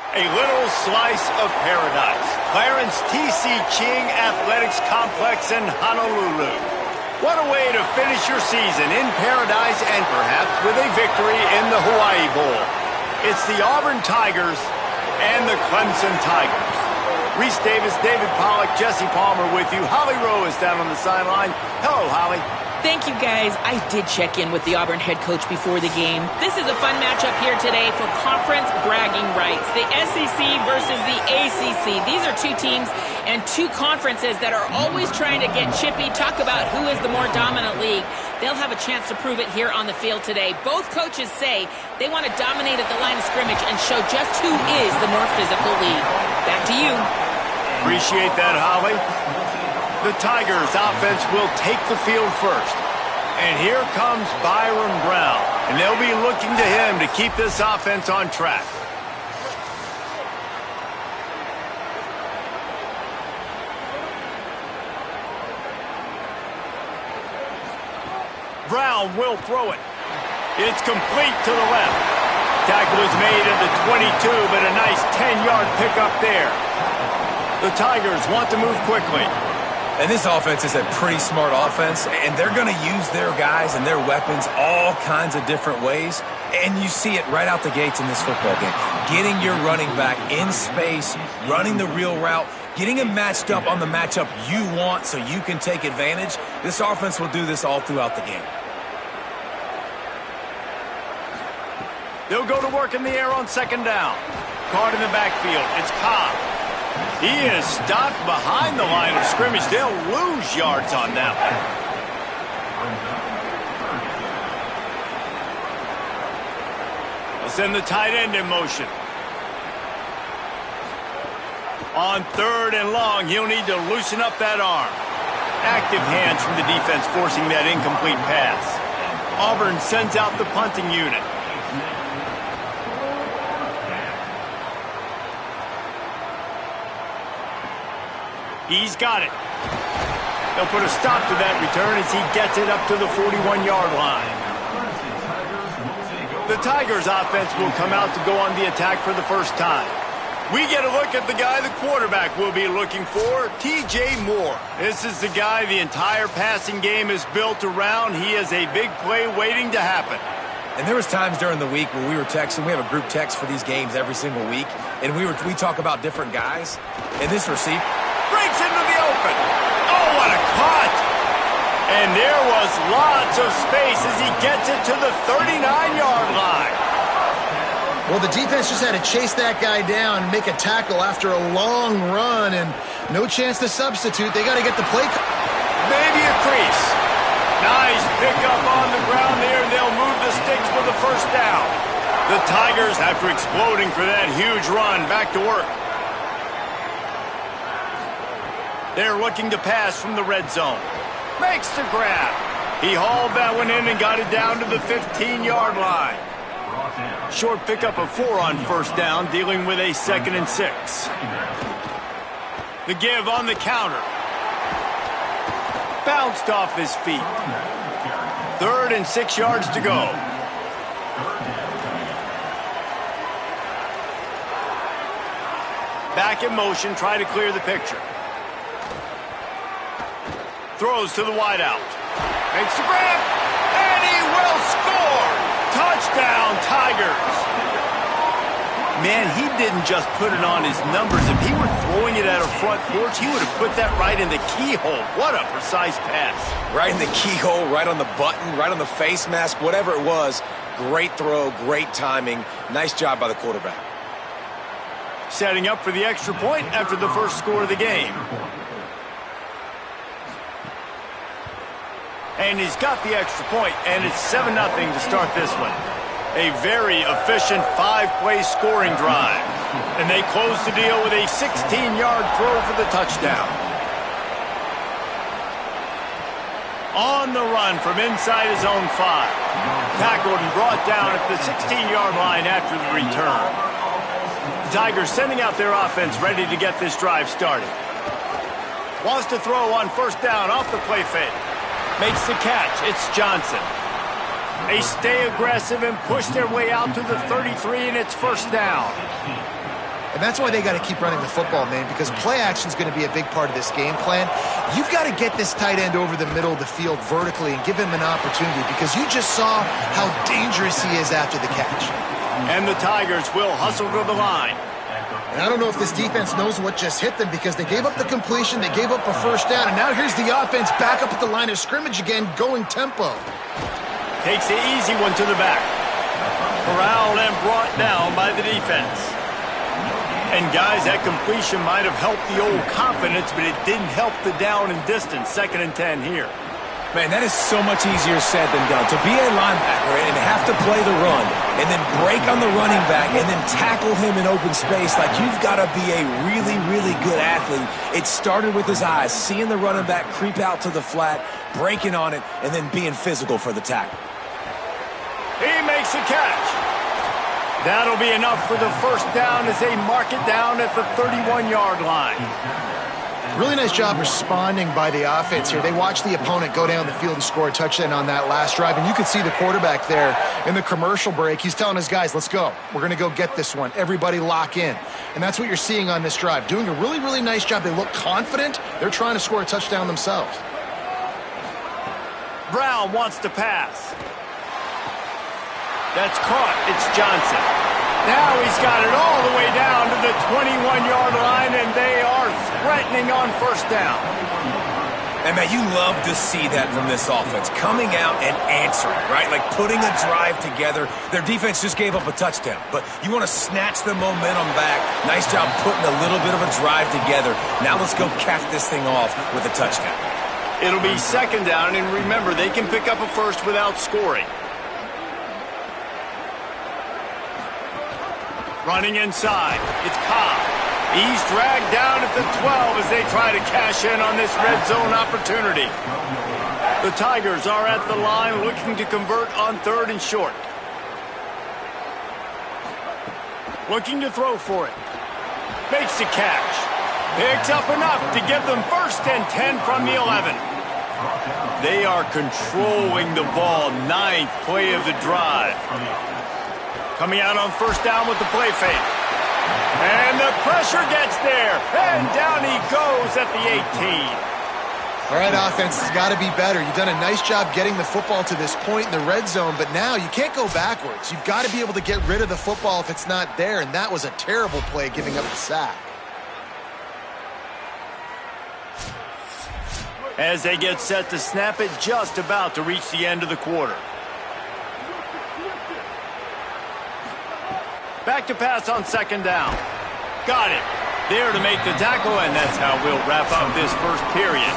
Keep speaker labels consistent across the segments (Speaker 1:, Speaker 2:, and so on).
Speaker 1: A little slice of paradise. Clarence T.C. Ching Athletics Complex in Honolulu. What a way to finish your season in paradise and perhaps with a victory in the Hawaii Bowl. It's the Auburn Tigers and the Clemson Tigers. Reese Davis, David Pollack, Jesse Palmer with you. Holly Rowe is down on the sideline. Hello, Holly.
Speaker 2: Thank you, guys. I did check in with the Auburn head coach before the game. This is a fun matchup here today for conference bragging rights. The SEC versus the ACC. These are two teams and two conferences that are always trying to get chippy, talk about who is the more dominant league. They'll have a chance to prove it here on the field today. Both coaches say they want to dominate at the line of scrimmage and show just who is the more physical league. Back to you.
Speaker 1: Appreciate that, Holly. The Tigers offense will take the field first. And here comes Byron Brown. And they'll be looking to him to keep this offense on track. Brown will throw it. It's complete to the left. Tackle is made at the 22, but a nice 10-yard pickup there. The Tigers want to move quickly.
Speaker 3: And this offense is a pretty smart offense, and they're going to use their guys and their weapons all kinds of different ways. And you see it right out the gates in this football game. Getting your running back in space, running the real route, getting him matched up on the matchup you want so you can take advantage. This offense will do this all throughout the game.
Speaker 1: They'll go to work in the air on second down. Card in the backfield. It's Cobb. He is stopped behind the line of scrimmage. They'll lose yards on that one. They'll send the tight end in motion. On third and long, he'll need to loosen up that arm. Active hands from the defense forcing that incomplete pass. Auburn sends out the punting unit. He's got it. They'll put a stop to that return as he gets it up to the 41-yard line. The Tigers offense will come out to go on the attack for the first time. We get a look at the guy the quarterback will be looking for, T.J. Moore. This is the guy the entire passing game is built around. He is a big play waiting to happen.
Speaker 3: And there was times during the week where we were texting. We have a group text for these games every single week. And we talk about different guys. And this receiver
Speaker 1: breaks into the open. Oh, what a cut. And there was lots of space as he gets it to the 39-yard line.
Speaker 4: Well, the defense just had to chase that guy down and make a tackle after a long run, and no chance to substitute. They got to get the play.
Speaker 1: Maybe a crease. Nice pickup on the ground there. They'll move the sticks for the first down. The Tigers, after exploding for that huge run, back to work. They're looking to pass from the red zone. Makes the grab. He hauled that one in and got it down to the 15-yard line. Short pickup of 4 on first down, dealing with a 2nd and 6. The give on the counter. Bounced off his feet. 3rd and 6 yards to go. Back in motion, try to clear the picture. Throws to the wideout. Makes the grab, and he will score! Touchdown, Tigers! Man, he didn't just put it on his numbers. If he were throwing it at a front porch, he would have put that right in the keyhole. What a precise pass.
Speaker 3: right in the keyhole, right on the button, right on the face mask, whatever it was. Great throw, great timing. Nice job by the quarterback.
Speaker 1: Setting up for the extra point after the first score of the game. And he's got the extra point, and it's 7-0 to start this one. A very efficient 5-play scoring drive. And they close the deal with a 16-yard throw for the touchdown. On the run from inside his own 5. Tackled and brought down at the 16-yard line after the return. Tigers sending out their offense ready to get this drive started. Wants to throw on first down off the play fake. Makes the catch. It's Johnson. They stay aggressive and push their way out to the 33, and it's first down.
Speaker 4: And that's why they got to keep running the football, man, because play action is going to be a big part of this game plan. You've got to get this tight end over the middle of the field vertically and give him an opportunity, because you just saw how dangerous he is after the catch.
Speaker 1: And the Tigers will hustle to the line.
Speaker 4: And I don't know if this defense knows what just hit them, because they gave up the completion, they gave up a first down, and now here's the offense back up at the line of scrimmage again, going tempo.
Speaker 1: Takes the easy one to the back. Corralled and brought down by the defense. And guys, that completion might have helped the old confidence, but it didn't help the down and distance. 2nd and 10 here.
Speaker 3: Man, that is so much easier said than done. To be a linebacker and have to play the run and then break on the running back and then tackle him in open space, like, you've got to be a really, really good athlete. It started with his eyes, seeing the running back creep out to the flat, breaking on it, and then being physical for the tackle.
Speaker 1: He makes a catch. That'll be enough for the first down as they mark it down at the 31-yard line.
Speaker 4: Really nice job responding by the offense here. They watched the opponent go down the field and score a touchdown on that last drive, and you could see the quarterback there in the commercial break. He's telling his guys, let's go. We're going to go get this one. Everybody lock in. And that's what you're seeing on this drive. Doing a really, really nice job. They look confident. They're trying to score a touchdown themselves.
Speaker 1: Brown wants to pass. That's caught. It's Johnson. Now he's got it all the way down to the 21-yard line, and they are threatening on first down.
Speaker 3: And, man, you love to see that from this offense, coming out and answering, right? Like putting a drive together. Their defense just gave up a touchdown, but you want to snatch the momentum back. Nice job putting a little bit of a drive together. Now let's go cap this thing off with a touchdown.
Speaker 1: It'll be 2nd down, and remember, they can pick up a first without scoring. Running inside, it's Cobb. He's dragged down at the 12 as they try to cash in on this red zone opportunity. The Tigers are at the line looking to convert on 3rd and short. Looking to throw for it. Makes the catch. Picks up enough to give them 1st and 10 from the 11. They are controlling the ball. 9th play of the drive. Coming out on first down with the play fake. And the pressure gets there. And down he goes at the 18.
Speaker 4: All right, offense has got to be better. You've done a nice job getting the football to this point in the red zone, but now you can't go backwards. You've got to be able to get rid of the football if it's not there, and that was a terrible play, giving up the sack.
Speaker 1: As they get set to snap it, just about to reach the end of the quarter. Back to pass on 2nd down. Got it. There to make the tackle, and that's how we'll wrap up this first period.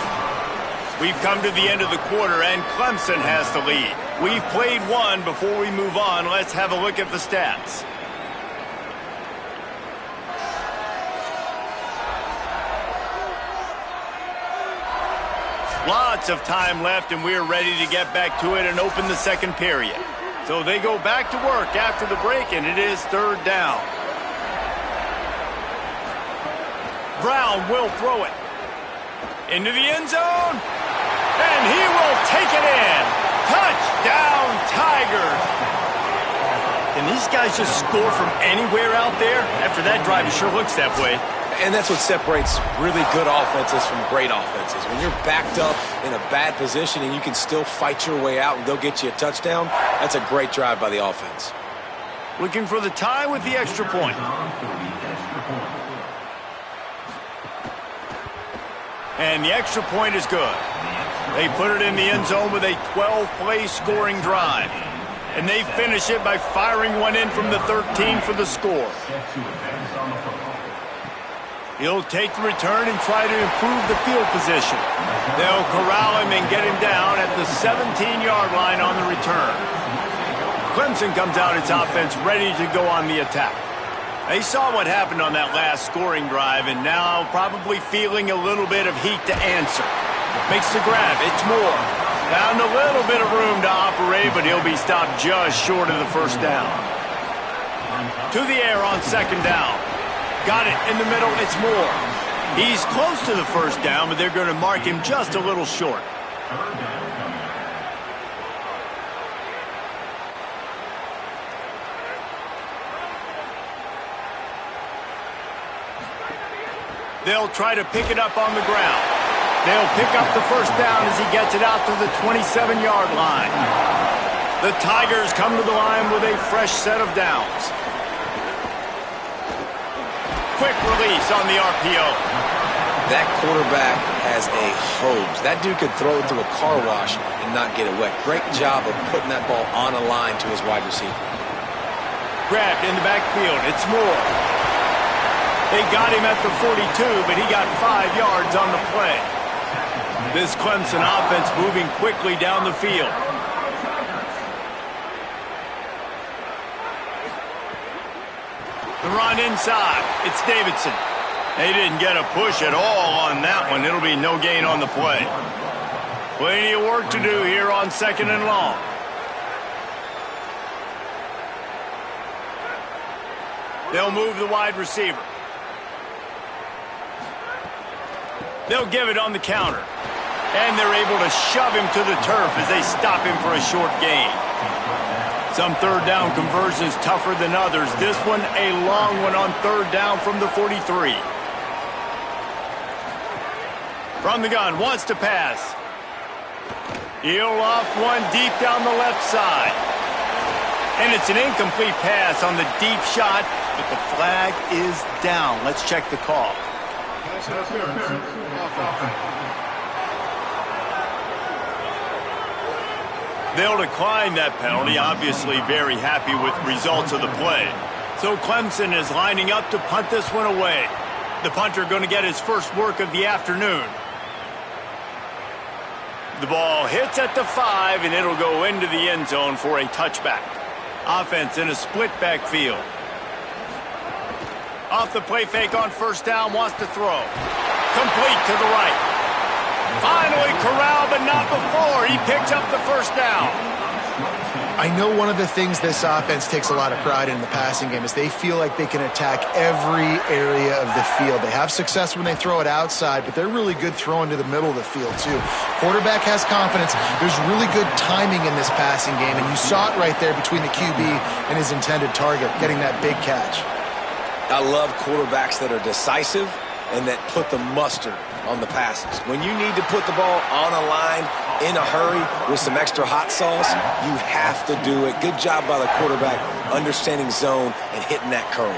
Speaker 1: We've come to the end of the quarter, and Clemson has the lead. We've played one. Before we move on, let's have a look at the stats. Lots of time left, and we're ready to get back to it and open the 2nd period. So they go back to work after the break, and it is 3rd down. Brown will throw it. Into the end zone. And he will take it in. Touchdown, Tigers. Can these guys just score from anywhere out there? After that drive, it sure looks that way.
Speaker 3: And that's what separates really good offenses from great offenses. When you're backed up in a bad position and you can still fight your way out and go get you a touchdown, that's a great drive by the offense.
Speaker 1: Looking for the tie with the extra point. And the extra point is good. They put it in the end zone with a 12-play scoring drive. And they finish it by firing one in from the 13 for the score. He'll take the return and try to improve the field position. They'll corral him and get him down at the 17-yard line on the return. Clemson comes out its offense ready to go on the attack. They saw what happened on that last scoring drive and now probably feeling a little bit of heat to answer. Makes the grab. It's Moore. Found a little bit of room to operate, but he'll be stopped just short of the first down. To the air on 2nd down. Got it in the middle. It's Moore. He's close to the first down, but they're going to mark him just a little short. They'll try to pick it up on the ground. They'll pick up the first down as he gets it out to the 27-yard line. The Tigers come to the line with a fresh set of downs. Quick release on the RPO.
Speaker 3: That quarterback has a hose. That dude could throw it through a car wash and not get it wet. Great job of putting that ball on a line to his wide receiver.
Speaker 1: Grabbed in the backfield. It's Moore. They got him at the 42, but he got 5 yards on the play. This Clemson offense moving quickly down the field. The run inside. It's Davidson. They didn't get a push at all on that one. It'll be no gain on the play. Plenty of work to do here on 2nd and long. They'll move the wide receiver. They'll give it on the counter. And they're able to shove him to the turf as they stop him for a short gain. Some third down conversions tougher than others. This one a long one on 3rd down from the 43. From the gun, wants to pass. He'll loft one deep down the left side. And it's an incomplete pass on the deep shot, but the flag is down. Let's check the call. They'll decline that penalty, obviously very happy with the results of the play. So Clemson is lining up to punt this one away. The punter going to get his first work of the afternoon. The ball hits at the 5, and it'll go into the end zone for a touchback. Offense in a split backfield. Off the play fake on 1st down, wants to throw. Complete to the right. Finally corralled, but not before. He picks up the 1st down.
Speaker 4: I know one of the things this offense takes a lot of pride in the passing game is they feel like they can attack every area of the field. They have success when they throw it outside, but they're really good throwing to the middle of the field, too. Quarterback has confidence. There's really good timing in this passing game, and you saw it right there between the QB and his intended target, getting that big catch.
Speaker 3: I love quarterbacks that are decisive and that put the mustard on the passes. When you need to put the ball on a line in a hurry with some extra hot sauce, you have to do it. Good job by the quarterback understanding zone and hitting that curl.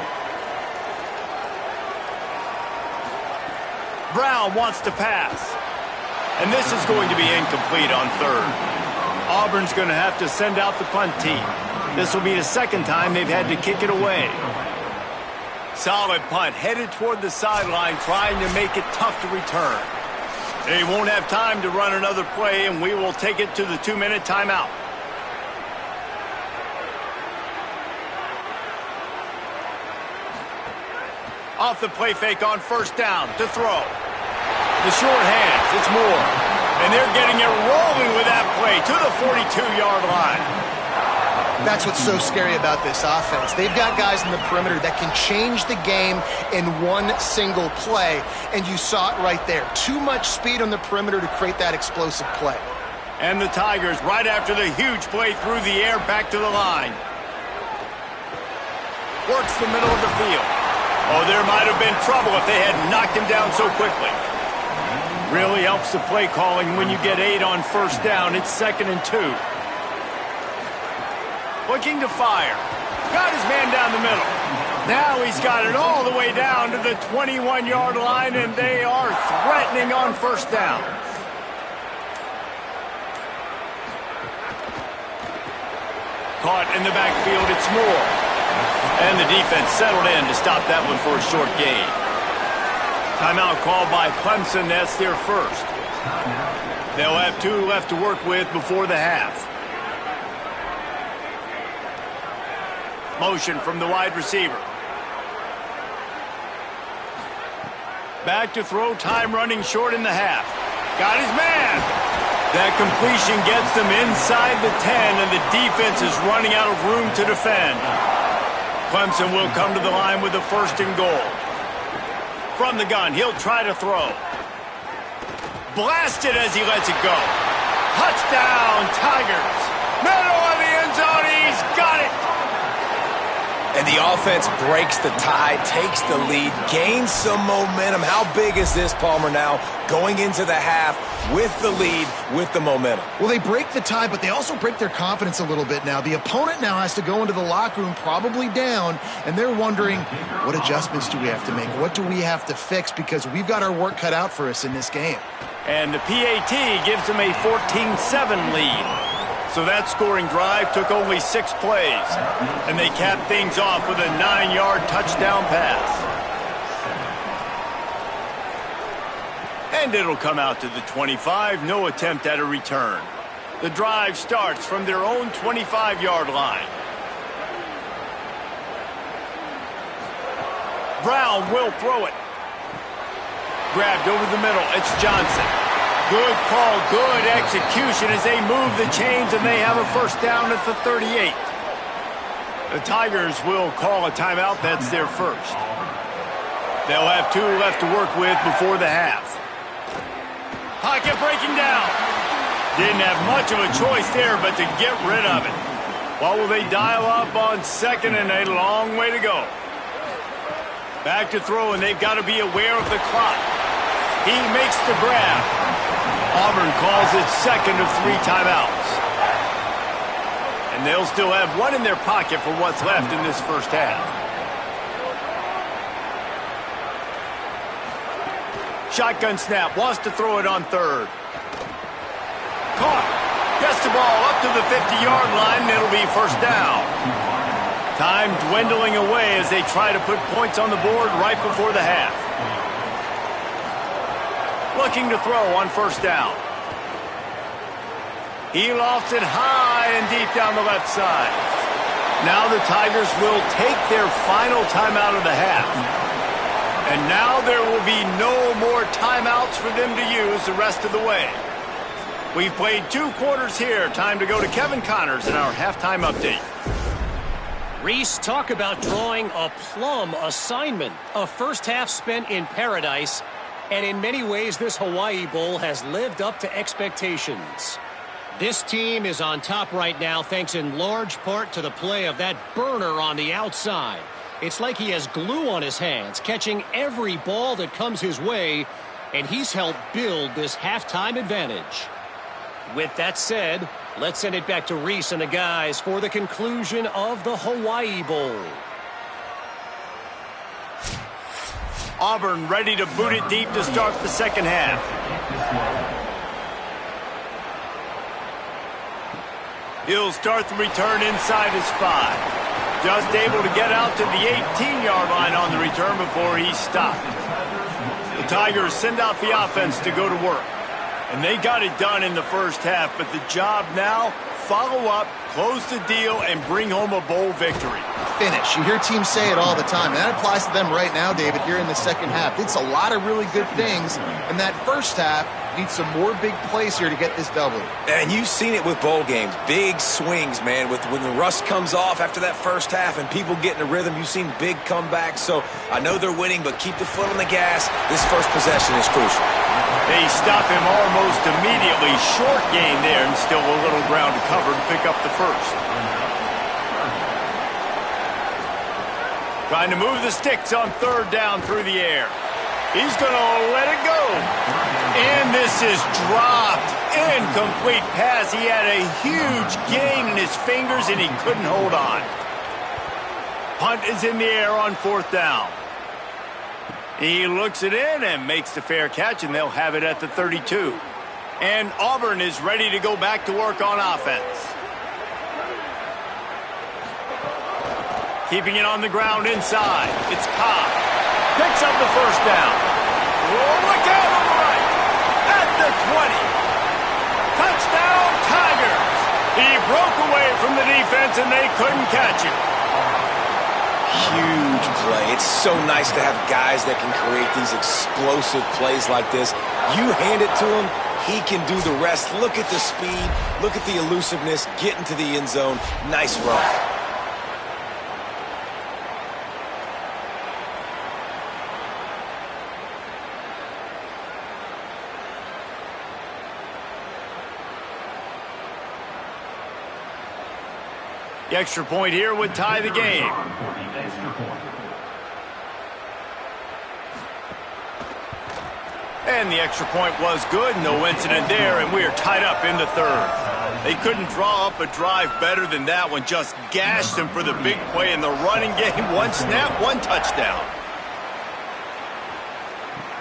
Speaker 1: Brown wants to pass. And this is going to be incomplete on 3rd. Auburn's going to have to send out the punt team. This will be the 2nd time they've had to kick it away. Solid punt, headed toward the sideline, trying to make it tough to return. They won't have time to run another play, and we will take it to the 2-minute timeout. Off the play fake on 1st down to throw. The short hands, it's Moore. And they're getting it rolling with that play to the 42-yard line.
Speaker 4: That's what's so scary about this offense. They've got guys in the perimeter that can change the game in one single play, and you saw it right there. Too much speed on the perimeter to create that explosive play.
Speaker 1: And the Tigers, right after the huge play through the air, back to the line. Works the middle of the field. Oh, there might have been trouble if they had knocked him down so quickly. Really helps the play calling when you get 8 on 1st down. It's 2nd and 2. Looking to fire. Got his man down the middle. Now he's got it all the way down to the 21-yard line, and they are threatening on 1st down. Caught in the backfield, it's Moore. And the defense settled in to stop that one for a short gain. Timeout called by Clemson. That's their first. They'll have 2 left to work with before the half. Motion from the wide receiver. Back to throw, time running short in the half. Got his man. That completion gets them inside the 10, and the defense is running out of room to defend. Clemson will come to the line with the 1st and goal. From the gun, he'll try to throw. Blasted as he lets it go. Touchdown, Tigers. Middle of the end zone, he's got it.
Speaker 3: And the offense breaks the tie, takes the lead, gains some momentum. How big is this, Palmer, now going into the half with the lead, with the momentum?
Speaker 4: Well, they break the tie, but they also break their confidence a little bit now. The opponent now has to go into the locker room probably down, and they're wondering, what adjustments do we have to make? What do we have to fix? Because we've got our work cut out for us in this game.
Speaker 1: And the PAT gives them a 14-7 lead. So that scoring drive took only 6 plays. And they capped things off with a 9-yard touchdown pass. And it'll come out to the 25, no attempt at a return. The drive starts from their own 25-yard line. Brown will throw it. Grabbed over the middle, it's Johnson. Good call, good execution as they move the chains and they have a first down at the 38. The Tigers will call a timeout. That's their first. They'll have 2 left to work with before the half. Pocket breaking down. Didn't have much of a choice there but to get rid of it. What will they dial up on second and a long way to go? Back to throw, and they've got to be aware of the clock. He makes the grab. Auburn calls it second of 3 timeouts. And they'll still have 1 in their pocket for what's left in this first half. Shotgun snap, wants to throw it on third. Caught. Gets the ball up to the 50-yard line, and it'll be first down. Time dwindling away as they try to put points on the board right before the half. Looking to throw on first down. He lofts it high and deep down the left side. Now the Tigers will take their final timeout of the half. And now there will be no more timeouts for them to use the rest of the way. We've played 2 quarters here. Time to go to Kevin Connors in our halftime update.
Speaker 5: Reese, talk about drawing a plum assignment. A first half spent in paradise. And in many ways, this Hawaii Bowl has lived up to expectations. This team is on top right now thanks in large part to the play of that burner on the outside. It's like he has glue on his hands, catching every ball that comes his way, and he's helped build this halftime advantage. With that said, let's send it back to Reese and the guys for the conclusion of the Hawaii Bowl.
Speaker 1: Auburn ready to boot it deep to start the second half. He'll start the return inside his 5. Just able to get out to the 18-yard line on the return before he's stopped. The Tigers send out the offense to go to work. And they got it done in the first half, but the job now, follow up, close the deal, and bring home a bowl victory.
Speaker 4: Finish. You hear teams say it all the time, and that applies to them right now, David, here in the second half. It's a lot of really good things, and that first half needs some more big plays here to get this double.
Speaker 3: And you've seen it with bowl games. Big swings, man. When the rust comes off after that first half and people get in a rhythm, you've seen big comebacks. So I know they're winning, but keep the foot on the gas. This first possession is crucial.
Speaker 1: They stop him almost immediately. Short gain there, and still a little ground to cover to pick up the first. Trying to move the sticks on third down through the air. He's going to let it go. And this is dropped. Incomplete pass. He had a huge gain in his fingers, and he couldn't hold on. Punt is in the air on fourth down. He looks it in and makes the fair catch, and they'll have it at the 32. And Auburn is ready to go back to work on offense. Keeping it on the ground inside. It's Cobb. Picks up the first down. Oh, look out on the right. At the 20. Touchdown, Tigers. He broke away from the defense, and they couldn't catch him.
Speaker 3: Huge play. It's so nice to have guys that can create these explosive plays like this. You hand it to him, he can do the rest. Look at the speed. Look at the elusiveness. Get into the end zone. Nice run.
Speaker 1: The extra point here would tie the game. And the extra point was good. No incident there, and we are tied up in the third. They couldn't draw up a drive better than that one. Just gashed them for the big play in the running game. One snap, one touchdown.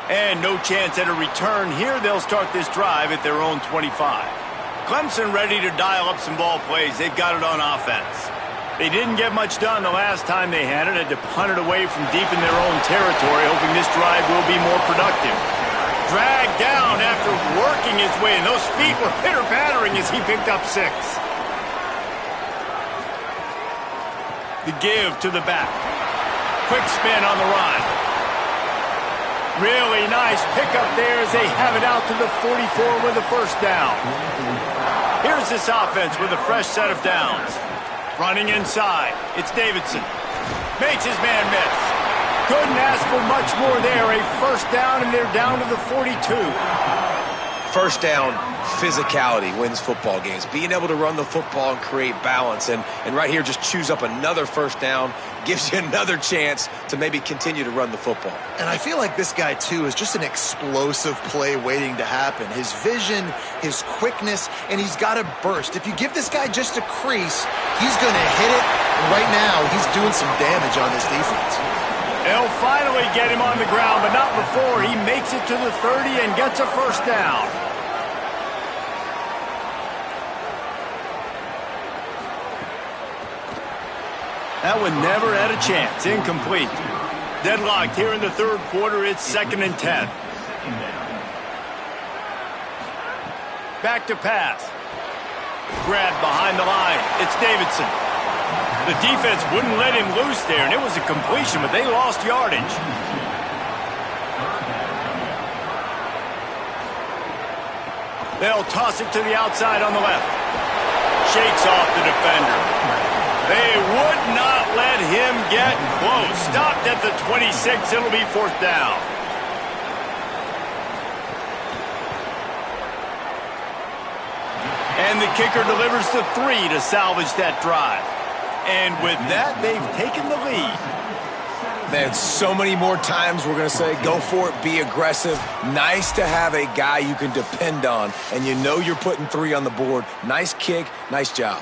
Speaker 1: And no chance at a return here. They'll start this drive at their own 25. Clemson ready to dial up some ball plays. They've got it on offense. They didn't get much done the last time they had it. Had to punt it away from deep in their own territory, hoping this drive will be more productive. Dragged down after working his way, and those feet were pitter-pattering as he picked up 6. The give to the back. Quick spin on the run. Really nice pickup there as they have it out to the 44 with a first down. Here's this offense with a fresh set of downs. Running inside. It's Davidson. Makes his man miss. Couldn't ask for much more there. A first down, and they're down to the 42.
Speaker 3: First down, physicality wins football games. Being able to run the football and create balance. And right here, just choose up another first down. Gives you another chance to maybe continue to run the football.
Speaker 4: And I feel like this guy, too, is just an explosive play waiting to happen. His vision, his quickness, and he's got a burst. If you give this guy just a crease, he's going to hit it. And right now, he's doing some damage on this defense.
Speaker 1: They'll finally get him on the ground, but not before he makes it to the 30 and gets a first down. That one never had a chance. Incomplete. Deadlocked here in the third quarter. It's 2nd and 10. Back to pass. Grabbed behind the line. It's Davidson. The defense wouldn't let him loose there, and it was a completion, but they lost yardage. They'll toss it to the outside on the left. Shakes off the defender. They would not let him get close. Stopped at the 26. It'll be 4th down. And the kicker delivers the 3 to salvage that drive. And with that, they've taken the lead.
Speaker 3: Man, so many more times we're going to say, go for it, be aggressive. Nice to have a guy you can depend on, and you know you're putting 3 on the board. Nice kick, nice job.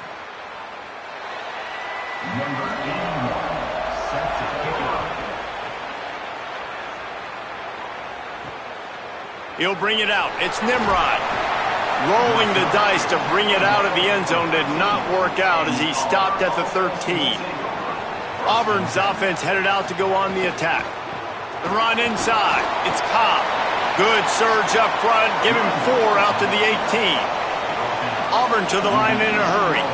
Speaker 1: He'll bring it out. It's Nimrod. Rolling the dice to bring it out of the end zone did not work out as he stopped at the 13. Auburn's offense headed out to go on the attack. The run inside. It's Cobb. Good surge up front. Give him 4 out to the 18. Auburn to the line in a hurry.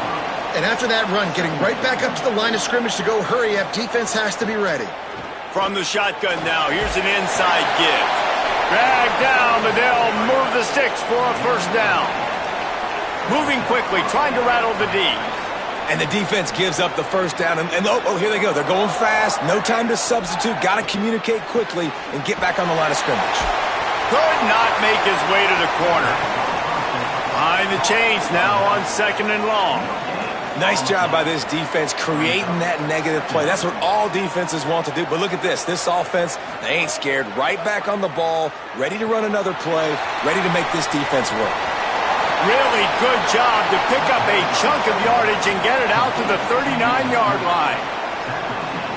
Speaker 4: And after that run, getting right back up to the line of scrimmage to go hurry up, defense has to be ready.
Speaker 1: From the shotgun now, here's an inside give. Dragged down, but they'll move the sticks for a first down. Moving quickly, trying to rattle the D.
Speaker 3: And the defense gives up the first down. And oh, here they go. They're going fast. No time to substitute. Got to communicate quickly and get back on the line of scrimmage.
Speaker 1: Could not make his way to the corner. Behind the chains now on 2nd and long.
Speaker 3: Nice job by this defense creating that negative play. That's what all defenses want to do. But look at this. This offense, they ain't scared. Right back on the ball, ready to run another play, ready to make this defense work.
Speaker 1: Really good job to pick up a chunk of yardage and get it out to the 39-yard line.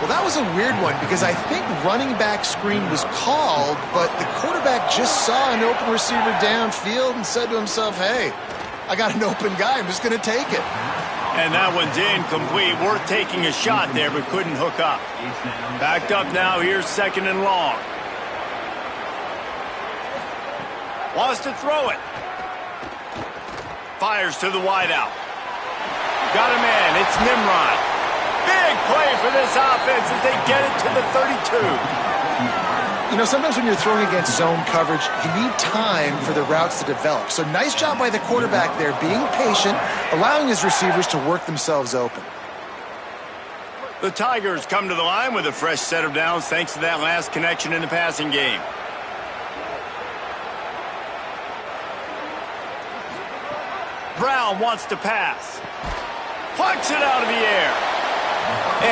Speaker 4: Well, that was a weird one because I think running back screen was called, but the quarterback just saw an open receiver downfield and said to himself, hey, I got an open guy. I'm just going to take it.
Speaker 1: And that one's incomplete. Worth taking a shot there, but couldn't hook up. Backed up now. Here's 2nd and long. Wants to throw it. Fires to the wideout. Got a man. It's Nimrod. Big play for this offense as they get it to the 32.
Speaker 4: You know, sometimes when you're throwing against zone coverage, you need time for the routes to develop. So nice job by the quarterback there, being patient, allowing his receivers to work themselves open.
Speaker 1: The Tigers come to the line with a fresh set of downs thanks to that last connection in the passing game. Brown wants to pass. Plucks it out of the air.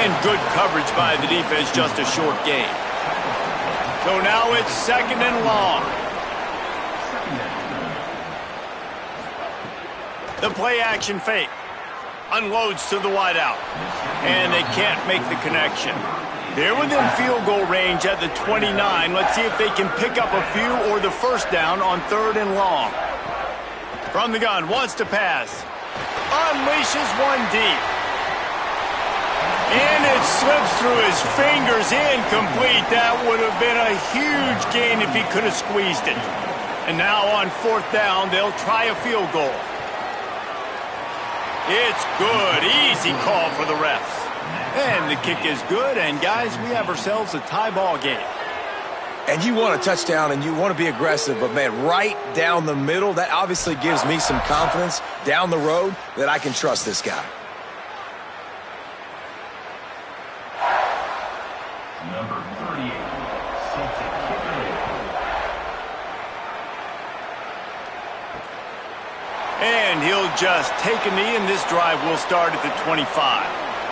Speaker 1: And good coverage by the defense, just a short gain. So now it's 2nd and long. The play action fake. Unloads to the wideout. And they can't make the connection. They're within field goal range at the 29. Let's see if they can pick up a few or the first down on 3rd and long. From the gun, wants to pass. Unleashes one deep. And it slips through his fingers, incomplete. That would have been a huge gain if he could have squeezed it. And now on 4th down, they'll try a field goal. It's good. Easy call for the refs. And the kick is good, and guys, we have ourselves a tie ball game.
Speaker 3: And you want a touchdown, and you want to be aggressive, but, man, right down the middle, that obviously gives me some confidence down the road that I can trust this guy.
Speaker 6: Number 38, Celtic kicker.
Speaker 1: And he'll just take a knee, and this drive will start at the 25.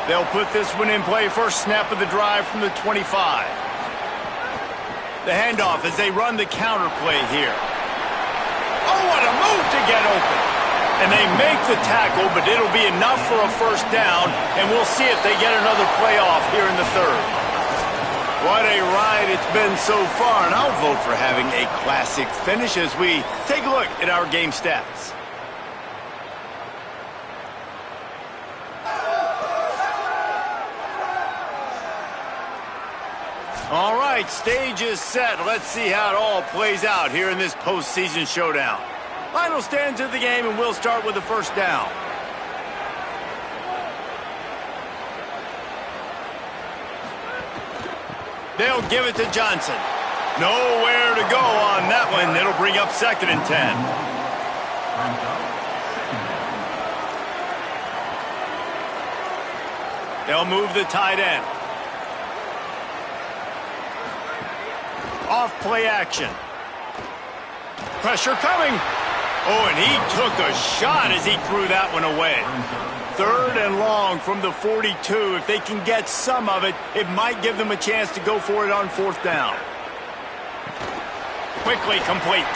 Speaker 1: They'll put this one in play. First snap of the drive from the 25. The handoff as they run the counter play here. Oh, what a move to get open. And they make the tackle, but it'll be enough for a first down, and we'll see if they get another playoff here in the 3rd. What a ride it's been so far, and I'll vote for having a classic finish as we take a look at our game stats. All right, stage is set. Let's see how it all plays out here in this postseason showdown. Final stands of the game, and we'll start with the first down. They'll give it to Johnson. Nowhere to go on that one. It'll bring up 2nd and 10. They'll move the tight end. Off play action. Pressure coming. Oh, and he took a shot as he threw that one away. 3rd and long from the 42. If they can get some of it, it might give them a chance to go for it on 4th down. Quickly complete.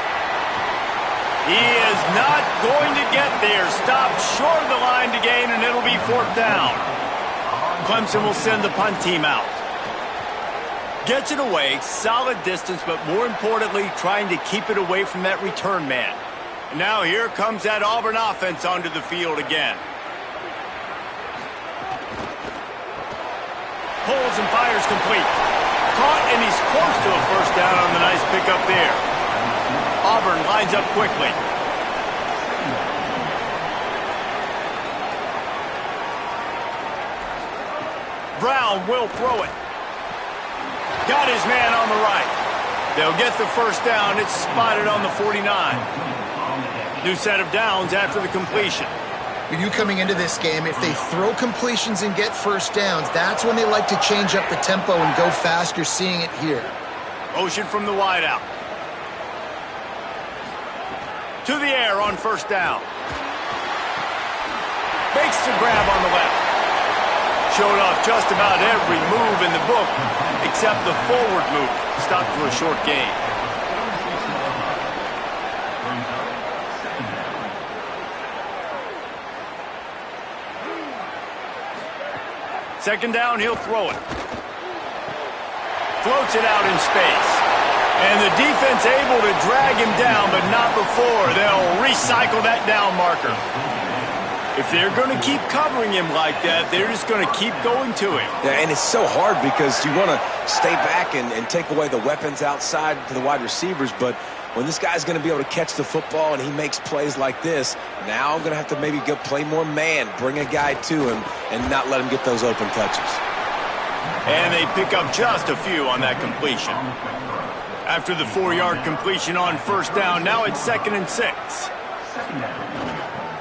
Speaker 1: He is not going to get there. Stopped short of the line to gain, and it'll be 4th down. Clemson will send the punt team out. Gets it away, solid distance, but more importantly, trying to keep it away from that return man. Now here comes that Auburn offense onto the field again. Pulls and fires complete. Caught, and he's close to a first down on the nice pickup there. Auburn lines up quickly. Brown will throw it. Got his man on the right. They'll get the first down. It's spotted on the 49. New set of downs after the completion.
Speaker 4: You coming into this game, if they throw completions and get first downs, that's when they like to change up the tempo and go fast. You're seeing it here.
Speaker 1: Motion from the wideout. To the air on first down. Makes the grab on the left. Showed off just about every move in the book, except the forward move. Stopped for a short gain. Second down, he'll throw it. Floats it out in space. And the defense able to drag him down, but not before. They'll recycle that down marker. If they're going to keep covering him like that, they're just going to keep going to him.
Speaker 3: Yeah, and it's so hard because you want to stay back and take away the weapons outside to the wide receivers, but when this guy's going to be able to catch the football and he makes plays like this, now I'm going to have to maybe go play more man, bring a guy to him, and not let him get those open touches.
Speaker 1: And they pick up just a few on that completion. After the 4-yard completion on first down, now it's 2nd and 6.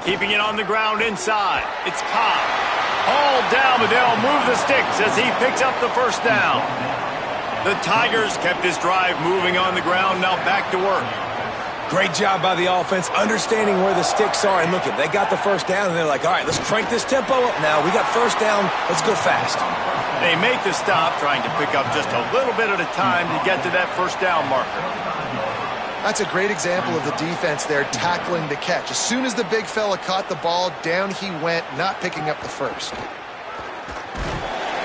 Speaker 1: Keeping it on the ground inside. It's Cobb. Hauled down, but they'll move the sticks as he picks up the first down. The Tigers kept this drive moving on the ground, now back to work.
Speaker 3: Great job by the offense, understanding where the sticks are. And look, they got the first down, and they're like, all right, let's crank this tempo up now. We got first down. Let's go fast.
Speaker 1: They make the stop, trying to pick up just a little bit at a time to get to that first down marker.
Speaker 4: That's a great example of the defense there tackling the catch. As soon as the big fella caught the ball, down he went, not picking up the first.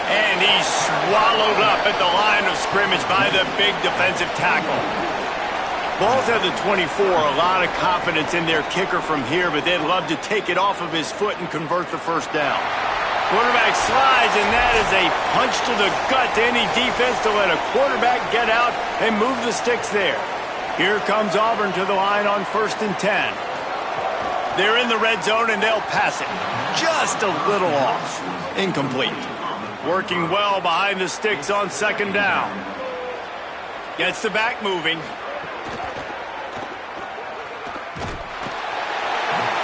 Speaker 1: And he's swallowed up at the line of scrimmage by the big defensive tackle. Ball's at the 24, a lot of confidence in their kicker from here, but they'd love to take it off of his foot and convert the first down. Quarterback slides, and that is a punch to the gut to any defense to let a quarterback get out and move the sticks there. Here comes Auburn to the line on 1st and 10. They're in the red zone, and they'll pass it. Just a little off. Incomplete. Working well behind the sticks on 2nd down. Gets the back moving.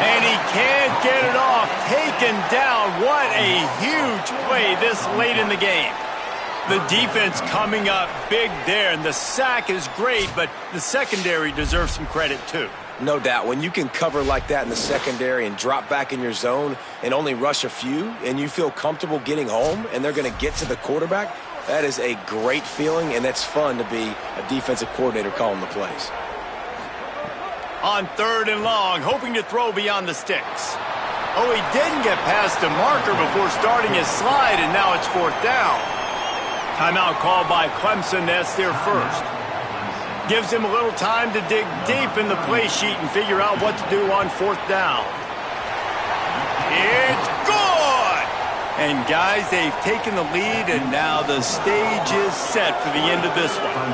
Speaker 1: And he can't get it off. Taken down. What a huge play this late in the game. The defense coming up big there, and the sack is great, but the secondary deserves some credit too.
Speaker 3: No doubt. When you can cover like that in the secondary and drop back in your zone and only rush a few, and you feel comfortable getting home, and they're going to get to the quarterback, that is a great feeling, and that's fun to be a defensive coordinator calling the plays.
Speaker 1: On 3rd and long, hoping to throw beyond the sticks. Oh, he didn't get past the marker before starting his slide, and now it's 4th down. Timeout called by Clemson. That's their first. Gives him a little time to dig deep in the play sheet and figure out what to do on 4th down. It's good! And guys, they've taken the lead, and now the stage is set for the end of this one.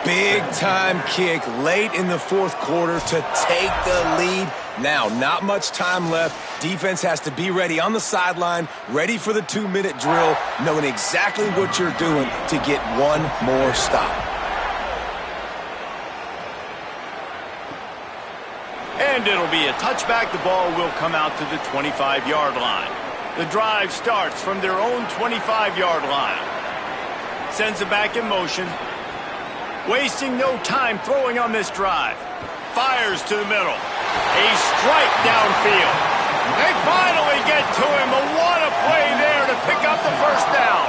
Speaker 3: Big-time kick late in the 4th quarter to take the lead. Now, not much time left. Defense has to be ready on the sideline, ready for the 2-minute drill, knowing exactly what you're doing to get one more stop.
Speaker 1: And it'll be a touchback. The ball will come out to the 25-yard line. The drive starts from their own 25-yard line. Sends it back in motion. Wasting no time throwing on this drive. Fires to the middle. A strike downfield. They finally get to him. But what a play there to pick up the first down.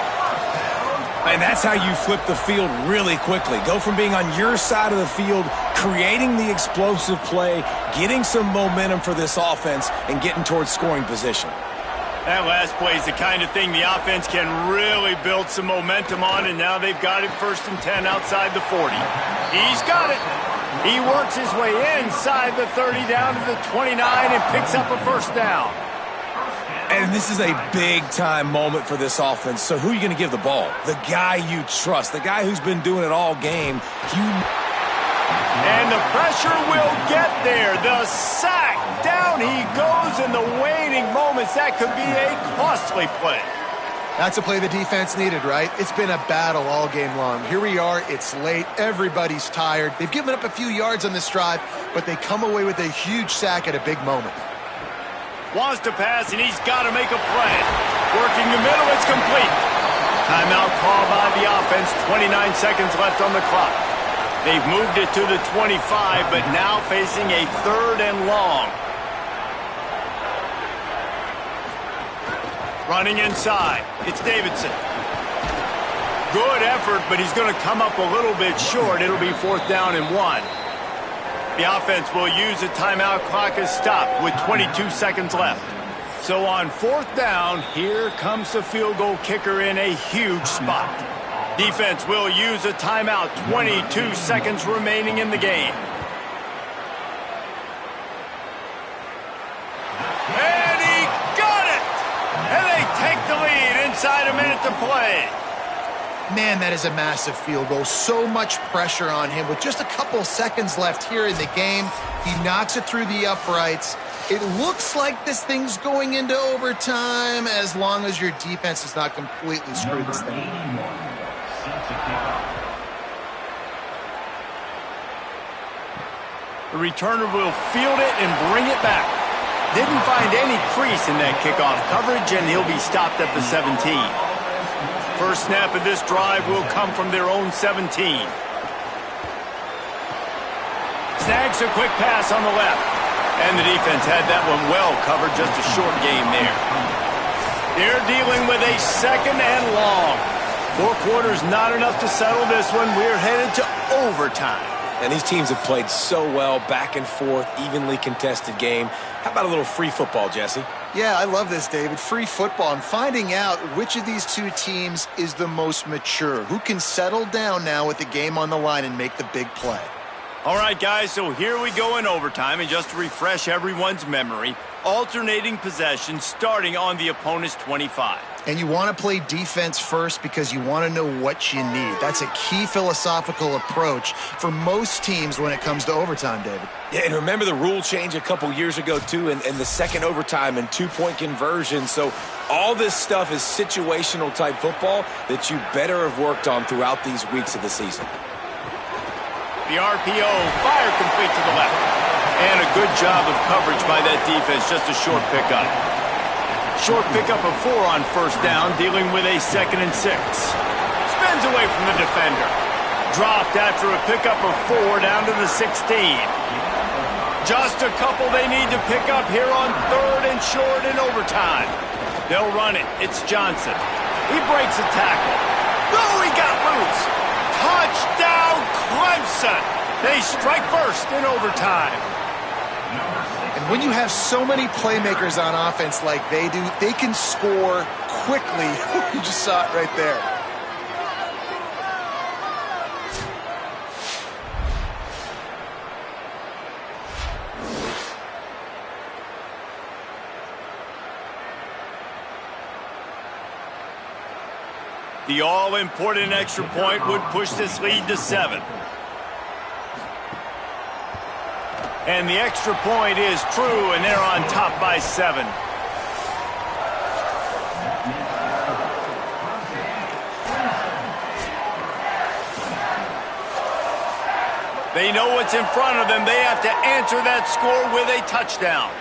Speaker 3: And that's how you flip the field really quickly. Go from being on your side of the field, creating the explosive play, getting some momentum for this offense, and getting towards scoring position.
Speaker 1: That last play is the kind of thing the offense can really build some momentum on, and now they've got it 1st and 10 outside the 40. He's got it. He works his way inside the 30 down to the 29 and picks up a first down.
Speaker 3: And this is a big-time moment for this offense. So who are you going to give the ball? The guy you trust, the guy who's been doing it all game.
Speaker 1: And the pressure will get there. The sack. Down he goes in the waning moments. That could be a costly play.
Speaker 4: That's a play the defense needed, right? It's been a battle all game long. Here we are. It's late. Everybody's tired. They've given up a few yards on this drive, but they come away with a huge sack at a big moment.
Speaker 1: Wants to pass, and he's got to make a play. Working the middle. It's complete. Timeout called by the offense. 29 seconds left on the clock. They've moved it to the 25, but now facing a 3rd and long. Running inside. It's Davidson. Good effort, but he's going to come up a little bit short. It'll be 4th down and 1. The offense will use a timeout. Clock is stopped with 22 seconds left. So on 4th down, here comes the field goal kicker in a huge spot. Defense will use a timeout. 22 seconds remaining in the game. And he got it! And they take the lead inside a minute to play.
Speaker 4: Man, that is a massive field goal. So much pressure on him. With just a couple seconds left here in the game, he knocks it through the uprights. It looks like this thing's going into overtime as long as your defense does not completely screw this thing.
Speaker 1: The returner will field it and bring it back. Didn't find any crease in that kickoff coverage, and he'll be stopped at the 17. First snap of this drive will come from their own 17. Snags a quick pass on the left. And the defense had that one well covered, just a short game there. They're dealing with a second and long. 4 quarters not enough to settle this one. We're headed to overtime.
Speaker 3: And these teams have played so well, back and forth, evenly contested game. How about a little free football, Jesse?
Speaker 4: Yeah, I love this, David. Free football. I'm finding out which of these two teams is the most mature. Who can settle down now with the game on the line and make the big play?
Speaker 1: All right, guys, so here we go in overtime. And just to refresh everyone's memory, alternating possession starting on the opponent's 25.
Speaker 4: And you want to play defense first because you want to know what you need. That's a key philosophical approach for most teams when it comes to overtime, David.
Speaker 3: Yeah, and remember the rule change a couple years ago, too, and the second overtime and 2-point conversion. So all this stuff is situational type football that you better have worked on throughout these weeks of the season.
Speaker 1: The RPO, fire complete to the left. And a good job of coverage by that defense, just a short pickup. Short pickup of 4 on first down, dealing with a 2nd and 6. Spins away from the defender. Dropped after a pickup of 4 down to the 16. Just a couple they need to pick up here on 3rd and short in overtime. They'll run it. It's Johnson. He breaks a tackle. Oh, he got loose. Touchdown, Clemson. They strike first in overtime.
Speaker 4: And when you have so many playmakers on offense like they do, they can score quickly. You just saw it right there.
Speaker 1: The all-important extra point would push this lead to 7. And the extra point is true, and they're on top by 7. They know what's in front of them. They have to answer that score with a touchdown.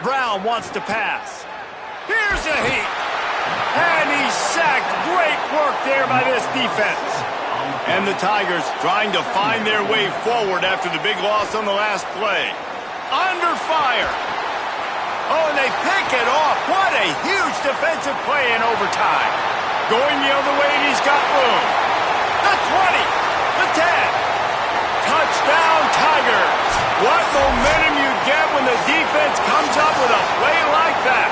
Speaker 1: Brown wants to pass. Here's a heat. And he's sacked. Great work there by this defense. And the Tigers trying to find their way forward after the big loss on the last play. Under fire. Oh, and they pick it off. What a huge defensive play in overtime. Going the other way, and he's got room. The 20. The 10. Touchdown, Tigers. What momentum you get when the defense comes up with a play like that.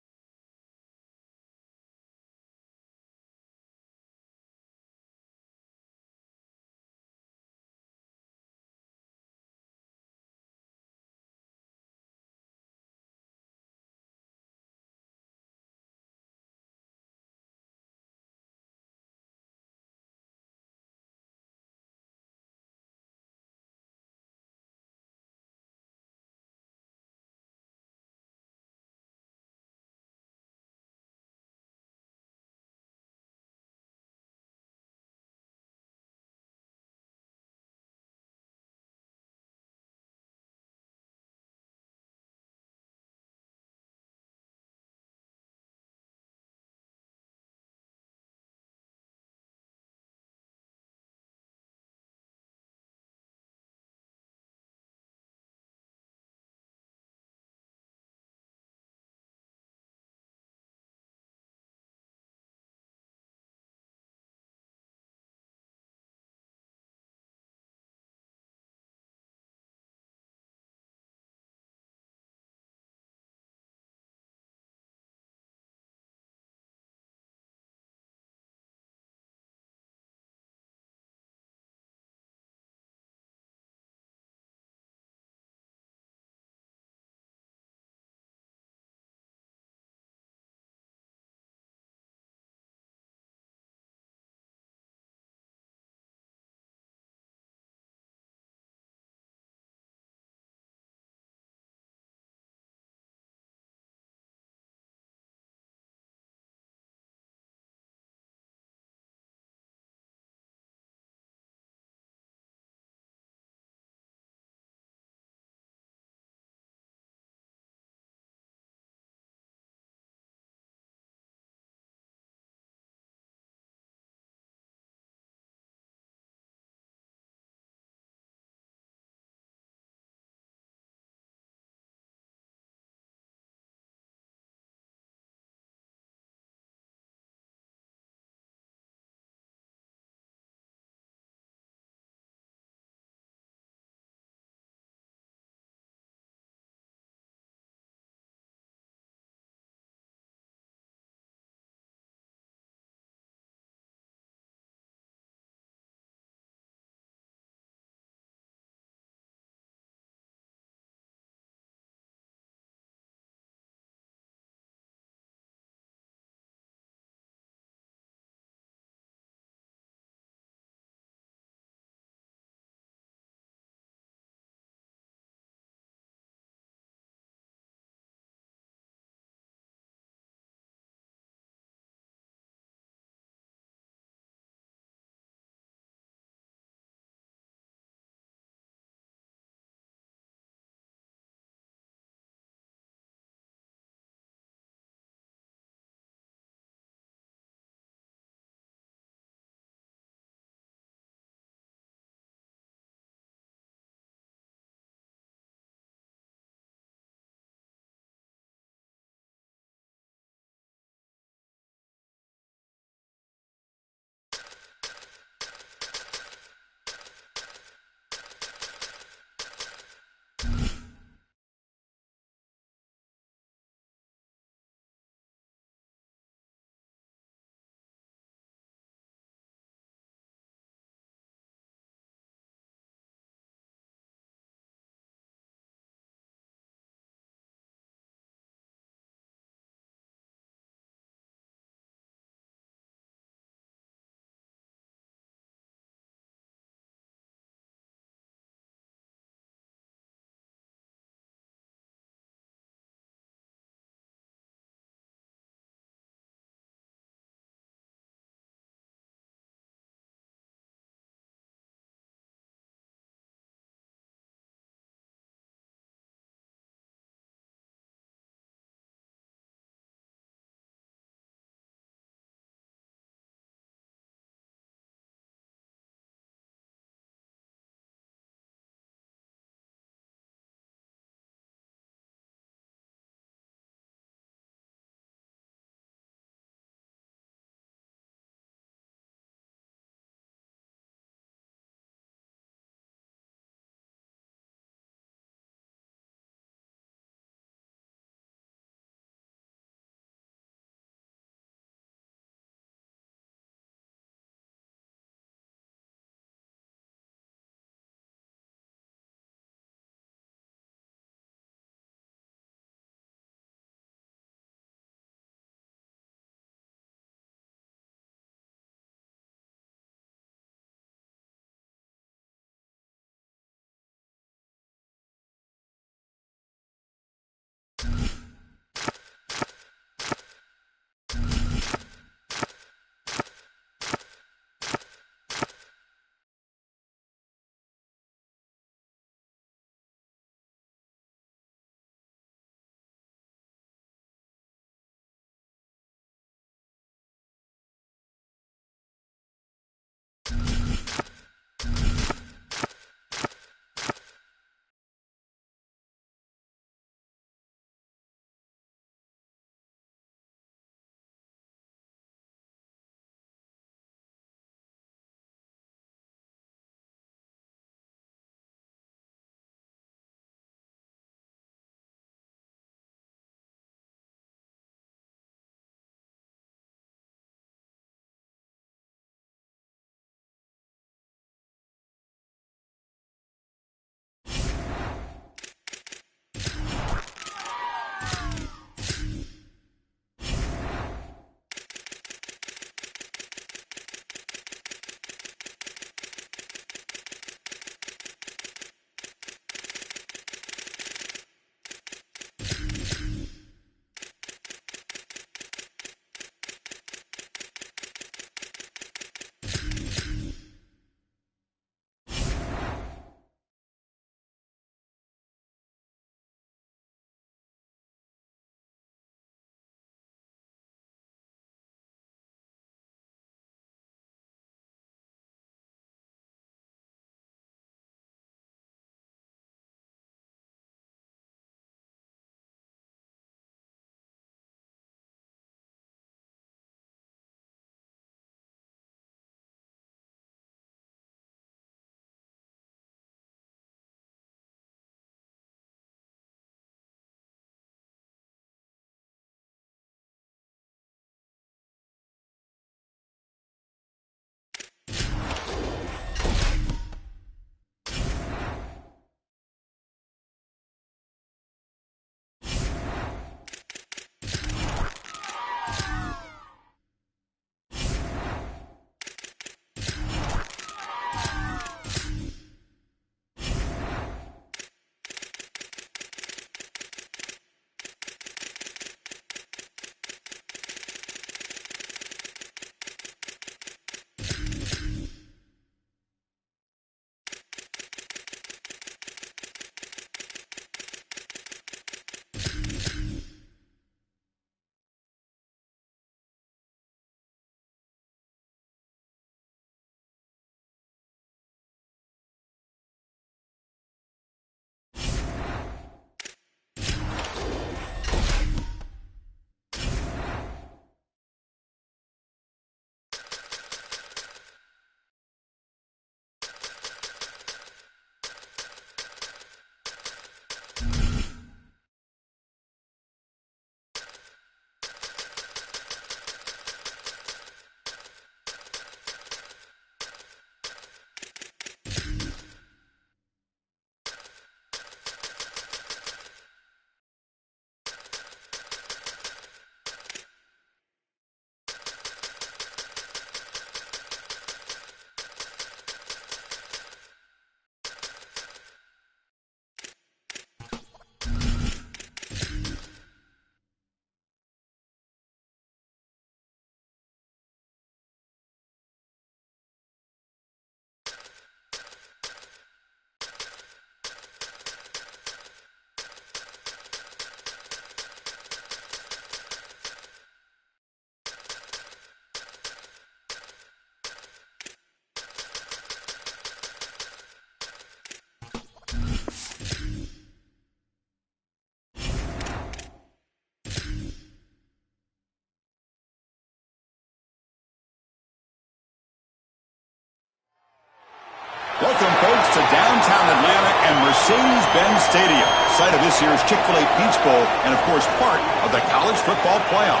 Speaker 7: to downtown Atlanta and Mercedes-Benz Stadium, site of this year's Chick-fil-A Peach Bowl and, of course, part of the college football playoff.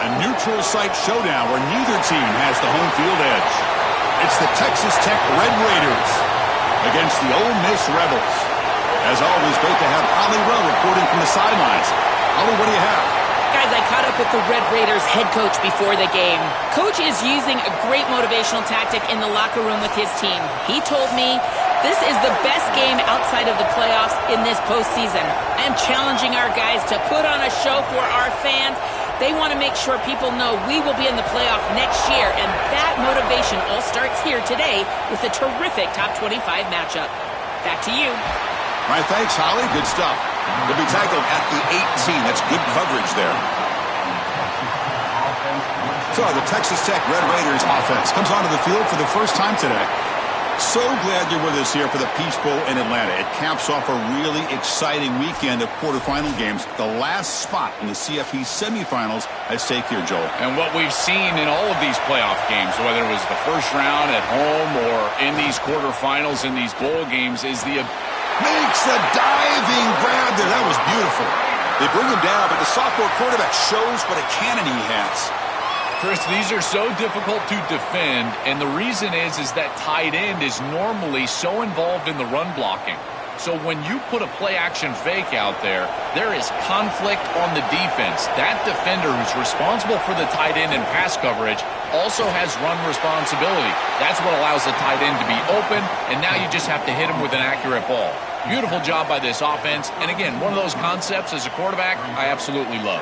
Speaker 7: A neutral site showdown where neither team has the home field edge. It's the Texas Tech Red Raiders against the Ole Miss Rebels. As always, great to have Holly Rowe reporting from the sidelines. Holly, what do you have?
Speaker 2: Guys, I caught up with the Red Raiders head coach before the game. Coach is using a great motivational tactic in the locker room with his team. He told me this is the best game outside of the playoffs in this postseason. I am challenging our guys to put on a show for our fans. They want to make sure people know we will be in the playoff next year, and that motivation all starts here today with a terrific top 25 matchup. Back to you.
Speaker 7: All right, thanks, Holly. Good stuff. They'll be tackled at the 18. That's good coverage there. So the Texas Tech Red Raiders offense comes onto the field for the first time today. So glad you're with us here for the Peach Bowl in Atlanta. It caps off a really exciting weekend of quarterfinal games. The last spot in the CFP semifinals at stake here, Joel.
Speaker 8: And what we've seen in all of these playoff games, whether it was the first round at home or in these quarterfinals in these bowl games, is the
Speaker 7: makes the diving grab there. That was beautiful. They bring him down, but the sophomore quarterback shows what a cannon he has.
Speaker 8: Chris, these are so difficult to defend, and the reason is that tight end is normally so involved in the run blocking. So when you put a play-action fake out there, there is conflict on the defense. That defender who's responsible for the tight end and pass coverage also has run responsibility. That's what allows the tight end to be open, and now you just have to hit him with an accurate ball. Beautiful job by this offense, and again, one of those concepts as a quarterback I absolutely love.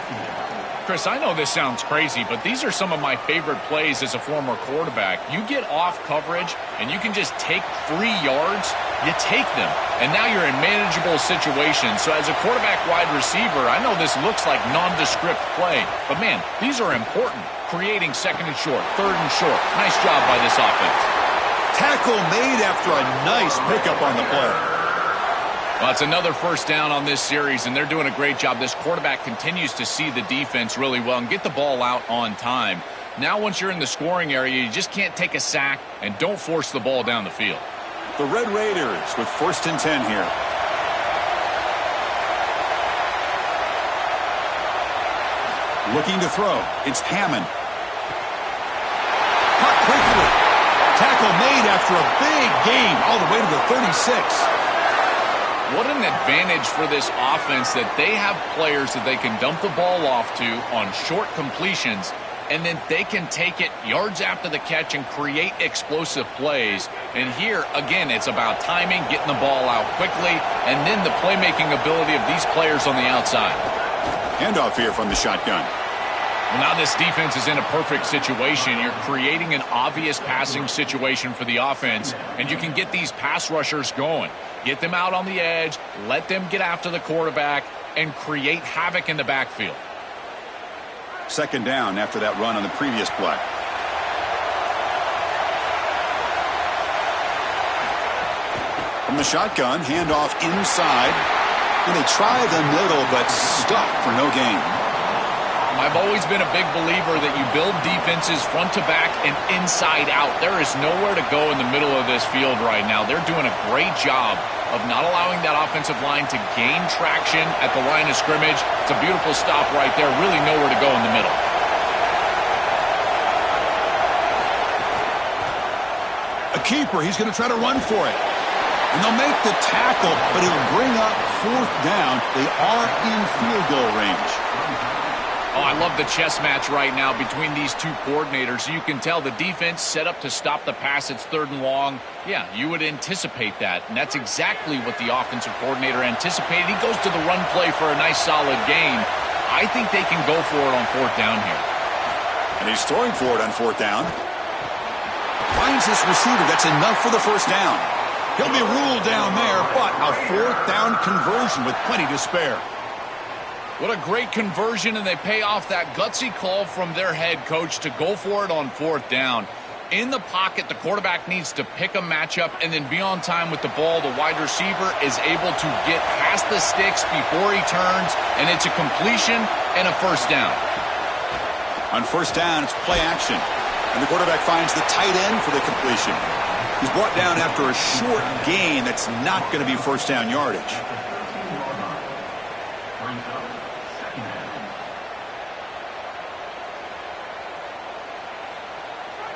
Speaker 8: Chris, I know this sounds crazy, but these are some of my favorite plays as a former quarterback. You get off coverage, and you can just take 3 yards, you take them, and now you're in manageable situations. So as a quarterback wide receiver, I know this looks like nondescript play, but man, these are important. Creating second and short, third and short. Nice job by this offense.
Speaker 7: Tackle made after a nice pickup on the play.
Speaker 8: Well, it's another first down on this series, and they're doing a great job. This quarterback continues to see the defense really well and get the ball out on time. Now, once you're in the scoring area, you just can't take a sack and don't force the ball down the field.
Speaker 7: The Red Raiders with 1st and 10 here. Looking to throw. It's Hammond. Caught quickly. Tackle made after a big gain all the way to the 36.
Speaker 8: What an advantage for this offense that they have players that they can dump the ball off to on short completions, and then they can take it yards after the catch and create explosive plays. And here, again, it's about timing, getting the ball out quickly, and then the playmaking ability of these players on the outside.
Speaker 7: Handoff here from the shotgun.
Speaker 8: Well, now this defense is in a perfect situation. You're creating an obvious passing situation for the offense, and you can get these pass rushers going. Get them out on the edge, let them get after the quarterback, and create havoc in the backfield.
Speaker 7: 2nd down after that run on the previous play. From the shotgun, handoff inside. And they try the middle, but stuffed for no gain.
Speaker 8: I've always been a big believer that you build defenses front to back and inside out. There is nowhere to go in the middle of this field right now. They're doing a great job of not allowing that offensive line to gain traction at the line of scrimmage. It's a beautiful stop right there. Really nowhere to go in the middle.
Speaker 7: A keeper. He's going to try to run for it. And they'll make the tackle, but it'll bring up 4th down. They are in field goal range.
Speaker 8: Oh, I love the chess match right now between these two coordinators. You can tell the defense set up to stop the pass. It's 3rd and long. Yeah, you would anticipate that. And that's exactly what the offensive coordinator anticipated. He goes to the run play for a nice solid gain. I think they can go for it on 4th down here.
Speaker 7: And he's throwing for it on 4th down. Finds this receiver. That's enough for the 1st down. He'll be ruled down there, but a 4th down conversion with plenty to spare.
Speaker 8: What a great conversion, and they pay off that gutsy call from their head coach to go for it on 4th down. In the pocket, the quarterback needs to pick a matchup and then be on time with the ball. The wide receiver is able to get past the sticks before he turns, and it's a completion and a 1st down.
Speaker 7: On 1st down, it's play action, and the quarterback finds the tight end for the completion. He's brought down after a short gain that's not going to be first down yardage.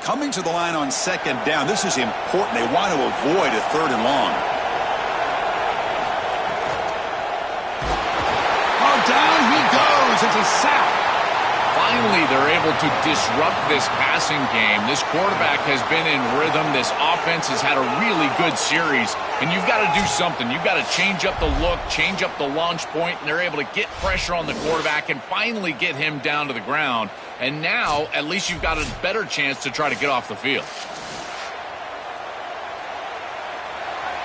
Speaker 7: Coming to the line on second down. This is important. They want to avoid a third and long. Oh, down he goes. It's a sack.
Speaker 8: Finally, they're able to disrupt this passing game. This quarterback has been in rhythm. This offense has had a really good series. And you've got to do something. You've got to change up the look, change up the launch point, and they're able to get pressure on the quarterback and finally get him down to the ground. And now, at least you've got a better chance to try to get off the field.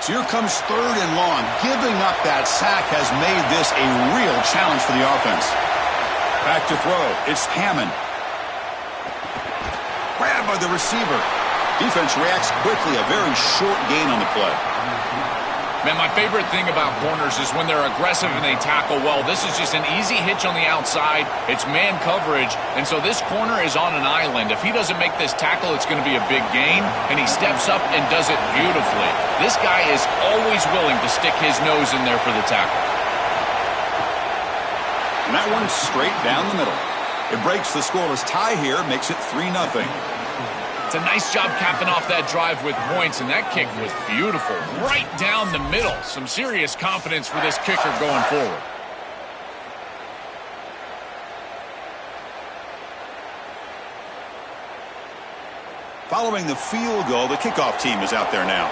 Speaker 7: So here comes third and long. Giving up that sack has made this a real challenge for the offense. Back to throw. It's Hammond. Grabbed by the receiver. Defense reacts quickly. A very short gain on the play.
Speaker 8: Man, my favorite thing about corners is when they're aggressive and they tackle well. This is just an easy hitch on the outside. It's man coverage, and so this corner is on an island. If he doesn't make this tackle, it's going to be a big gain, and he steps up and does it beautifully. This guy is always willing to stick his nose in there for the tackle.
Speaker 7: And that one's straight down the middle. It breaks the scoreless tie here, makes it 3-0.
Speaker 8: It's a nice job capping off that drive with points, and that kick was beautiful. Right down the middle. Some serious confidence for this kicker going forward.
Speaker 7: Following the field goal, the kickoff team is out there now.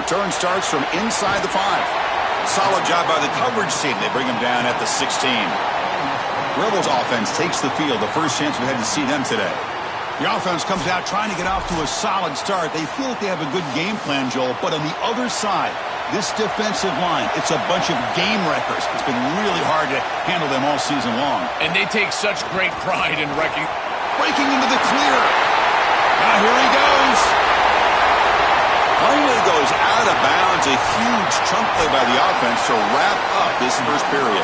Speaker 7: Return starts from inside the 5. Solid job by the coverage team. They bring him down at the 16. Rebels offense takes the field. The first chance we had to see them today. The offense comes out trying to get off to a solid start. They feel like they have a good game plan, Joel, but on the other side, this defensive line, it's a bunch of game wreckers. It's been really hard to handle them all season long.
Speaker 8: And they take such great pride in
Speaker 7: breaking into the clear. Now here he goes. Finally goes out of bounds. A huge chunk play by the offense to wrap up this first period.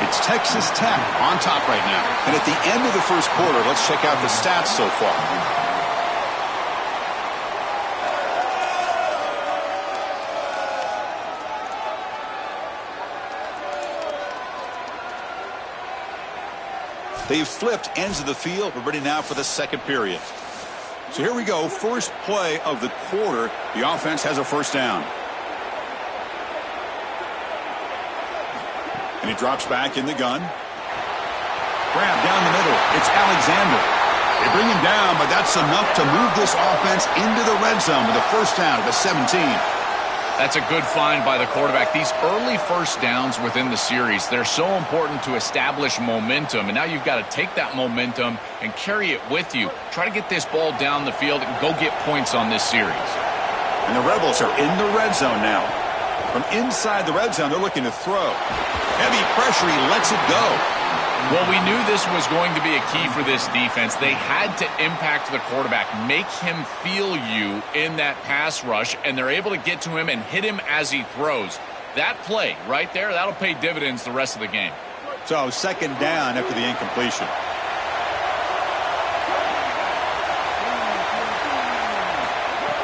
Speaker 7: It's Texas Tech on top right now. And at the end of the first quarter, let's check out the stats so far. They've flipped ends of the field. We're ready now for the second period. So here we go. First play of the quarter. The offense has a first down. And he drops back in the gun. Grab down the middle. It's Alexander. They bring him down, but that's enough to move this offense into the red zone with a first down at the 17.
Speaker 8: That's a good find by the quarterback. These early first downs within the series, they're so important to establish momentum. And now you've got to take that momentum and carry it with you. Try to get this ball down the field and go get points on this series.
Speaker 7: And the Rebels are in the red zone now. From inside the red zone, they're looking to throw. Heavy pressure, he lets it go.
Speaker 8: Well, we knew this was going to be a key for this defense. They had to impact the quarterback, make him feel you in that pass rush, and they're able to get to him and hit him as he throws. That play right there, that'll pay dividends the rest of the game.
Speaker 7: So second down after the incompletion.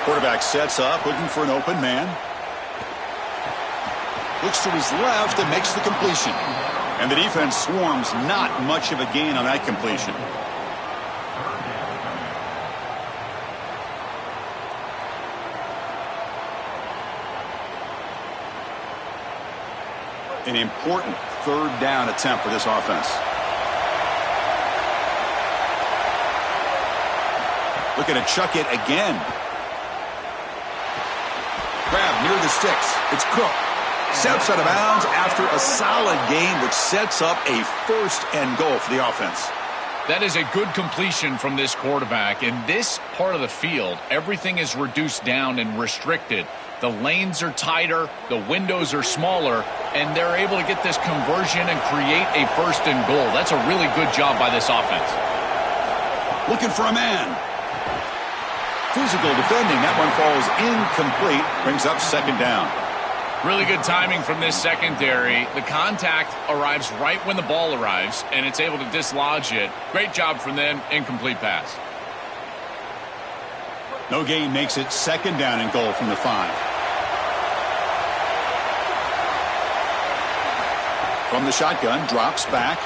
Speaker 7: Quarterback sets up, looking for an open man. Looks to his left and makes the completion. And the defense swarms, not much of a gain on that completion. An important third down attempt for this offense. Looking to chuck it again. Grab near the sticks. It's Cook. Steps out of bounds after a solid gain, which sets up a first and goal for the offense.
Speaker 8: That is a good completion from this quarterback. In this part of the field, everything is reduced down and restricted. The lanes are tighter, the windows are smaller, and they're able to get this conversion and create a first and goal. That's a really good job by this offense.
Speaker 7: Looking for a man. Physical defending. That one falls incomplete. Brings up second down.
Speaker 8: Really good timing from this secondary. The contact arrives right when the ball arrives, and it's able to dislodge it. Great job from them. Incomplete pass.
Speaker 7: No gain makes it 2nd down and goal from the 5. From the shotgun, drops back.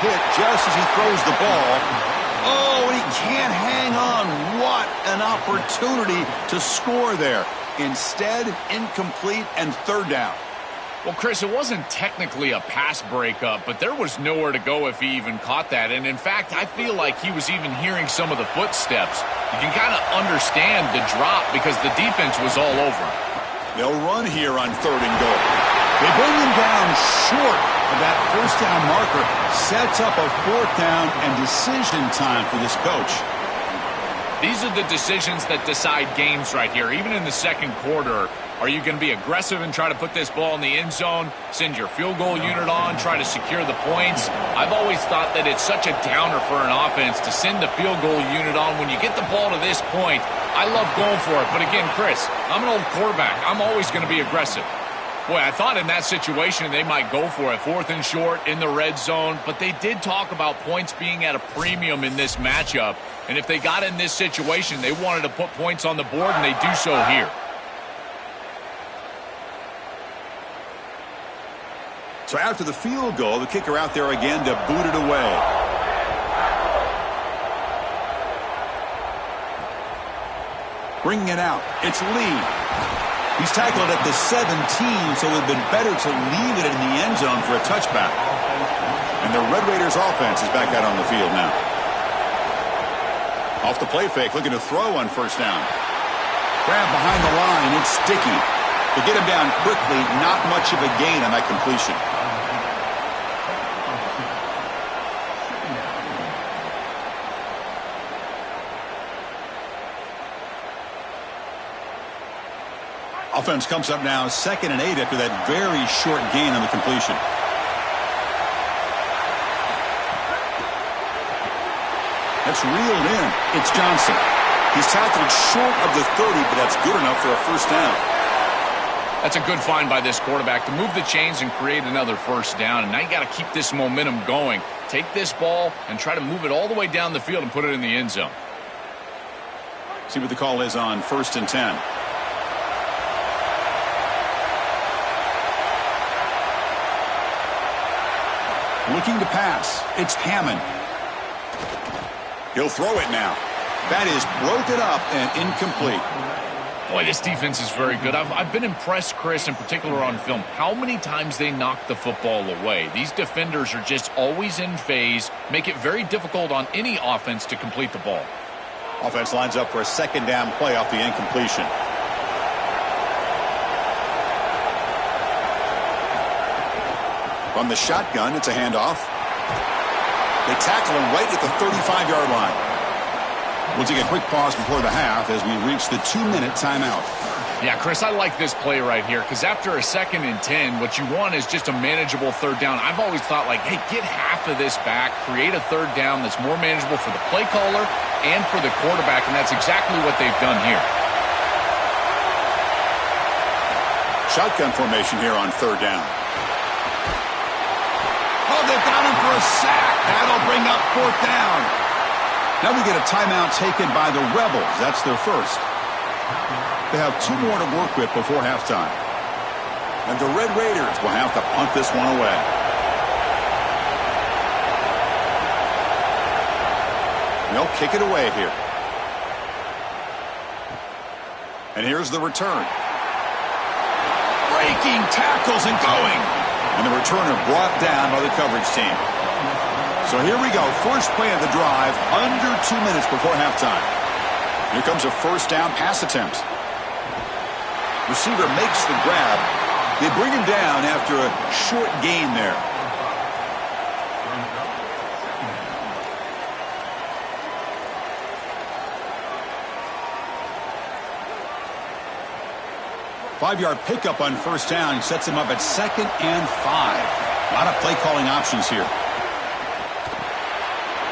Speaker 7: Hit just as he throws the ball. Oh, and he can't hang on. What an opportunity to score there. Instead, incomplete and 3rd down.
Speaker 8: Well, Chris, it wasn't technically a pass breakup, but there was nowhere to go if he even caught that. And in fact, I feel like he was even hearing some of the footsteps. You can kind of understand the drop because the defense was all over him.
Speaker 7: They'll run here on 3rd and goal. They bring him down short of that 1st down marker. Sets up a 4th down and decision time for this coach.
Speaker 8: These are the decisions that decide games right here. Even in the 2nd quarter, are you going to be aggressive and try to put this ball in the end zone, send your field goal unit on, try to secure the points? I've always thought that it's such a downer for an offense to send the field goal unit on when you get the ball to this point. I love going for it. But again, Chris, I'm an old quarterback. I'm always going to be aggressive. Boy, I thought in that situation they might go for it. 4th and short in the red zone. But they did talk about points being at a premium in this matchup. And if they got in this situation, they wanted to put points on the board, and they do so here.
Speaker 7: So after the field goal, the kicker out there again to boot it away. Bringing it out. It's Lee. He's tackled at the 17, so it would have been better to leave it in the end zone for a touchback. And the Red Raiders offense is back out on the field now. Off the play fake, looking to throw on 1st down. Grab behind the line, it's Sticky. To get him down quickly, not much of a gain on that completion. Offense comes up now 2nd and 8 after that very short gain on the completion. That's reeled in. It's Johnson. He's tackled short of the 30, but that's good enough for a 1st down.
Speaker 8: That's a good find by this quarterback to move the chains and create another 1st down. And now you got to keep this momentum going. Take this ball and try to move it all the way down the field and put it in the end zone.
Speaker 7: See what the call is on 1st and 10. Looking to pass. It's Hammond. He'll throw it now. That is broken up and incomplete.
Speaker 8: Boy, this defense is very good. I've been impressed, Chris, in particular on film, how many times they knock the football away. These defenders are just always in phase, make it very difficult on any offense to complete the ball.
Speaker 7: Offense lines up for a 2nd down play off the incompletion. From the shotgun, it's a handoff. They tackle him right at the 35-yard line. We'll take a quick pause before the half as we reach the 2-minute timeout.
Speaker 8: Yeah, Chris, I like this play right here because after a 2nd and 10, what you want is just a manageable 3rd down. I've always thought, like, hey, get half of this back, create a 3rd down that's more manageable for the play caller and for the quarterback, and that's exactly what they've done here.
Speaker 7: Shotgun formation here on 3rd down. Oh, they've got him for a sack. That'll bring up 4th down. Now we get a timeout taken by the Rebels. That's their first. They have 2 more to work with before halftime. And the Red Raiders will have to punt this one away. They'll kick it away here. And here's the return. Breaking tackles and going. And the returner brought down by the coverage team. So here we go. First play of the drive, under 2 minutes before halftime. Here comes a 1st down pass attempt. Receiver makes the grab. They bring him down after a short gain there. Five-yard pickup on 1st down sets him up at 2nd and 5. A lot of play calling options here.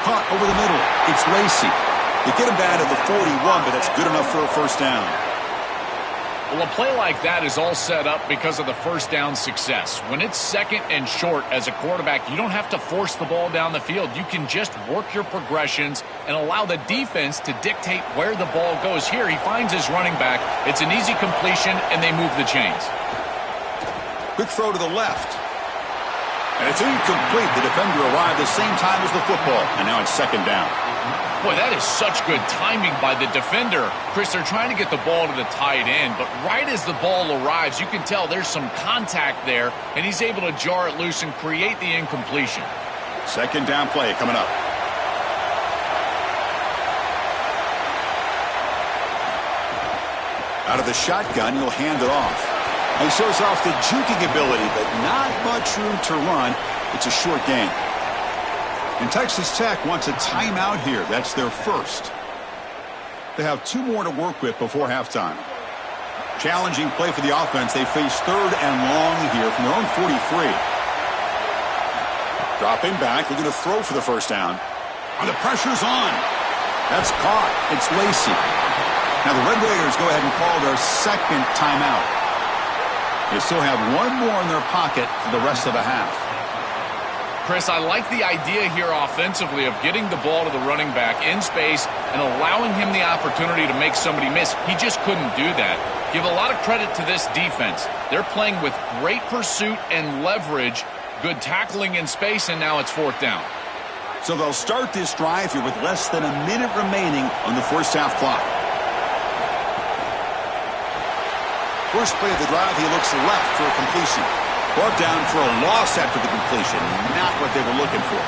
Speaker 7: Caught over the middle. It's Lacey. They get him down to the 41, but that's good enough for a 1st down.
Speaker 8: Well, a play like that is all set up because of the first down success. When it's second and short as a quarterback, you don't have to force the ball down the field. You can just work your progressions and allow the defense to dictate where the ball goes. Here, he finds his running back. It's an easy completion, and they move the chains.
Speaker 7: Quick throw to the left. And it's incomplete. The defender arrived the same time as the football, and now it's second down.
Speaker 8: Boy, that is such good timing by the defender. Chris, they're trying to get the ball to the tight end, but right as the ball arrives, you can tell there's some contact there, and he's able to jar it loose and create the incompletion.
Speaker 7: Second down play coming up. Out of the shotgun, he'll hand it off. He shows off the juking ability, but not much room to run. It's a short gain. And Texas Tech wants a timeout here. That's their first. They have 2 more to work with before halftime. Challenging play for the offense. They face third and long here from their own 43. Dropping back, looking to throw for the first down. And the pressure's on. That's caught. It's Lacey. Now the Red Raiders go ahead and call their second timeout. They still have 1 more in their pocket for the rest of the half.
Speaker 8: Chris, I like the idea here offensively of getting the ball to the running back in space and allowing him the opportunity to make somebody miss. He just couldn't do that. Give a lot of credit to this defense. They're playing with great pursuit and leverage, good tackling in space, and now it's fourth down.
Speaker 7: So they'll start this drive here with less than a minute remaining on the first half clock. First play of the drive, he looks left for a completion. Brought down for a loss after the completion. Not what they were looking for.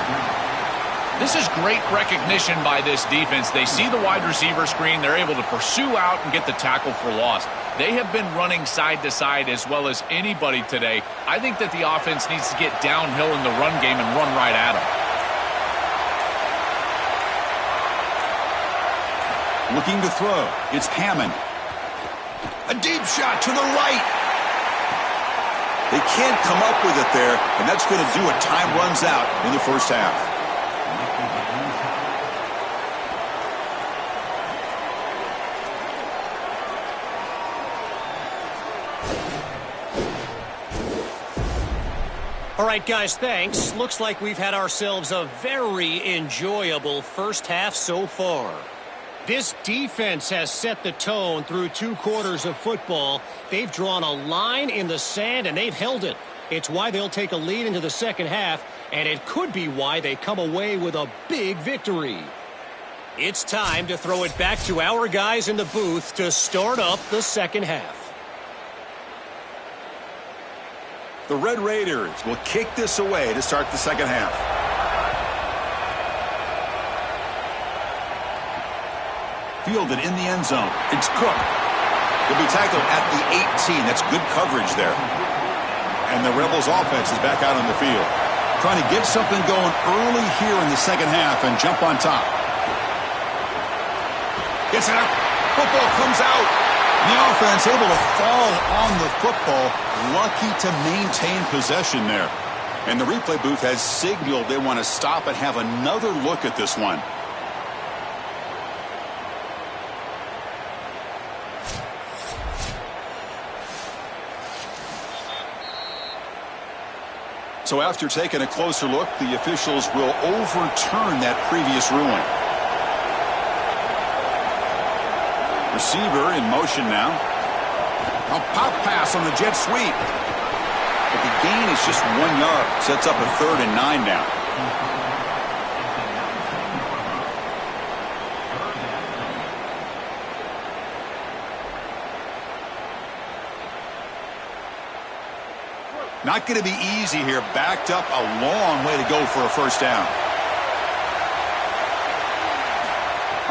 Speaker 8: This is great recognition by this defense. They see the wide receiver screen. They're able to pursue out and get the tackle for loss. They have been running side to side as well as anybody today. I think that the offense needs to get downhill in the run game and run right at them.
Speaker 7: Looking to throw. It's Hammond. A deep shot to the right. They can't come up with it there, and that's going to do it. Time runs out in the first half.
Speaker 5: All right, guys, thanks. Looks like we've had ourselves a very enjoyable first half so far. This defense has set the tone through 2 quarters of football. They've drawn a line in the sand, and they've held it. It's why they'll take a lead into the second half, and it could be why they come away with a big victory. It's time to throw it back to our guys in the booth to start up the second half.
Speaker 7: The Red Raiders will kick this away to start the second half. Fielded in the end zone. It's Cook. He'll be tackled at the 18. That's good coverage there. And the Rebels offense is back out on the field. Trying to get something going early here in the second half and jump on top. Gets it up. Football comes out. The offense able to fall on the football. Lucky to maintain possession there. And the replay booth has signaled they want to stop and have another look at this one. So after taking a closer look, the officials will overturn that previous ruling. Receiver in motion now. A pop pass on the jet sweep. But the gain is just 1 yard. Sets up a 3rd and 9 now. Not going to be easy here. Backed up a long way to go for a first down.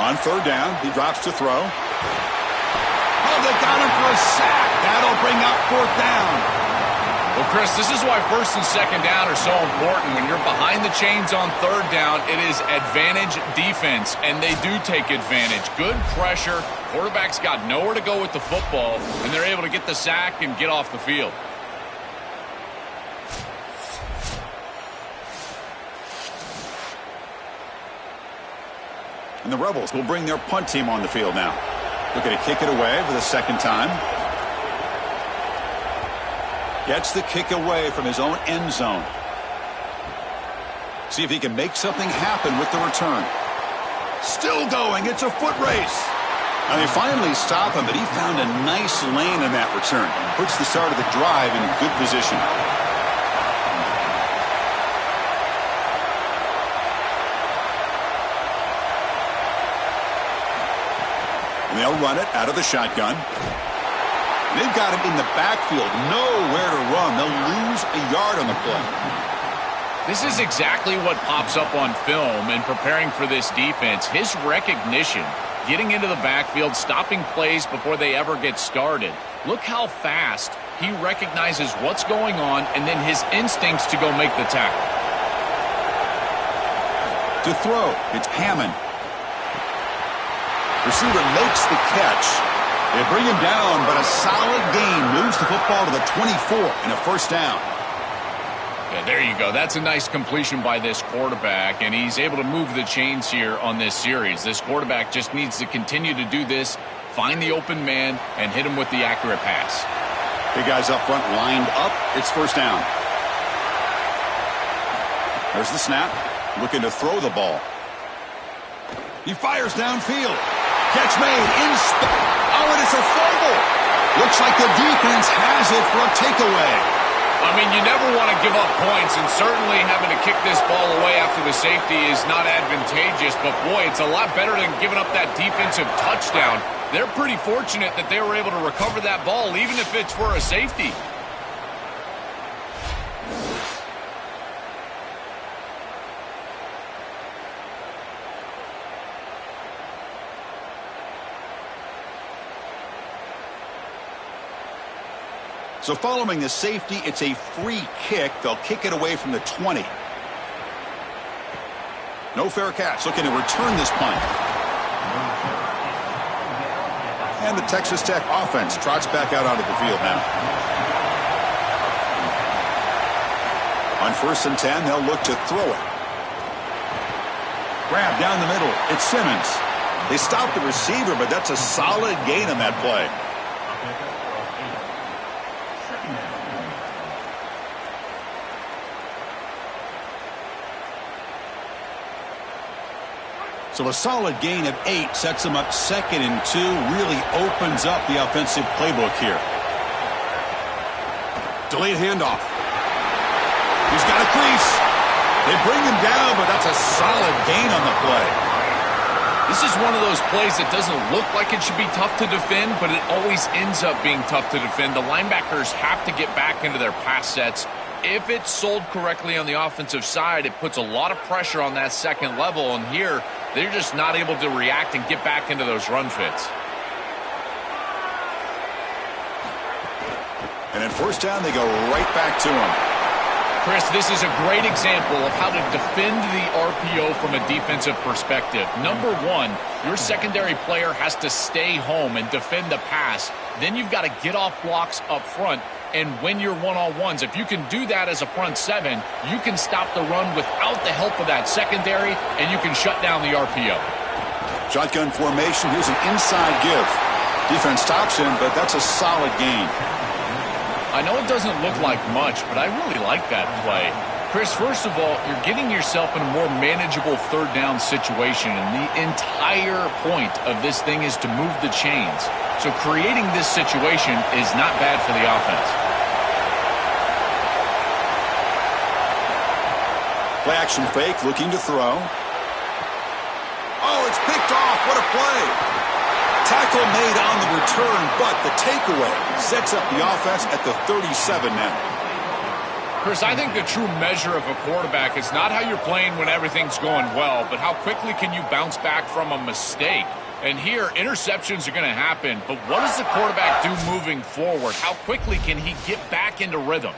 Speaker 7: On 3rd down, he drops to throw. Oh, they got him for a sack. That'll bring up 4th down.
Speaker 8: Well, Chris, this is why 1st and 2nd down are so important. When you're behind the chains on 3rd down, it is advantage defense, and they do take advantage. Good pressure. Quarterback's got nowhere to go with the football, and they're able to get the sack and get off the field.
Speaker 7: And the Rebels will bring their punt team on the field now. Looking to kick it away for the 2nd time. Gets the kick away from his own end zone. See if he can make something happen with the return. Still going. It's a foot race. And they finally stop him, but he found a nice lane in that return. Puts the start of the drive in good position. And they'll run it out of the shotgun. They've got him in the backfield. Nowhere to run. They'll lose a yard on the play.
Speaker 8: This is exactly what pops up on film in preparing for this defense. His recognition, getting into the backfield, stopping plays before they ever get started. Look how fast he recognizes what's going on and then his instincts to go make the tackle.
Speaker 7: To throw, it's Hammond. Receiver makes the catch. They bring him down, but a solid gain moves the football to the 24 and a first down.
Speaker 8: Yeah, there you go. That's a nice completion by this quarterback, and he's able to move the chains here on this series. This quarterback just needs to continue to do this, find the open man, and hit him with the accurate pass.
Speaker 7: Big guys up front lined up. It's first down. There's the snap. Looking to throw the ball. He fires downfield. Catch made. Oh, and it's a fumble. Looks like the defense has it for a takeaway.
Speaker 8: I mean, you never want to give up points, and certainly having to kick this ball away after the safety is not advantageous, but boy, it's a lot better than giving up that defensive touchdown. They're pretty fortunate that they were able to recover that ball, even if it's for a safety.
Speaker 7: So following the safety, it's a free kick. They'll kick it away from the 20. No fair catch. Looking to return this punt. And the Texas Tech offense trots back out onto the field now. On 1st and 10, they'll look to throw it. Grab down the middle. It's Simmons. They stop the receiver, but that's a solid gain on that play. So a solid gain of 8 sets them up 2nd and 2. Really opens up the offensive playbook here. Delayed handoff. He's got a crease. They bring him down, but that's a solid gain on the play.
Speaker 8: This is one of those plays that doesn't look like it should be tough to defend, but it always ends up being tough to defend. The linebackers have to get back into their pass sets. If it's sold correctly on the offensive side, it puts a lot of pressure on that second level, and here they're just not able to react and get back into those run fits.
Speaker 7: And at first down, they go right back to him.
Speaker 8: Chris, this is a great example of how to defend the RPO from a defensive perspective. Number one, your secondary player has to stay home and defend the pass. Then you've got to get off blocks up front and win your one-on-ones. If you can do that as a front seven, you can stop the run without the help of that secondary, and you can shut down the RPO.
Speaker 7: Shotgun formation. Here's an inside give. Defense stops him, but that's a solid gain.
Speaker 8: I know it doesn't look like much, but I really like that play. Chris, first of all, you're getting yourself in a more manageable third down situation, and the entire point of this thing is to move the chains. So creating this situation is not bad for the offense.
Speaker 7: Play action fake, looking to throw. Oh, it's picked off. What a play. Tackle made on the return, but the takeaway sets up the offense at the 37 now.
Speaker 8: Chris, I think the true measure of a quarterback is not how you're playing when everything's going well, but how quickly can you bounce back from a mistake. And here, interceptions are going to happen, but what does the quarterback do moving forward? How quickly can he get back into rhythm?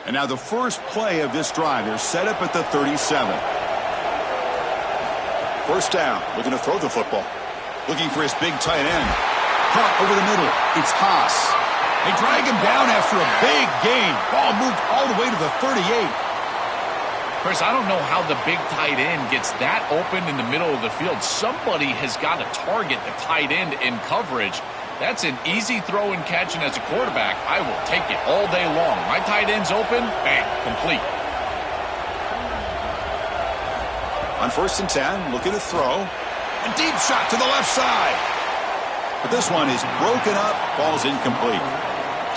Speaker 7: And now the first play of this drive, they're set up at the 37. First down, looking to throw the football. Looking for his big tight end. Caught over the middle. It's Haas. They drag him down after a big gain. Ball moved all the way to the 38.
Speaker 8: Chris, I don't know how the big tight end gets that open in the middle of the field. Somebody has got to target the tight end in coverage. That's an easy throw and catch, and as a quarterback, I will take it all day long. My tight end's open, bang, complete.
Speaker 7: On 1st and 10, looking to throw. A deep shot to the left side. But this one is broken up, falls incomplete.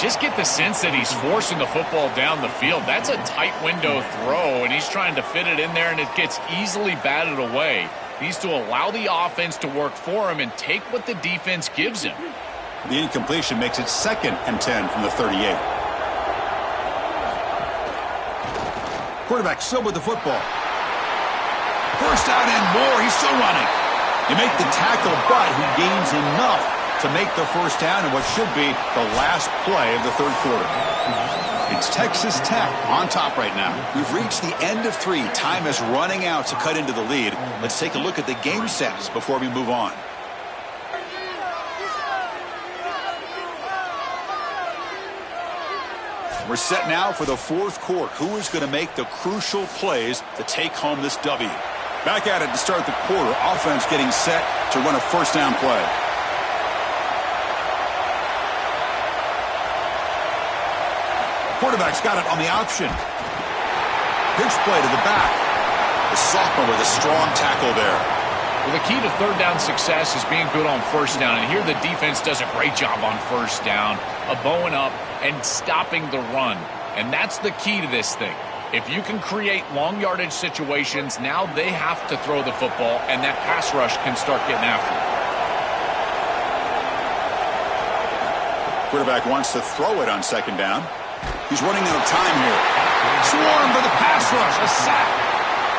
Speaker 8: Just get the sense that he's forcing the football down the field. That's a tight window throw, and he's trying to fit it in there, and it gets easily batted away. He needs to allow the offense to work for him and take what the defense gives him.
Speaker 7: The incompletion makes it 2nd and 10 from the 38. Quarterback still with the football. First down and more. He's still running. You make the tackle, but he gains enough to make the first down in what should be the last play of the 3rd quarter. It's Texas Tech on top right now. We've reached the end of 3. Time is running out to cut into the lead. Let's take a look at the game stats before we move on. We're set now for the 4th quarter. Who is going to make the crucial plays to take home this W? Back at it to start the quarter. Offense getting set to run a first down play. Quarterback's got it on the option. Pitch play to the back. The sophomore with a strong tackle there.
Speaker 8: Well, the key to 3rd down success is being good on 1st down. And here the defense does a great job on 1st down, of bowing up and stopping the run. And that's the key to this thing. If you can create long yardage situations, now they have to throw the football, and that pass rush can start getting after it.
Speaker 7: Quarterback wants to throw it on 2nd down. He's running out of time here. Swarmed by the pass rush. A sack.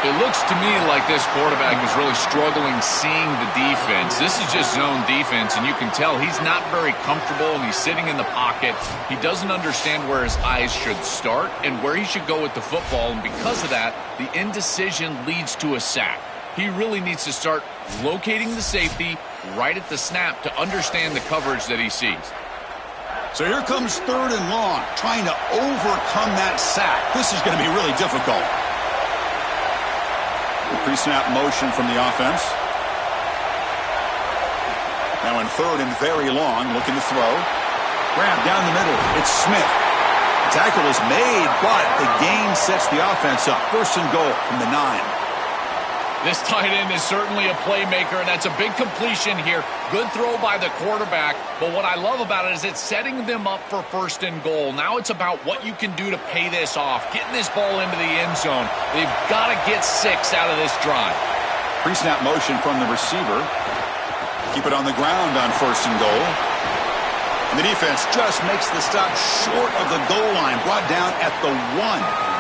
Speaker 8: It looks to me like this quarterback is really struggling seeing the defense. This is just zone defense, and you can tell he's not very comfortable, and he's sitting in the pocket. He doesn't understand where his eyes should start and where he should go with the football, and because of that, the indecision leads to a sack. He really needs to start locating the safety right at the snap to understand the coverage that he sees.
Speaker 7: So here comes 3rd and long, trying to overcome that sack. This is going to be really difficult. Pre-snap motion from the offense. Now in 3rd and very long, looking to throw. Grab down the middle. It's Smith. The tackle is made, but the gain sets the offense up. 1st and goal from the 9.
Speaker 8: This tight end is certainly a playmaker, and that's a big completion here. Good throw by the quarterback, but what I love about it is it's setting them up for 1st and goal. Now it's about what you can do to pay this off, getting this ball into the end zone. They've got to get 6 out of this drive.
Speaker 7: Pre-snap motion from the receiver. Keep it on the ground on 1st and goal. And the defense just makes the stop short of the goal line, brought down at the 1.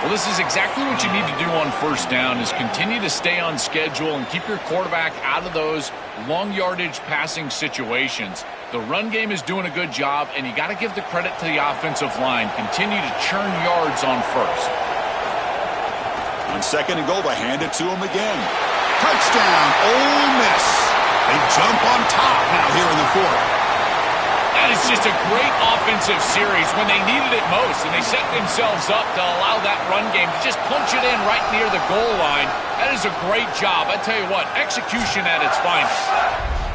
Speaker 8: Well, this is exactly what you need to do on 1st down is continue to stay on schedule and keep your quarterback out of those long yardage passing situations. The run game is doing a good job, and you got to give the credit to the offensive line. Continue to churn yards on 1st.
Speaker 7: On 2nd and goal, they hand it to him again. Touchdown, Ole Miss. They jump on top now here in the 4th.
Speaker 8: That is just a great offensive series when they needed it most, and they set themselves up to allow that run game to just punch it in right near the goal line. That is a great job. I tell you what, execution at its finest.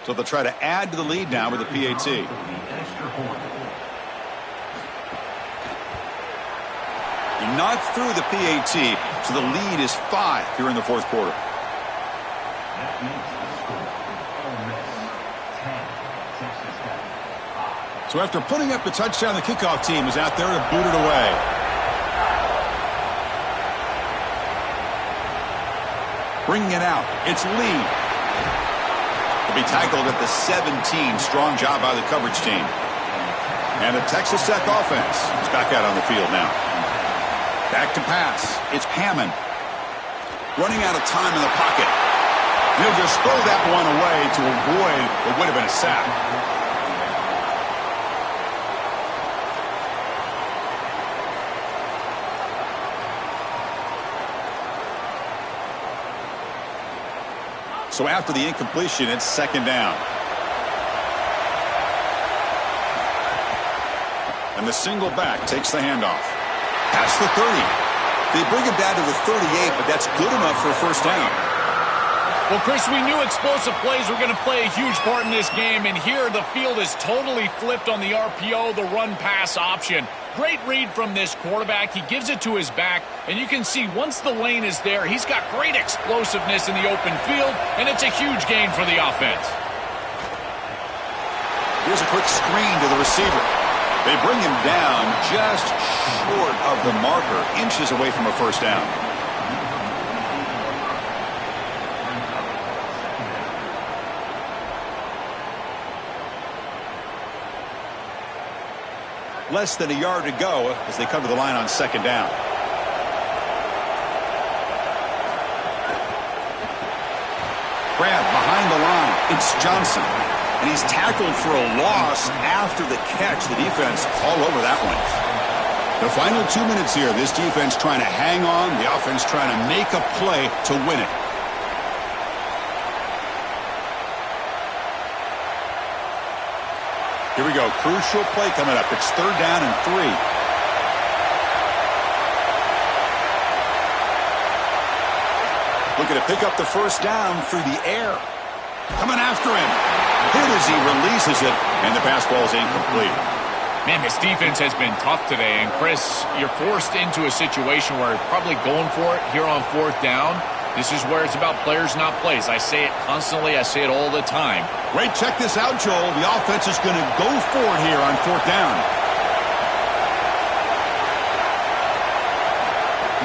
Speaker 7: So they'll try to add to the lead now with a PAT. He knocked through the PAT, so the lead is 5 here in the 4th quarter. So after putting up the touchdown, the kickoff team is out there to boot it away. Bringing it out, it's Lee. Be tackled at the 17. Strong job by the coverage team. And the Texas Tech offense is back out on the field now. Back to pass. It's Hammond. Running out of time in the pocket. He'll just throw that one away to avoid what would have been a sack. So after the incompletion, it's second down. And the single back takes the handoff. Past the 30. They bring him down to the 38, but that's good enough for a first down.
Speaker 8: Well, Chris, we knew explosive plays were going to play a huge part in this game, and here the field is totally flipped on the RPO, the run-pass option. Great read from this quarterback. He gives it to his back, and you can see once the lane is there, he's got great explosiveness in the open field, and it's a huge gain for the offense.
Speaker 7: Here's a quick screen to the receiver. They bring him down just short of the marker, inches away from a first down. Less than a yard to go as they come to the line on second down. Grab behind the line. It's Johnson. And he's tackled for a loss after the catch. The defense all over that one. The final 2 minutes here. This defense trying to hang on. The offense trying to make a play to win it. Here we go. Crucial play coming up. It's third down and 3. Looking to pick up the first down through the air. Coming after him. Hit as he releases it, and the pass ball is incomplete.
Speaker 8: Man, this defense has been tough today. And, Chris, you're forced into a situation where you're probably going for it here on fourth down. This is where it's about players, not plays. I say it constantly. I say it all the time.
Speaker 7: Great. Check this out, Joel. The offense is going to go for it here on fourth down.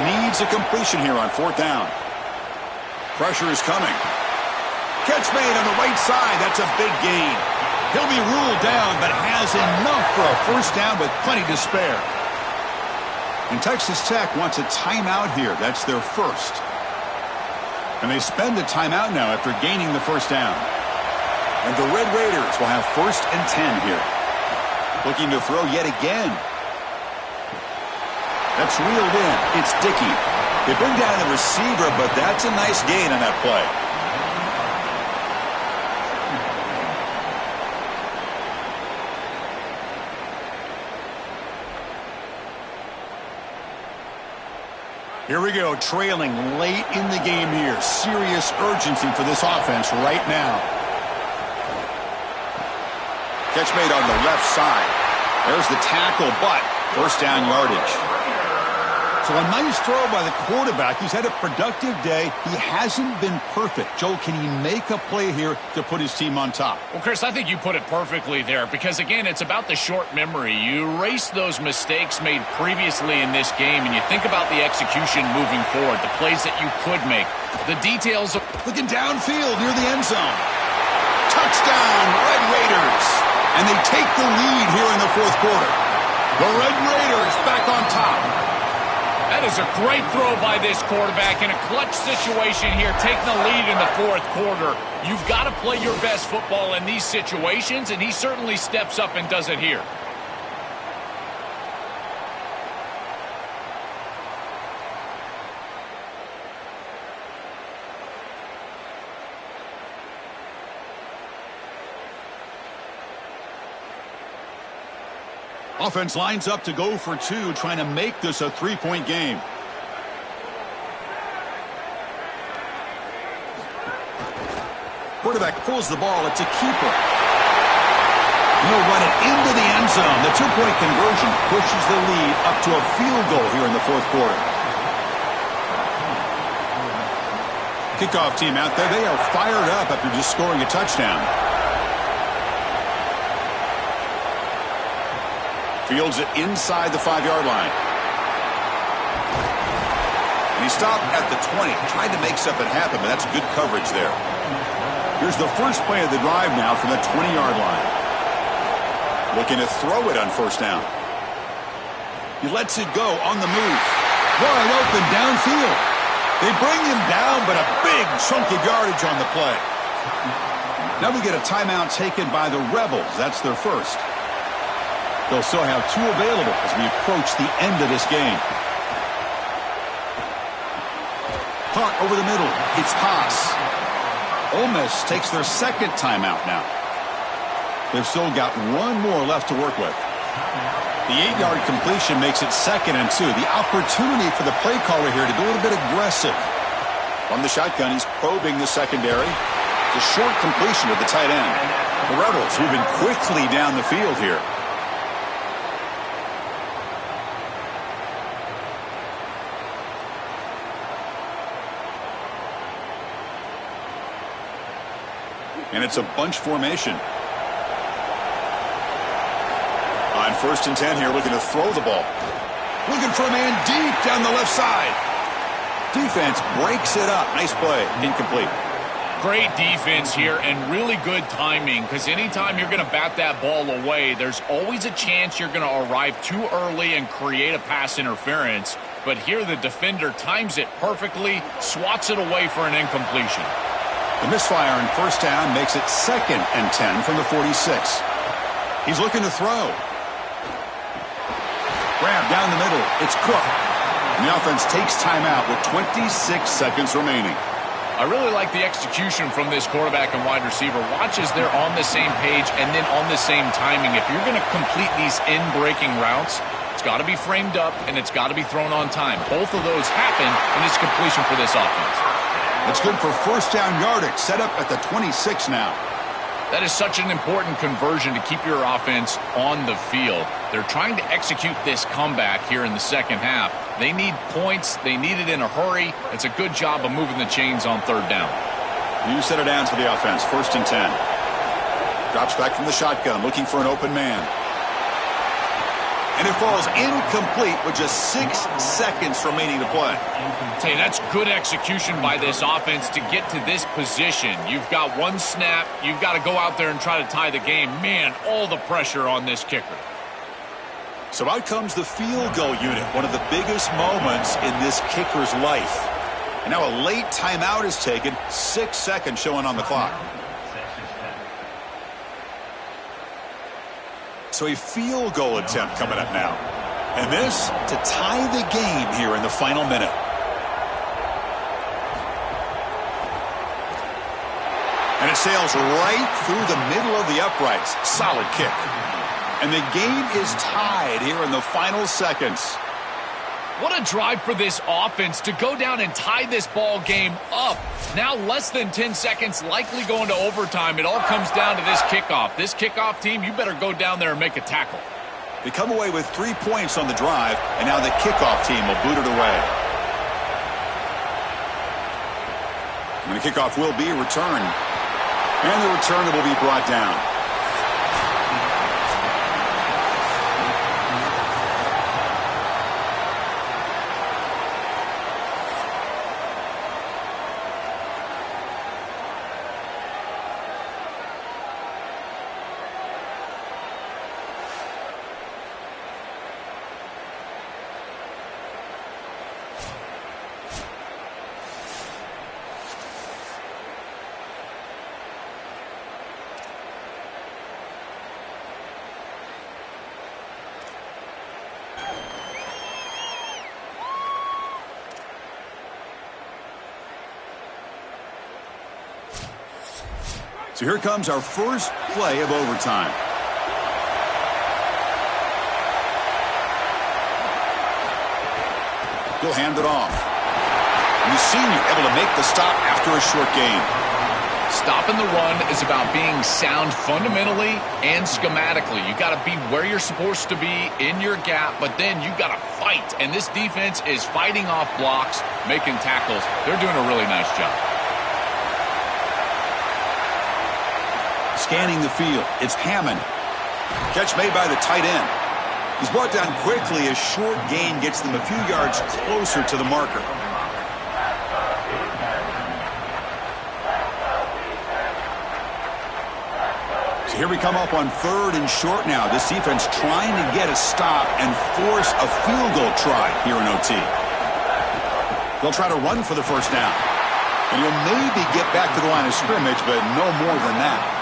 Speaker 7: Needs a completion here on fourth down. Pressure is coming. Catch made on the right side. That's a big gain. He'll be ruled down, but has enough for a first down with plenty to spare. And Texas Tech wants a timeout here. That's their first. And they spend the timeout now after gaining the first down. And the Red Raiders will have first and 10 here. Looking to throw yet again. That's reeled in. It's Dickey. They bring down the receiver, but that's a nice gain on that play. Here we go, trailing late in the game here. Serious urgency for this offense right now. Catch made on the left side. There's the tackle, but first down yardage. So a nice throw by the quarterback. He's had a productive day. He hasn't been perfect. Joe, can he make a play here to put his team on top?
Speaker 8: Well, Chris, I think you put it perfectly there because, again, it's about the short memory. You erase those mistakes made previously in this game, and you think about the execution moving forward, the plays that you could make, the details of...
Speaker 7: Looking downfield near the end zone. Touchdown, Red Raiders. And they take the lead here in the fourth quarter. The Red Raiders back on top.
Speaker 8: That is a great throw by this quarterback in a clutch situation here, taking the lead in the fourth quarter. You've got to play your best football in these situations, and he certainly steps up and does it here.
Speaker 7: Offense lines up to go for two, trying to make this a three-point game. Quarterback pulls the ball. It's a keeper. He'll run it into the end zone. The two-point conversion pushes the lead up to a field goal here in the fourth quarter. Kickoff team out there. They are fired up after just scoring a touchdown. Fields it inside the 5-yard line. And he stopped at the 20. Tried to make something happen, but that's good coverage there. Here's the first play of the drive now from the 20-yard line. Looking to throw it on first down. He lets it go on the move. Wide open downfield. They bring him down, but a big chunk of yardage on the play. Now we get a timeout taken by the Rebels. That's their first. They'll still have two available as we approach the end of this game. Caught over the middle. It's Haas. Ole Miss takes their second timeout now. They've still got one more left to work with. The 8-yard completion makes it 2nd and 2. The opportunity for the play caller here to be a little bit aggressive. From the shotgun, he's probing the secondary. It's a short completion to the tight end. The Rebels moving quickly down the field here. And it's a bunch formation. On 1st and 10 here, looking to throw the ball. Looking for a man deep down the left side. Defense breaks it up. Nice play. Incomplete.
Speaker 8: Great defense here and really good timing, because anytime you're going to bat that ball away, there's always a chance you're going to arrive too early and create a pass interference. But here the defender times it perfectly, swats it away for an incompletion.
Speaker 7: The misfire in 1st down makes it 2nd and 10 from the 46. He's looking to throw. Grab down the middle. It's Cook. And the offense takes timeout with 26 seconds remaining.
Speaker 8: I really like the execution from this quarterback and wide receiver. Watch as they're on the same page and then on the same timing. If you're going to complete these in-breaking routes, it's got to be framed up and it's got to be thrown on time. Both of those happen, and it's completion for this offense.
Speaker 7: It's good for 1st down yardage. Set up at the 26 now.
Speaker 8: That is such an important conversion to keep your offense on the field. They're trying to execute this comeback here in the second half. They need points. They need it in a hurry. It's a good job of moving the chains on 3rd down.
Speaker 7: New set of downs for the offense. 1st and 10. Drops back from the shotgun, looking for an open man. And it falls incomplete with just 6 seconds remaining to play.
Speaker 8: Hey, that's good execution by this offense to get to this position. You've got one snap. You've got to go out there and try to tie the game. Man, all the pressure on this kicker.
Speaker 7: So out comes the field goal unit, one of the biggest moments in this kicker's life. And now a late timeout is taken, 6 seconds showing on the clock. So a field goal attempt coming up now. And this to tie the game here in the final minute. And it sails right through the middle of the uprights. Solid kick. And the game is tied here in the final seconds.
Speaker 8: What a drive for this offense to go down and tie this ball game up. Now less than 10 seconds, likely going to overtime. It all comes down to this kickoff. This kickoff team, you better go down there and make a tackle.
Speaker 7: They come away with 3 points on the drive, and now the kickoff team will boot it away. And the kickoff will be returned. And the return will be brought down. So here comes our first play of overtime. He'll hand it off. And the senior able to make the stop after a short gain.
Speaker 8: Stopping the run is about being sound fundamentally and schematically. You got to be where you're supposed to be in your gap, but then you got to fight. And this defense is fighting off blocks, making tackles. They're doing a really nice job.
Speaker 7: Scanning the field, it's Hammond. Catch made by the tight end. He's brought down quickly. A short gain gets them a few yards closer to the marker. So here we come up on 3rd and short now. This defense trying to get a stop and force a field goal try here in OT. They'll try to run for the first down. And he'll maybe get back to the line of scrimmage, but no more than that.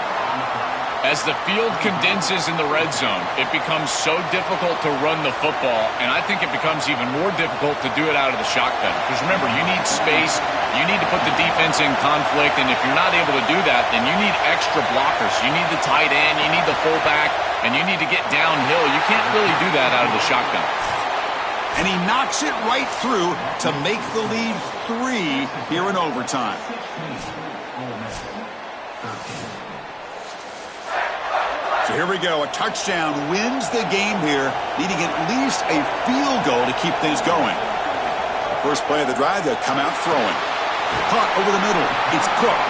Speaker 8: As the field condenses in the red zone, it becomes so difficult to run the football, and I think it becomes even more difficult to do it out of the shotgun. Because remember, you need space, you need to put the defense in conflict, and if you're not able to do that, then you need extra blockers. You need the tight end, you need the fullback, and you need to get downhill. You can't really do that out of the shotgun.
Speaker 7: And he knocks it right through to make the lead 3 here in overtime. So here we go. A touchdown wins the game here, needing at least a field goal to keep things going. First play of the drive, they'll come out throwing. Caught over the middle. It's Cook.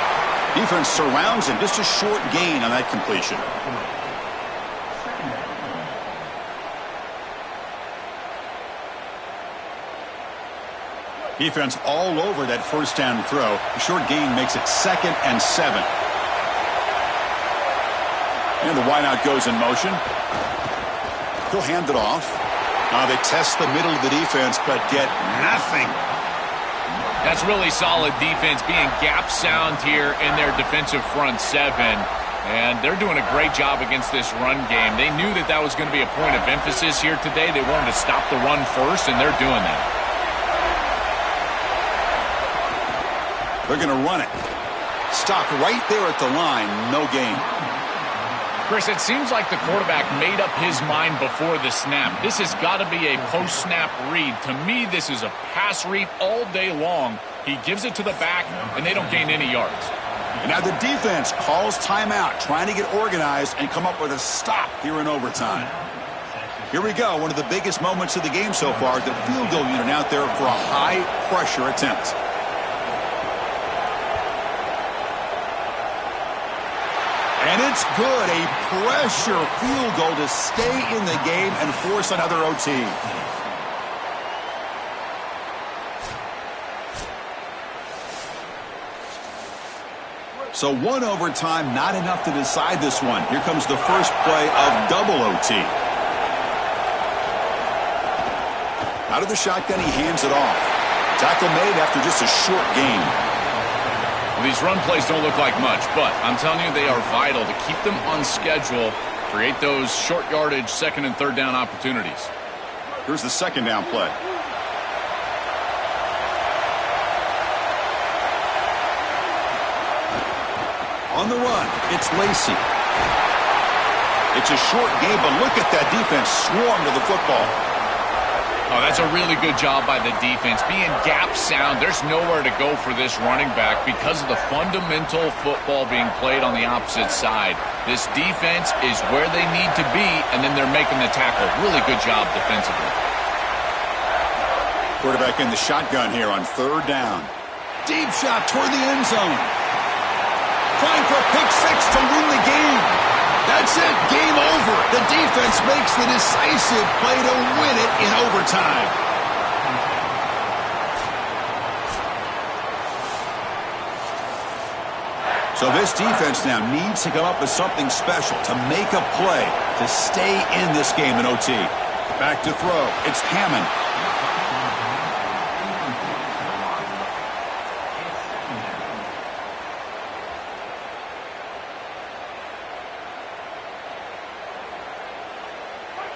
Speaker 7: Defense surrounds him. Just a short gain on that completion. Defense all over that first down throw. A short gain makes it 2nd and 7. And the wideout goes in motion. He'll hand it off. Now they test the middle of the defense, but get nothing.
Speaker 8: That's really solid defense, being gap sound here in their defensive front 7. And they're doing a great job against this run game. They knew that that was going to be a point of emphasis here today. They wanted to stop the run first, and they're doing that.
Speaker 7: They're going to run it. Stopped right there at the line. No gain.
Speaker 8: Chris, it seems like the quarterback made up his mind before the snap. This has got to be a post-snap read. To me, this is a pass read all day long. He gives it to the back, and they don't gain any yards.
Speaker 7: And now the defense calls timeout, trying to get organized and come up with a stop here in overtime. Here we go, one of the biggest moments of the game so far. The field goal unit out there for a high-pressure attempt. And it's good. A pressure field goal to stay in the game and force another OT. So one overtime, not enough to decide this one. Here comes the first play of double OT. Out of the shotgun, he hands it off. Tackle made after just a short gain.
Speaker 8: Well, these run plays don't look like much, but I'm telling you, they are vital to keep them on schedule, create those short yardage 2nd and 3rd down opportunities.
Speaker 7: Here's the 2nd down play. On the run, it's Lacy. It's a short game, but look at that defense swarm to the football.
Speaker 8: Oh, that's a really good job by the defense. Being gap sound, there's nowhere to go for this running back because of the fundamental football being played on the opposite side. This defense is where they need to be, and then they're making the tackle. Really good job defensively.
Speaker 7: Quarterback in the shotgun here on 3rd down. Deep shot toward the end zone. Trying for a pick 6 to win the game. That's it. Game over. The defense makes the decisive play to win it in overtime. So this defense now needs to come up with something special to make a play to stay in this game in OT. Back to throw. It's Hammond.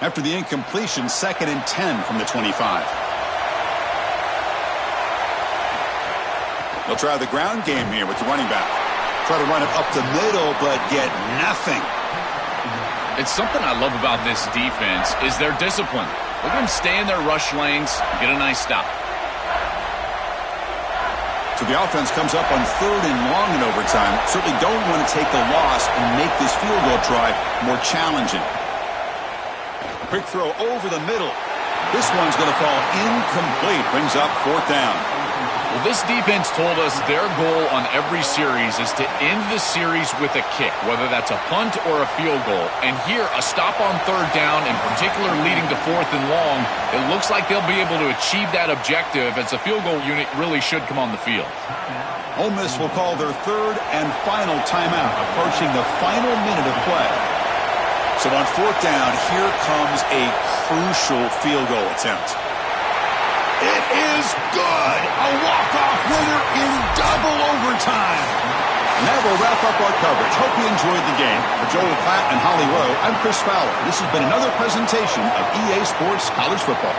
Speaker 7: After the incompletion, 2nd and 10 from the 25. They'll try the ground game here with the running back. Try to run it up the middle, but get nothing.
Speaker 8: It's something I love about this defense is their discipline. Look at them stay in their rush lanes, get a nice stop.
Speaker 7: So the offense comes up on 3rd and long in overtime. Certainly don't want to take the loss and make this field goal try more challenging. Quick throw over the middle. This one's going to fall incomplete. Brings up 4th down.
Speaker 8: Well, this defense told us their goal on every series is to end the series with a kick, whether that's a punt or a field goal. And here, a stop on 3rd down, in particular leading to 4th and long, it looks like they'll be able to achieve that objective as the field goal unit really should come on the field.
Speaker 7: Ole Miss will call their 3rd and final timeout, approaching the final minute of play. So on 4th down, here comes a crucial field goal attempt. It is good! A walk-off winner in double overtime. And that will that'll wrap up our coverage. Hope you enjoyed the game. For Joel Klatt and Holly Rowe, I'm Chris Fowler. This has been another presentation of EA Sports College Football.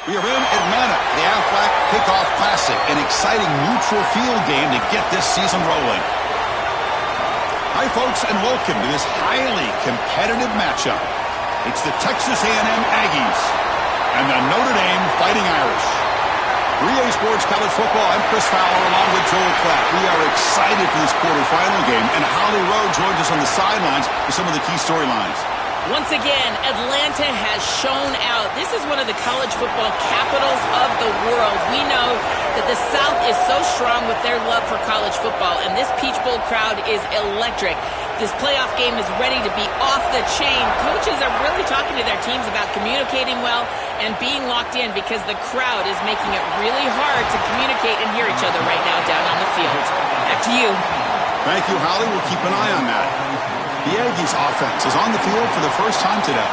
Speaker 7: We are in Atlanta, the Aflac Kickoff Classic, an exciting neutral field game to get this season rolling. Hi, folks, and welcome to this highly competitive matchup. It's the Texas A&M Aggies and the Notre Dame Fighting Irish. 3A Sports College Football, I'm Chris Fowler along with Joel Klatt. We are excited for this quarterfinal game, and Holly Rowe joins us on the sidelines for some of the key storylines.
Speaker 2: Once again, Atlanta has shown out. This is one of the college football capitals of the world. We know that the South is so strong with their love for college football, and this Peach Bowl crowd is electric. This playoff game is ready to be off the chain. Coaches are really talking to their teams about communicating well and being locked in because the crowd is making it really hard to communicate and hear each other right now down on the field. Back to you.
Speaker 7: Thank you, Holly. We'll keep an eye on that. The Aggies offense is on the field for the first time today.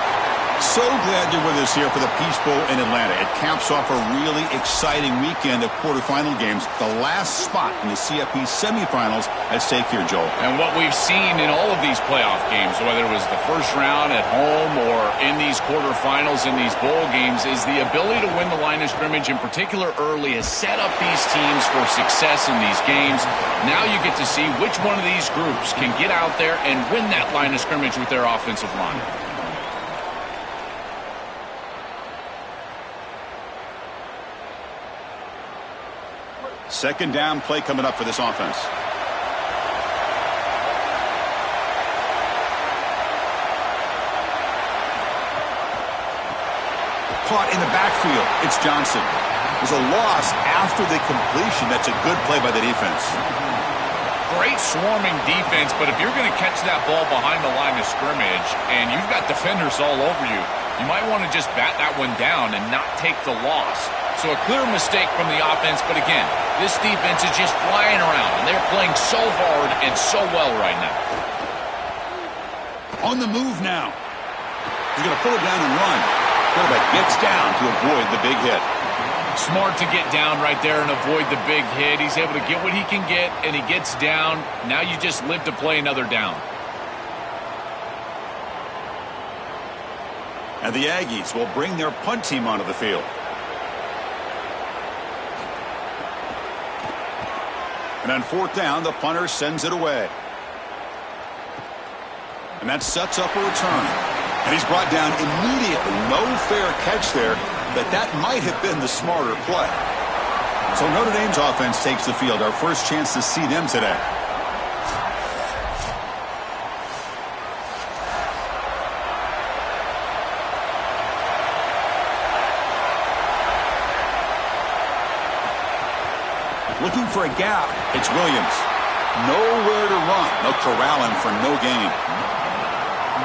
Speaker 7: So glad you're with us here for the Peach Bowl in Atlanta. It caps off a really exciting weekend of quarterfinal games. The last spot in the CFP semifinals at stake here, Joel.
Speaker 8: And what we've seen in all of these playoff games, whether it was the first round at home or in these quarterfinals in these bowl games, is the ability to win the line of scrimmage, in particular early, has set up these teams for success in these games. Now you get to see which one of these groups can get out there and win that line of scrimmage with their offensive line.
Speaker 7: Second down play coming up for this offense. Caught in the backfield. It's Johnson. There's a loss after the completion. That's a good play by the defense.
Speaker 8: Great swarming defense, but if you're going to catch that ball behind the line of scrimmage and you've got defenders all over you, you might want to just bat that one down and not take the loss. So a clear mistake from the offense, but again, this defense is just flying around, and they're playing so hard and so well right now.
Speaker 7: On the move now. He's going to pull it down and run. Quarterback gets down to avoid the big hit.
Speaker 8: Smart to get down right there and avoid the big hit. He's able to get what he can get, and he gets down. Now you just live to play another down.
Speaker 7: And the Aggies will bring their punt team onto the field. And on fourth down, the punter sends it away. And that sets up a return. And he's brought down immediately. No fair catch there, but that might have been the smarter play. So Notre Dame's offense takes the field. Our first chance to see them today. Looking for a gap. It's Williams. Nowhere to run. They'll corral him for no gain.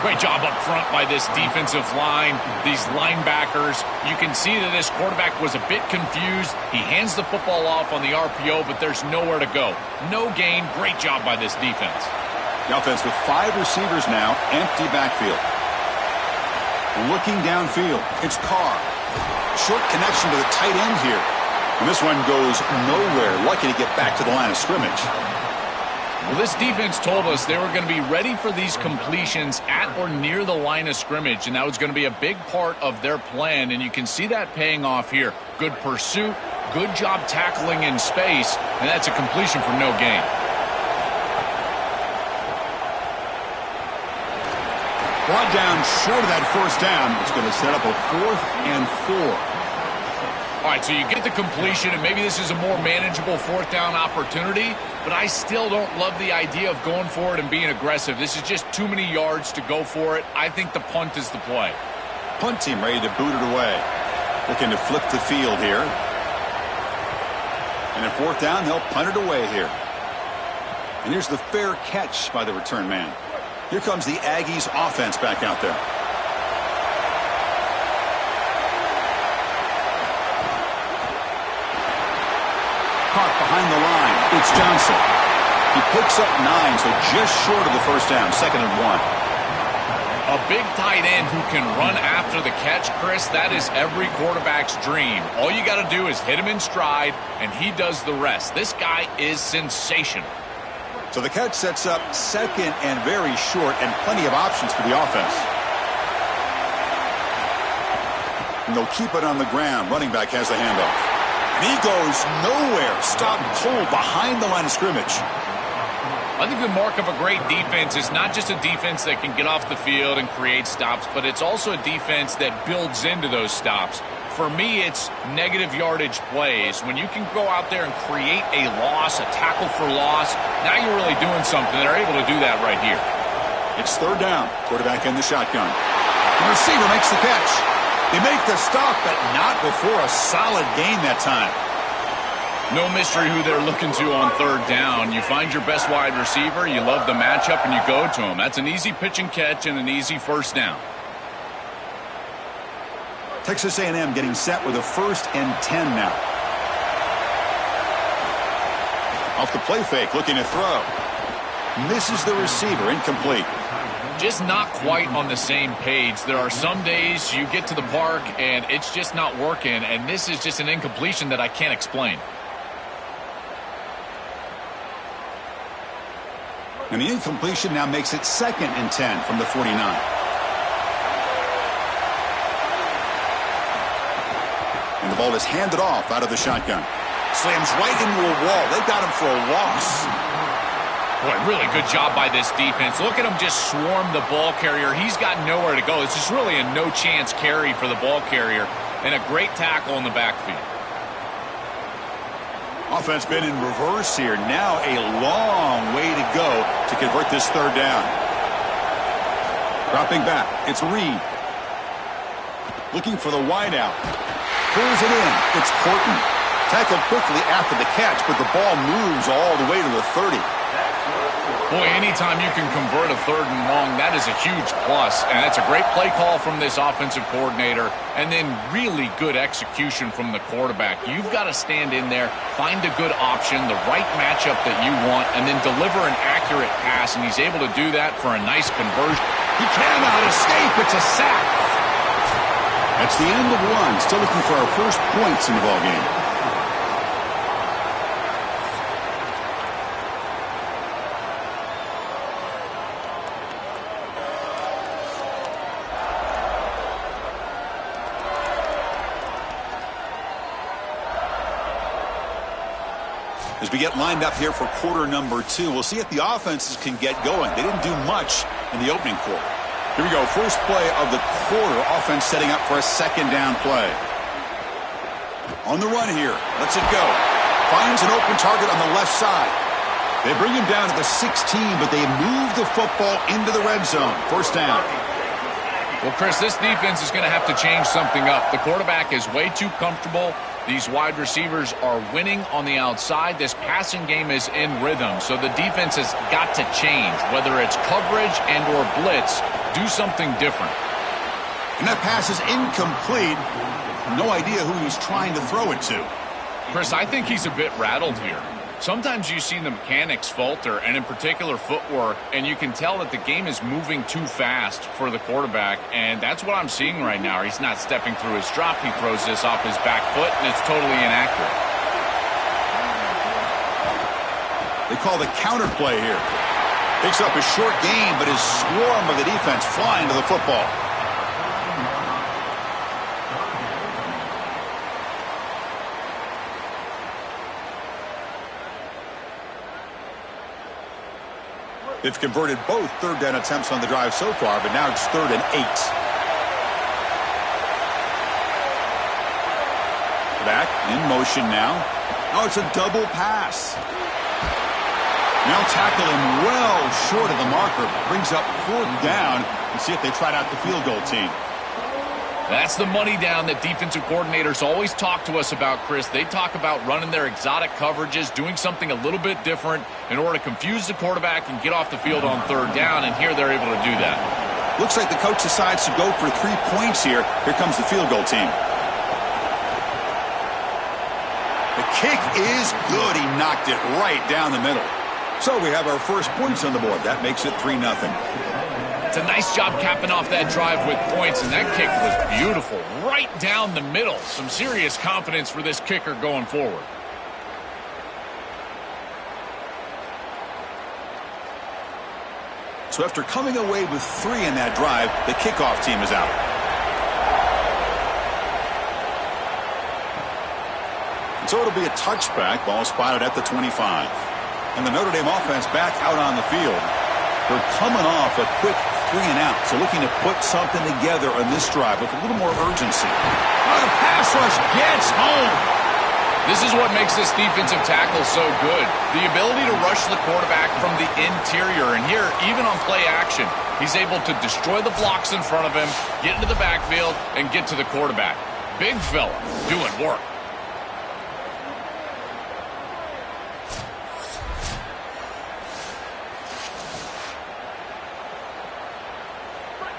Speaker 8: Great job up front by this defensive line, these linebackers. You can see that this quarterback was a bit confused. He hands the football off on the RPO, but there's nowhere to go. No gain. Great job by this defense.
Speaker 7: The offense with 5 receivers now, empty backfield. Looking downfield, it's Carr. Short connection to the tight end here. And this one goes nowhere. Lucky to get back to the line of scrimmage.
Speaker 8: Well, this defense told us they were going to be ready for these completions at or near the line of scrimmage, and that was going to be a big part of their plan, and you can see that paying off here. Good pursuit, good job tackling in space, and that's a completion for no gain.
Speaker 7: Brought down short of that first down. It's going to set up a 4th and 4.
Speaker 8: All right, so you get the completion, and maybe this is a more manageable 4th down opportunity, but I still don't love the idea of going for it and being aggressive. This is just too many yards to go for it. I think the punt is the play.
Speaker 7: Punt team ready to boot it away. Looking to flip the field here. And at 4th down, they'll punt it away here. And here's the fair catch by the return man. Here comes the Aggies offense back out there. Caught behind the line. It's Johnson. He picks up 9, so just short of the first down. 2nd and 1.
Speaker 8: A big tight end who can run after the catch, Chris, that is every quarterback's dream. All you got to do is hit him in stride, and he does the rest. This guy is sensational.
Speaker 7: So the catch sets up 2nd and very short, and plenty of options for the offense. And they'll keep it on the ground. Running back has the handoff. And he goes nowhere. Stopped cold behind the line of scrimmage.
Speaker 8: I think the mark of a great defense is not just a defense that can get off the field and create stops, but it's also a defense that builds into those stops. For me, it's negative yardage plays. When you can go out there and create a loss, a tackle for loss, now you're really doing something. They're able to do that right here.
Speaker 7: It's third down. Quarterback in the shotgun. The receiver makes the catch. They make the stop, but not before a solid gain that time.
Speaker 8: No mystery who they're looking to on third down. You find your best wide receiver, you love the matchup, and you go to him. That's an easy pitch and catch and an easy first down.
Speaker 7: Texas A&M getting set with a 1st and 10 now. Off the play fake, looking to throw. Misses the receiver, incomplete.
Speaker 8: Just not quite on the same page. There are some days you get to the park and it's just not working, and this is just an incompletion that I can't explain.
Speaker 7: And the incompletion now makes it 2nd and 10 from the 49. And the ball is handed off out of the shotgun. Slams right into a wall. They got him for a loss.
Speaker 8: Boy, really good job by this defense. Look at him just swarm the ball carrier. He's got nowhere to go. It's just really a no-chance carry for the ball carrier, and a great tackle in the backfield.
Speaker 7: Offense been in reverse here. Now a long way to go to convert this third down. Dropping back, it's Reed. Looking for the wideout. Pulls it in. It's Porton. Tackled quickly after the catch, but the ball moves all the way to the 30.
Speaker 8: Boy, anytime you can convert a third and long, that is a huge plus. And that's a great play call from this offensive coordinator. And then really good execution from the quarterback. You've got to stand in there, find a good option, the right matchup that you want, and then deliver an accurate pass. And he's able to do that for a nice conversion.
Speaker 7: He cannot escape. It's a sack. That's the end of one. Still looking for our first points in the ballgame. As we get lined up here for quarter number 2, we'll see if the offenses can get going. They didn't do much in the opening quarter. Here we go. First play of the quarter. Offense setting up for a 2nd down play. On the run here. Lets it go. Finds an open target on the left side. They bring him down to the 16, but they move the football into the red zone. First down.
Speaker 8: Well, Chris, this defense is going to have to change something up. The quarterback is way too comfortable. These wide receivers are winning on the outside. This passing game is in rhythm, so the defense has got to change. Whether it's coverage and or blitz, do something different.
Speaker 7: And that pass is incomplete. No idea who he's trying to throw it to.
Speaker 8: Chris, I think he's a bit rattled here. Sometimes you see the mechanics falter, and in particular footwork, and you can tell that the game is moving too fast for the quarterback, and that's what I'm seeing right now. He's not stepping through his drop. He throws this off his back foot, and it's totally inaccurate.
Speaker 7: They call the counter play here. Picks up a short gain, but his swarm of the defense flying to the football. They've converted both third down attempts on the drive so far, but now it's 3rd and 8. Back in motion now. Oh, it's a double pass. Now tackle him well short of the marker. Brings up 4th down. And see if they tried out the field goal team.
Speaker 8: That's the money down that defensive coordinators always talk to us about, Chris. They talk about running their exotic coverages, doing something a little bit different in order to confuse the quarterback and get off the field on third down, and here they're able to do that.
Speaker 7: Looks like the coach decides to go for 3 points here. Here comes the field goal team. The kick is good. He knocked it right down the middle. So we have our first points on the board. That makes it 3-0.
Speaker 8: It's a nice job capping off that drive with points, and that kick was beautiful. Right down the middle. Some serious confidence for this kicker going forward.
Speaker 7: So after coming away with 3 in that drive, the kickoff team is out. And so it'll be a touchback. Ball spotted at the 25. And the Notre Dame offense back out on the field. They're coming off a quick 3-and-out, so looking to put something together on this drive with a little more urgency. Oh, the pass rush gets home.
Speaker 8: This is what makes this defensive tackle so good. The ability to rush the quarterback from the interior. And here, even on play action, he's able to destroy the blocks in front of him, get into the backfield, and get to the quarterback. Big fella doing work.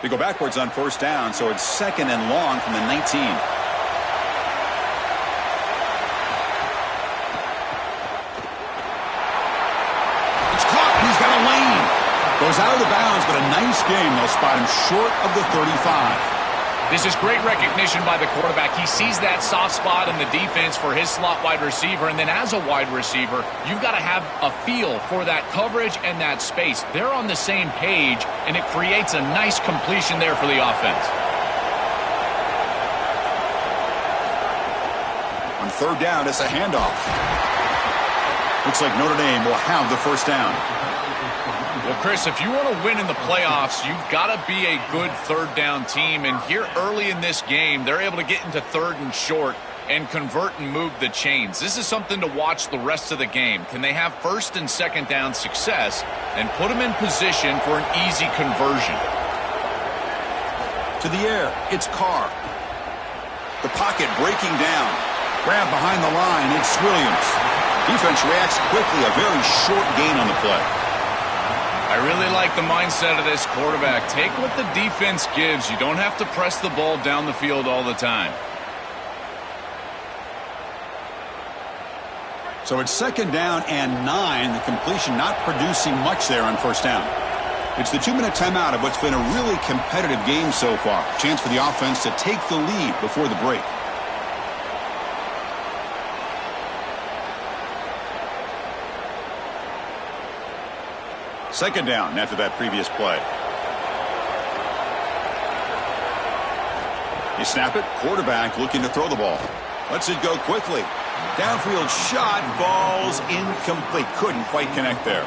Speaker 7: They go backwards on first down, so it's 2nd and long from the 19. It's caught, and he's got a lane. Goes out of the bounds, but a nice game. They'll spot him short of the 35.
Speaker 8: This is great recognition by the quarterback. He sees that soft spot in the defense for his slot wide receiver, and then as a wide receiver, you've got to have a feel for that coverage and that space. They're on the same page, and it creates a nice completion there for the offense.
Speaker 7: On third down, it's a handoff. Looks like Notre Dame will have the first down.
Speaker 8: Well, Chris, if you want to win in the playoffs, you've got to be a good third down team. And here early in this game, they're able to get into third and short and convert and move the chains. This is something to watch the rest of the game. Can they have first and second down success and put them in position for an easy conversion?
Speaker 7: To the air, it's Carr. The pocket breaking down. Grab behind the line, it's Williams. Defense reacts quickly, a very short gain on the play.
Speaker 8: I really like the mindset of this quarterback. Take what the defense gives. You don't have to press the ball down the field all the time.
Speaker 7: So it's 2nd down and 9. The completion not producing much there on first down. It's the 2-minute timeout of what's been a really competitive game so far. Chance for the offense to take the lead before the break. Second down after that previous play. You snap it. Quarterback looking to throw the ball. Lets it go quickly. Downfield shot falls incomplete. Couldn't quite connect there.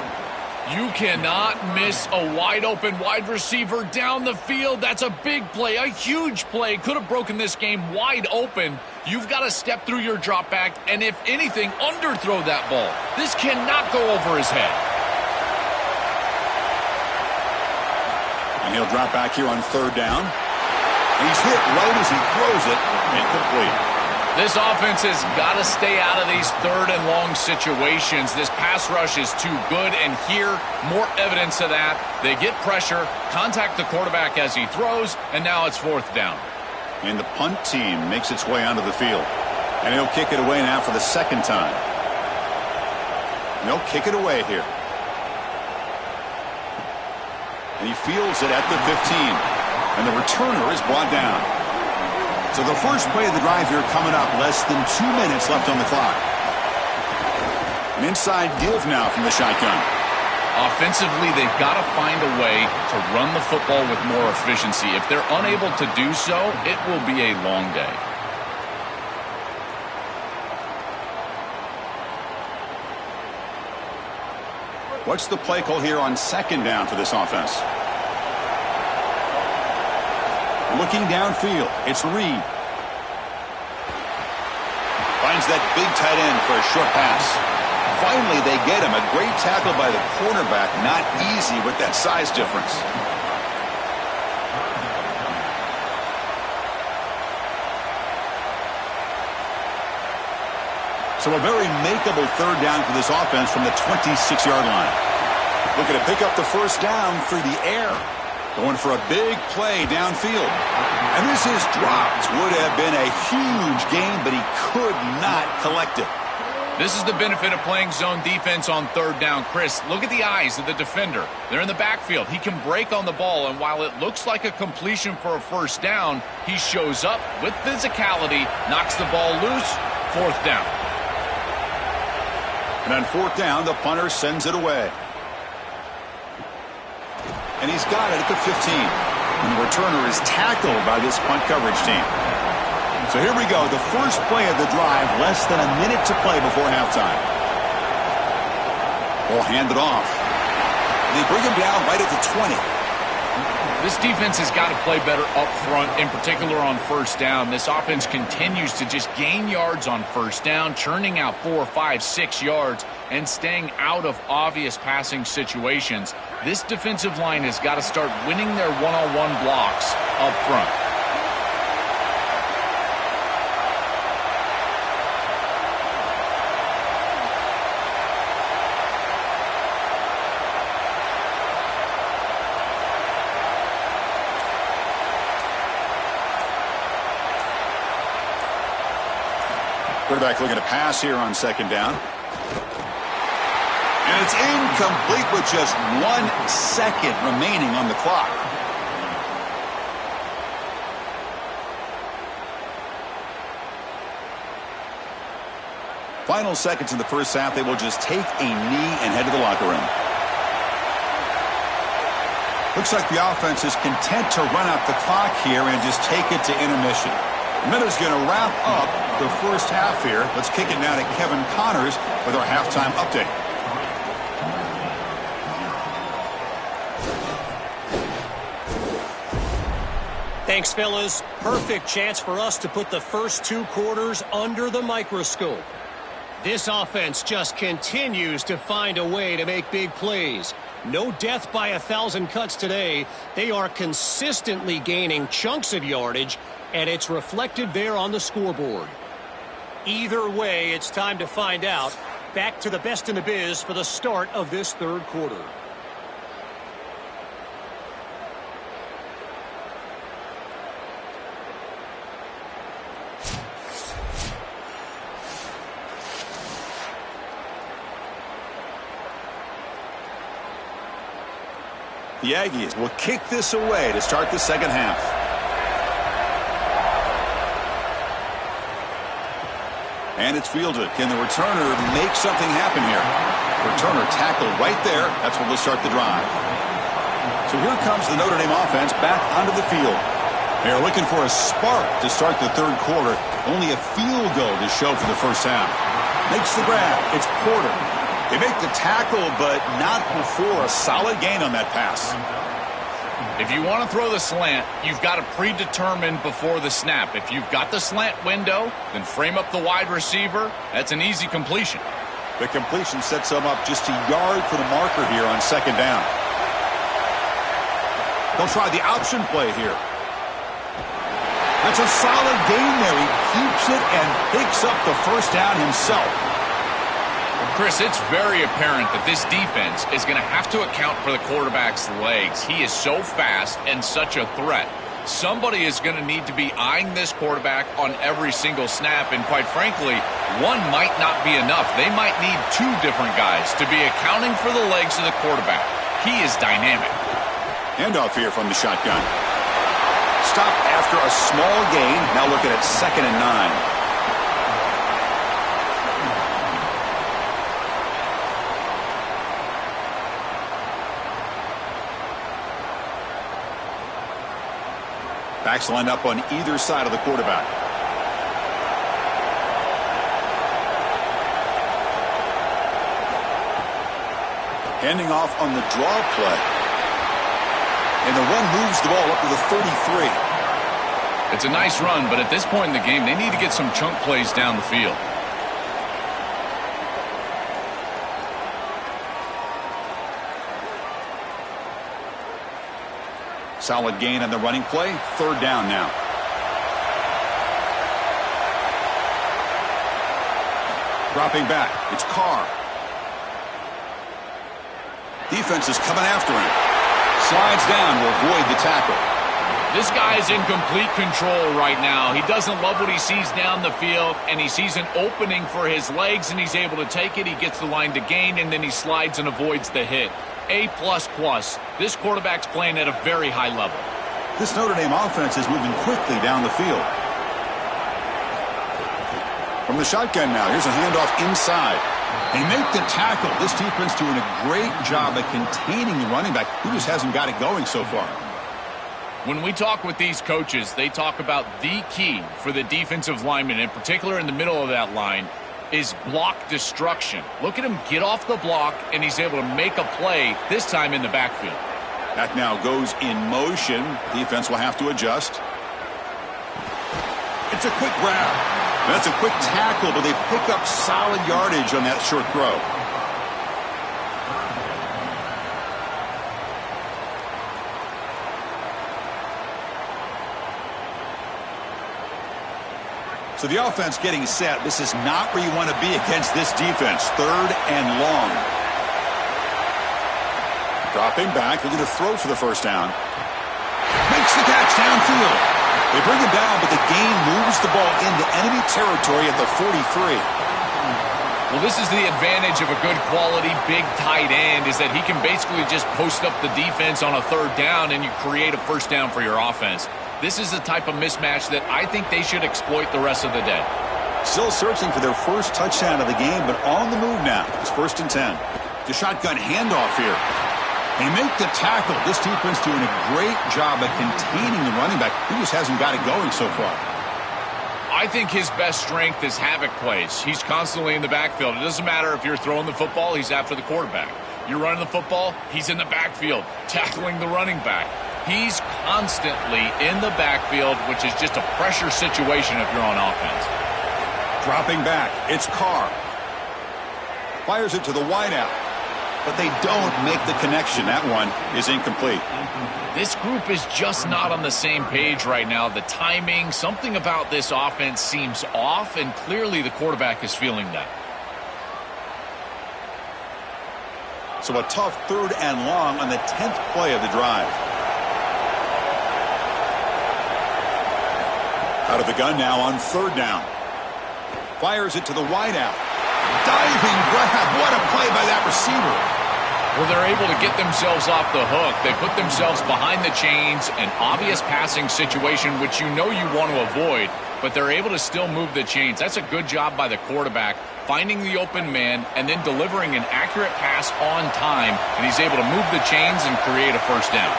Speaker 8: You cannot miss a wide-open wide receiver down the field. That's a big play, a huge play. Could have broken this game wide open. You've got to step through your drop back and, if anything, underthrow that ball. This cannot go over his head.
Speaker 7: And he'll drop back here on third down. He's hit right as he throws it. Incomplete.
Speaker 8: This offense has got to stay out of these third and long situations. This pass rush is too good, and here, more evidence of that. They get pressure, contact the quarterback as he throws, and now it's fourth down.
Speaker 7: And the punt team makes its way onto the field. And he'll kick it away now for the second time. And they'll kick it away here. And he fields it at the 15. And the returner is brought down. So the first play of the drive here coming up. Less than 2 minutes left on the clock. An inside give now from the shotgun.
Speaker 8: Offensively, they've got to find a way to run the football with more efficiency. If they're unable to do so, it will be a long day.
Speaker 7: What's the play call here on second down for this offense? Looking downfield, it's Reed. Finds that big tight end for a short pass. Finally, they get him. A great tackle by the cornerback. Not easy with that size difference. So a very makeable third down for this offense from the 26-yard line. Looking to pick up the first down through the air. Going for a big play downfield. And this is dropped. Would have been a huge gain, but he could not collect it.
Speaker 8: This is the benefit of playing zone defense on third down. Chris, look at the eyes of the defender. They're in the backfield. He can break on the ball, and while it looks like a completion for a first down, he shows up with physicality, knocks the ball loose, fourth down.
Speaker 7: And on fourth down, the punter sends it away. And he's got it at the 15. And the returner is tackled by this punt coverage team. So here we go, the first play of the drive, less than a minute to play before halftime. Ball handed off. They bring him down right at the 20.
Speaker 8: This defense has got to play better up front, in particular on first down. This offense continues to just gain yards on first down, churning out 4, 5, 6 yards, and staying out of obvious passing situations. This defensive line has got to start winning their one-on-one blocks up front.
Speaker 7: Quarterback looking to pass here on second down. And it's incomplete with just 1 second remaining on the clock. Final seconds in the first half, they will just take a knee and head to the locker room. Looks like the offense is content to run out the clock here and just take it to intermission. The Minnows going to wrap up the first half here. Let's kick it now to Kevin Connors with our halftime update.
Speaker 5: Thanks, fellas. Perfect chance for us to put the first 2 quarters under the microscope. This offense just continues to find a way to make big plays. No death by 1,000 cuts today. They are consistently gaining chunks of yardage, and it's reflected there on the scoreboard. Either way, it's time to find out. Back to the best in the biz for the start of this third quarter.
Speaker 7: The Aggies will kick this away to start the second half. And it's fielded. Can the returner make something happen here? Returner tackled right there. That's what will start the drive. So here comes the Notre Dame offense back onto the field. They're looking for a spark to start the third quarter. Only a field goal to show for the first half. Makes the grab. It's Porter. They make the tackle, but not before a solid gain on that pass.
Speaker 8: If you want to throw the slant, you've got to predetermine before the snap. If you've got the slant window, then frame up the wide receiver. That's an easy completion.
Speaker 7: The completion sets them up just a yard for the marker here on second down. They'll try the option play here. That's a solid gain there. He keeps it and picks up the first down himself.
Speaker 8: Chris, it's very apparent that this defense is going to have to account for the quarterback's legs. He is so fast and such a threat. Somebody is going to need to be eyeing this quarterback on every single snap, and quite frankly, one might not be enough. They might need 2 different guys to be accounting for the legs of the quarterback. He is dynamic.
Speaker 7: Handoff here from the shotgun. Stop after a small gain. Now looking at 2nd and 9. Backs lined up on either side of the quarterback. Handing off on the draw play. And the run moves the ball up to the 33.
Speaker 8: It's a nice run, but at this point in the game, they need to get some chunk plays down the field.
Speaker 7: Solid gain on the running play. 3rd down now. Dropping back. It's Carr. Defense is coming after him. Slides down to avoid the tackle.
Speaker 8: This guy is in complete control right now. He doesn't love what he sees down the field, and he sees an opening for his legs, and he's able to take it. He gets the line to gain, and then he slides and avoids the hit. A++. This quarterback's playing at a very high level.
Speaker 7: This Notre Dame offense is moving quickly down the field. From the shotgun now, here's a handoff inside. They make the tackle. This defense doing a great job at containing the running back, who just hasn't got it going so far.
Speaker 8: When we talk with these coaches, they talk about the key for the defensive lineman, in particular in the middle of that line, is block destruction. Look at him get off the block, and he's able to make a play, this time in the backfield.
Speaker 7: That now goes in motion. Defense will have to adjust. It's a quick grab. That's a quick tackle, but they pick up solid yardage on that short throw. So the offense getting set. This is not where you want to be against this defense. 3rd and long. Dropping back, looking to throw for the first down. Makes the catch downfield. They bring him down, but the gain moves the ball into enemy territory at the 43.
Speaker 8: Well, this is the advantage of a good quality big tight end, is that he can basically just post up the defense on a 3rd down and you create a first down for your offense. This is the type of mismatch that I think they should exploit the rest of the day.
Speaker 7: Still searching for their first touchdown of the game, but on the move now. It's 1st and 10. The shotgun handoff here. They make the tackle. This defense doing a great job at containing the running back. He just hasn't got it going so far.
Speaker 8: I think his best strength is havoc plays. He's constantly in the backfield. It doesn't matter if you're throwing the football, he's after the quarterback. You're running the football, he's in the backfield, tackling the running back. He's constantly in the backfield, which is just a pressure situation if you're on offense.
Speaker 7: Dropping back, it's Carr. Fires it to the wideout, but they don't make the connection. That one is incomplete.
Speaker 8: This group is just not on the same page right now. The timing, something about this offense seems off, and clearly the quarterback is feeling that.
Speaker 7: So a tough 3rd and long on the 10th play of the drive. Out of the gun now on 3rd down. Fires it to the wideout. Diving grab. What a play by that receiver.
Speaker 8: Well, they're able to get themselves off the hook. They put themselves behind the chains, an obvious passing situation, which you know you want to avoid, but they're able to still move the chains. That's a good job by the quarterback, finding the open man and then delivering an accurate pass on time, and he's able to move the chains and create a first down.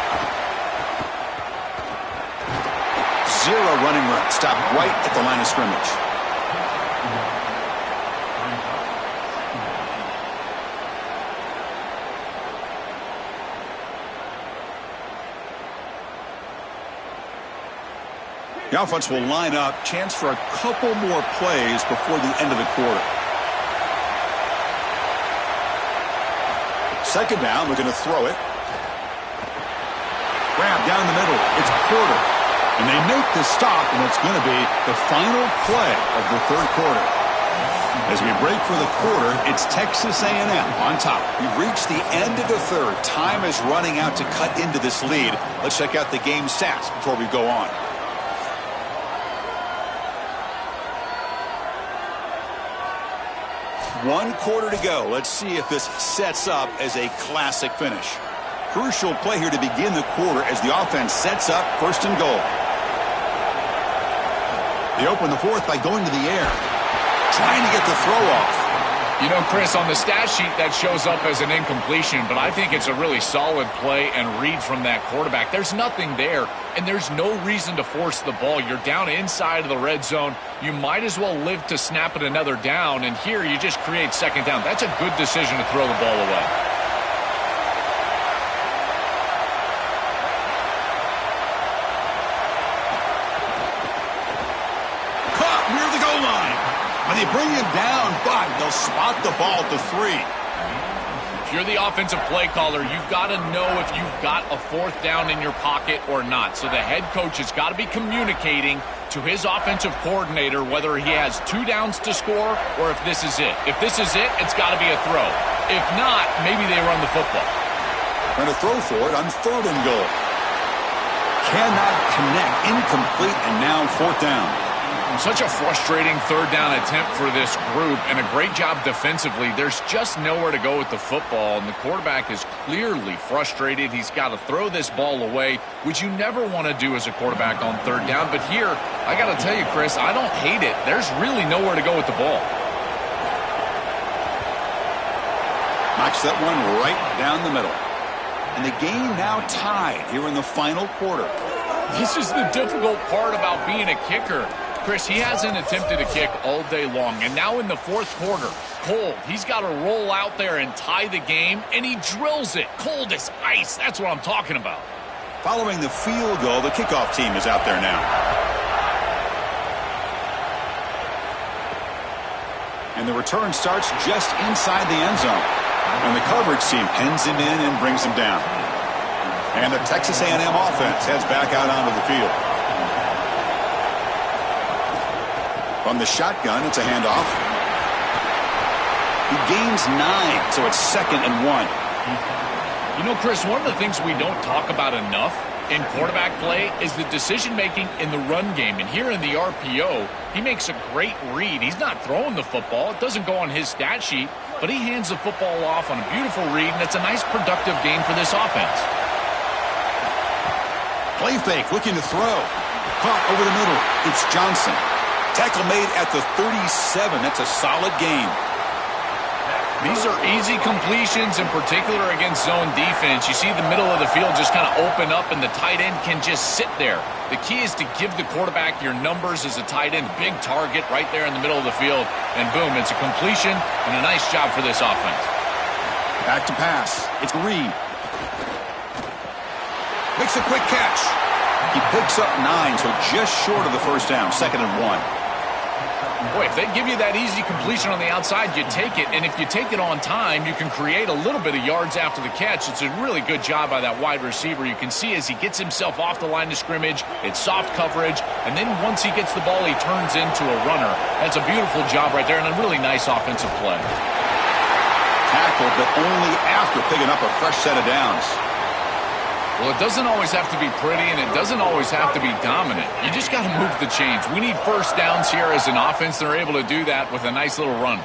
Speaker 7: 0 running room. Stopped right at the line of scrimmage. The offense will line up. Chance for a couple more plays before the end of the quarter. 2nd down. Looking to throw it. Grab down the middle. It's Porter. And they make the stop, and it's going to be the final play of the 3rd quarter. As we break for the quarter, it's Texas A&M on top. We've reached the end of the 3rd. Time is running out to cut into this lead. Let's check out the game stats before we go on. One quarter to go. Let's see if this sets up as a classic finish. Crucial play here to begin the quarter as the offense sets up 1st and goal. They open the 4th by going to the air, trying to get the throw off.
Speaker 8: You know, Chris, on the stat sheet that shows up as an incompletion, but I think it's a really solid play and read from that quarterback. There's nothing there, and there's no reason to force the ball. You're down inside of the red zone. You might as well live to snap it another down, and here you just create 2nd down. That's a good decision to throw the ball away.
Speaker 7: Near the goal line. And they bring him down, but they'll spot the ball at the 3.
Speaker 8: If you're the offensive play caller, you've got to know if you've got a 4th down in your pocket or not. So the head coach has got to be communicating to his offensive coordinator whether he has 2 downs to score or if this is it. If this is it, it's got to be a throw. If not, maybe they run the football.
Speaker 7: Trying to throw for it on 3rd and goal. Cannot connect. Incomplete, and now 4th down.
Speaker 8: Such a frustrating 3rd down attempt for this group, and a great job defensively. There's just nowhere to go with the football, and the quarterback is clearly frustrated. He's got to throw this ball away, which you never want to do as a quarterback on 3rd down. But here, I got to tell you, Chris, I don't hate it. There's really nowhere to go with the ball.
Speaker 7: Knocks that one right down the middle. And the game now tied here in the final quarter.
Speaker 8: This is the difficult part about being a kicker. Chris, he hasn't attempted a kick all day long, and now in the fourth quarter, cold. He's got to roll out there and tie the game, and he drills it. Cold as ice. That's what I'm talking about.
Speaker 7: Following the field goal, the kickoff team is out there now. And the return starts just inside the end zone. And the coverage team pins him in and brings him down. And the Texas A&M offense heads back out onto the field. From the shotgun, it's a handoff. He gains 9, so it's 2nd and 1.
Speaker 8: You know, Chris, one of the things we don't talk about enough in quarterback play is the decision-making in the run game. And here in the RPO, he makes a great read. He's not throwing the football. It doesn't go on his stat sheet, but he hands the football off on a beautiful read, and it's a nice, productive game for this offense.
Speaker 7: Play fake, looking to throw. Caught over the middle. It's Johnson. Tackle made at the 37. That's a solid gain.
Speaker 8: These are easy completions, in particular against zone defense. You see the middle of the field just kind of open up, and the tight end can just sit there. The key is to give the quarterback your numbers as a tight end. Big target right there in the middle of the field. And boom, it's a completion and a nice job for this offense.
Speaker 7: Back to pass. It's Reed. Makes a quick catch. He picks up 9, so just short of the first down. 2nd and 1.
Speaker 8: Boy, if they give you that easy completion on the outside, you take it. And if you take it on time, you can create a little bit of yards after the catch. It's a really good job by that wide receiver. You can see as he gets himself off the line of scrimmage, it's soft coverage. And then once he gets the ball, he turns into a runner. That's a beautiful job right there and a really nice offensive play.
Speaker 7: Tackled, but only after picking up a fresh set of downs.
Speaker 8: Well, it doesn't always have to be pretty, and it doesn't always have to be dominant. You just got to move the chains. We need first downs here as an offense. They're able to do that with a nice little run.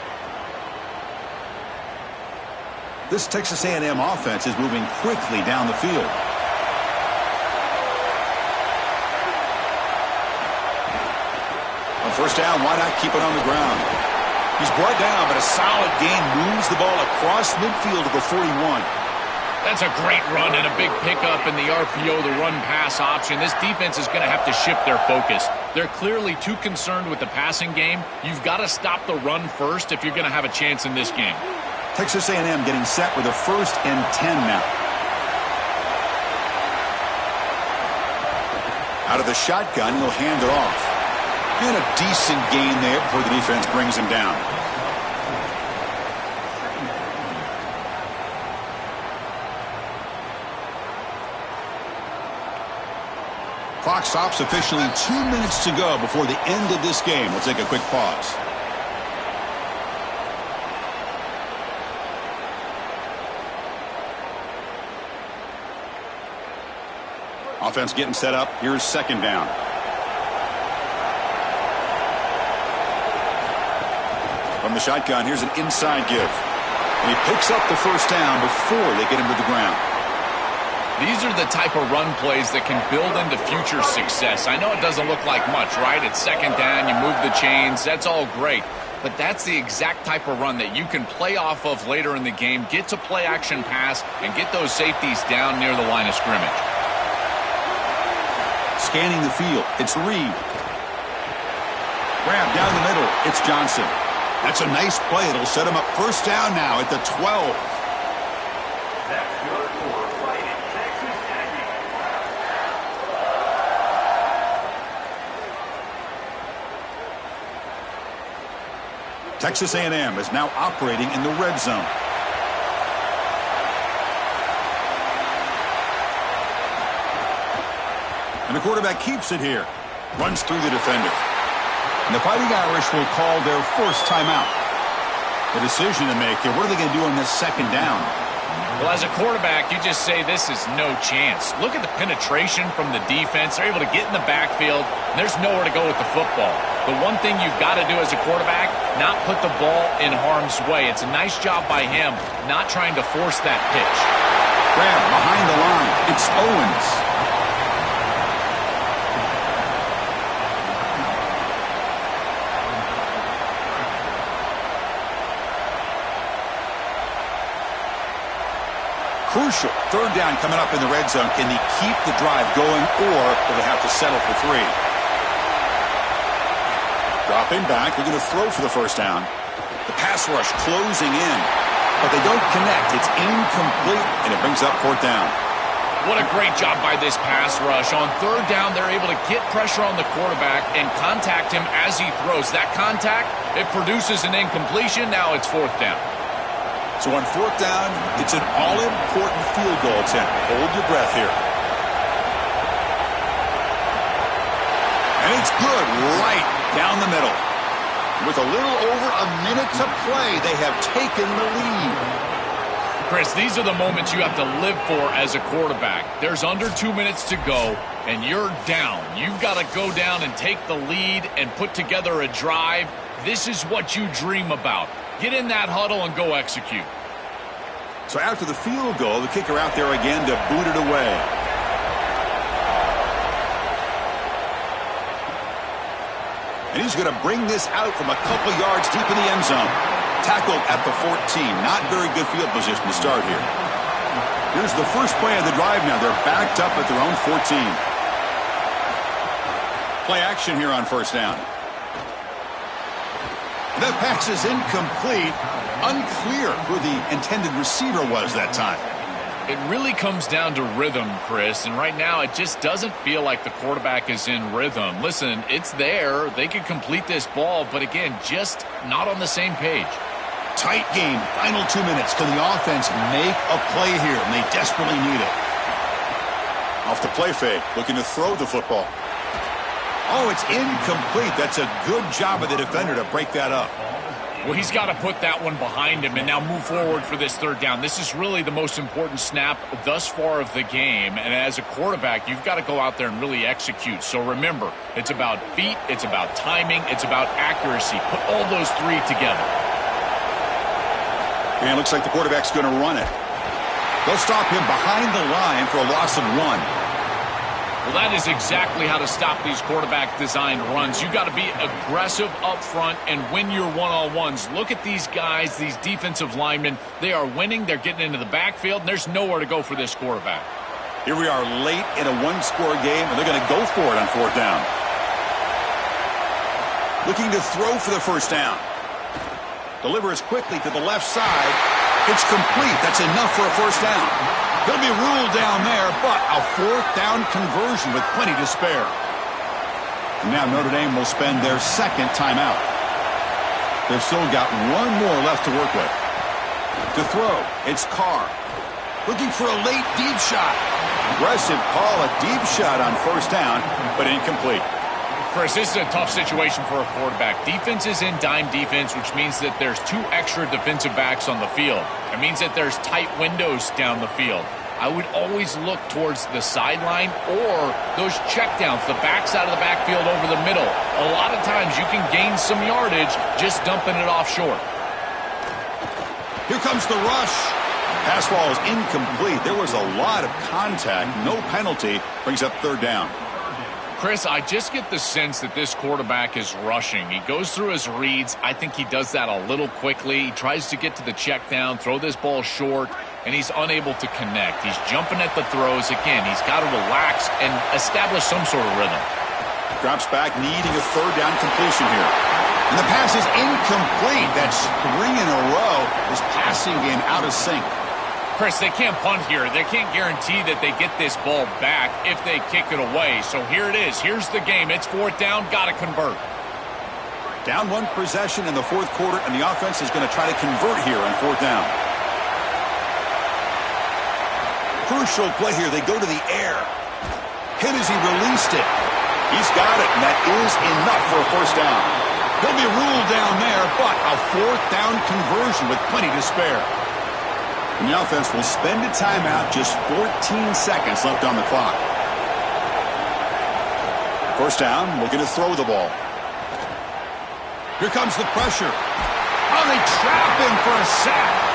Speaker 7: This Texas A&M offense is moving quickly down the field. On first down, why not keep it on the ground? He's brought down, but a solid gain moves the ball across midfield to the 41.
Speaker 8: That's a great run and a big pickup in the RPO, the run-pass option. This defense is going to have to shift their focus. They're clearly too concerned with the passing game. You've got to stop the run first if you're going to have a chance in this game.
Speaker 7: Texas A&M getting set with a 1st and 10 now. Out of the shotgun, he'll hand it off. And a decent gain there before the defense brings him down. Clock stops officially 2 minutes to go before the end of this game. We'll take a quick pause. Offense getting set up. Here's 2nd down. From the shotgun, here's an inside give. And he picks up the first down before they get him to the ground.
Speaker 8: These are the type of run plays that can build into future success. I know it doesn't look like much, right? It's 2nd down, you move the chains, that's all great. But that's the exact type of run that you can play off of later in the game, get to play action pass, and get those safeties down near the line of scrimmage.
Speaker 7: Scanning the field, it's Reed. Grab down the middle, it's Johnson. That's a nice play. It'll set him up first down now at the 12. Texas A&M is now operating in the red zone. And the quarterback keeps it here. Runs through the defender. And the Fighting Irish will call their first timeout. The decision to make here. What are they going to do on this 2nd down?
Speaker 8: Well, as a quarterback, you just say this is no chance. Look at the penetration from the defense. They're able to get in the backfield, and there's nowhere to go with the football. The one thing you've got to do as a quarterback, not put the ball in harm's way. It's a nice job by him, not trying to force that pitch.
Speaker 7: Grab behind the line. It's Owens. Crucial. Third down coming up in the red zone. Can they keep the drive going, or will they have to settle for 3? Dropping back, they're going to throw for the first down. The pass rush closing in, but they don't connect. It's incomplete, and it brings up 4th down.
Speaker 8: What a great job by this pass rush. On 3rd down, they're able to get pressure on the quarterback and contact him as he throws. That contact, it produces an incompletion. Now it's 4th down.
Speaker 7: So on 4th down, it's an all-important field goal attempt. Hold your breath here. And it's good, right down the middle. With a little over a minute to play, they have taken the lead.
Speaker 8: Chris, these are the moments you have to live for as a quarterback. There's under 2 minutes to go, and you're down. You've got to go down and take the lead and put together a drive. This is what you dream about. Get in that huddle and go execute.
Speaker 7: So after the field goal, the kicker out there again to boot it away. And he's going to bring this out from a couple yards deep in the end zone. Tackled at the 14. Not very good field position to start here. Here's the first play of the drive now. They're backed up at their own 14. Play action here on 1st down. That pass is incomplete. Unclear who the intended receiver was that time.
Speaker 8: It really comes down to rhythm, Chris, and right now it just doesn't feel like the quarterback is in rhythm. Listen, it's there. They could complete this ball, but again, just not on the same page.
Speaker 7: Tight game. Final 2 minutes. Can the offense make a play here? And they desperately need it. Off the play fake. Looking to throw the football. Oh, it's incomplete. That's a good job of the defender to break that up.
Speaker 8: Well, he's got to put that one behind him and now move forward for this 3rd down. This is really the most important snap thus far of the game. And as a quarterback, you've got to go out there and really execute. So remember, it's about feet, it's about timing, it's about accuracy. Put all those 3 together.
Speaker 7: And it looks like the quarterback's going to run it. They'll stop him behind the line for a loss of 1.
Speaker 8: Well, that is exactly how to stop these quarterback-designed runs. You've got to be aggressive up front and win your one-on-ones. Look at these guys, these defensive linemen. They are winning. They're getting into the backfield, and there's nowhere to go for this quarterback.
Speaker 7: Here we are late in a 1-score game, and they're going to go for it on 4th down. Looking to throw for the first down. Delivers quickly to the left side. It's complete. That's enough for a first down. He'll be ruled down there, but a 4th down conversion with plenty to spare. And now Notre Dame will spend their 2nd timeout. They've still got 1 more left to work with. To throw, it's Carr. Looking for a late deep shot. Aggressive call, a deep shot on 1st down, but incomplete.
Speaker 8: Chris, this is a tough situation for a quarterback. Defense is in dime defense, which means that there's 2 extra defensive backs on the field. It means that there's tight windows down the field. I would always look towards the sideline or those checkdowns, the backside of the backfield over the middle. A lot of times you can gain some yardage just dumping it off short.
Speaker 7: Here comes the rush. Pass ball is incomplete. There was a lot of contact. No penalty. Brings up 3rd down.
Speaker 8: Chris, I just get the sense that this quarterback is rushing. He goes through his reads. I think he does that a little quickly. He tries to get to the check down, throw this ball short, and he's unable to connect. He's jumping at the throws. Again, he's got to relax and establish some sort of rhythm.
Speaker 7: Drops back, needing a 3rd down completion here. And the pass is incomplete. That's 3 in a row. His passing game out of sync.
Speaker 8: Chris, they can't punt here. They can't guarantee that they get this ball back if they kick it away. So here it is. Here's the game. It's 4th down. Got to convert.
Speaker 7: Down 1 possession in the 4th quarter, and the offense is going to try to convert here on 4th down. Crucial play here. They go to the air. Hit as he released it. He's got it, and that is enough for a first down. He'll be ruled down there, but a 4th down conversion with plenty to spare. And the offense will spend a timeout, just 14 seconds left on the clock. First down, looking to throw the ball. Here comes the pressure. Oh, they trap him for a sack.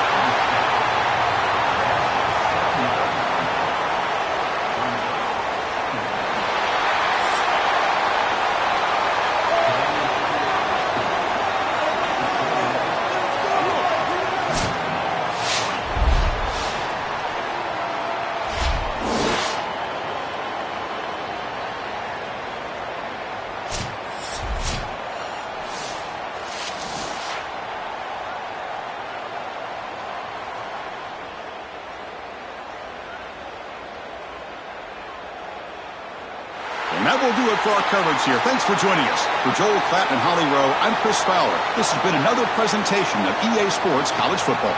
Speaker 7: And that will do it for our coverage here. Thanks for joining us. For Joel Klatt and Holly Rowe, I'm Chris Fowler. This has been another presentation of EA Sports College Football.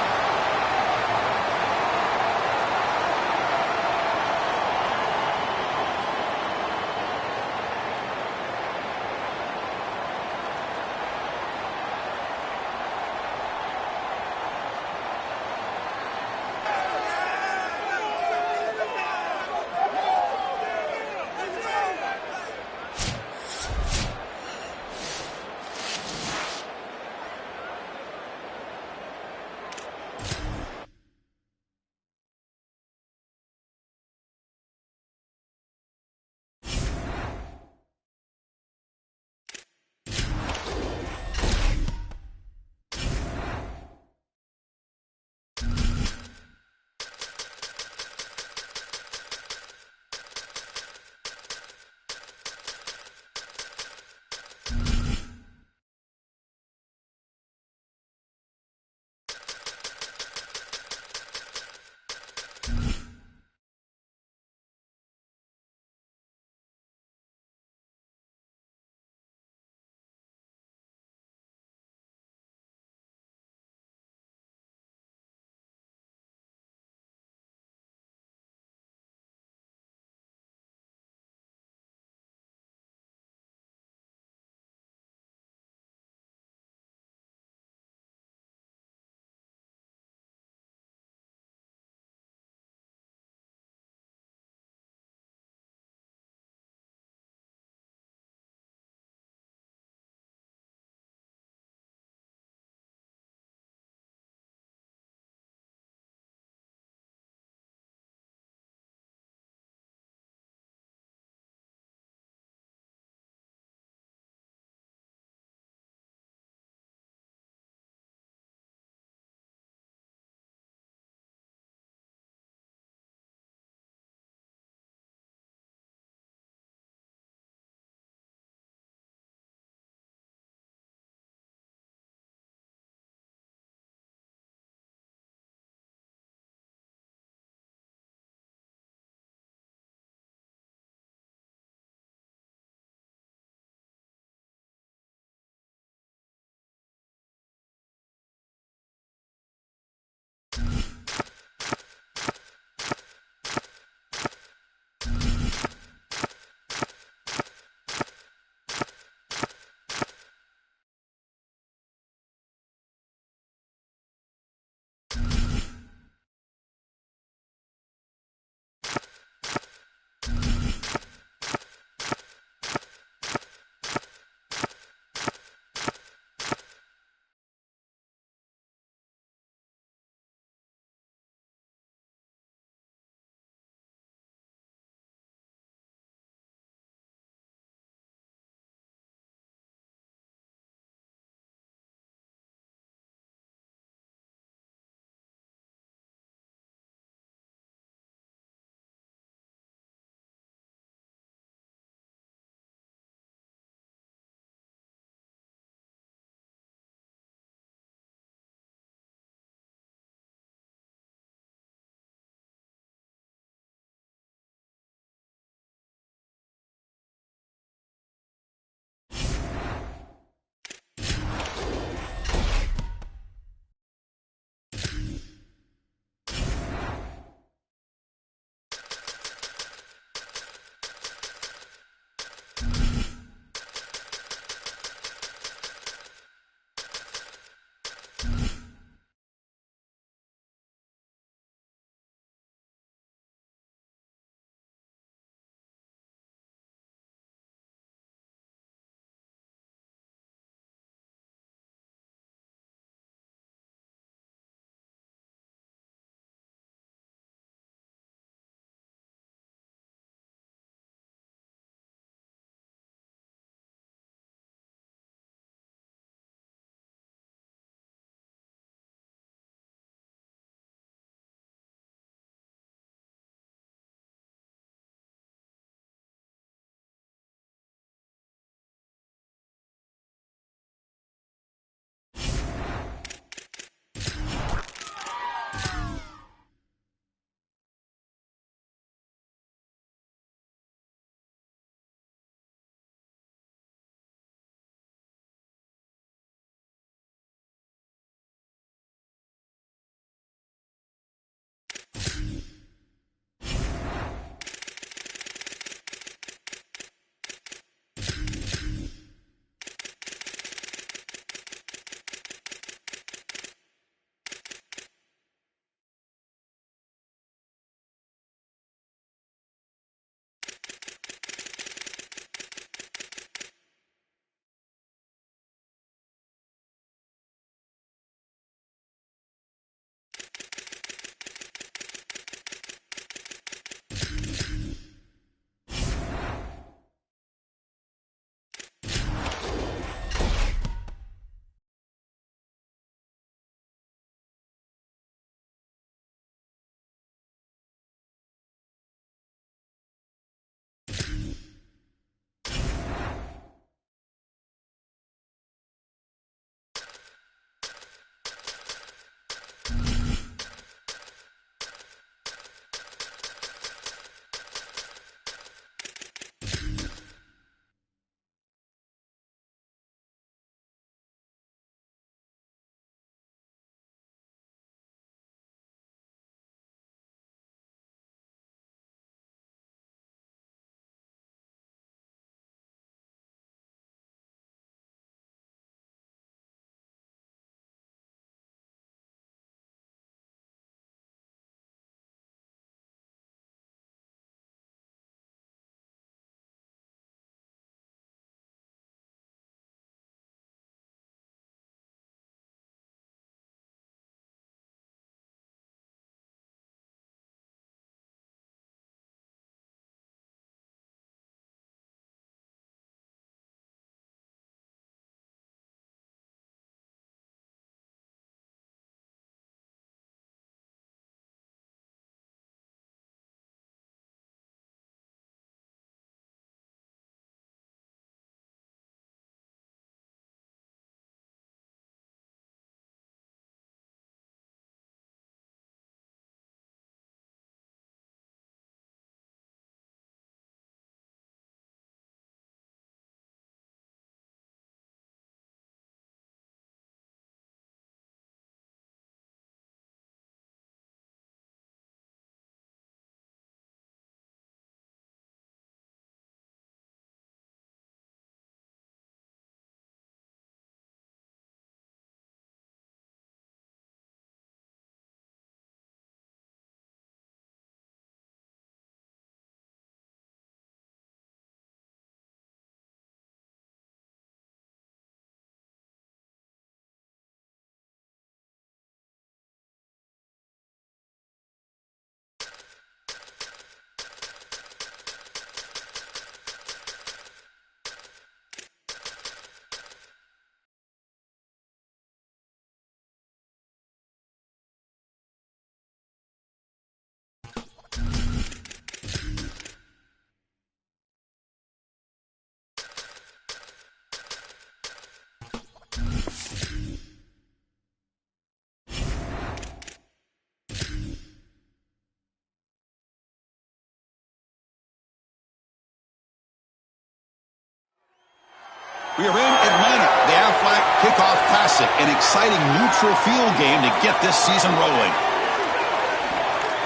Speaker 7: We are in Atlanta, the Aflac Kickoff Classic, an exciting neutral field game to get this season rolling.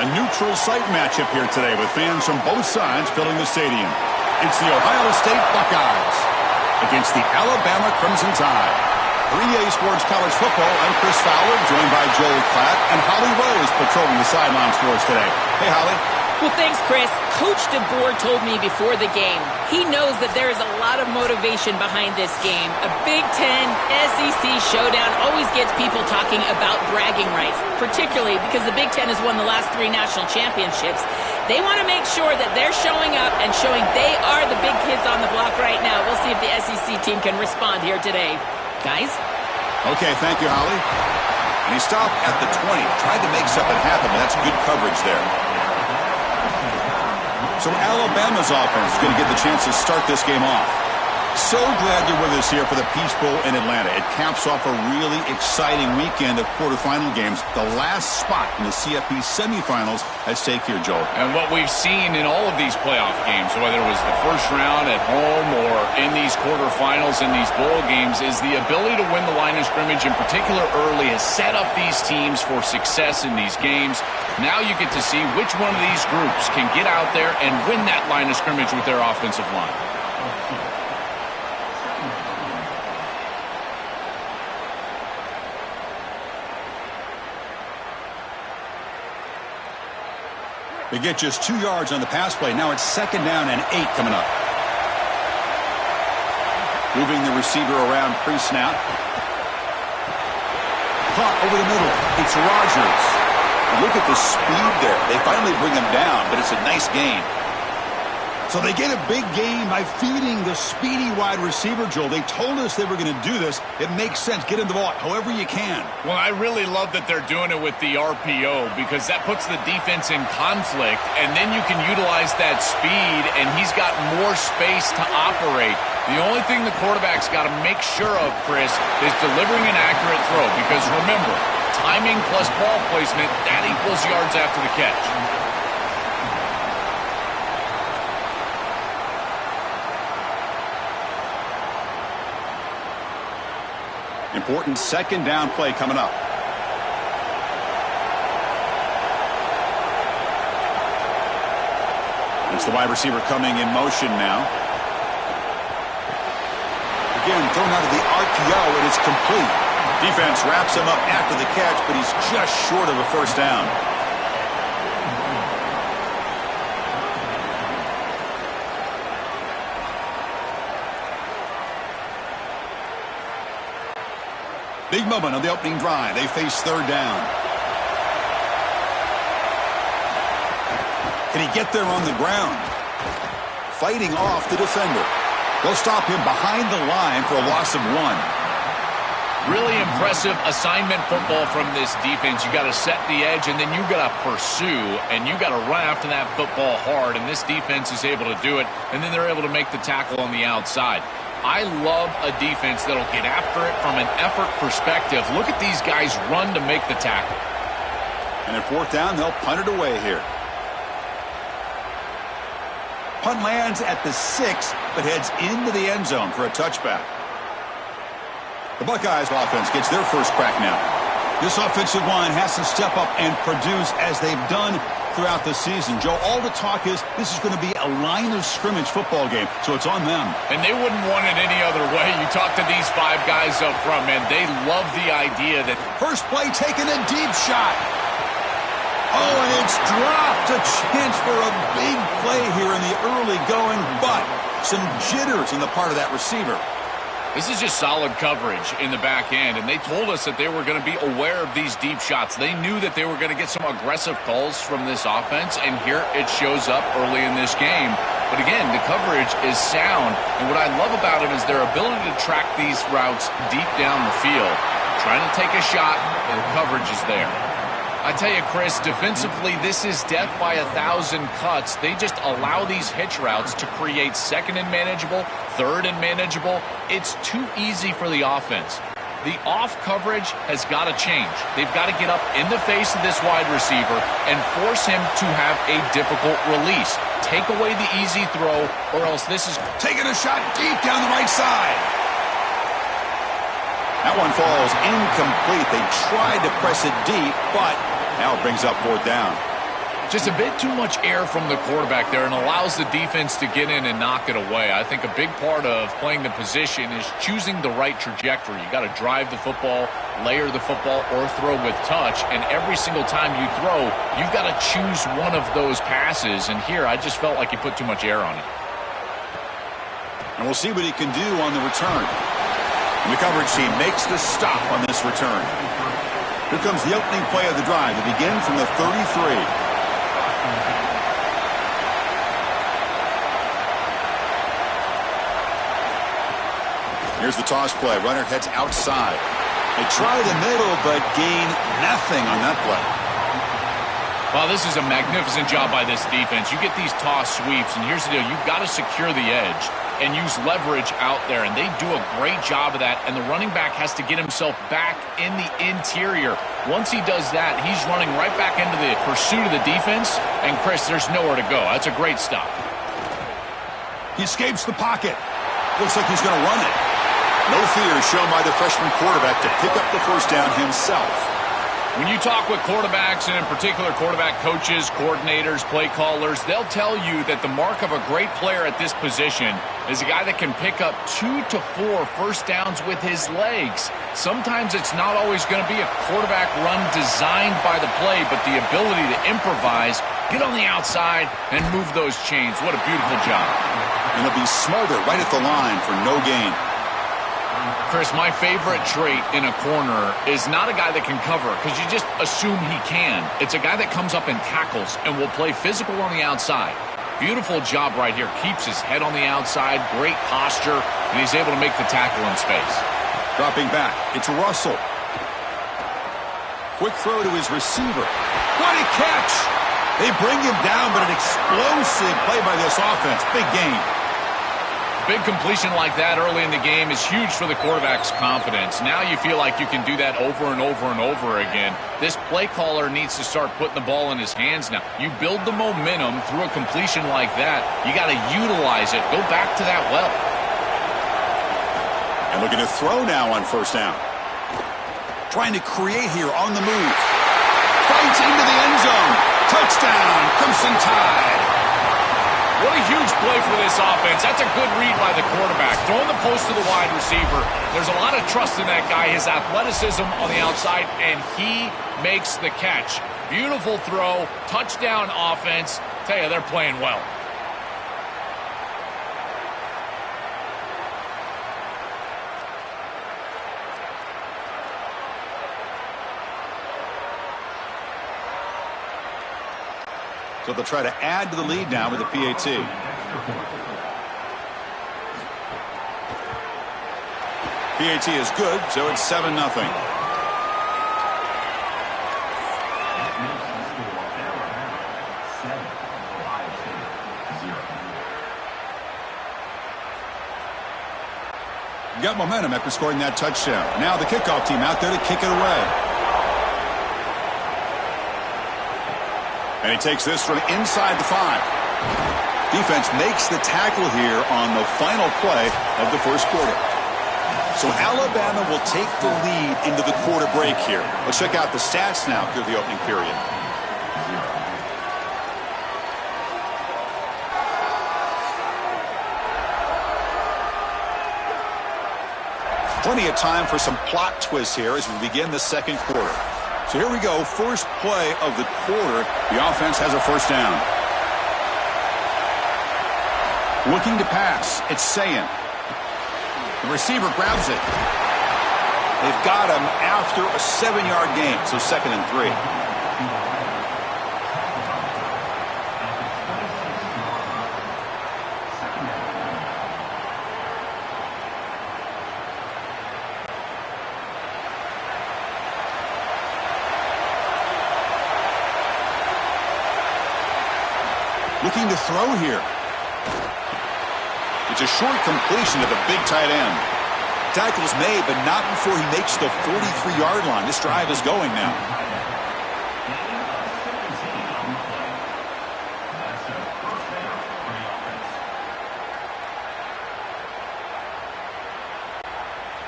Speaker 7: A neutral site matchup here today with fans from both sides filling the stadium. It's the Ohio State Buckeyes against the Alabama Crimson Tide. 3A Sports College Football, I'm Chris Fowler, joined by Joel Klatt, and Holly Rose patrolling the sidelines for us today. Hey, Holly.
Speaker 2: Well, thanks, Chris. Coach DeBoer told me before the game, he knows that there is a lot of motivation behind this game. A Big Ten SEC showdown always gets people talking about bragging rights, particularly because the Big Ten has won the last 3 national championships. They want to make sure that they're showing up and showing they are the big kids on the block right now. We'll see if the SEC team can respond here today. Guys?
Speaker 7: Okay, thank you, Holly. And he stopped at the 20, tried to make something happen, but that's good coverage there. So Alabama's offense is going to get the chance to start this game off. So glad you're with us here for the Peach Bowl in Atlanta. It caps off a really exciting weekend of quarterfinal games. The last spot in the CFP semifinals at stake here, Joel.
Speaker 8: And what we've seen in all of these playoff games, whether it was the first round at home or in these quarterfinals in these bowl games, is the ability to win the line of scrimmage, in particular early, has set up these teams for success in these games. Now you get to see which one of these groups can get out there and win that line of scrimmage with their offensive line.
Speaker 7: They get just 2 yards on the pass play. Now it's 2nd down and 8 coming up. Moving the receiver around pre-snap. Caught over the middle. It's Rodgers. Look at the speed there. They finally bring him down, but it's a nice gain. So they get a big gain by feeding the speedy wide receiver, Joel. They told us they were going to do this. It makes sense. Get him the ball however you can.
Speaker 8: Well, I really love that they're doing it with the RPO because that puts the defense in conflict, and then you can utilize that speed, and he's got more space to operate. The only thing the quarterback's got to make sure of, Chris, is delivering an accurate throw because, remember, timing plus ball placement, that equals yards after the catch.
Speaker 7: Important 2nd down play coming up. It's the wide receiver coming in motion now. Again, thrown out of the RPO, and it's complete. Defense wraps him up after the catch, but he's just short of a 1st down. Big moment on the opening drive. They face 3rd down. Can he get there on the ground? Fighting off the defender. They'll stop him behind the line for a loss of 1.
Speaker 8: Really impressive assignment football from this defense. You got to set the edge, and then you got to pursue, and you got to run after that football hard, and this defense is able to do it, and then they're able to make the tackle on the outside. I love a defense that'll get after it from an effort perspective. Look at these guys run to make the tackle.
Speaker 7: And at 4th down, they'll punt it away here. Punt lands at the 6, but heads into the end zone for a touchback. The Buckeyes offense gets their first crack now. This offensive line has to step up and produce as they've done throughout the season. Joe, all the talk is this is going to be a line of scrimmage football game, so it's on them.
Speaker 8: And they wouldn't want it any other way. You talk to these 5 guys up front, man, they love the idea that...
Speaker 7: First play taken, a deep shot. Oh, and it's dropped. A chance for a big play here in the early going, but some jitters on the part of that receiver.
Speaker 8: This is just solid coverage in the back end, and they told us that they were going to be aware of these deep shots. They knew that they were going to get some aggressive calls from this offense, and here it shows up early in this game. But again, the coverage is sound, and what I love about it is their ability to track these routes deep down the field. Trying to take a shot, and the coverage is there. I tell you, Chris, defensively, this is death by 1,000 cuts. They just allow these hitch routes to create 2nd and manageable, 3rd and manageable. It's too easy for the offense. The off coverage has got to change. They've got to get up in the face of this wide receiver and force him to have a difficult release. Take away the easy throw, or else this is...
Speaker 7: Taking a shot deep down the right side. That one falls incomplete. They tried to press it deep, but now it brings up 4th down.
Speaker 8: Just a bit too much air from the quarterback there and allows the defense to get in and knock it away. I think a big part of playing the position is choosing the right trajectory. You got to drive the football, layer the football, or throw with touch. And every single time you throw, you've got to choose one of those passes. And here, I just felt like he put too much air on it.
Speaker 7: And we'll see what he can do on the return. And the coverage team makes the stop on this return. Here comes the opening play of the drive to begin from the 33. Here's the toss play. Runner heads outside. They try the middle, but gain nothing on that play.
Speaker 8: Well, this is a magnificent job by this defense. You get these toss sweeps, and here's the deal. You've got to secure the edge and use leverage out there, and they do a great job of that, and the running back has to get himself back in the interior. Once he does that, he's running right back into the pursuit of the defense, and, Chris, there's nowhere to go. That's a great stop.
Speaker 7: He escapes the pocket. Looks like he's going to run it. No fear shown by the freshman quarterback to pick up the 1st down himself.
Speaker 8: When you talk with quarterbacks, and in particular quarterback coaches, coordinators, play callers, they'll tell you that the mark of a great player at this position is a guy that can pick up 2 to 4 first downs with his legs. Sometimes it's not always going to be a quarterback run designed by the play, but the ability to improvise, get on the outside, and move those chains. What a beautiful job.
Speaker 7: And he'll be smarter right at the line for no gain.
Speaker 8: Chris, my favorite trait in a corner is not a guy that can cover because you just assume he can. It's a guy that comes up and tackles and will play physical on the outside. Beautiful job right here. Keeps his head on the outside, great posture, and he's able to make the tackle in space.
Speaker 7: Dropping back, it's Russell. Quick throw to his receiver. What a catch! They bring him down, but an explosive play by this offense. Big game.
Speaker 8: Big completion like that early in the game is huge for the quarterback's confidence. Now you feel like you can do that over and over and over again. This play caller needs to start putting the ball in his hands now. You build the momentum through a completion like that. You got to utilize it. Go back to that well.
Speaker 7: And looking to throw now on 1st down. Trying to create here on the move. Fights into the end zone. Touchdown, Crimson Tide.
Speaker 8: What a huge play for this offense. That's a good read by the quarterback. Throwing the post to the wide receiver. There's a lot of trust in that guy, his athleticism on the outside, and he makes the catch. Beautiful throw, touchdown offense. Tell you, they're playing well.
Speaker 7: So they'll try to add to the lead now with a PAT. PAT is good, so it's 7-0. Got momentum after scoring that touchdown. Now the kickoff team out there to kick it away. And he takes this from inside the 5. Defense makes the tackle here on the final play of the 1st quarter. So Alabama will take the lead into the quarter break here. Let's check out the stats now through the opening period. Plenty of time for some plot twists here as we begin the 2nd quarter. So here we go, first play of the quarter. The offense has a 1st down. Looking to pass, it's Sayin. The receiver grabs it. They've got him after a 7-yard gain, so 2nd and 3. Looking to throw here. It's a short completion to the big tight end. Tackle's made, but not before he makes the 43-yard line. This drive is going now.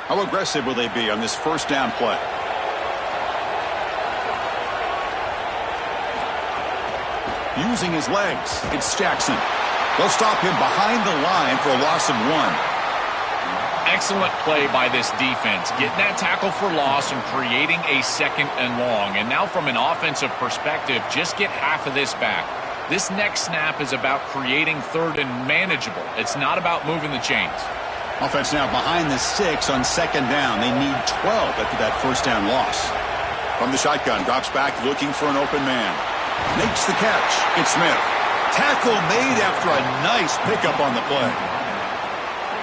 Speaker 7: How aggressive will they be on this first down play? Using his legs, it's Jackson. They'll stop him behind the line for a loss of 1.
Speaker 8: Excellent play by this defense, getting that tackle for loss and creating a 2nd and long. And now from an offensive perspective, just get half of this back. This next snap is about creating 3rd and manageable. It's not about moving the chains.
Speaker 7: Offense now behind the 6 on 2nd down. They need 12 after that first down loss. From the shotgun, drops back looking for an open man. Makes the catch. It's Smith. Tackle made after a nice pickup on the play.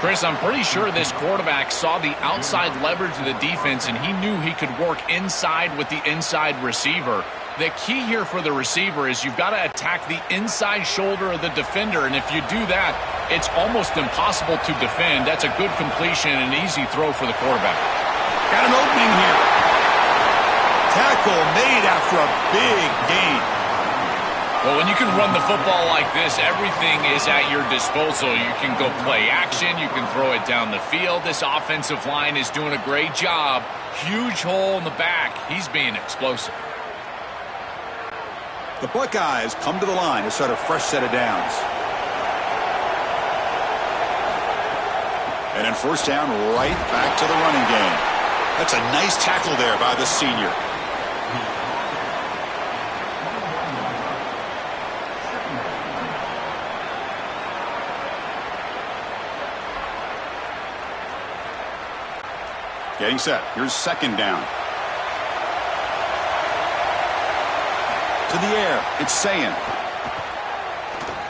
Speaker 8: Chris, I'm pretty sure this quarterback saw the outside leverage of the defense, and he knew he could work inside with the inside receiver. The key here for the receiver is you've got to attack the inside shoulder of the defender, and if you do that, it's almost impossible to defend. That's a good completion and an easy throw for the quarterback.
Speaker 7: Got an opening here. Tackle made after a big gain.
Speaker 8: Well, when you can run the football like this, everything is at your disposal. You can go play action. You can throw it down the field. This offensive line is doing a great job. Huge hole in the back. He's being explosive.
Speaker 7: The Buckeyes come to the line to start a fresh set of downs. And then first down, right back to the running game. That's a nice tackle there by the senior. Getting set. Here's 2nd down. To the air. It's Sayin.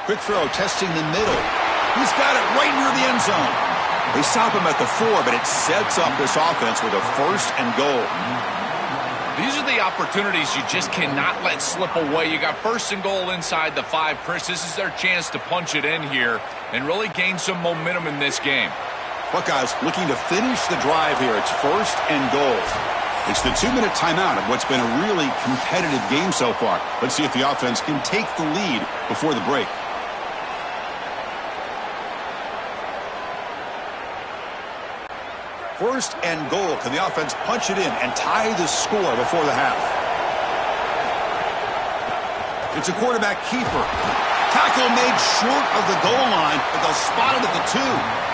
Speaker 7: Quick throw testing the middle. He's got it right near the end zone. They stop him at the 4, but it sets up this offense with a 1st and goal.
Speaker 8: These are the opportunities you just cannot let slip away. You got 1st and goal inside the 5. Chris, this is their chance to punch it in here and really gain some momentum in this game.
Speaker 7: Buckeyes looking to finish the drive here. It's 1st and goal. It's the 2-minute timeout of what's been a really competitive game so far. Let's see if the offense can take the lead before the break. First and goal. Can the offense punch it in and tie the score before the half? It's a quarterback keeper. Tackle made short of the goal line, but they'll spot it at the 2.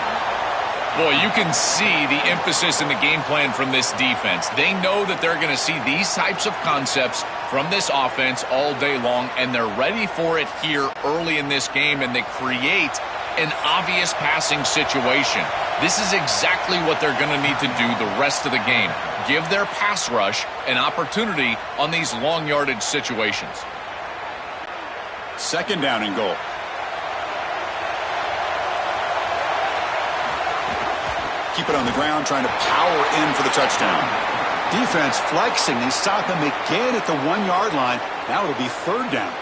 Speaker 8: Boy, you can see the emphasis in the game plan from this defense. They know that they're going to see these types of concepts from this offense all day long, and they're ready for it here early in this game, and they create an obvious passing situation. This is exactly what they're going to need to do the rest of the game. Give their pass rush an opportunity on these long yardage situations.
Speaker 7: 2nd down and goal. Keep it on the ground, trying to power in for the touchdown. Defense flexing. They stop him again at the 1-yard line. Now it'll be 3rd down.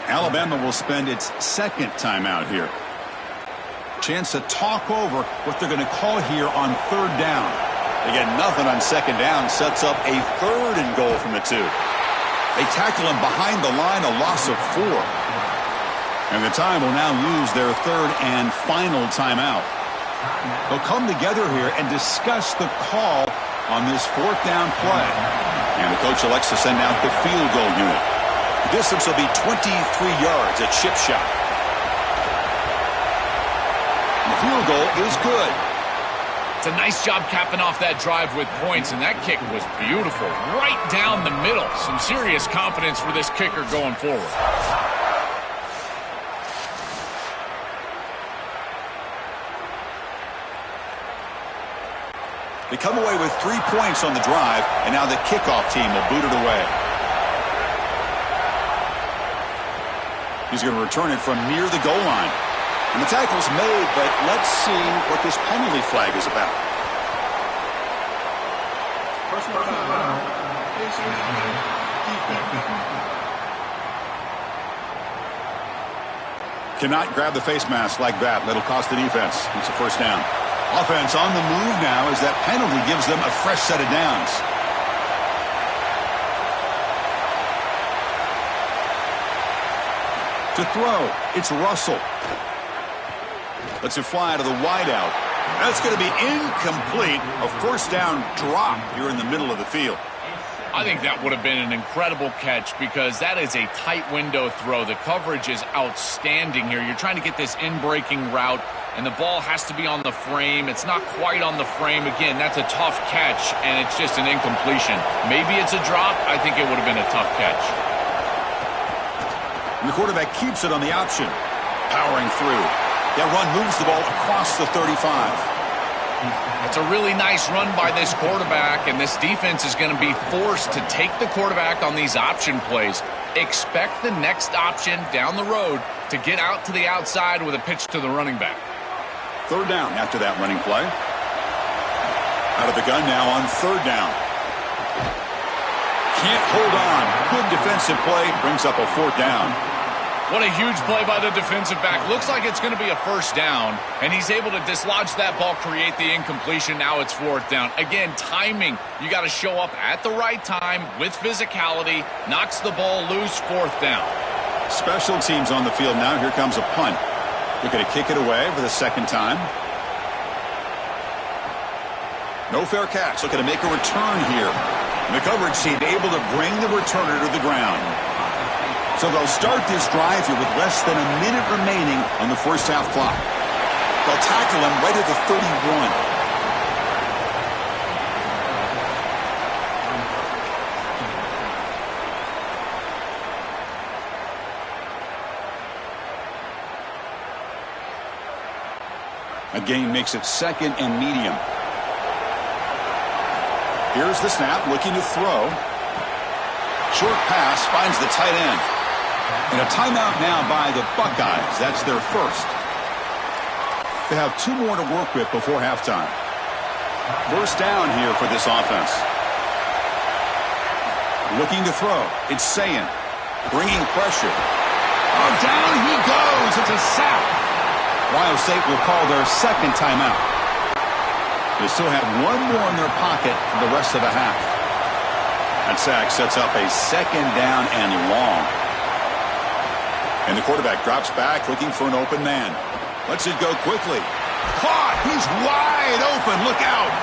Speaker 7: Alabama will spend its 2nd timeout here. Chance to talk over what they're going to call here on 3rd down. They get nothing on 2nd down. Sets up a 3rd and goal from the 2. They tackle him behind the line, a loss of 4. And the time will now use their 3rd and final timeout. They'll come together here and discuss the call on this 4th down play. And the coach elects to send out the field goal unit. The distance will be 23 yards at chip shot. And the field goal is good.
Speaker 8: It's a nice job capping off that drive with points, and that kick was beautiful. Right down the middle. Some serious confidence for this kicker going forward.
Speaker 7: They come away with 3 points on the drive, and now the kickoff team will boot it away. He's going to return it from near the goal line. And the tackle's made, but let's see what this penalty flag is about. Cannot grab the face mask like that. That'll cost the defense. It's a 1st down. Offense on the move now as that penalty gives them a fresh set of downs. To throw, it's Russell. Lets it fly to the wideout. That's going to be incomplete. A first down drop here in the middle of the field.
Speaker 8: I think that would have been an incredible catch because that is a tight window throw. The coverage is outstanding here. You're trying to get this in-breaking route, and the ball has to be on the frame. It's not quite on the frame. Again, that's a tough catch, and it's just an incompletion. Maybe it's a drop. I think it would have been a tough catch.
Speaker 7: And the quarterback keeps it on the option. Powering through. That run moves the ball across the 35.
Speaker 8: It's a really nice run by this quarterback, and this defense is going to be forced to take the quarterback on these option plays. Expect the next option down the road to get out to the outside with a pitch to the running back.
Speaker 7: Third down after that running play. Out of the gun now on third down. Can't hold on. Good defensive play. Brings up a fourth down.
Speaker 8: What a huge play by the defensive back. Looks like it's going to be a first down, and he's able to dislodge that ball, create the incompletion. Now it's fourth down. Again, timing. You got to show up at the right time with physicality. Knocks the ball loose, fourth down.
Speaker 7: Special teams on the field now. Here comes a punt. Looking to kick it away for the second time. No fair catch. Looking to make a return here. And the coverage team able to bring the returner to the ground. So they'll start this drive here with less than a minute remaining on the first half clock. They'll tackle him right at the 31. Again, makes it second and medium. Here's the snap, looking to throw. Short pass finds the tight end. And a timeout now by the Buckeyes. That's their first. They have 2 more to work with before halftime. First down here for this offense. Looking to throw. It's Sayin. Bringing pressure. Oh, down he goes. It's a sack. Ohio State will call their second timeout. They still have 1 more in their pocket for the rest of the half. That sack sets up a second down and long. And the quarterback drops back looking for an open man. Lets it go quickly. Caught! He's wide open. Look out!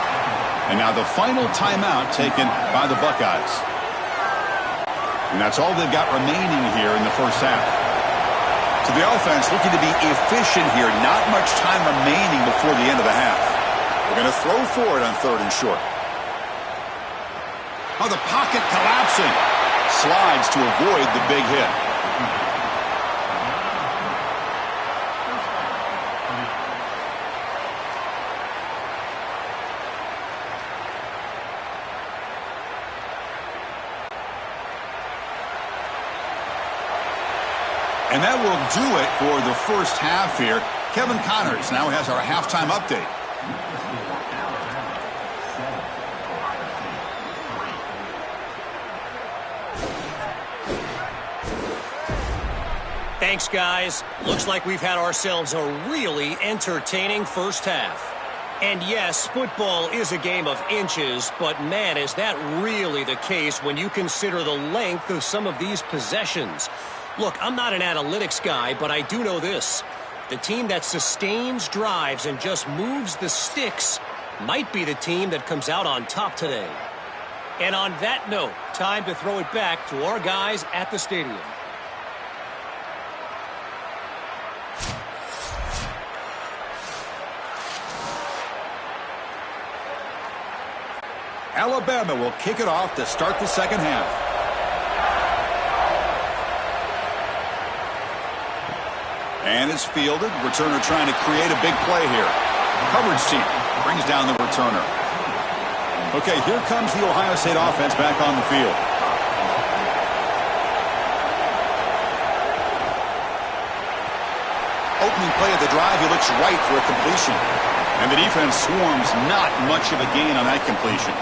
Speaker 7: And now the final timeout taken by the Buckeyes. And that's all they've got remaining here in the first half. So the offense looking to be efficient here. Not much time remaining before the end of the half. They're going to throw for it on third and short. Oh, the pocket collapsing. Slides to avoid the big hit. And that will do it for the first half here. Kevin Connors now has our halftime update.
Speaker 5: Thanks, guys. Looks like we've had ourselves a really entertaining first half. And yes, football is a game of inches, but man, is that really the case when you consider the length of some of these possessions. Look, I'm not an analytics guy, but I do know this. The team that sustains drives and just moves the sticks might be the team that comes out on top today. And on that note, time to throw it back to our guys at the stadium.
Speaker 7: Alabama will kick it off to start the second half. And it's fielded. Returner trying to create a big play here. Coverage team brings down the returner. Okay, here comes the Ohio State offense back on the field. Opening play of the drive, he looks right for a completion. And the defense swarms, not much of a gain on that completion.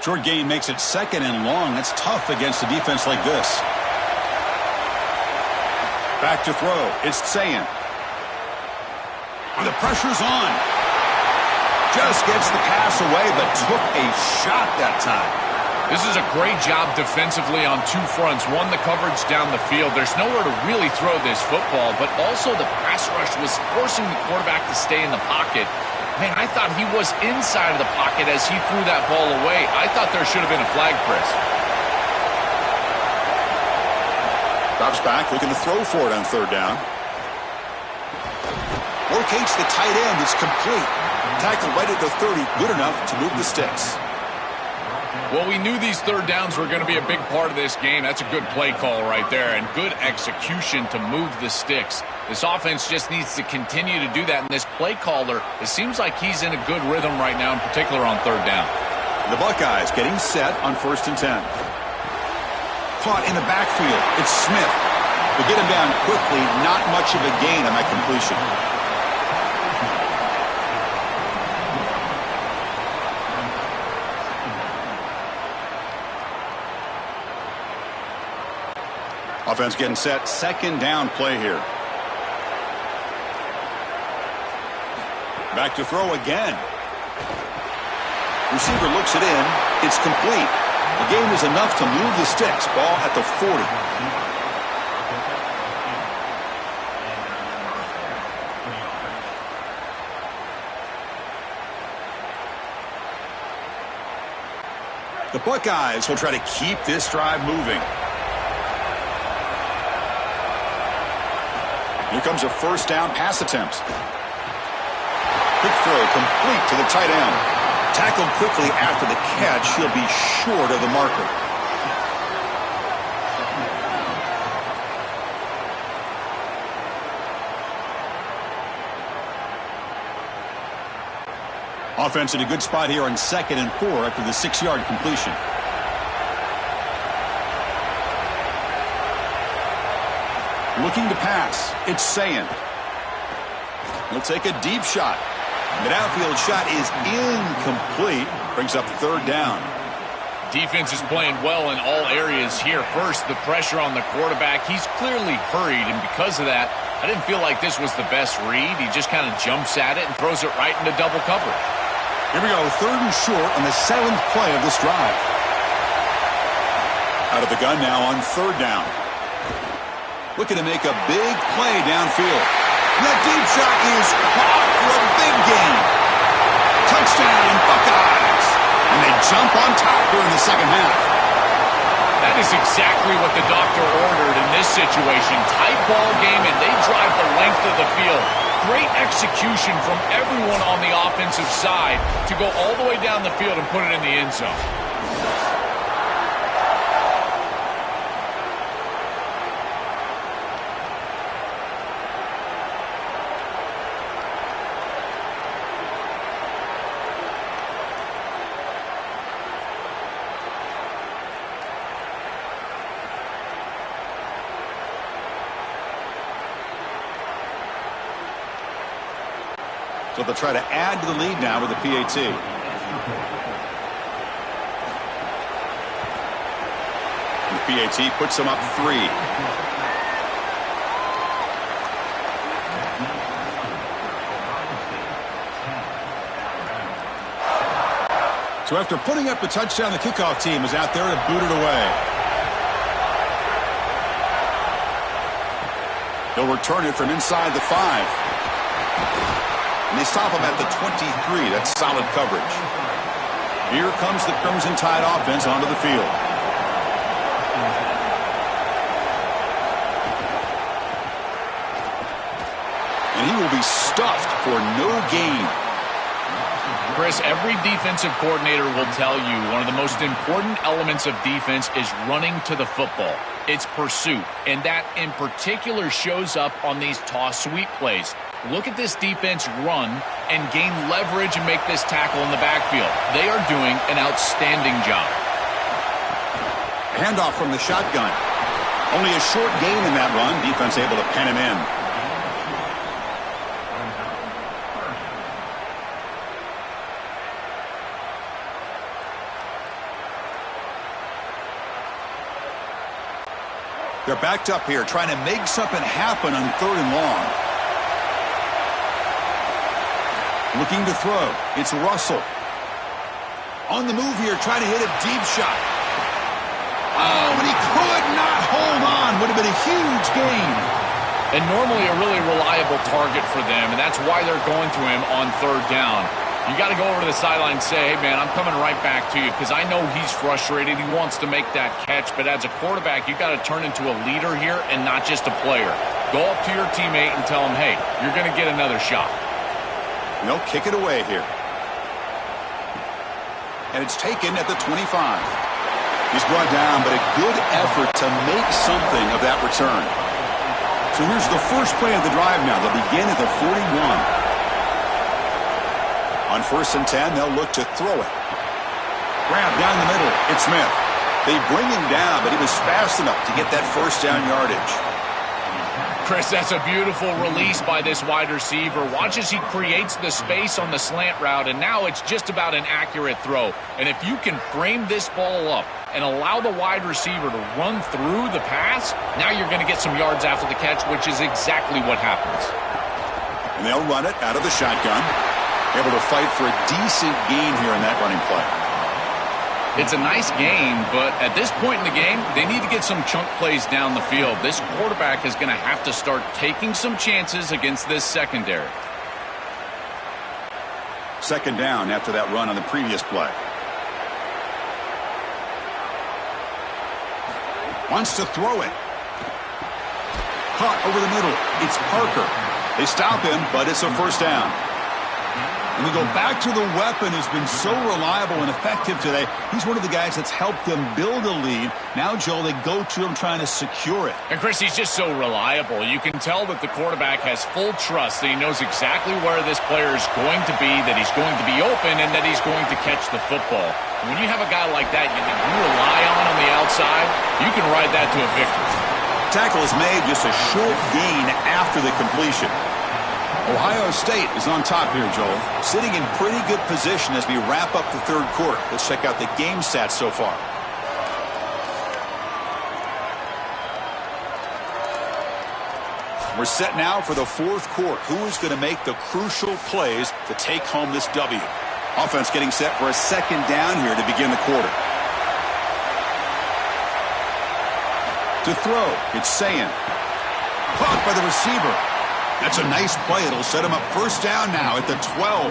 Speaker 7: Short gain makes it second and long. That's tough against a defense like this. Back to throw. It's Sayin. The pressure's on. Just gets the pass away, but took a shot that time.
Speaker 8: This is a great job defensively on two fronts. One, the coverage down the field. There's nowhere to really throw this football, but also the pass rush was forcing the quarterback to stay in the pocket. Man, I thought he was inside of the pocket as he threw that ball away. I thought there should have been a flag, Chris.
Speaker 7: Drops back, looking to throw for it on third down. Locates the tight end. It's complete. Tackle right at the 30. Good enough to move the sticks.
Speaker 8: Well, we knew these third downs were going to be a big part of this game. That's a good play call right there and good execution to move the sticks. This offense just needs to continue to do that. And this play caller, it seems like he's in a good rhythm right now, in particular on third down.
Speaker 7: The Buckeyes getting set on 1st and 10. Caught in the backfield. It's Smith. They get him down quickly. Not much of a gain on that completion. Offense getting set. 2nd down play here. Back to throw again. Receiver looks it in. It's complete. The game is enough to move the sticks. Ball at the 40. The Buckeyes will try to keep this drive moving. Here comes a 1st down pass attempt. Quick throw complete to the tight end. Tackled quickly after the catch. He'll be short of the marker. Offense in a good spot here on 2nd and 4 after the 6-yard completion. Looking to pass. It's Sayin. He'll take a deep shot. The downfield shot is incomplete. Brings up 3rd down.
Speaker 8: Defense is playing well in all areas here. First, the pressure on the quarterback. He's clearly hurried, and because of that, I didn't feel like this was the best read. He just kind of jumps at it and throws it right into double coverage.
Speaker 7: Here we go, 3rd and short on the 7th play of this drive. Out of the gun now on 3rd down. Looking to make a big play downfield. That deep shot is caught for a big gain. Touchdown, Buckeyes. And they jump on top here in the 2nd half.
Speaker 8: That is exactly what the doctor ordered in this situation. Tight ball game, and they drive the length of the field. Great execution from everyone on the offensive side to go all the way down the field and put it in the end zone.
Speaker 7: So they'll try to add to the lead now with the PAT. The PAT puts them up 3. So after putting up the touchdown, the kickoff team is out there to boot it away. They'll return it from inside the 5. And they stop him at the 23. That's solid coverage. Here comes the Crimson Tide offense onto the field. And he will be stuffed for no gain.
Speaker 8: Chris, every defensive coordinator will tell you one of the most important elements of defense is running to the football. It's pursuit, and that in particular shows up on these toss sweep plays. Look at this defense run and gain leverage and make this tackle in the backfield. They are doing an outstanding job.
Speaker 7: Handoff from the shotgun. Only a short gain in that run. Defense able to pen him in. They're backed up here, trying to make something happen on 3rd and long. Looking to throw. It's Russell. On the move here, trying to hit a deep shot. Oh, and he could not hold on. Would have been a huge gain.
Speaker 8: And normally a really reliable target for them, and that's why they're going to him on third down. You got to go over to the sideline and say, hey, man, I'm coming right back to you because I know he's frustrated. He wants to make that catch, but as a quarterback, you got to turn into a leader here and not just a player. Go up to your teammate and tell him, hey, you're going to get another shot.
Speaker 7: They'll kick it away here. And it's taken at the 25. He's brought down, but a good effort to make something of that return. So here's the first play of the drive now. They'll begin at the 41. On 1st and 10, they'll look to throw it. Grab down the middle. It's Smith. They bring him down, but he was fast enough to get that first down yardage.
Speaker 8: Chris, that's a beautiful release by this wide receiver. Watch as he creates the space on the slant route, and now it's just about an accurate throw. And if you can frame this ball up and allow the wide receiver to run through the pass, now you're going to get some yards after the catch, which is exactly what happens.
Speaker 7: And they'll run it out of the shotgun. Able to fight for a decent gain here in that running play.
Speaker 8: It's a nice gain, but at this point in the game, they need to get some chunk plays down the field. This quarterback is going to have to start taking some chances against this secondary.
Speaker 7: Second down after that run on the previous play. Wants to throw it. Caught over the middle. It's Parker. They stop him, but it's a first down. And we go back to the weapon who's been so reliable and effective today. He's one of the guys that's helped them build a lead. Now, Joel, they go to him trying to secure it.
Speaker 8: And, Chris, he's just so reliable. You can tell that the quarterback has full trust that he knows exactly where this player is going to be, that he's going to be open, and that he's going to catch the football. And when you have a guy like that you rely on the outside, you can ride that to a victory.
Speaker 7: Tackle is made, just a short gain after the completion. Ohio State is on top here, Joel. Sitting in pretty good position as we wrap up the third quarter. Let's check out the game stats so far. We're set now for the fourth quarter. Who is going to make the crucial plays to take home this W? Offense getting set for a second down here to begin the quarter. To throw, it's Sayin. Caught by the receiver. That's a nice play. It'll set him up first down now at the 12.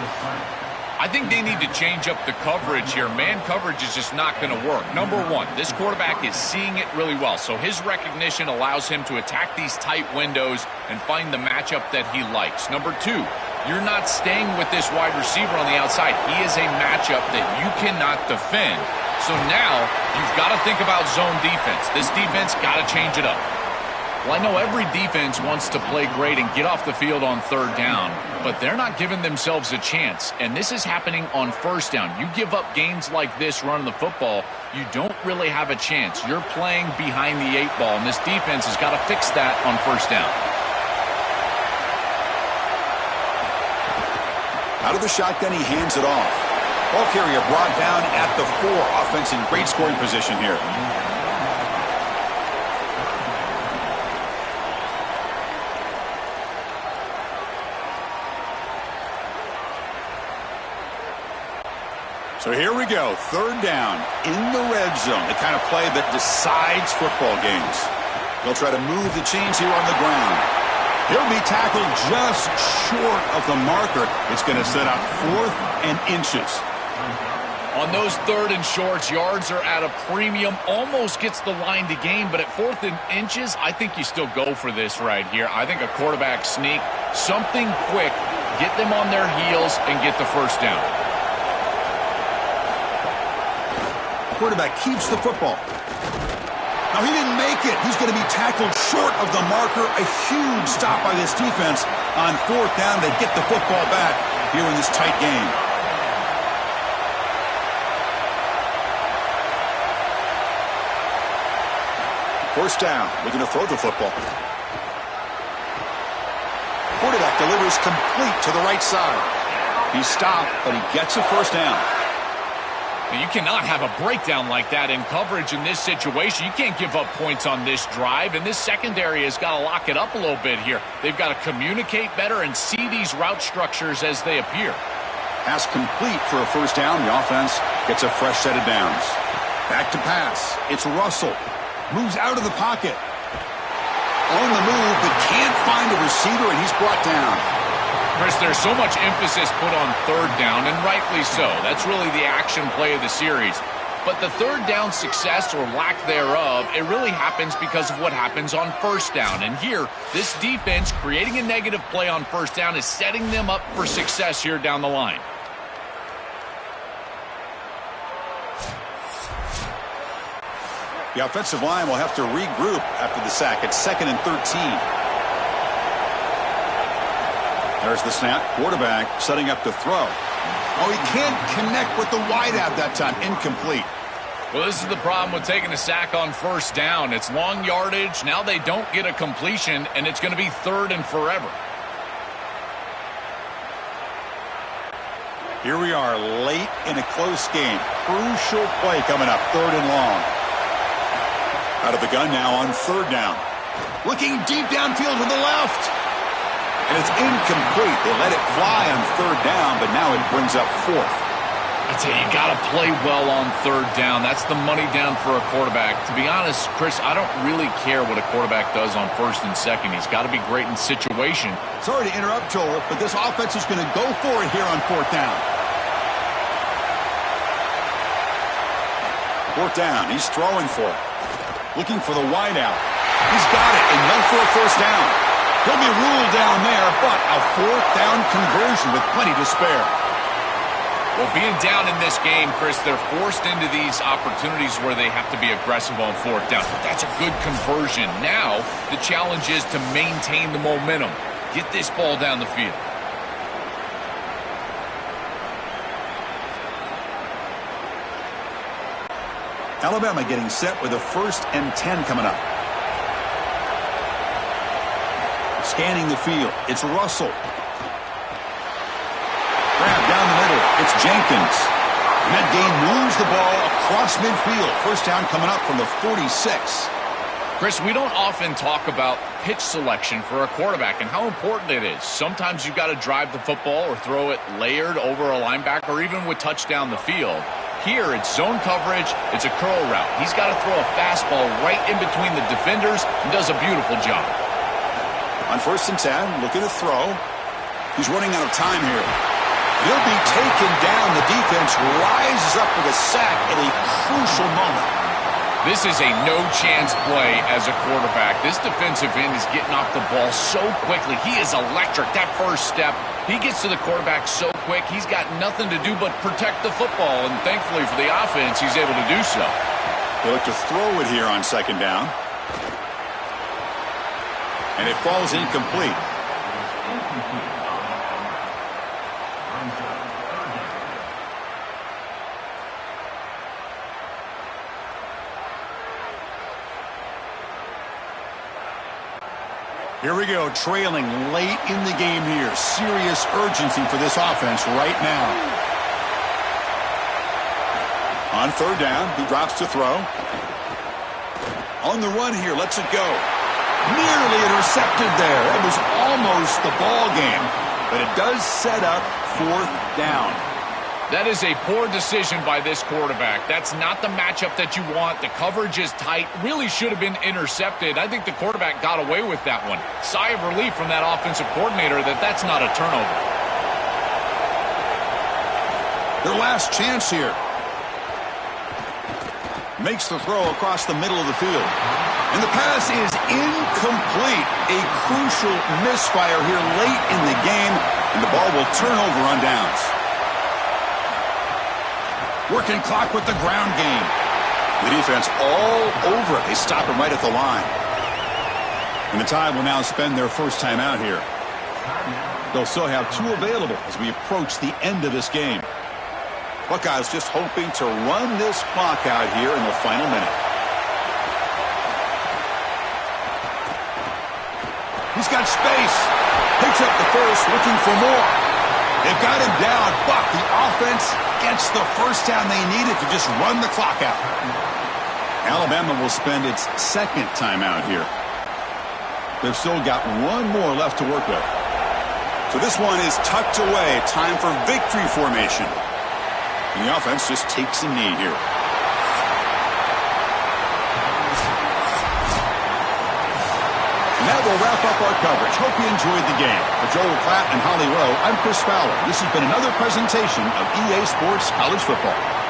Speaker 8: I think they need to change up the coverage here. Man coverage is just not going to work. Number one, this quarterback is seeing it really well, so his recognition allows him to attack these tight windows and find the matchup that he likes. Number two, you're not staying with this wide receiver on the outside. He is a matchup that you cannot defend. So now you've got to think about zone defense. This defense got to change it up. Well, I know every defense wants to play great and get off the field on third down, but they're not giving themselves a chance, and this is happening on first down. You give up gains like this running the football, you don't really have a chance. You're playing behind the eight ball, and this defense has got to fix that on first down.
Speaker 7: Out of the shotgun, he hands it off. Ball carrier brought down at the 4. Offense in great scoring position here. So here we go, third down in the red zone, the kind of play that decides football games. They'll try to move the chains here on the ground. He'll be tackled just short of the marker. It's going to set out 4th and inches.
Speaker 8: On those third and shorts, yards are at a premium, almost gets the line to gain, but at 4th and inches, I think you still go for this right here. I think a quarterback sneak, something quick, get them on their heels and get the first down.
Speaker 7: Quarterback keeps the football. Now, he didn't make it. He's going to be tackled short of the marker. A huge stop by this defense on 4th down to get the football back here in this tight game. First down, looking to throw the football. Quarterback delivers complete to the right side. He stopped, but he gets a first down.
Speaker 8: You cannot have a breakdown like that in coverage in this situation. You can't give up points on this drive, and this secondary has got to lock it up a little bit here. They've got to communicate better and see these route structures as they appear.
Speaker 7: Pass complete for a first down. The offense gets a fresh set of downs. Back to pass. It's Russell. Moves out of the pocket. On the move, but can't find a receiver, and he's brought down.
Speaker 8: Chris, there's so much emphasis put on third down, and rightly so. That's really the action play of the series. But the third down success or lack thereof, it really happens because of what happens on first down. And here, this defense creating a negative play on first down is setting them up for success here down the line.
Speaker 7: The offensive line will have to regroup after the sack. It's 2nd and 13. There's the snap. Quarterback setting up to throw. Oh, he can't connect with the wideout that time. Incomplete.
Speaker 8: Well, this is the problem with taking a sack on first down. It's long yardage. Now they don't get a completion, and it's going to be 3rd and forever.
Speaker 7: Here we are late in a close game. Crucial play coming up. 3rd and long. Out of the gun now on 3rd down. Looking deep downfield to the left. And it's incomplete. They let it fly on 3rd down, but now it brings up 4th.
Speaker 8: I tell you, you got to play well on 3rd down. That's the money down for a quarterback. To be honest, Chris, I don't really care what a quarterback does on 1st and 2nd. He's got to be great in situation.
Speaker 7: Sorry to interrupt, Joel, but this offense is going to go for it here on 4th down. 4th down. He's throwing for it. Looking for the wideout. He's got it, and no for a 1st down. He'll be ruled down there, but a 4th down conversion with plenty to spare.
Speaker 8: Well, being down in this game, Chris, they're forced into these opportunities where they have to be aggressive on 4th down. But that's a good conversion. Now, the challenge is to maintain the momentum. Get this ball down the field.
Speaker 7: Alabama getting set with a 1st and 10 coming up. Scanning the field. It's Russell. Grab down the middle. It's Jenkins. And that gain moves the ball across midfield. 1st down coming up from the 46.
Speaker 8: Chris, we don't often talk about pitch selection for a quarterback and how important it is. Sometimes you've got to drive the football or throw it layered over a linebacker or even with touch down the field. Here, it's zone coverage. It's a curl route. He's got to throw a fastball right in between the defenders and does a beautiful job.
Speaker 7: On 1st and 10, looking to throw. He's running out of time here. He'll be taken down. The defense rises up with a sack at a crucial moment.
Speaker 8: This is a no-chance play as a quarterback. This defensive end is getting off the ball so quickly. He is electric. That first step, he gets to the quarterback so quick, he's got nothing to do but protect the football. And thankfully for the offense, he's able to do so.
Speaker 7: They look to throw it here on 2nd down. And it falls incomplete. Here we go, trailing late in the game here. Serious urgency for this offense right now. On 3rd down, he drops to throw. On the run here, lets it go. Nearly intercepted there. That was almost the ball game, but it does set up 4th down.
Speaker 8: That is a poor decision by this quarterback. That's not the matchup that you want. The coverage is tight. Really should have been intercepted. I think the quarterback got away with that one. Sigh of relief from that offensive coordinator that that's not a turnover.
Speaker 7: Their last chance here. Makes the throw across the middle of the field. And the pass is incomplete. A crucial misfire here late in the game, and the ball will turn over on downs. Working clock with the ground game. The defense all over it. They stop him right at the line. And the Tide will now spend their first time out here. They'll still have 2 available as we approach the end of this game. Buckeyes just hoping to run this clock out here in the final minute. He's got space. Picks up the first, looking for more. They've got him down, but the offense gets the first down they needed to just run the clock out. Alabama will spend its 2nd timeout here. They've still got 1 more left to work with. So this one is tucked away. Time for victory formation. And the offense just takes a knee here. And that will wrap up our coverage. Hope you enjoyed the game. For Joel Klatt and Holly Rowe, I'm Chris Fowler. This has been another presentation of EA Sports College Football.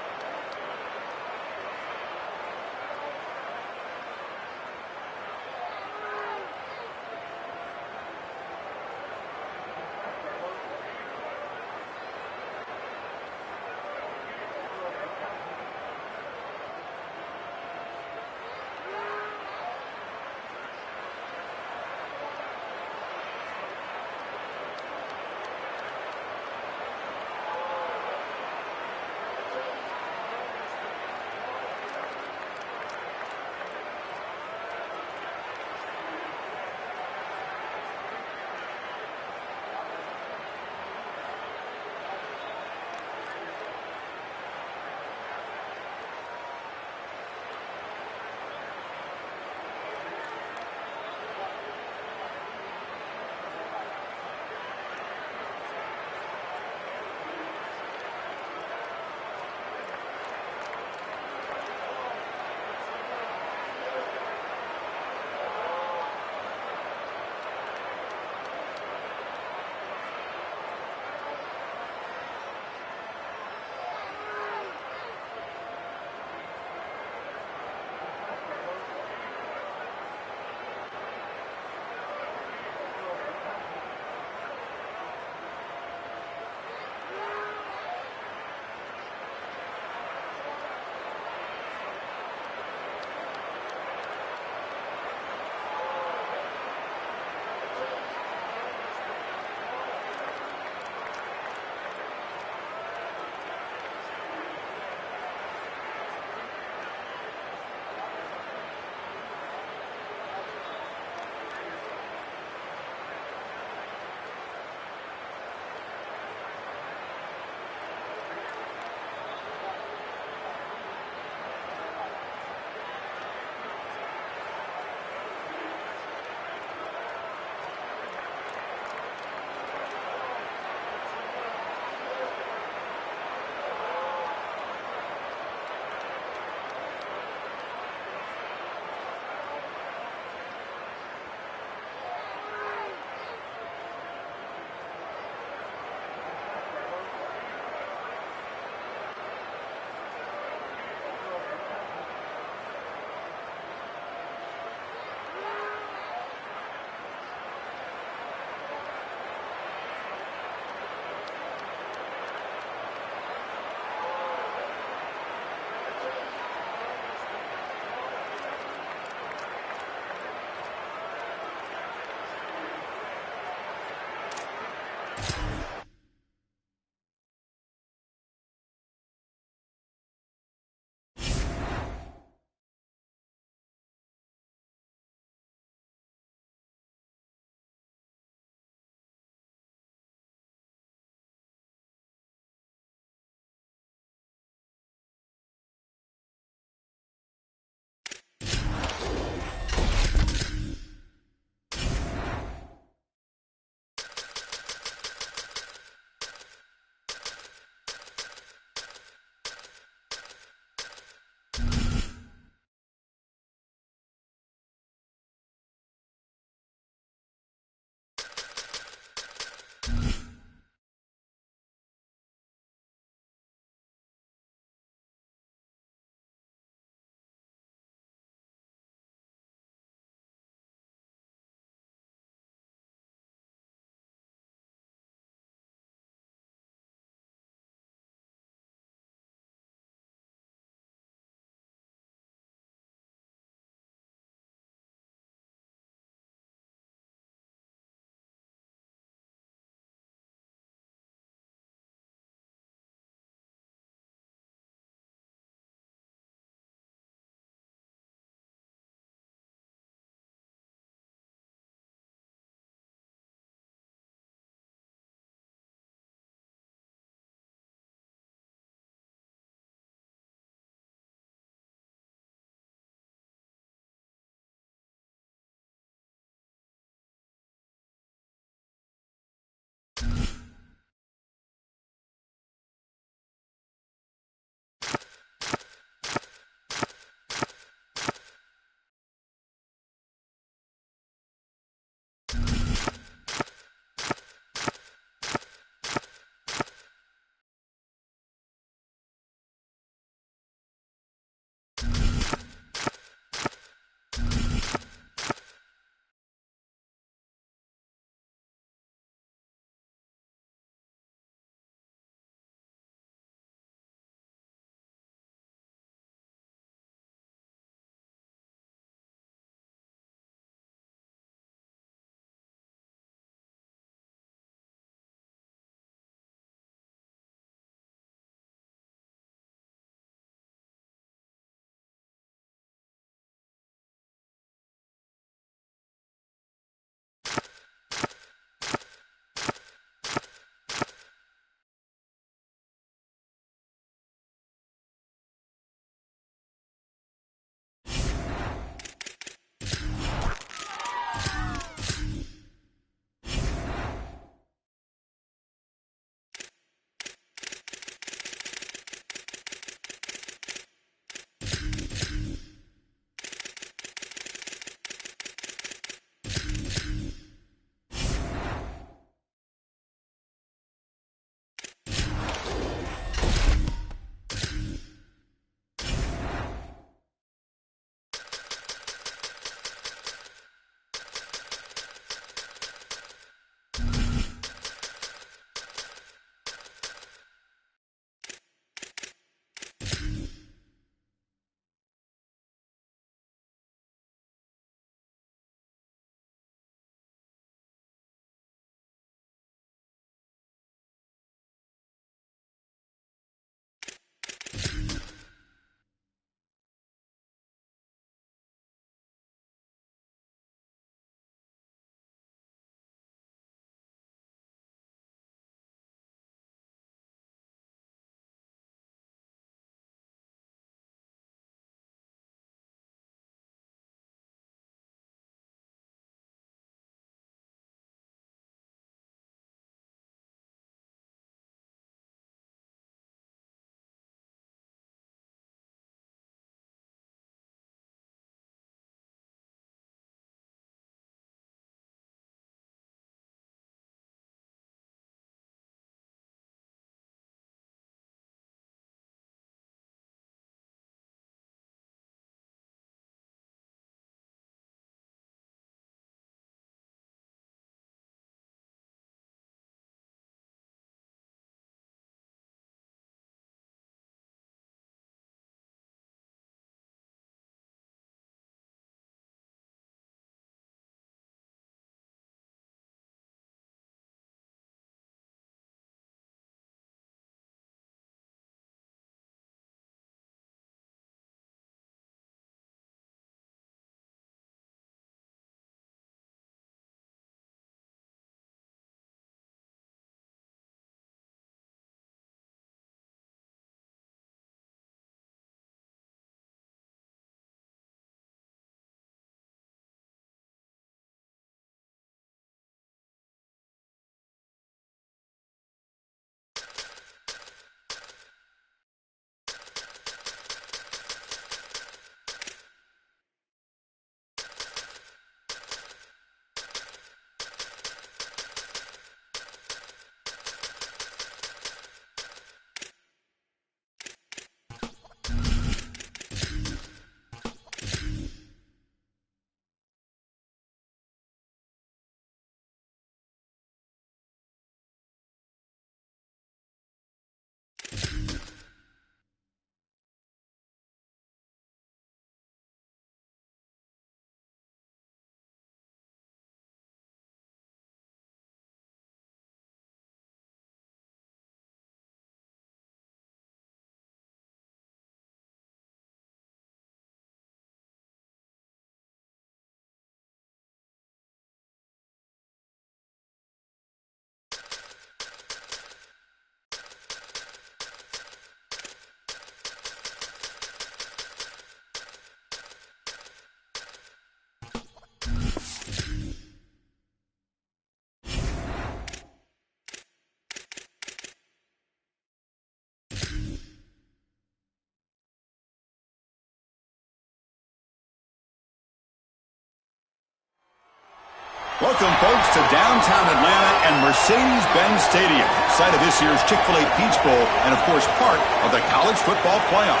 Speaker 7: Welcome, folks, to downtown Atlanta and Mercedes-Benz Stadium, site of this year's Chick-fil-A Peach Bowl and, of course, part of the college football playoff.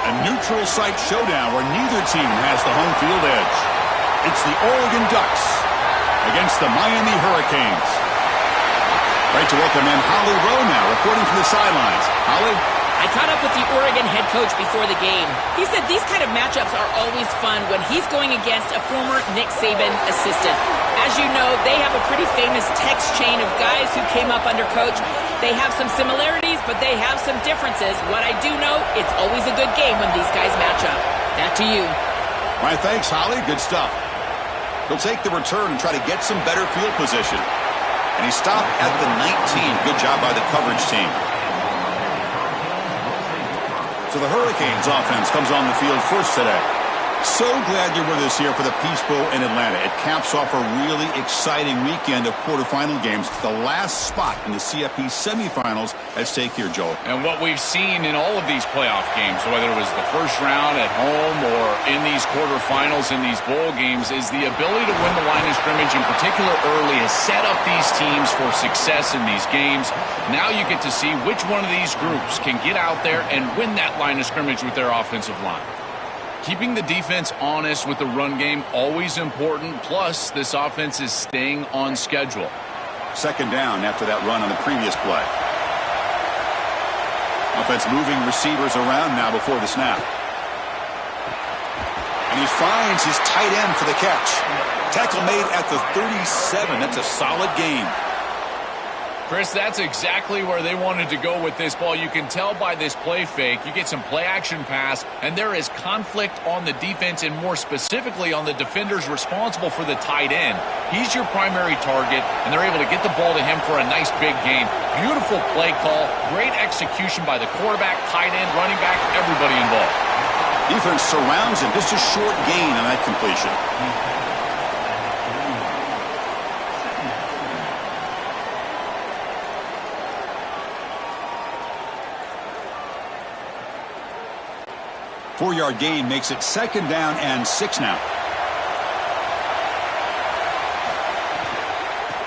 Speaker 7: A neutral site showdown where neither team has the home field edge. It's the Oregon Ducks against the Miami Hurricanes. Great to welcome in Holly Rowe now, reporting from the sidelines. Holly?
Speaker 2: I caught up with the Oregon head coach before the game. He said these kind of matchups are always fun when he's going against a former Nick Saban assistant. As you know, they have a pretty famous text chain of guys who came up under coach. They have some similarities, but they have some differences. What I do know, it's always a good game when these guys match up. Back to you.
Speaker 7: All right, thanks, Holly. Good stuff. He'll take the return and try to get some better field position. And he stopped at the 19. Good job by the coverage team. So the Hurricanes offense comes on the field first today. So glad you're with us here for the Peach Bowl in Atlanta. It caps off a really exciting weekend of quarterfinal games. The last spot in the CFP semifinals at stake here, Joel.
Speaker 8: And what we've seen in all of these playoff games, whether it was the first round at home or in these quarterfinals in these bowl games, is the ability to win the line of scrimmage, in particular early, has set up these teams for success in these games. Now you get to see which one of these groups can get out there and win that line of scrimmage with their offensive line. Keeping the defense honest with the run game, always important. Plus, this offense is staying on schedule.
Speaker 7: Second down after that run on the previous play. Offense moving receivers around now before the snap. And he finds his tight end for the catch. Tackle made at the 37. That's a solid gain.
Speaker 8: Chris, that's exactly where they wanted to go with this ball. You can tell by this play fake. You get some play-action pass, and there is conflict on the defense, and more specifically on the defenders responsible for the tight end. He's your primary target, and they're able to get the ball to him for a nice big gain. Beautiful play call, great execution by the quarterback, tight end, running back, everybody involved.
Speaker 7: Defense surrounds him. Just a short gain on that completion. Four-yard gain makes it second down and 6 now.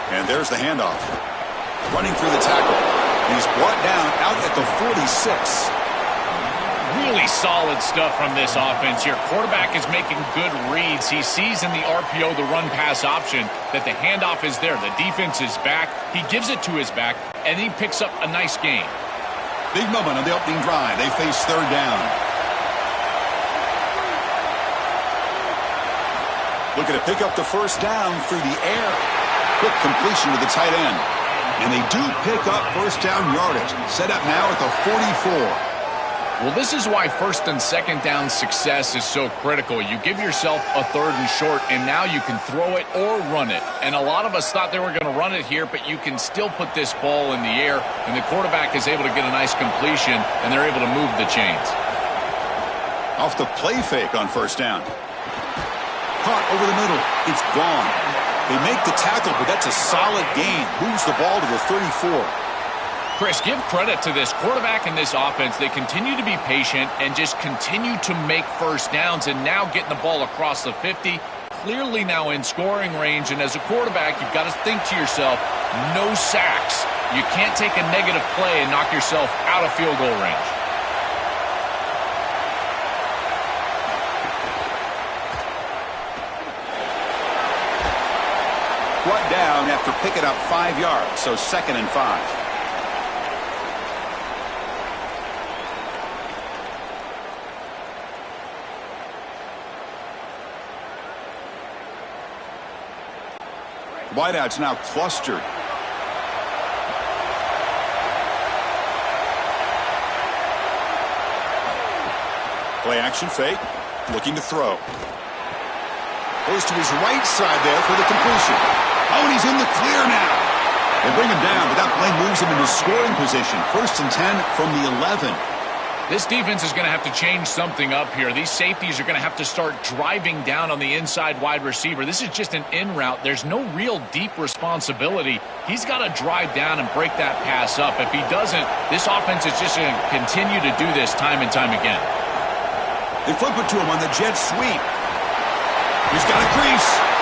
Speaker 7: And there's the handoff. Running through the tackle. He's brought down out at the 46.
Speaker 8: Really solid stuff from this offense here. Quarterback is making good reads. He sees in the RPO, the run-pass option, that the handoff is there. The defense is back. He gives it to his back, and he picks up a nice gain.
Speaker 7: Big moment on the opening drive. They face third down. Looking to pick up the first down through the air. Quick completion to the tight end. And they do pick up first down yardage. Set up now at the 44.
Speaker 8: Well, this is why first and second down success is so critical. You give yourself a third and short, and now you can throw it or run it. And a lot of us thought they were going to run it here, but you can still put this ball in the air, and the quarterback is able to get a nice completion, and they're able to move the chains.
Speaker 7: Off the play fake on first down. Caught over the middle. It's gone. They make the tackle, but that's a solid gain. Moves the ball to the 34.
Speaker 8: Chris, give credit to this quarterback and this offense. They continue to be patient and just continue to make first downs, and now getting the ball across the 50. Clearly now in scoring range, and as a quarterback, you've got to think to yourself, no sacks. You can't take a negative play and knock yourself out of field goal range.
Speaker 7: Brought down after picking up 5 yards, so second and 5. Wideouts now clustered. Play action fake, looking to throw. Goes to his right side there for the completion. Oh, and he's in the clear now. They bring him down, but that play moves him into scoring position. First and 10 from the 11.
Speaker 8: This defense is going to have to change something up here. These safeties are going to have to start driving down on the inside wide receiver. This is just an in route. There's no real deep responsibility. He's got to drive down and break that pass up. If he doesn't, this offense is just going to continue to do this time and time again.
Speaker 7: They flip it to him on the jet sweep. He's got a crease.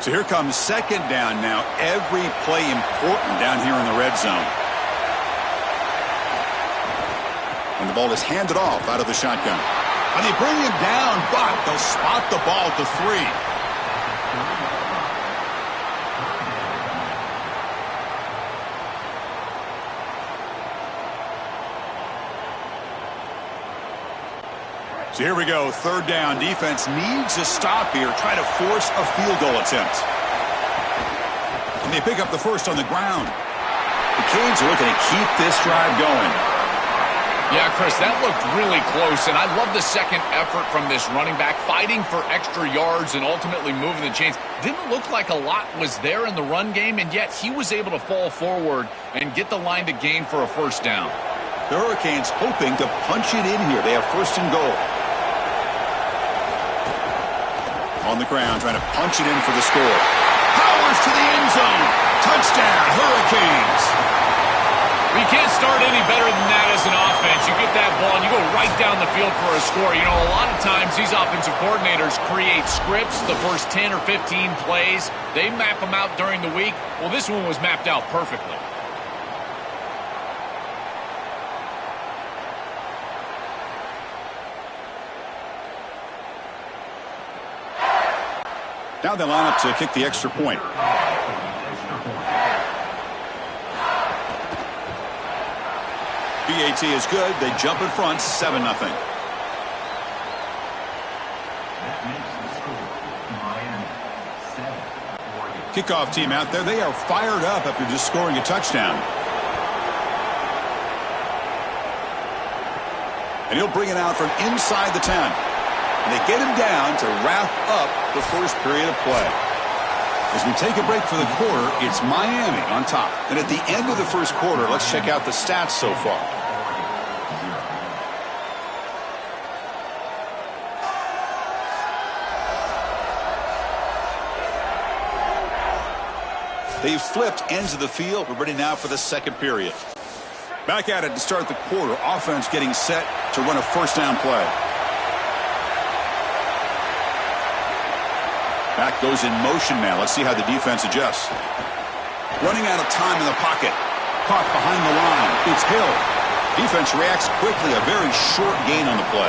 Speaker 7: So here comes second down now. Every play important down here in the red zone. And the ball is handed off out of the shotgun. And they bring him down, but they'll spot the ball to 3. So here we go, third down. Defense needs a stop here, try to force a field goal attempt. And they pick up the first on the ground. The Canes are looking to keep this drive going.
Speaker 8: Yeah, Chris, that looked really close, and I love the second effort from this running back, fighting for extra yards and ultimately moving the chains. Didn't look like a lot was there in the run game, and yet he was able to fall forward and get the line to gain for a first down.
Speaker 7: The Hurricanes hoping to punch it in here. They have first and goal. On the ground, trying to punch it in for the score. Powers to the end zone. Touchdown, Hurricanes.
Speaker 8: You can't start any better than that as an offense. You get that ball and you go right down the field for a score. You know, a lot of times these offensive coordinators create scripts, the first 10 or 15 plays. They map them out during the week. Well, this one was mapped out perfectly.
Speaker 7: Now they line up to kick the extra point. BAT is good. They jump in front, 7-0. Kickoff team out there. They are fired up after just scoring a touchdown. And he'll bring it out from inside the 10. And they get him down to wrap up the first period of play. As we take a break for the quarter, it's Miami on top. And at the end of the first quarter, let's check out the stats so far. They've flipped ends of the field. We're ready now for the second period. Back at it to start the quarter. Offense getting set to run a first down play. Back goes in motion now. Let's see how the defense adjusts. Running out of time in the pocket. Caught behind the line. It's Hill. Defense reacts quickly. A very short gain on the play.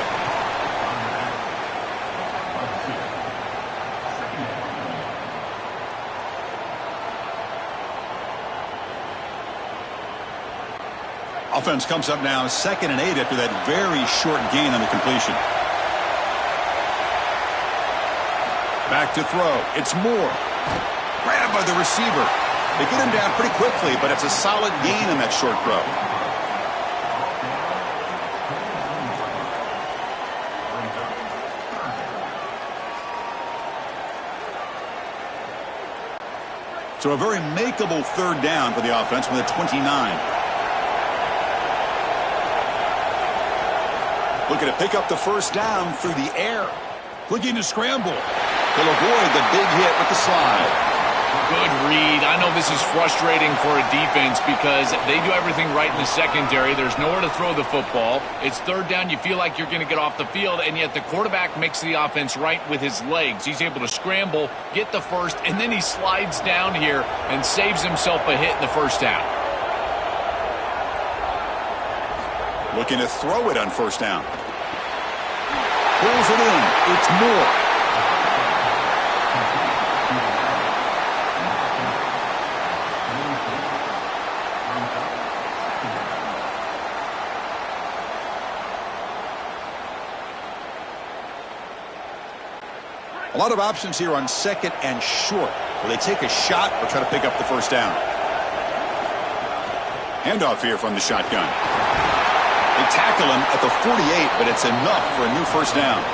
Speaker 7: Offense comes up now 2nd and 8 after that very short gain on the completion. Back to throw. It's Moore. Grabbed by the receiver. They get him down pretty quickly, but it's a solid gain on that short throw. So a very makeable third down for the offense with a 29. Looking to pick up the first down through the air. Looking to scramble. He'll avoid the big hit with the slide.
Speaker 8: Good read. I know this is frustrating for a defense because they do everything right in the secondary. There's nowhere to throw the football. It's third down. You feel like you're going to get off the field, and yet the quarterback makes the offense right with his legs. He's able to scramble, get the first, and then he slides down here and saves himself a hit in the first down.
Speaker 7: Looking to throw it on first down. Pulls it in. It's Moore. A lot of options here on 2nd and short. Will they take a shot or try to pick up the first down? Handoff here from the shotgun. They tackle him at the 48, but it's enough for a new first down.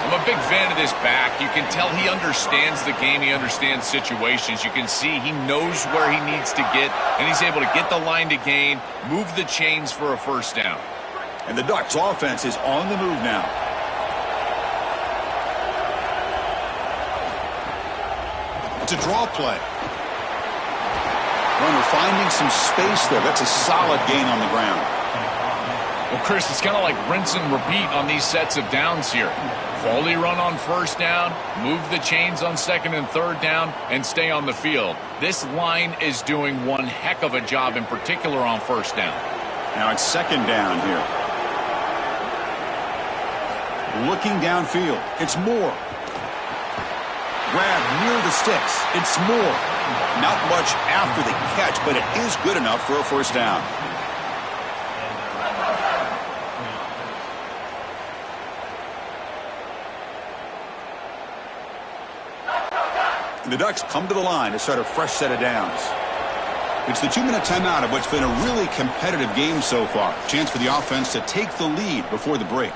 Speaker 8: I'm a big fan of this back. You can tell he understands the game. He understands situations. You can see he knows where he needs to get, and he's able to get the line to gain, move the chains for a first down.
Speaker 7: And the Ducks offense is on the move now. It's a draw play. Runner finding some space there. That's a solid gain on the ground.
Speaker 8: Well, Well, Chris, it's kind of like rinse and repeat on these sets of downs here. Quality run on first down, move the chains on second and third down, and stay on the field. This line is doing one heck of a job, in particular on first down.
Speaker 7: Now it's second down here. Looking downfield. It's Moore. Grab near the sticks. It's Moore. Not much after the catch, but it is good enough for a first down. The Ducks come to the line to start a fresh set of downs. It's the 2-minute timeout of what's been a really competitive game so far. Chance for the offense to take the lead before the break.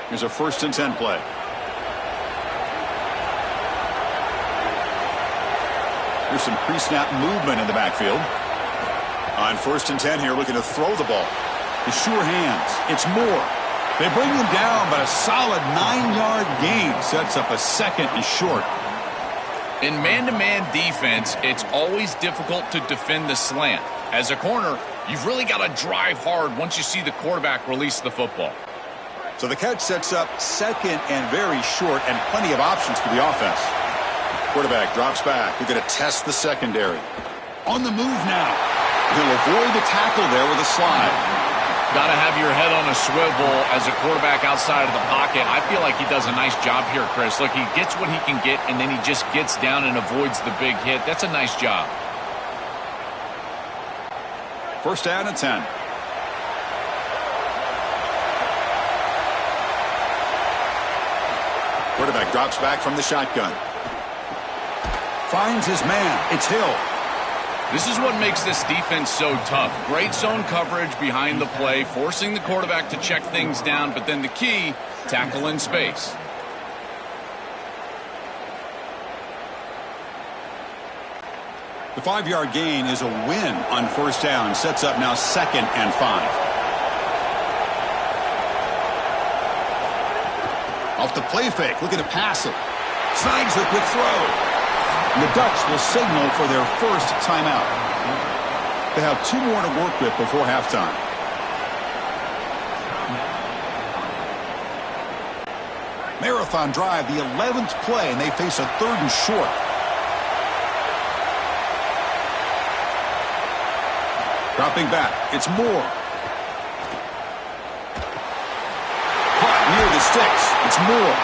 Speaker 7: Here's a 1st and 10 play. Here's some pre-snap movement in the backfield. On 1st and 10 here, looking to throw the ball. The sure hands. It's Moore. They bring him down, but a solid 9-yard gain sets up a 2nd and short.
Speaker 8: In man-to-man defense, it's always difficult to defend the slant. As a corner, you've really got to drive hard once you see the quarterback release the football.
Speaker 7: So the catch sets up 2nd and very short, and plenty of options for the offense. Quarterback drops back. We're going to test the secondary. On the move now. He'll avoid the tackle there with a slide.
Speaker 8: Got to have your head on a swivel as a quarterback outside of the pocket. I feel like he does a nice job here, Chris. Look, he gets what he can get, and then he just gets down and avoids the big hit. That's a nice job.
Speaker 7: 1st down and 10. Quarterback drops back from the shotgun. Finds his man. It's Hill.
Speaker 8: This is what makes this defense so tough. Great zone coverage behind the play, forcing the quarterback to check things down, but then the key, tackle in space.
Speaker 7: The 5-yard gain is a win on 1st down. Sets up now 2nd and 5. Off the play fake, looking to pass it. Snags the quick throw. And the Ducks will signal for their 1st timeout. They have 2 more to work with before halftime. Marathon drive, the 11th play, and they face a 3rd and short. Dropping back, it's Moore. Caught near the sticks, it's Moore.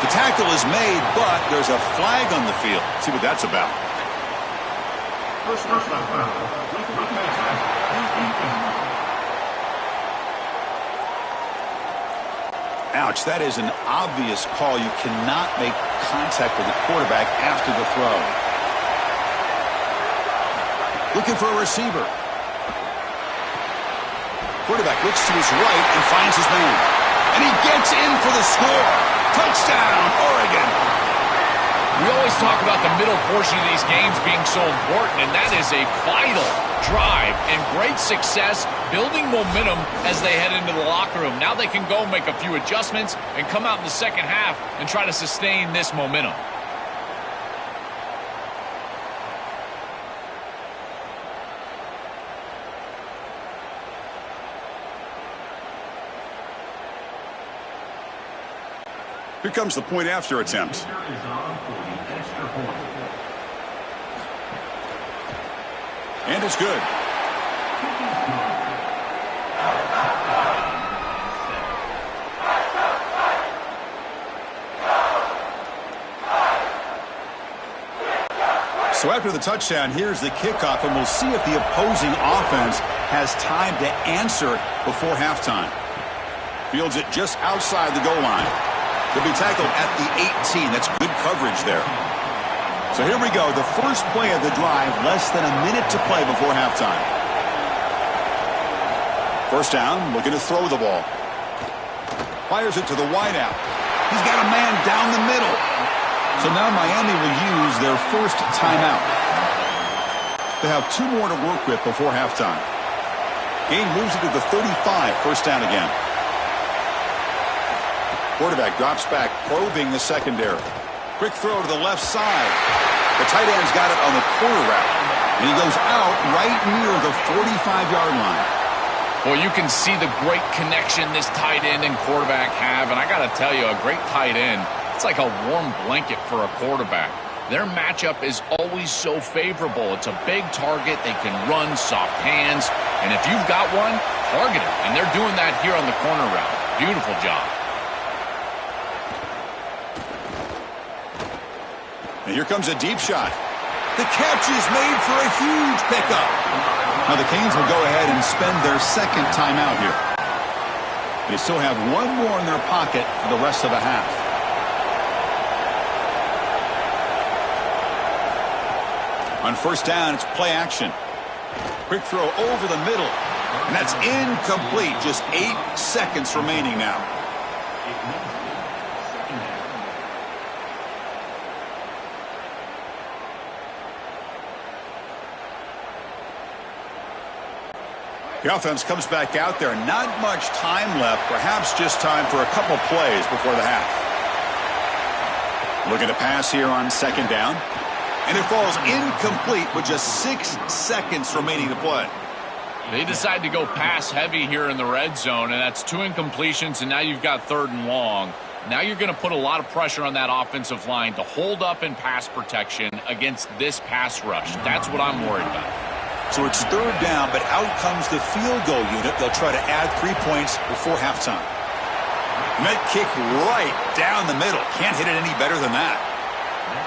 Speaker 7: The tackle is made, but there's a flag on the field. Let's see what that's about. Ouch, that is an obvious call. You cannot make contact with the quarterback after the throw. Looking for a receiver. Quarterback looks to his right and finds his man. And he gets in for the score. Touchdown, Oregon.
Speaker 8: We always talk about the middle portion of these games being so important, and that is a vital drive and great success, building momentum as they head into the locker room. Now they can go make a few adjustments and come out in the second half and try to sustain this momentum.
Speaker 7: Here comes the point after attempt. And it's good. So after the touchdown, here's the kickoff, and we'll see if the opposing offense has time to answer before halftime. Fields it just outside the goal line. They'll be tackled at the 18. That's good coverage there. So here we go. The first play of the drive, less than a minute to play before halftime. 1st down, looking to throw the ball. Fires it to the wideout. He's got a man down the middle. So now Miami will use their 1st timeout. They have 2 more to work with before halftime. Gain moves it to the 35. 1st down again. Quarterback drops back, probing the secondary. Quick throw to the left side. The tight end's got it on the corner route. And he goes out right near the 45-yard line.
Speaker 8: Well, you can see the great connection this tight end and quarterback have. And I got to tell you, a great tight end, it's like a warm blanket for a quarterback. Their matchup is always so favorable. It's a big target. They can run, soft hands. And if you've got one, target him. And they're doing that here on the corner route. Beautiful job.
Speaker 7: And here comes a deep shot. The catch is made for a huge pickup. Now the Canes will go ahead and spend their second timeout here. They still have one more in their pocket for the rest of the half. On first down, it's play action. Quick throw over the middle. And that's incomplete. Just 8 seconds remaining now. The offense comes back out there. Not much time left. Perhaps just time for a couple plays before the half. Looking to pass here on second down. And it falls incomplete with just 6 seconds remaining to play.
Speaker 8: They decide to go pass heavy here in the red zone, and that's 2 incompletions, and now you've got 3rd and long. Now you're going to put a lot of pressure on that offensive line to hold up in pass protection against this pass rush. That's what I'm worried about.
Speaker 7: So it's 3rd down, but out comes the field goal unit. They'll try to add 3 points before halftime. And that kick right down the middle. Can't hit it any better than that.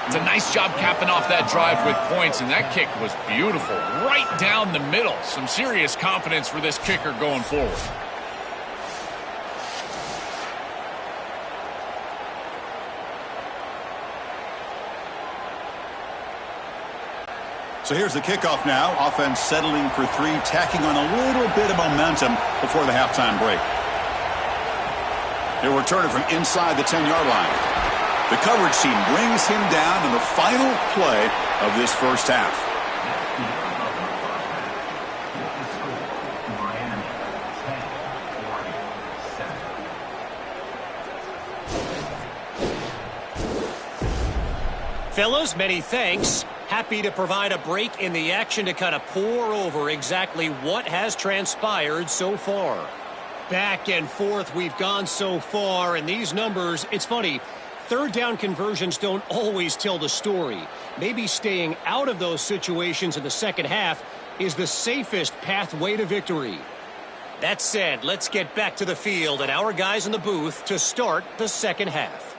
Speaker 8: It's a nice job capping off that drive with points, and that kick was beautiful. Right down the middle. Some serious confidence for this kicker going forward.
Speaker 7: So here's the kickoff now. Offense settling for 3, tacking on a little bit of momentum before the halftime break. He'll return it from inside the 10-yard line. The coverage team brings him down in the final play of this first half.
Speaker 5: Fellas, many thanks. Happy to provide a break in the action to kind of pour over exactly what has transpired so far. Back and forth we've gone so far, and these numbers, it's funny, 3rd down conversions don't always tell the story. Maybe staying out of those situations in the second half is the safest pathway to victory. That said, let's get back to the field and our guys in the booth to start the second half.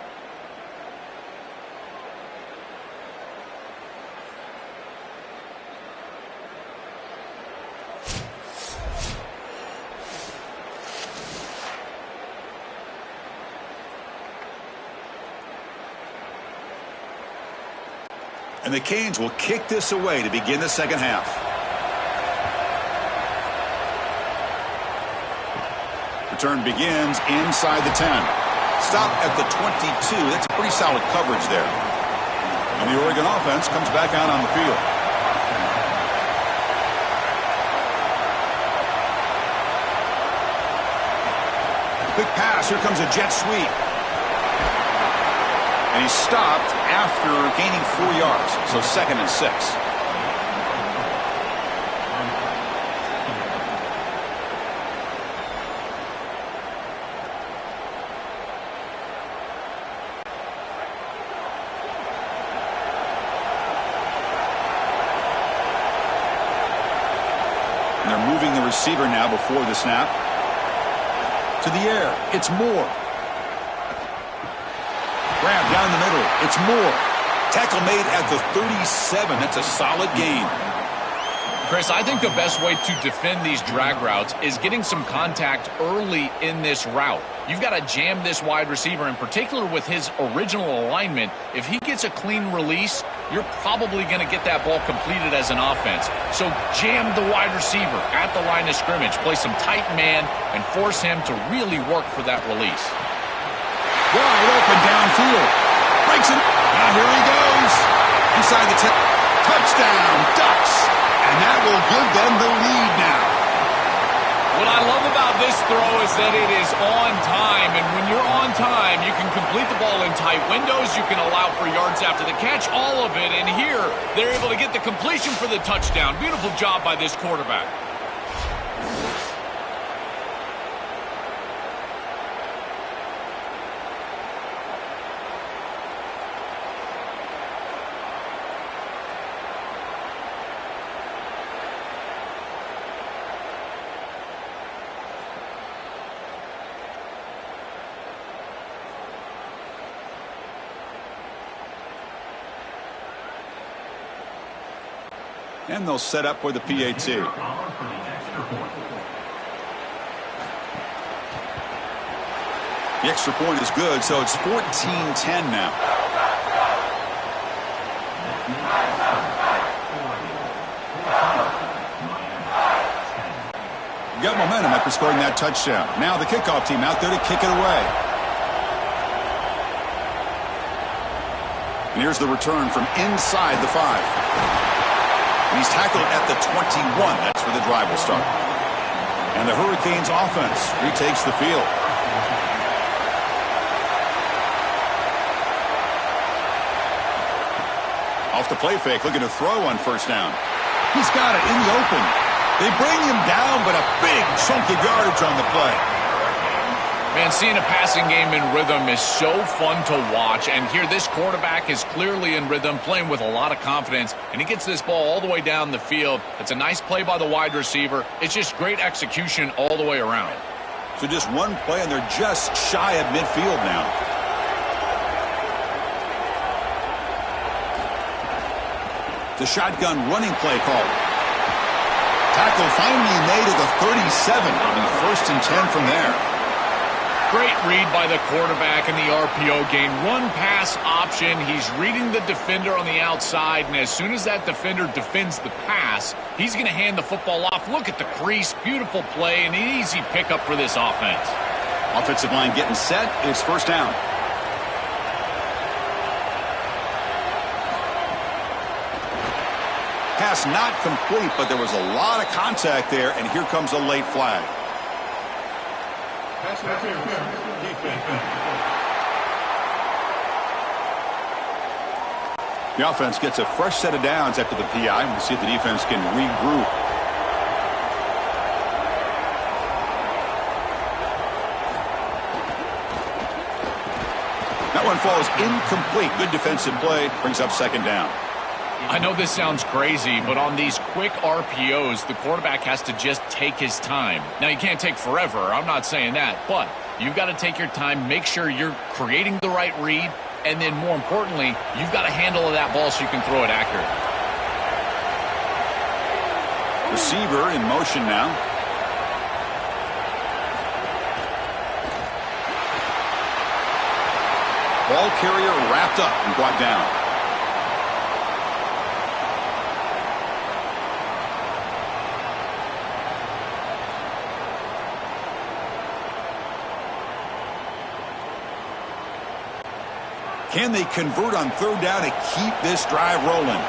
Speaker 7: And the Canes will kick this away to begin the second half. Return begins inside the 10. Stop at the 22. That's pretty solid coverage there. And the Oregon offense comes back out on the field. Quick pass. Here comes a jet sweep. And he stopped after gaining 4 yards. So 2nd and 6. And they're moving the receiver now before the snap. To the air. It's Moore. Grab down the middle. It's Moore. Tackle made at the 37. That's a solid gain.
Speaker 8: Chris, I think the best way to defend these drag routes is getting some contact early in this route. You've got to jam this wide receiver, in particular with his original alignment. If he gets a clean release, you're probably going to get that ball completed as an offense. So jam the wide receiver at the line of scrimmage. Play some tight man and force him to really work for that release.
Speaker 7: Wide open downfield. Breaks it. Now here he goes. Inside the 10. Touchdown, Ducks. And that will give them the lead now.
Speaker 8: What I love about this throw is that it is on time. And when you're on time, you can complete the ball in tight windows. You can allow for yards after the catch, all of it. And here, They're able to get the completion for the touchdown. Beautiful job by this quarterback.
Speaker 7: And they'll set up for the PAT. The extra point is good, so it's 14-10 now. You got momentum after scoring that touchdown. Now the kickoff team out there to kick it away. And here's the return from inside the 5. And he's tackled at the 21. That's where the drive will start. And the Hurricanes offense retakes the field. Off the play fake, looking to throw on first down. He's got it in the open. They bring him down, but a big chunk of yardage on the play.
Speaker 8: Man, seeing a passing game in rhythm is so fun to watch. And here, this quarterback is clearly in rhythm, playing with a lot of confidence. And he gets this ball all the way down the field. It's a nice play by the wide receiver. It's just great execution all the way around.
Speaker 7: So just one play, and they're just shy of midfield now. The shotgun running play call. Tackle finally made at the 37. It'll be 1st and 10 from there.
Speaker 8: Great read by the quarterback in the RPO game. Run pass option. He's reading the defender on the outside, and as soon as that defender defends the pass, he's going to hand the football off. Look at the crease. Beautiful play, and an easy pickup for this offense.
Speaker 7: Offensive line getting set. It's first down. Pass not complete, but there was a lot of contact there, and here comes a late flag. The offense gets a fresh set of downs after the PI. We'll see if the defense can regroup. That one falls incomplete. Good defensive play. Brings up second down.
Speaker 8: I know this sounds crazy, but on these quick RPOs, the quarterback has to just take his time. Now, you can't take forever. I'm not saying that, but you've got to take your time, make sure you're creating the right read, and then more importantly, you've got a handle of that ball so you can throw it accurate.
Speaker 7: Receiver in motion now. Ball carrier wrapped up and brought down. Can they convert on third down to keep this drive rolling?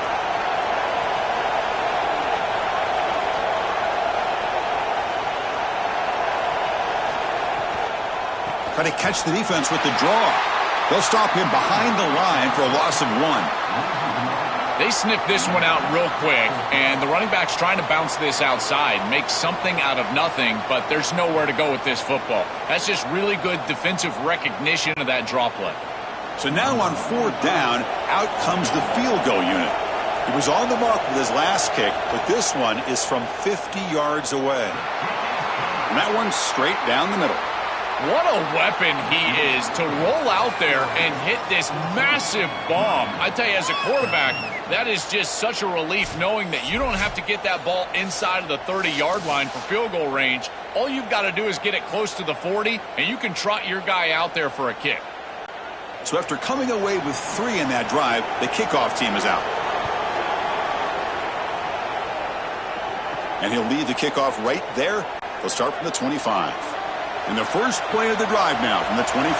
Speaker 7: Try to catch the defense with the draw. They'll stop him behind the line for a loss of 1.
Speaker 8: They sniffed this one out real quick, and the running back's trying to bounce this outside, make something out of nothing, but there's nowhere to go with this football. That's just really good defensive recognition of that draw play.
Speaker 7: So now on fourth down, out comes the field goal unit. He was on the mark with his last kick, but this one is from 50 yards away. And that one's straight down the middle.
Speaker 8: What a weapon he is to roll out there and hit this massive bomb. I tell you, as a quarterback, that is just such a relief knowing that you don't have to get that ball inside of the 30-yard line for field goal range. All you've got to do is get it close to the 40, and you can trot your guy out there for a kick.
Speaker 7: So after coming away with 3 in that drive, the kickoff team is out. And he'll lead the kickoff right there. They'll start from the 25. And the first play of the drive now from the 25.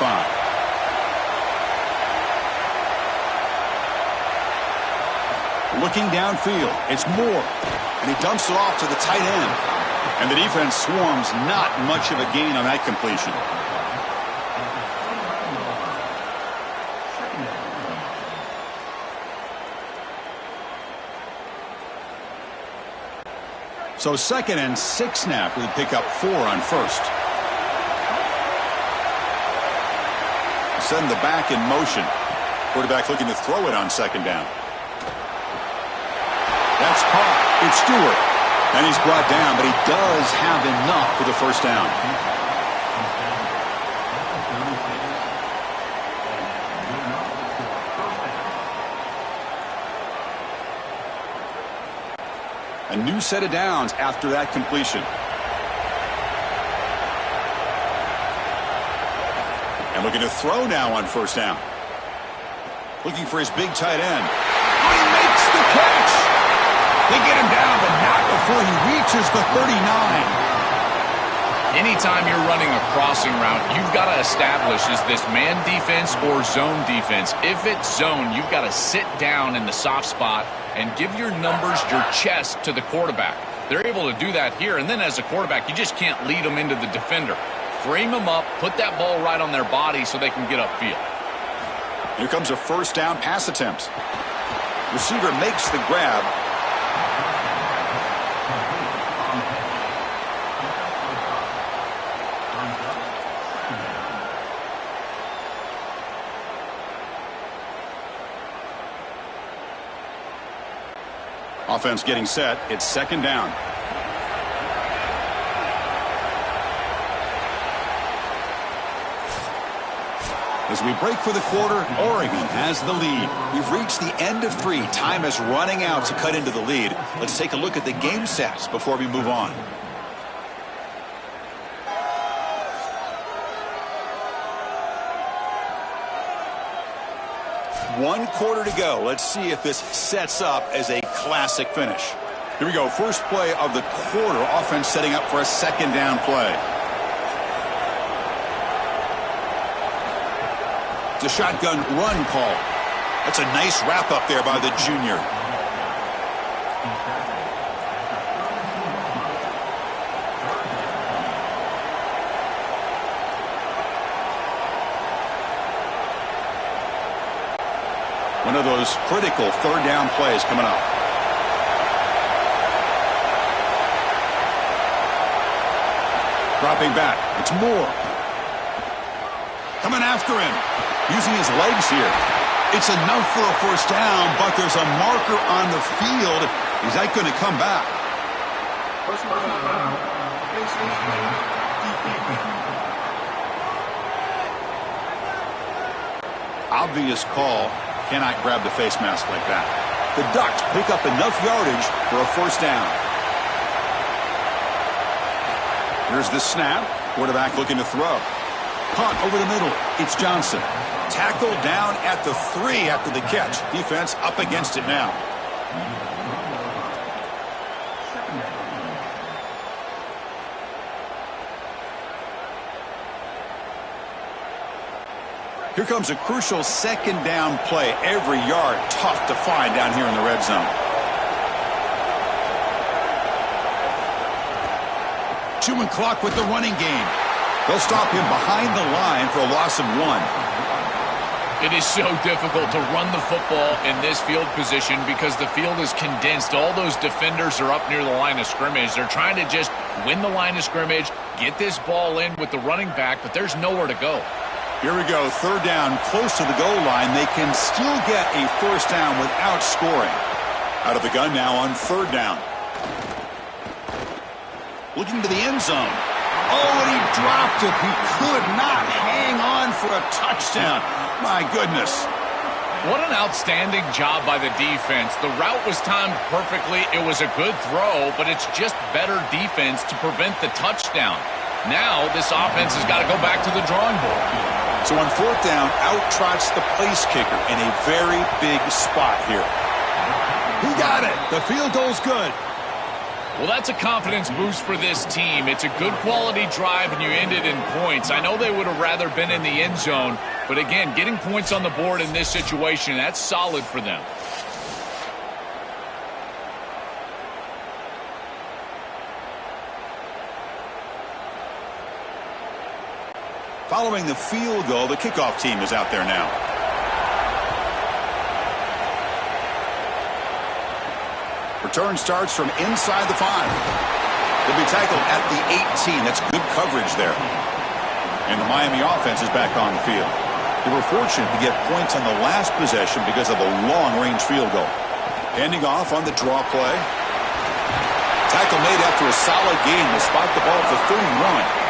Speaker 7: Looking downfield, it's Moore. And he dumps it off to the tight end. And the defense swarms, not much of a gain on that completion. So 2nd and 6 now. We pick up 4 on first. Send the back in motion. Quarterback looking to throw it on 2nd down. That's caught. It's Stewart. And he's brought down, but he does have enough for the first down. A new set of downs after that completion. And looking to throw now on first down. Looking for his big tight end. Oh, he makes the catch. They get him down, but not before he reaches the 39.
Speaker 8: Anytime you're running a crossing route, you've got to establish, is this man defense or zone defense? If it's zone, you've got to sit down in the soft spot and give your numbers, your chest to the quarterback. They're able to do that here, and then as a quarterback, you just can't lead them into the defender. Frame them up, put that ball right on their body so they can get upfield.
Speaker 7: Here comes a first down pass attempt. Receiver makes the grab. Offense getting set. It's 2nd down. As we break for the quarter, Oregon has the lead. We've reached the end of 3. Time is running out to cut into the lead. Let's take a look at the game stats before we move on. One quarter to go. Let's see if this sets up as a classic finish. Here we go. First play of the quarter. Offense setting up for a 2nd down play. It's a shotgun run call. That's a nice wrap up there by the junior. One of those critical 3rd down plays coming up. Dropping back. It's Moore. Coming after him. Using his legs here. It's enough for a first down, but there's a marker on the field. Is that going to come back? Obvious call. Cannot grab the face mask like that. The Ducks pick up enough yardage for a first down. Here's the snap. Quarterback looking to throw. Caught over the middle. It's Johnson. Tackled down at the 3 after the catch. Defense up against it now. Here comes a crucial 2nd down play. Every yard tough to find down here in the red zone. Chewing clock with the running game. They'll stop him behind the line for a loss of 1.
Speaker 8: It is so difficult to run the football in this field position because the field is condensed. All those defenders are up near the line of scrimmage. They're trying to just win the line of scrimmage, get this ball in with the running back, but there's nowhere to go.
Speaker 7: Here we go. 3rd down, close to the goal line. They can still get a first down without scoring. Out of the gun now on 3rd down. Looking to the end zone. Oh, and he dropped it. He could not hang on for a touchdown. My goodness.
Speaker 8: What an outstanding job by the defense. The route was timed perfectly. It was a good throw, but it's just better defense to prevent the touchdown. Now this offense has got to go back to the drawing board.
Speaker 7: So on 4th down, out trots the place kicker in a very big spot here. He got it. The field goal's good.
Speaker 8: Well, that's a confidence boost for this team. It's a good quality drive, and you end it in points. I know they would have rather been in the end zone, but again, getting points on the board in this situation, that's solid for them.
Speaker 7: Following the field goal, the kickoff team is out there now. Return starts from inside the 5. He'll be tackled at the 18. That's good coverage there. And the Miami offense is back on the field. They were fortunate to get points on the last possession because of the long-range field goal. Handing off on the draw play. Tackle made after a solid gain. They spot the ball at the 31.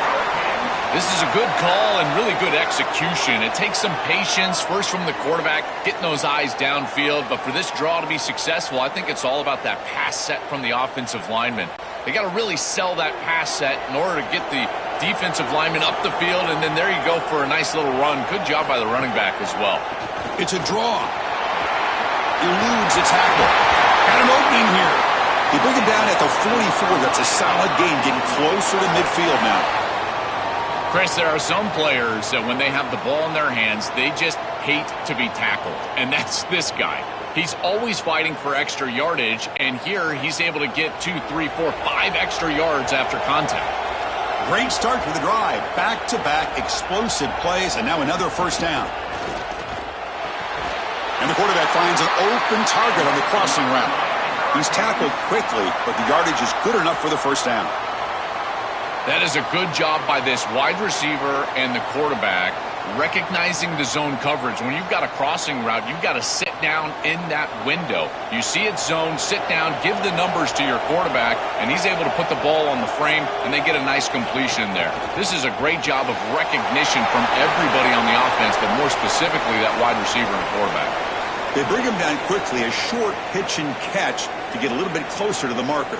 Speaker 8: This is a good call and really good execution. It takes some patience, first from the quarterback, getting those eyes downfield. But for this draw to be successful, I think it's all about that pass set from the offensive lineman. They got to really sell that pass set in order to get the defensive lineman up the field, and then there you go for a nice little run. Good job by the running back as well.
Speaker 7: It's a draw. Eludes a tackle. Got an opening here. They bring him down at the 44. That's a solid gain, getting closer to midfield now.
Speaker 8: Chris, there are some players that when they have the ball in their hands, they just hate to be tackled. And that's this guy. He's always fighting for extra yardage, and here he's able to get 2, 3, 4, 5 extra yards after contact.
Speaker 7: Great start to the drive. Back-to-back explosive plays, and now another first down. And the quarterback finds an open target on the crossing route. He's tackled quickly, but the yardage is good enough for the first down.
Speaker 8: That is a good job by this wide receiver and the quarterback recognizing the zone coverage. When you've got a crossing route, you've got to sit down in that window. You see it zone, sit down, give the numbers to your quarterback, and he's able to put the ball on the frame, and they get a nice completion there. This is a great job of recognition from everybody on the offense, but more specifically that wide receiver and quarterback.
Speaker 7: They bring him down quickly, a short pitch and catch to get a little bit closer to the marker.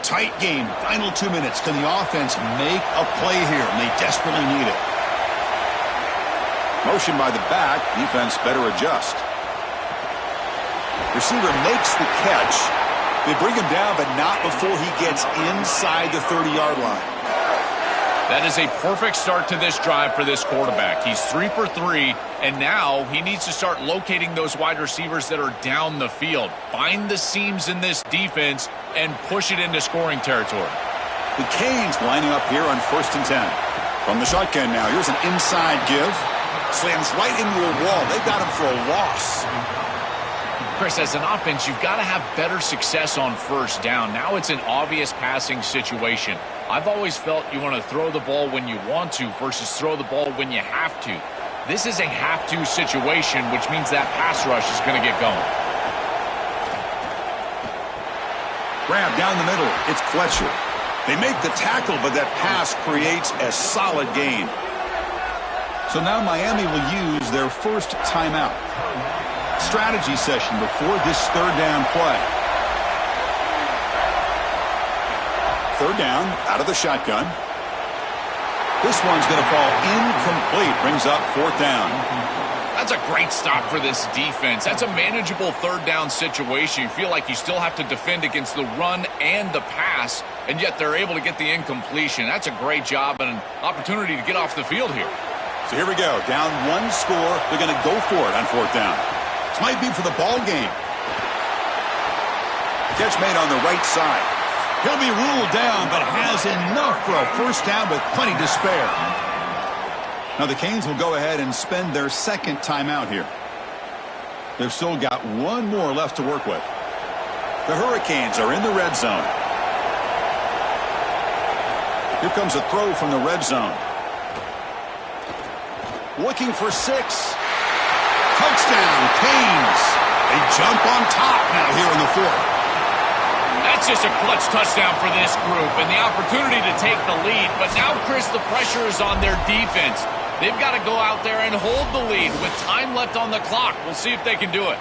Speaker 7: Tight game, final 2 minutes. Can the offense make a play here? And they desperately need it. Motion by the back. Defense better adjust. Receiver makes the catch. They bring him down, but not before he gets inside the 30-yard line.
Speaker 8: That is a perfect start to this drive for this quarterback. He's 3 for 3, and now he needs to start locating those wide receivers that are down the field. Find the seams in this defense and push it into scoring territory.
Speaker 7: The Canes lining up here on 1st and 10. From the shotgun now, here's an inside give. Slams right into a wall. They got him for a loss.
Speaker 8: Chris, as an offense, you've got to have better success on first down. Now it's an obvious passing situation. I've always felt you want to throw the ball when you want to versus throw the ball when you have to. This is a have-to situation, which means that pass rush is going to get going.
Speaker 7: Grab down the middle. It's Fletcher. They make the tackle, but that pass creates a solid gain. So now Miami will use their first timeout. Strategy session before this third down play. Third down, out of the shotgun. This one's going to fall incomplete. Brings up 4th down.
Speaker 8: That's a great stop for this defense. That's a manageable third down situation. You feel like you still have to defend against the run and the pass, and yet they're able to get the incompletion. That's a great job and an opportunity to get off the field here.
Speaker 7: So here we go. Down 1 score. They're going to go for it on 4th down. This might be for the ball game. Catch made on the right side. He'll be ruled down, but has enough for a first down with plenty to spare. Now the Canes will go ahead and spend their second timeout here. They've still got one more left to work with. The Hurricanes are in the red zone. Here comes a throw from the red zone. Looking for 6. Touchdown, Canes. They jump on top now here in the 4th.
Speaker 8: That's just a clutch touchdown for this group and the opportunity to take the lead. But now, Chris, the pressure is on their defense. They've got to go out there and hold the lead with time left on the clock. We'll see if they can do it.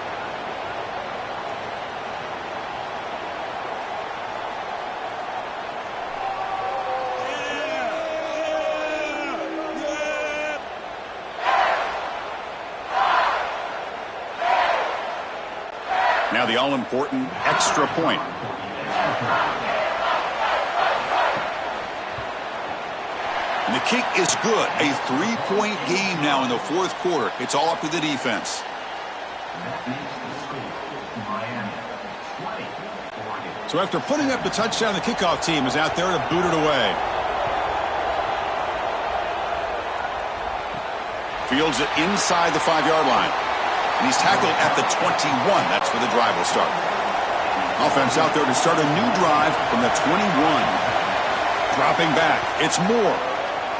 Speaker 7: Now the all-important extra point. And the kick is good. A 3-point game now in the 4th quarter. It's all up to the defense. So after putting up the touchdown, the kickoff team is out there to boot it away. Fields it inside the 5-yard line. And he's tackled at the 21. That's where the drive will start. Offense out there to start a new drive from the 21. Dropping back. It's Moore.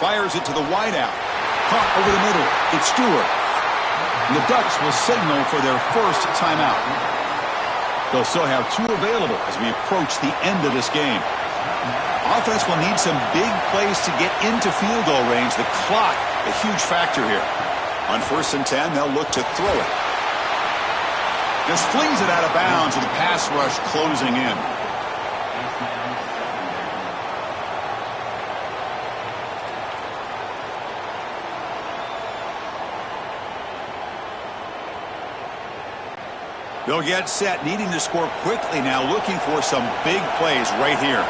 Speaker 7: Fires it to the wideout. Caught over the middle. It's Stewart. And the Ducks will signal for their first timeout. They'll still have 2 available as we approach the end of this game. Offense will need some big plays to get into field goal range. The clock, a huge factor here. On 1st and 10, they'll look to throw it. Just flings it out of bounds with the pass rush closing in. They'll get set, needing to score quickly now, looking for some big plays right here.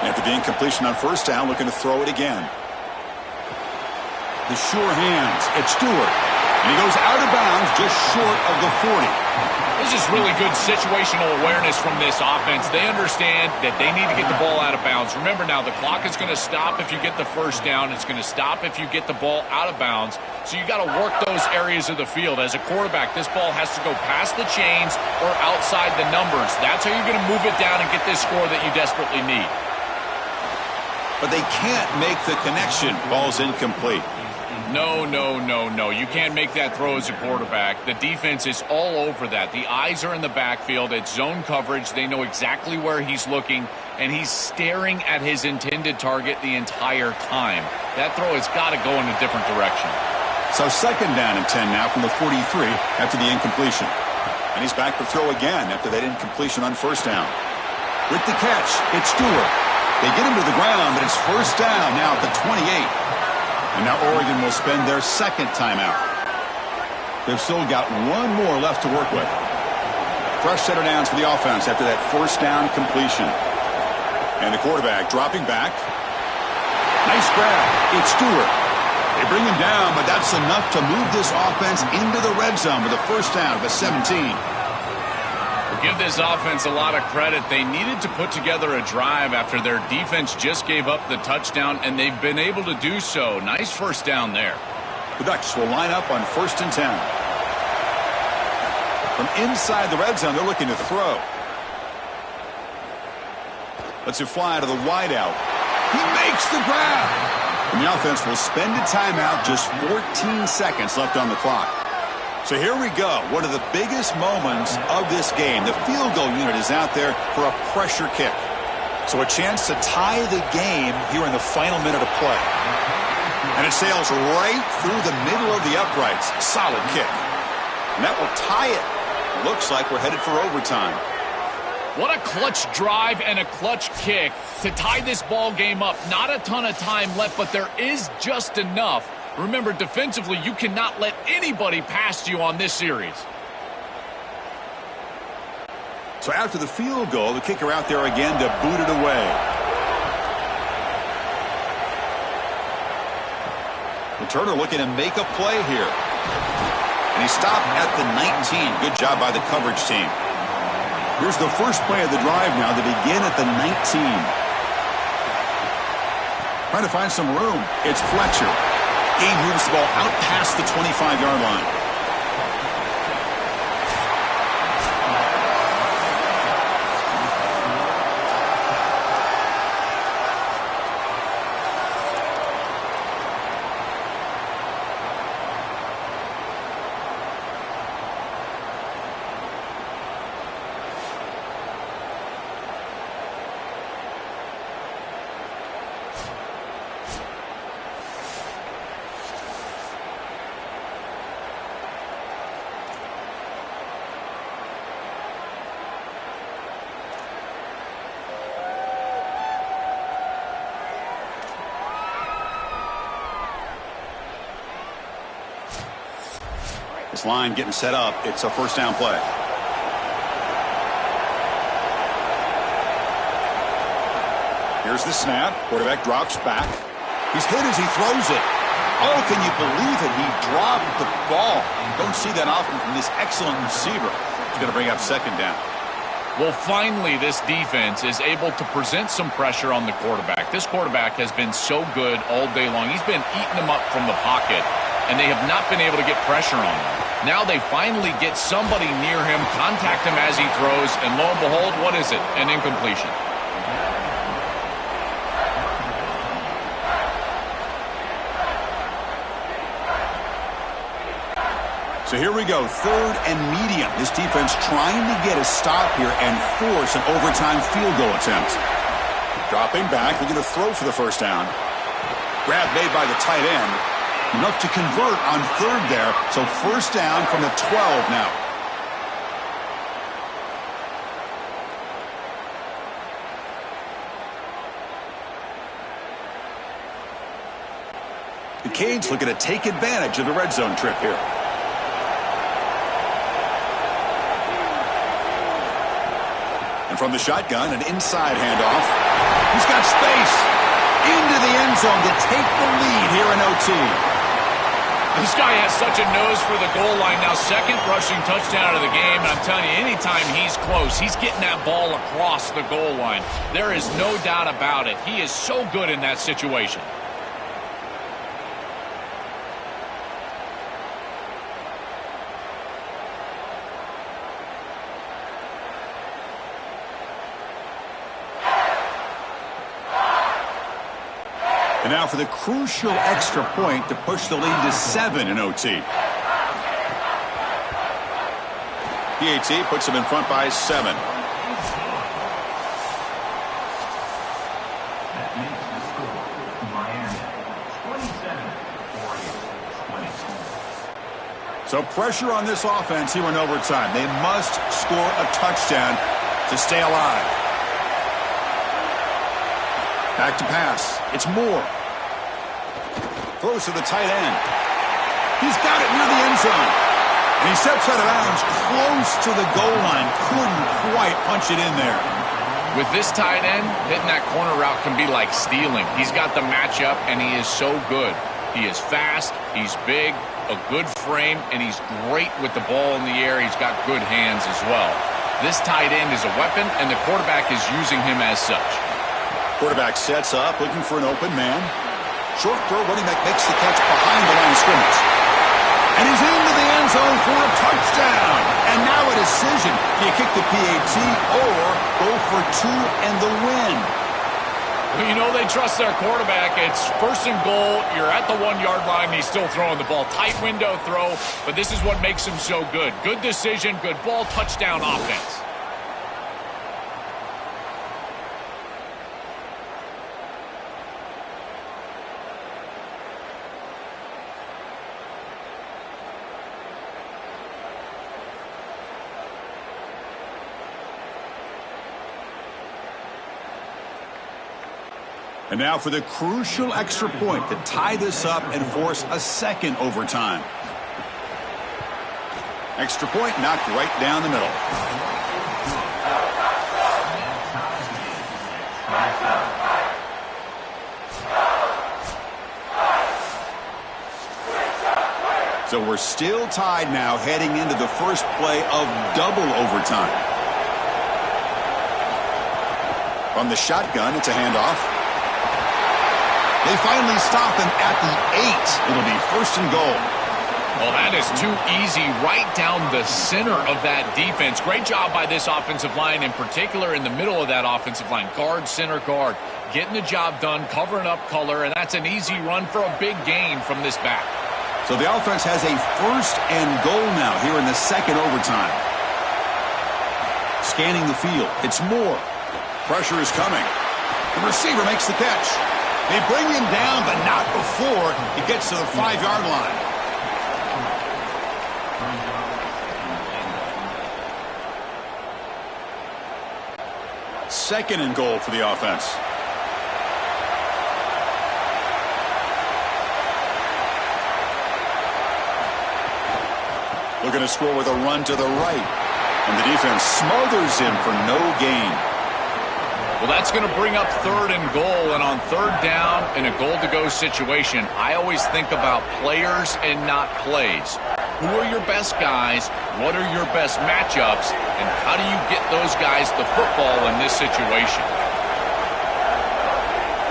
Speaker 7: After the incompletion on 1st down, looking to throw it again. The sure hands. It's Stewart. And he goes out of bounds just short of the 40.
Speaker 8: This is really good situational awareness from this offense. They understand that they need to get the ball out of bounds. Remember now, the clock is going to stop if you get the 1st down. It's going to stop if you get the ball out of bounds. So you got to work those areas of the field. As a quarterback, this ball has to go past the chains or outside the numbers. That's how you're going to move it down and get this score that you desperately need.
Speaker 7: But they can't make the connection. Ball's incomplete.
Speaker 8: No. You can't make that throw as a quarterback. The defense is all over that. The eyes are in the backfield. It's zone coverage. They know exactly where he's looking, and he's staring at his intended target the entire time. That throw has got to go in a different direction.
Speaker 7: So 2nd down and 10 now from the 43 after the incompletion. And he's back to throw again after that incompletion on 1st down. With the catch, it's Stewart. They get him to the ground, but it's 1st down now at the 28. And now Oregon will spend their 2nd timeout. They've still got 1 more left to work with. Fresh set of downs for the offense after that 1st down completion. And the quarterback dropping back. Nice grab. It's Stewart. They bring him down, but that's enough to move this offense into the red zone with a 1st down at the 17.
Speaker 8: Give this offense a lot of credit. They needed to put together a drive after their defense just gave up the touchdown, and they've been able to do so. Nice 1st down there.
Speaker 7: The Ducks will line up on 1st and 10. From inside the red zone, they're looking to throw. Lets it fly to the wideout. He makes the grab. And the offense will spend a timeout, just 14 seconds left on the clock. So here we go. One of the biggest moments of this game. The field goal unit is out there for a pressure kick. So a chance to tie the game here in the final minute of play. And it sails right through the middle of the uprights. Solid kick. And that will tie it. Looks like we're headed for overtime.
Speaker 8: What a clutch drive and a clutch kick to tie this ball game up. Not a ton of time left, but there is just enough. Remember, defensively, you cannot let anybody past you on this series.
Speaker 7: So after the field goal, the kicker out there again to boot it away. Turner looking to make a play here. And he stopped at the 19. Good job by the coverage team. Here's the first play of the drive now to begin at the 19. Trying to find some room. It's Fletcher. He moves the ball out past the 25-yard line. This line getting set up. It's a first down play. Here's the snap. Quarterback drops back. He's hit as he throws it. Oh, can you believe it? He dropped the ball. Don't see that often from this excellent receiver. He's going to bring up second down.
Speaker 8: Well, finally, this defense is able to present some pressure on the quarterback. This quarterback has been so good all day long. He's been eating them up from the pocket, and they have not been able to get pressure on him. Now they finally get somebody near him, contact him as he throws, and lo and behold, what is it? An incompletion.
Speaker 7: So here we go, 3rd and medium. This defense trying to get a stop here and force an overtime field goal attempt. Dropping back, looking to throw for the first down. Grab made by the tight end. Enough to convert on 3rd there. So first down from the 12 now. The Canes looking to take advantage of the red zone trip here. And from the shotgun, an inside handoff. He's got space into the end zone to take the lead here in OT.
Speaker 8: This guy has such a nose for the goal line. Now, 2nd rushing touchdown of the game. And I'm telling you, anytime he's close, he's getting that ball across the goal line. There is no doubt about it. He is so good in that situation.
Speaker 7: And now for the crucial extra point to push the lead to 7 in OT. PAT puts them in front by 7.
Speaker 6: That makes the score Miami 27-20.
Speaker 7: So pressure on this offense here in overtime. They must score a touchdown to stay alive. Back to pass. It's Moore. Throws to the tight end. He's got it near the end zone. And he steps out of bounds close to the goal line. Couldn't quite punch it in there.
Speaker 8: With this tight end, hitting that corner route can be like stealing. He's got the matchup, and he is so good. He is fast, he's big, a good frame, and he's great with the ball in the air. He's got good hands as well. This tight end is a weapon, and the quarterback is using him as such.
Speaker 7: Quarterback sets up, looking for an open man. Short throw, running back makes the catch behind the line of scrimmage. And he's into the end zone for a touchdown. And now a decision. Do you kick the PAT or go for 2 and the win?
Speaker 8: Well, you know they trust their quarterback. It's 1st and goal. You're at the 1-yard line. He's still throwing the ball. Tight window throw, but this is what makes him so good. Good decision, good ball, touchdown offense.
Speaker 7: And now for the crucial extra point to tie this up and force a 2nd overtime. Extra point knocked right down the middle. So we're still tied now heading into the first play of double overtime. From the shotgun, it's a handoff. They finally stop him at the 8. It'll be 1st and goal.
Speaker 8: Well, that is too easy right down the center of that defense. Great job by this offensive line, in particular in the middle of that offensive line. Guard, center guard, getting the job done, covering up color, and that's an easy run for a big gain from this back.
Speaker 7: So the offense has a 1st and goal now here in the 2nd overtime. Scanning the field. It's Moore. Pressure is coming. The receiver makes the catch. They bring him down, but not before he gets to the 5-yard line. Second and goal for the offense. Looking to score with a run to the right. And the defense smothers him for no gain.
Speaker 8: Well, that's going to bring up 3rd and goal, and on 3rd down in a goal-to-go situation, I always think about players and not plays. Who are your best guys? What are your best matchups? And how do you get those guys the football in this situation?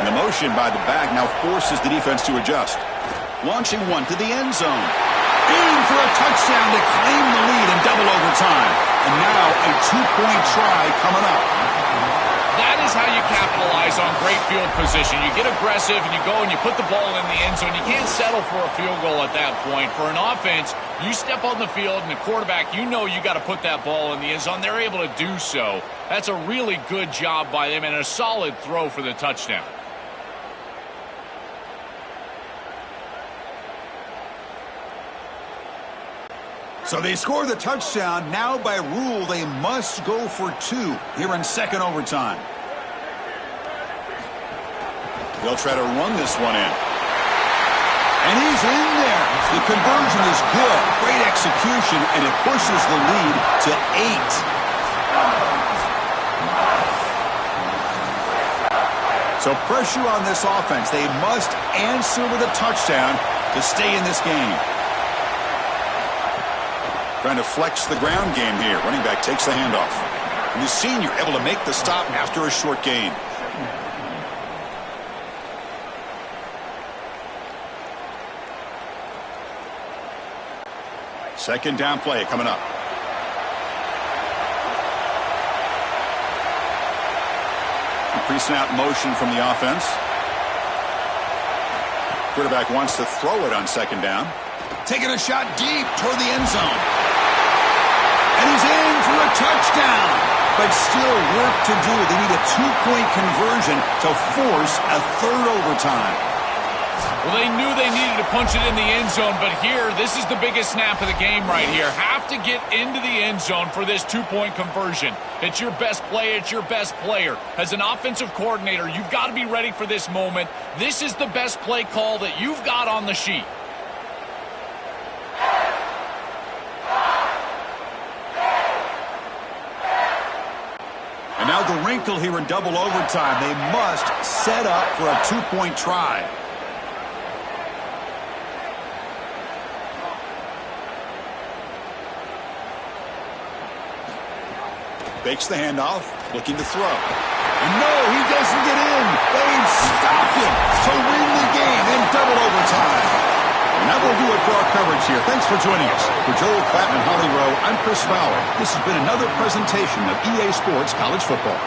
Speaker 7: And the motion by the back now forces the defense to adjust. Launching one to the end zone. in for a touchdown to claim the lead in double overtime. And now a two-point try coming up.
Speaker 8: That is how you capitalize on great field position. You get aggressive and you go and you put the ball in the end zone. You can't settle for a field goal at that point. For an offense, you step on the field and the quarterback, you know you got to put that ball in the end zone. They're able to do so. That's a really good job by them and a solid throw for the touchdown.
Speaker 7: So they score the touchdown. Now by rule, they must go for two here in second overtime. They'll try to run this one in. And he's in there. The conversion is good. Great execution, and it pushes the lead to 8. So pressure on this offense. They must answer with a touchdown to stay in this game. Trying to flex the ground game here. Running back takes the handoff. And the senior able to make the stop after a short gain. Second down play coming up. Increasing out motion from the offense. Quarterback wants to throw it on second down. Taking a shot deep toward the end zone. And he's in for a touchdown. But still work to do. They need a two-point conversion to force a third overtime.
Speaker 8: Well, they knew they needed to punch it in the end zone, but here, this is the biggest snap of the game right here. Have to get into the end zone for this two-point conversion. It's your best play. It's your best player. As an offensive coordinator, you've got to be ready for this moment. This is the best play call that you've got on the sheet.
Speaker 7: And now the wrinkle here in double overtime. They must set up for a two-point try. Fakes the handoff, looking to throw. And no, he doesn't get in. They've stopped him to win the game in double overtime. And that will do it for our coverage here. Thanks for joining us. For Joel Klatt and Holly Rowe, I'm Chris Fowler. This has been another presentation of EA Sports College Football.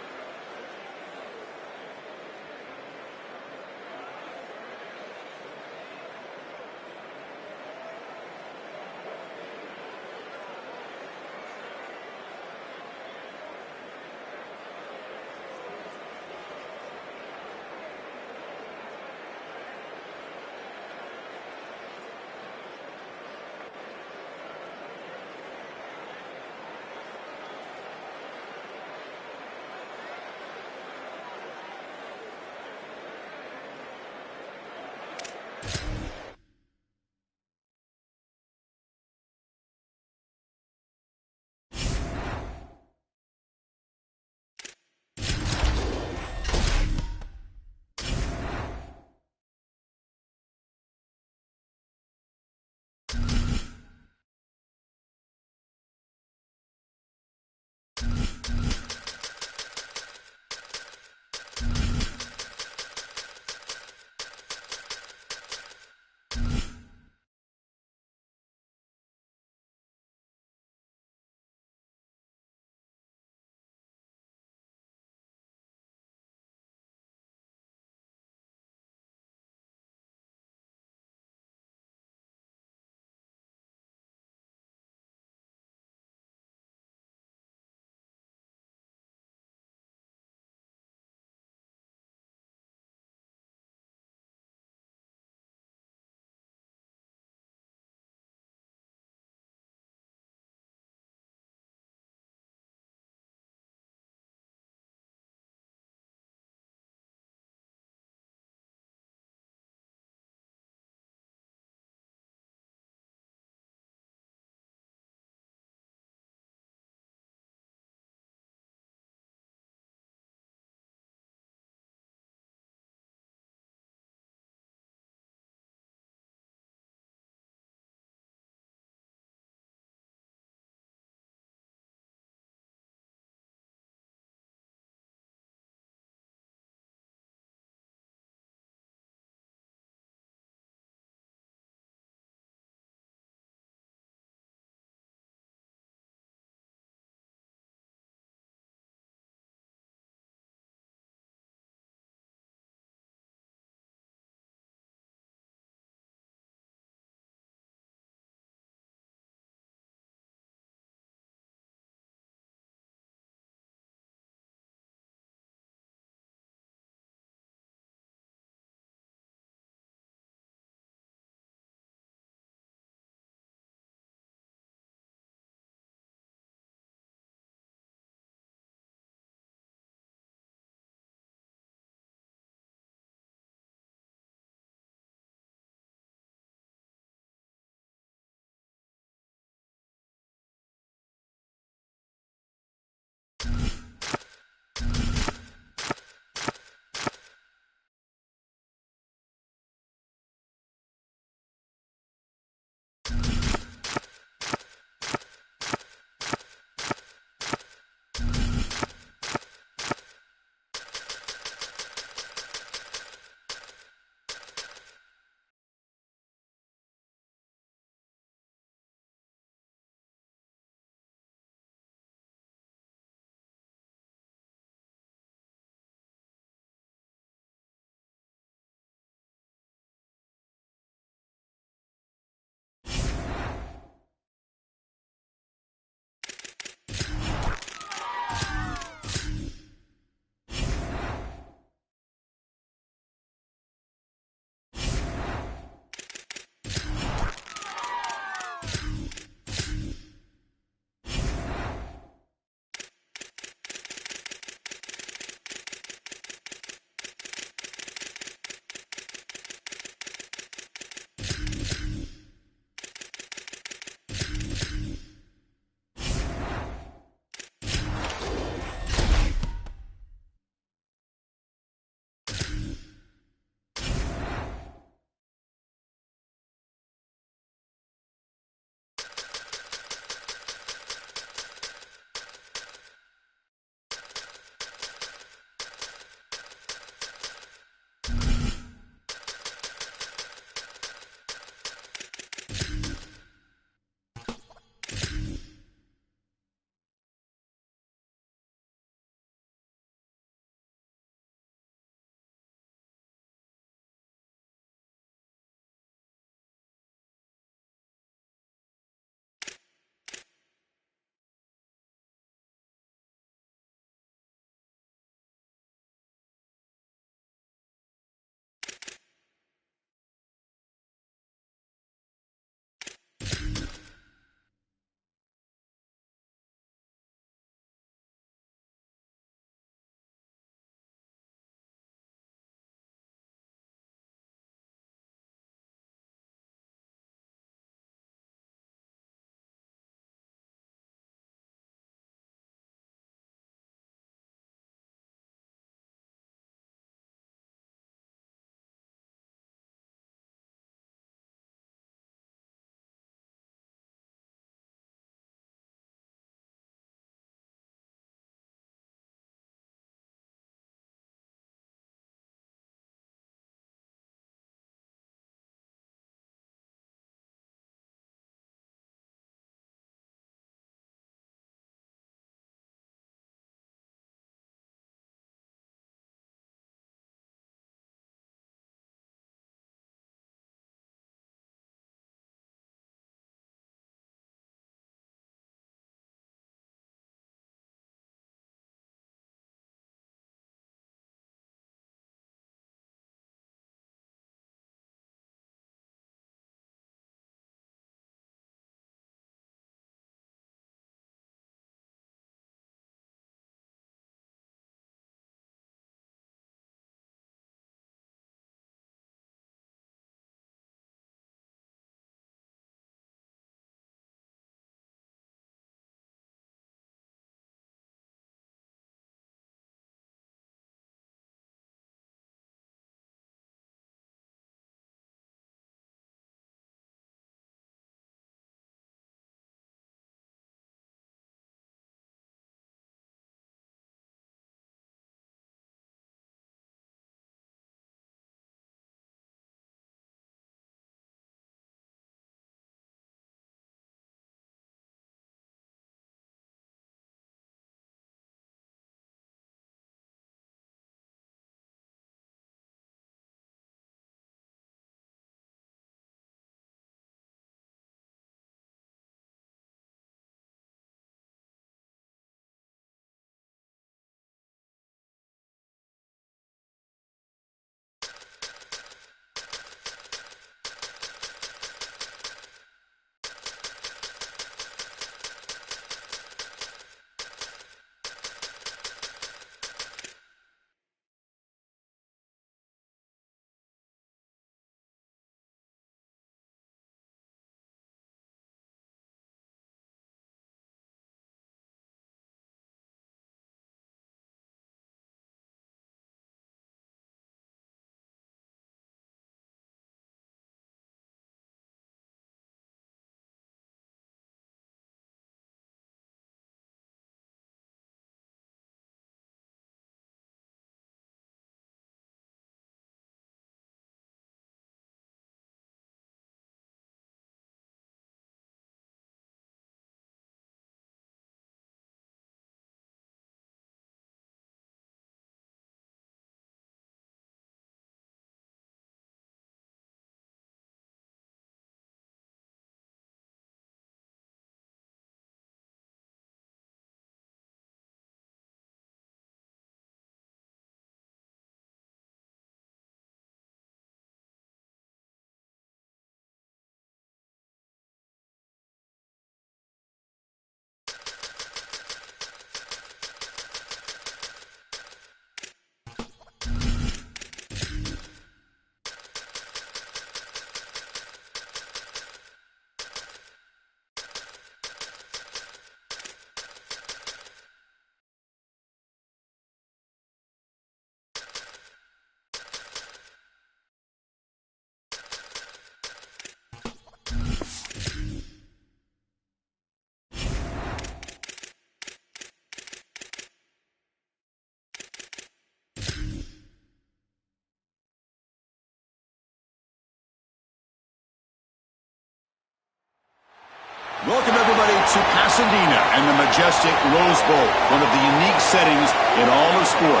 Speaker 7: Welcome, everybody, to Pasadena and the majestic Rose Bowl, one of the unique settings in all of sport.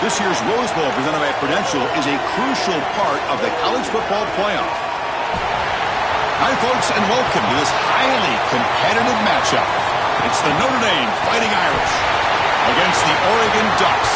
Speaker 7: This year's Rose Bowl, presented by Prudential, is a crucial part of the college football playoff. Hi, folks, and welcome to this highly competitive matchup. It's the Notre Dame Fighting Irish against the Oregon Ducks.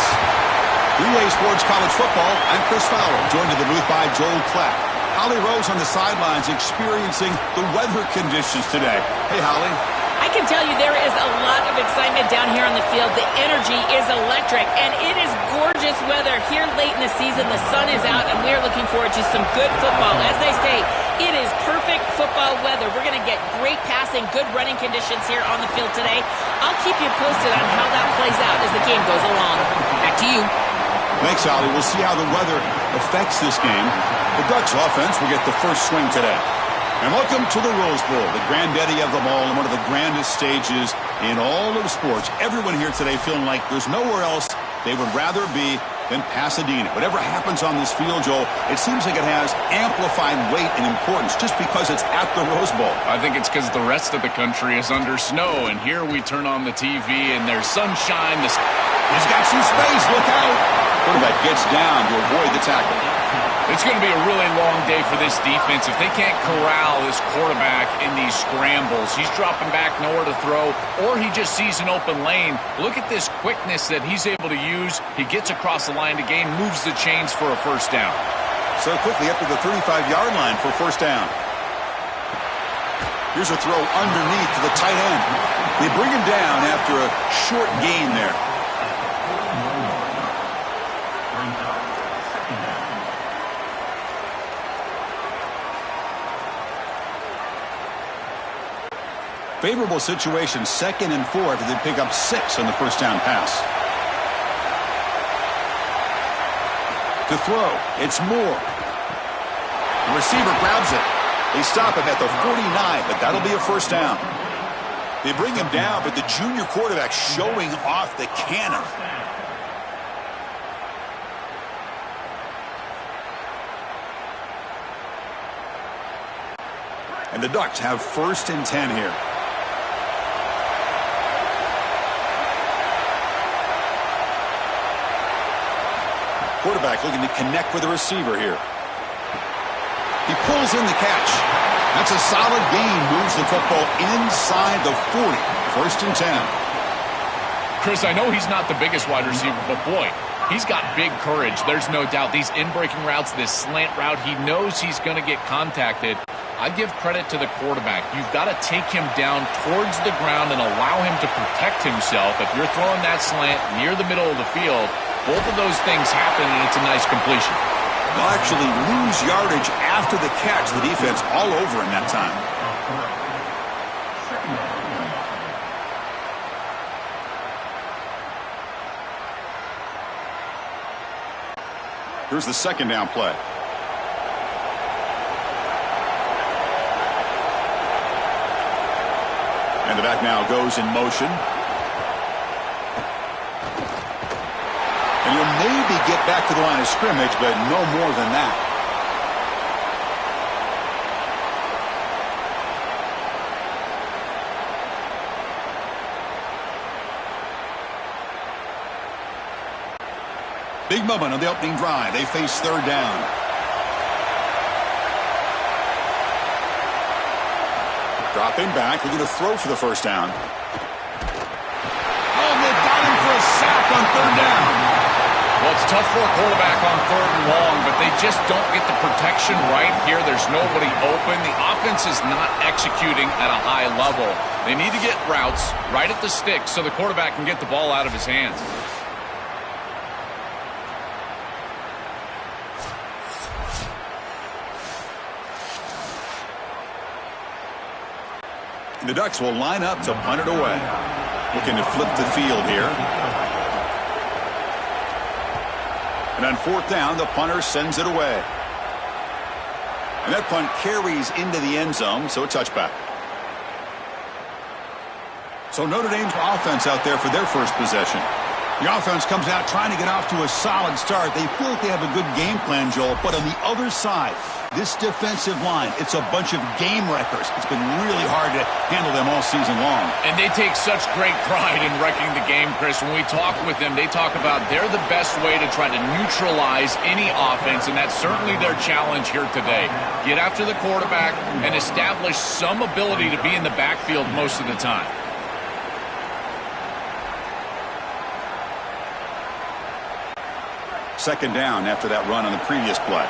Speaker 7: Three-Way Sports College Football, I'm Chris Fowler, joined in the booth by Joel Klatt. Holly Rose on the sidelines experiencing the weather conditions today. Hey, Holly.
Speaker 2: I can tell you there is a lot of excitement down here on the field. The energy is electric, and it is gorgeous weather here late in the season. The sun is out, and we are looking forward to some good football. As they say, it is perfect football weather. We're going to get great passing, good running conditions here on the field today. I'll keep you posted on how that plays out as the game goes along. Back to you.
Speaker 7: Thanks, Holly. We'll see how the weather affects this game. The Ducks offense will get the first swing today. And welcome to the Rose Bowl, the granddaddy of them all and one of the grandest stages in all of sports. Everyone here today feeling like there's nowhere else they would rather be than Pasadena. Whatever happens on this field, Joel, it seems like it has amplified weight and importance just because it's at the Rose Bowl.
Speaker 8: I think it's because the rest of the country is under snow, and here we turn on the TV and there's sunshine.
Speaker 7: He's got some space. Look out. Quarterback gets down to avoid the tackle.
Speaker 8: It's going to be a really long day for this defense. If they can't corral this quarterback in these scrambles, he's dropping back nowhere to throw, or he just sees an open lane. Look at this quickness that he's able to use. He gets across the line to gain, moves the chains for a first down.
Speaker 7: So quickly up to the 35-yard line for first down. Here's a throw underneath to the tight end. They bring him down after a short gain there. Favorable situation, 2nd and 4 after they pick up 6 on the first down pass. To throw, it's Moore. The receiver grabs it. They stop him at the 49, but that'll be a first down. They bring him down, but the junior quarterback showing off the cannon. And the Ducks have 1st and 10 here. Quarterback looking to connect with the receiver here. He pulls in the catch. That's a solid gain. Moves the football inside the 40. 1st and 10.
Speaker 8: Chris, I know he's not the biggest wide receiver, but boy, he's got big courage. There's no doubt. These in-breaking routes, this slant route, he knows he's going to get contacted. I give credit to the quarterback. You've got to take him down towards the ground and allow him to protect himself. If you're throwing that slant near the middle of the field, both of those things happen, and it's a nice completion.
Speaker 7: They'll actually lose yardage after the catch. The defense all over him that time. Here's the 2nd down play. And the back now goes in motion. And you'll maybe get back to the line of scrimmage, but no more than that. Big moment on the opening drive. They face 3rd down. Dropping back, looking to throw for the first down. Oh, they've got him for a sack on 3rd down.
Speaker 8: Well, it's tough for a quarterback on 3rd and long, but they just don't get the protection right here. There's nobody open. The offense is not executing at a high level. They need to get routes right at the stick so the quarterback can get the ball out of his hands.
Speaker 7: The Ducks will line up to punt it away. Looking to flip the field here. And on 4th down, the punter sends it away. And that punt carries into the end zone, so a touchback. So Notre Dame's offense out there for their first possession. The offense comes out trying to get off to a solid start. They feel like they have a good game plan, Joel, but on the other side, this defensive line, it's a bunch of game wreckers. It's been really hard to handle them all season long.
Speaker 8: And they take such great pride in wrecking the game, Chris. When we talk with them, they talk about they're the best way to try to neutralize any offense, and that's certainly their challenge here today. Get after the quarterback and establish some ability to be in the backfield most of the time.
Speaker 7: Second down after that run on the previous play.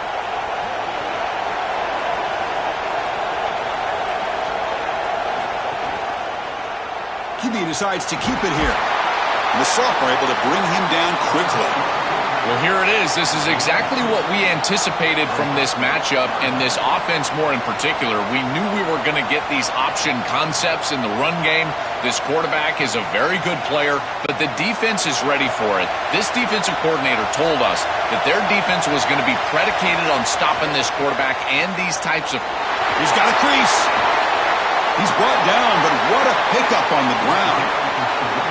Speaker 7: QB decides to keep it here. And the Sophomore able to bring him down quickly.
Speaker 8: Well, here it is. This is exactly what we anticipated from this matchup, and this offense more in particular. We knew we were going to get these option concepts in the run game. This quarterback is a very good player, but the defense is ready for it. This defensive coordinator told us that their defense was going to be predicated on stopping this quarterback and these types of...
Speaker 7: He's got a crease. He's brought down, but what a pickup on the ground.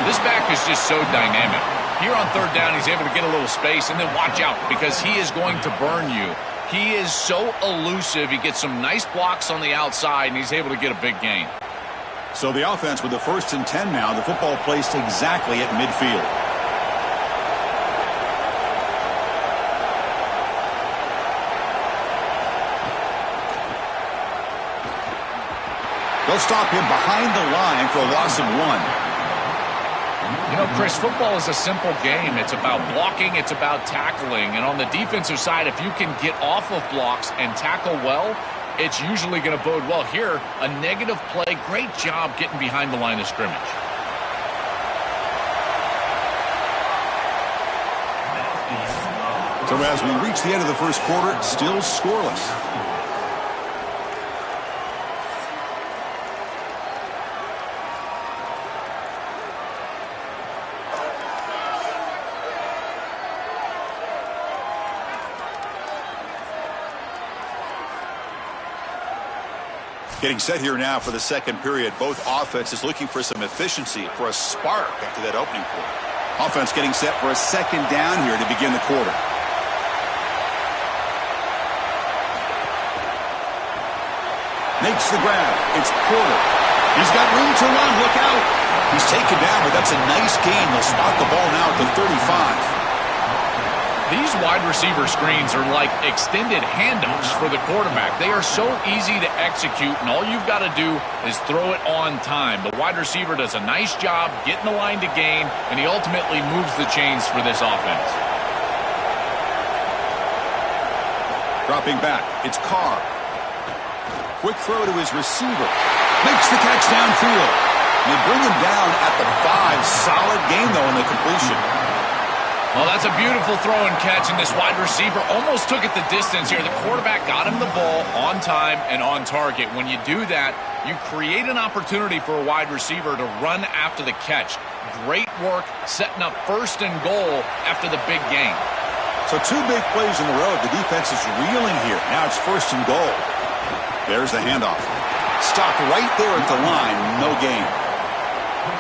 Speaker 8: This back is just so dynamic. Here on third down, he's able to get a little space, and then watch out because he is going to burn you. He is so elusive. He gets some nice blocks on the outside, and he's able to get a big gain.
Speaker 7: So the offense with the 1st and 10 now, the football placed exactly at midfield. They'll stop him behind the line for a loss of 1.
Speaker 8: You know, Chris, football is a simple game. It's about blocking, it's about tackling. And on the defensive side, if you can get off of blocks and tackle well, it's usually going to bode well. Here, a negative play. Great job getting behind the line of scrimmage.
Speaker 7: So as we reach the end of the first quarter, still scoreless. Getting set here now for the second period. Both offenses looking for some efficiency, for a spark after that opening quarter. Offense getting set for a second down here to begin the quarter. Makes the grab. It's Porter. He's got room to run. Look out. He's taken down, but that's a nice gain. They'll spot the ball now at the 35.
Speaker 8: These wide receiver screens are like extended handoffs for the quarterback. They are so easy to execute, and all you've got to do is throw it on time. The wide receiver does a nice job getting the line to gain, and he ultimately moves the chains for this offense.
Speaker 7: Dropping back, it's Carr. Quick throw to his receiver. Makes the catch downfield. They bring him down at the 5. Solid gain, though, in the completion.
Speaker 8: Well, that's a beautiful throw and catch, and this wide receiver almost took it the distance here. The quarterback got him the ball on time and on target. When you do that, you create an opportunity for a wide receiver to run after the catch. Great work setting up 1st and goal after the big gain.
Speaker 7: So 2 big plays in a row. The defense is reeling here. Now it's 1st and goal. There's the handoff. Stopped right there at the line. No gain.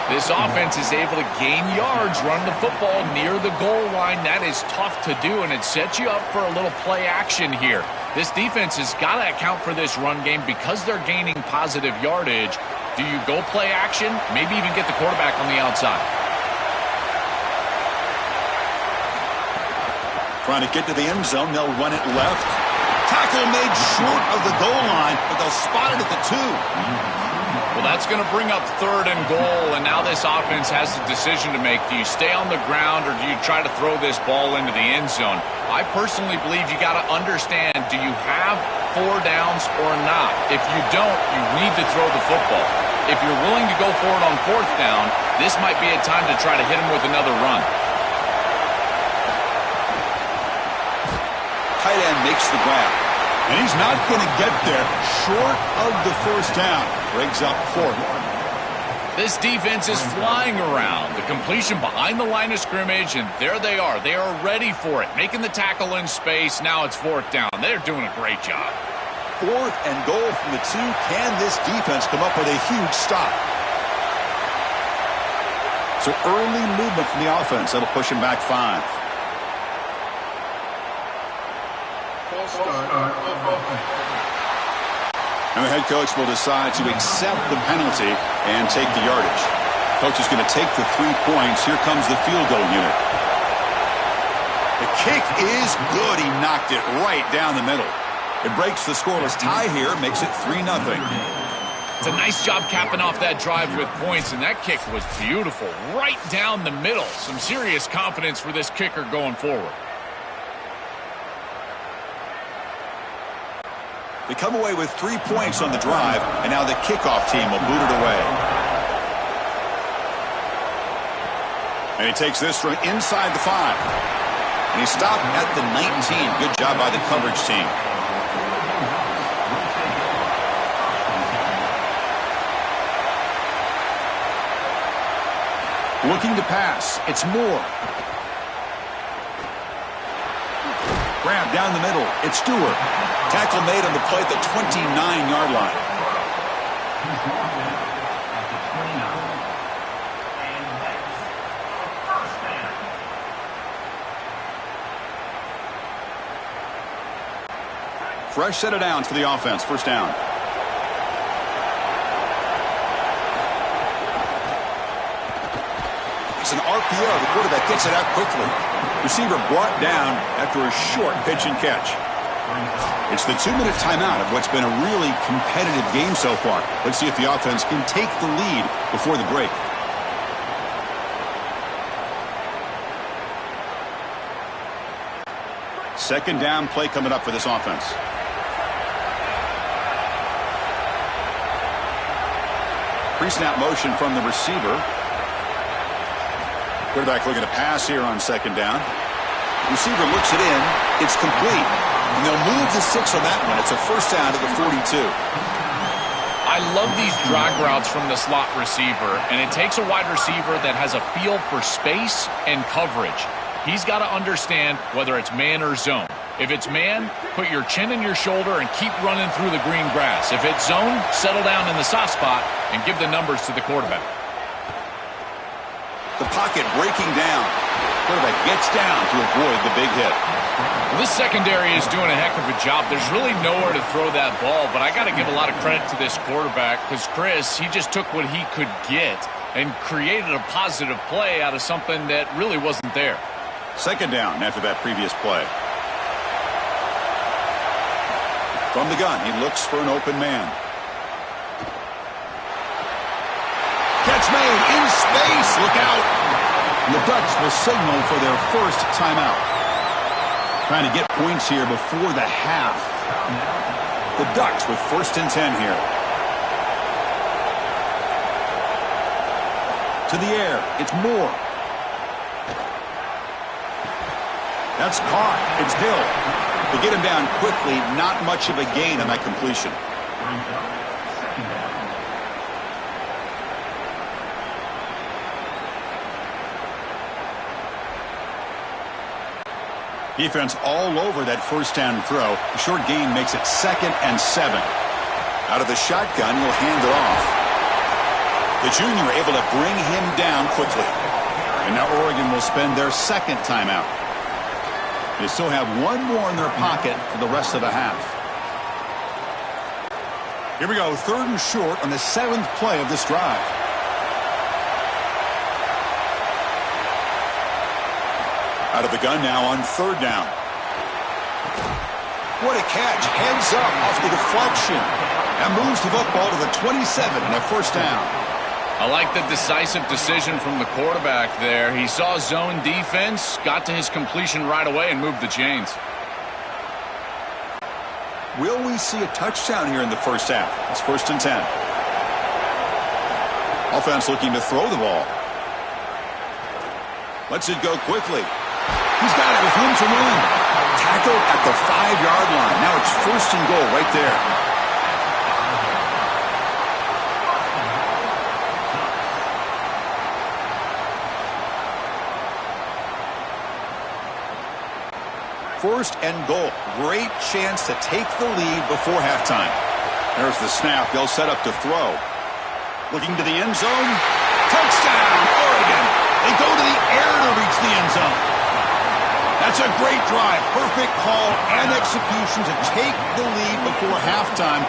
Speaker 8: This offense is able to gain yards, run the football near the goal line. That is tough to do, and it sets you up for a little play action here. This defense has got to account for this run game because they're gaining positive yardage. Do you go play action? Maybe even get the quarterback on the outside.
Speaker 7: Trying to get to the end zone. They'll run it left. Tackle made short of the goal line, but they'll spot it at the 2.
Speaker 8: Well, that's going to bring up 3rd and goal, and now this offense has a decision to make. Do you stay on the ground, or do you try to throw this ball into the end zone? I personally believe you got to understand, do you have 4 downs or not? If you don't, you need to throw the football. If you're willing to go for it on 4th down, this might be a time to try to hit him with another run.
Speaker 7: Tight end makes the grab. And he's not going to get there short of the 1st down. Brings up 4th.
Speaker 8: This defense is flying around. The completion behind the line of scrimmage, and there they are. They are ready for it. Making the tackle in space. Now it's 4th down. They're doing a great job.
Speaker 7: 4th and goal from the 2. Can this defense come up with a huge stop? So early movement from the offense. That'll push him back 5. And the head coach will decide to accept the penalty and take the yardage. Coach is going to take the 3 points. Here comes the field goal unit. The kick is good. He knocked it right down the middle. It breaks the scoreless tie here, makes it 3-0.
Speaker 8: It's a nice job capping off that drive with points, and that kick was beautiful. Right down the middle. Some serious confidence for this kicker going forward.
Speaker 7: They come away with 3 points on the drive, and now the kickoff team will boot it away. And he takes this from inside the 5. And he stopped at the 19. Good job by the coverage team. Looking to pass. It's Moore. Grab down the middle. It's Stewart. Tackle made on the play at the 29-yard line. Fresh set of downs for the offense. First down. It's an RPO. The quarterback gets it out quickly. Receiver brought down after a short pitch and catch. It's the 2-minute timeout of what's been a really competitive game so far. Let's see if the offense can take the lead before the break. Second down play coming up for this offense. Pre-snap motion from the receiver. Quarterback looking to pass here on second down. Receiver looks it in. It's complete. And they'll move the 6 on that one. It's a first down at the 42.
Speaker 8: I love these drag routes from the slot receiver, and it takes a wide receiver that has a feel for space and coverage. He's got to understand whether it's man or zone. If it's man, put your chin in your shoulder and keep running through the green grass. If it's zone, settle down in the soft spot and give the numbers to the quarterback.
Speaker 7: The pocket breaking down. Quarterback gets down to avoid the big hit.
Speaker 8: Well, this secondary is doing a heck of a job. There's really nowhere to throw that ball, but I got to give a lot of credit to this quarterback because Chris, he just took what he could get and created a positive play out of something that really wasn't there.
Speaker 7: Second down after that previous play. From the gun, he looks for an open man. Catch made in space. Look out. And the Ducks will signal for their first timeout. Trying to get points here before the half. The Ducks with 1st and 10 here. To the air. It's Moore. That's caught. It's Hill. They get him down quickly. Not much of a gain on that completion. Defense all over that first down throw. A short gain makes it 2nd and 7. Out of the shotgun, he'll hand it off. The junior able to bring him down quickly. And now Oregon will spend their 2nd timeout. They still have one more in their pocket for the rest of the half. Here we go, 3rd and short on the 7th play of this drive. Out of the gun now on 3rd down. What a catch. Heads up off the deflection. That moves the football to the 27 and a first down.
Speaker 8: I like the decisive decision from the quarterback there. He saw zone defense, got to his completion right away, and moved the chains.
Speaker 7: Will we see a touchdown here in the first half? It's 1st and 10. Offense looking to throw the ball. Lets it go quickly. He's got it with room to run. Tackled at the 5-yard line. Now it's 1st and goal right there. First and goal. Great chance to take the lead before halftime. There's the snap. They'll set up to throw. Looking to the end zone. Touchdown, Oregon. again. They go to the air to reach the end zone. That's a great drive. Perfect call and execution to take the lead before halftime.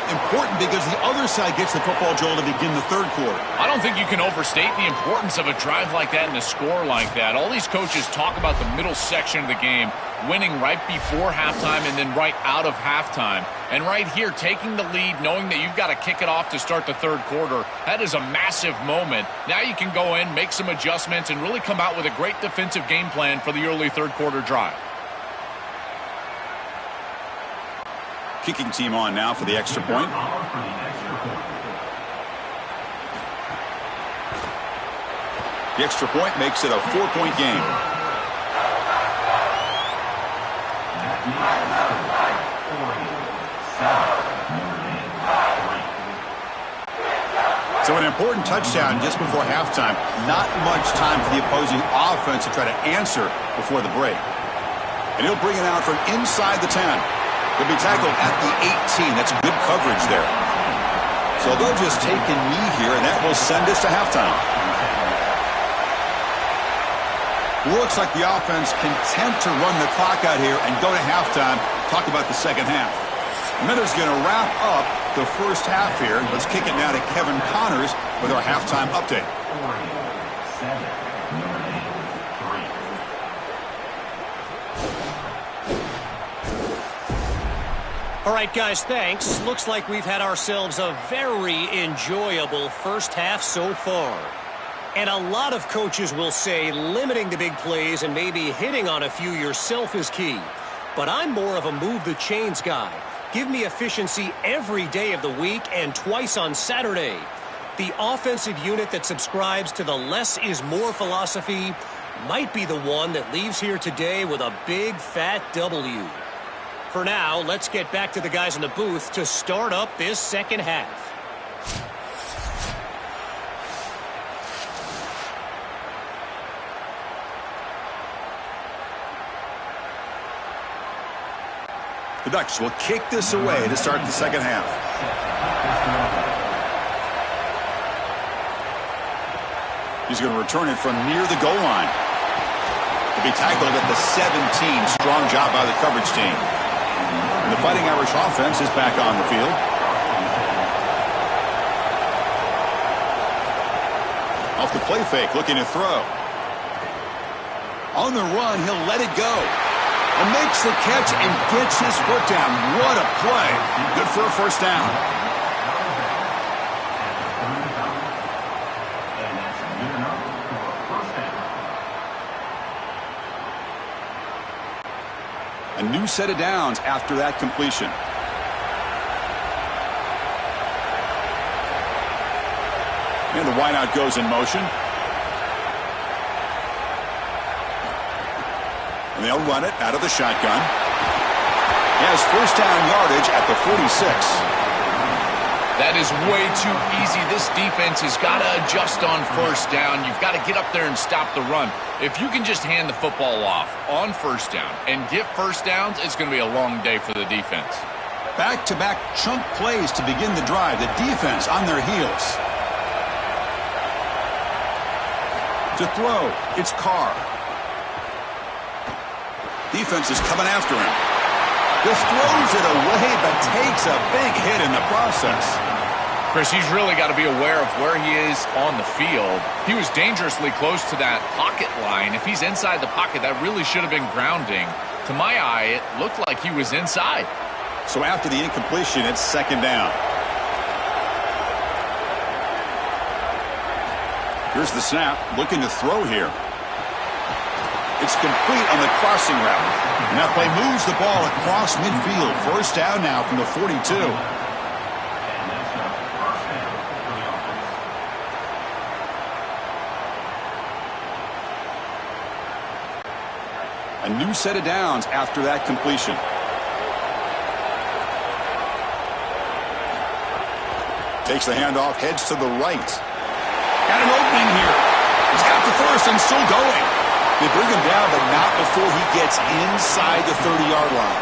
Speaker 7: Important because the other side gets the football, Joel, to begin the third quarter.
Speaker 8: I don't think you can overstate the importance of a drive like that and a score like that. All these coaches talk about the middle section of the game, winning right before halftime and then right out of halftime. And right here, taking the lead, knowing that you've got to kick it off to start the third quarter, that is a massive moment. Now you can go in, make some adjustments, and really come out with a great defensive game plan for the early third quarter drive.
Speaker 7: Kicking team on now for the extra point. The extra point makes it a 4-point game. So an important touchdown just before halftime. Not much time for the opposing offense to try to answer before the break. And he'll bring it out from inside the 10. He'll be tackled at the 18. That's good coverage there. So they'll just take a knee here, and that will send us to halftime. Looks like the offense content to run the clock out here and go to halftime. Talk about the second half. Miller's going to wrap up the first half here. Let's kick it now to Kevin Connors with our halftime update.
Speaker 6: 47.
Speaker 5: All right, guys, thanks. Looks like we've had ourselves a very enjoyable first half so far. And a lot of coaches will say limiting the big plays and maybe hitting on a few yourself is key. But I'm more of a move the chains guy. Give me efficiency every day of the week and twice on Saturday. The offensive unit that subscribes to the less is more philosophy might be the one that leaves here today with a big fat W. For now, let's get back to the guys in the booth to start up this second half.
Speaker 7: The Ducks will kick this away to start the second half. He's going to return it from near the goal line. He'll be tackled at the 17. Strong job by the coverage team. And the Fighting Irish offense is back on the field. Off the play fake, looking to throw. On the run, he'll let it go. And makes the catch and gets his foot down. What a play. Good for a first down. A new set of downs after that completion. And the wideout goes in motion. And they'll run it out of the shotgun. He has first down yardage at the 46.
Speaker 8: That is way too easy. This defense has got to adjust on first down. You've got to get up there and stop the run. If you can just hand the football off on first down and get first downs, it's going to be a long day for the defense.
Speaker 7: Back-to-back chunk plays to begin the drive. The defense on their heels. To throw, it's Carr. Defense is coming after him. Just throws it away, but takes a big hit in the process.
Speaker 8: Chris, he's really got to be aware of where he is on the field. He was dangerously close to that pocket line. If he's inside the pocket, that really should have been grounding. To my eye, it looked like he was inside.
Speaker 7: So after the incompletion, it's second down. Here's the snap, looking to throw here. It's complete on the crossing route. And that play moves the ball across midfield. First down now from the 42. A new set of downs after that completion. Takes the handoff, heads to the right. Got an opening here. He's got the first and still going. They bring him down, but not before he gets inside the 30-yard line.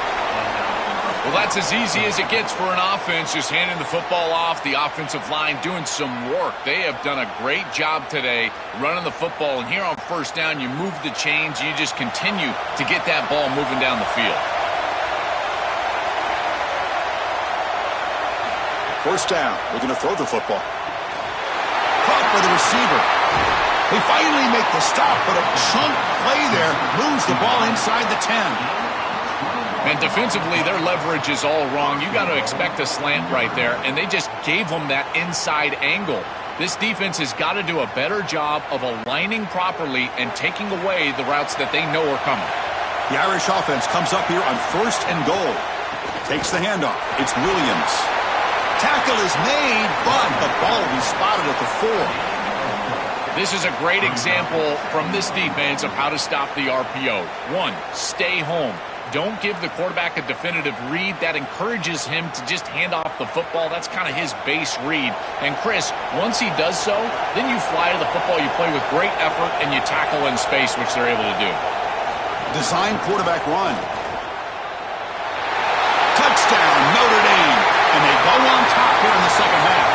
Speaker 8: Well, that's as easy as it gets for an offense, just handing the football off, the offensive line doing some work. They have done a great job today running the football, and here on first down, you move the chains, you just continue to get that ball moving down the field.
Speaker 7: First down, looking to throw the football. Caught by the receiver. They finally make the stop, but a chunk play there moves the ball inside the 10.
Speaker 8: And defensively, their leverage is all wrong. You got to expect a slant right there, and they just gave them that inside angle. This defense has got to do a better job of aligning properly and taking away the routes that they know are coming.
Speaker 7: The Irish offense comes up here on 1st and goal. Takes the handoff. It's Williams. Tackle is made, but the ball will be spotted at the 4.
Speaker 8: This is a great example from this defense of how to stop the RPO. 1, stay home. Don't give the quarterback a definitive read. That encourages him to just hand off the football. That's kind of his base read. And Chris, once he does so, then you fly to the football, you play with great effort, and you tackle in space, which they're able to do.
Speaker 7: Design quarterback run. Touchdown, Notre Dame. And they go on top here in the second half.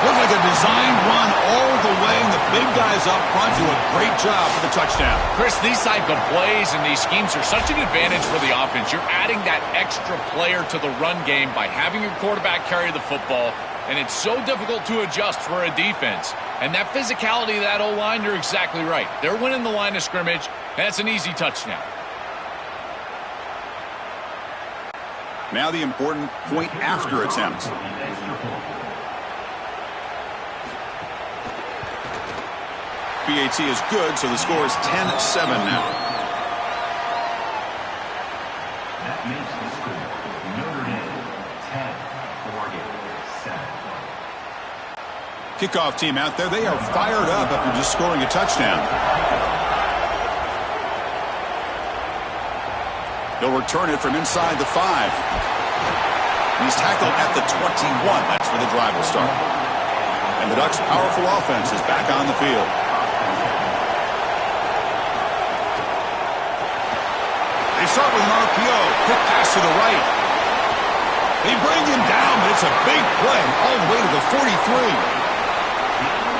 Speaker 7: Looks like a designed run all the way, and the big guys up front do a great job for the touchdown.
Speaker 8: Chris, these type of plays and these schemes are such an advantage for the offense. You're adding that extra player to the run game by having your quarterback carry the football, and it's so difficult to adjust for a defense. And that physicality of that O-line, you're exactly right. They're winning the line of scrimmage, and it's an easy touchdown.
Speaker 7: Now the important point after attempt. PAT is good, so the score is 10-7 now.
Speaker 6: That makes the score Notre Dame 10, Oregon 7.
Speaker 7: Kickoff team out there, they are fired up after just scoring a touchdown. They'll return it from inside the 5. He's tackled at the 21. That's where the drive will start. And the Ducks' powerful offense is back on the field. They start with an RPO. Quick pass to the right. They bring him down, but it's a big play all the way to the 43.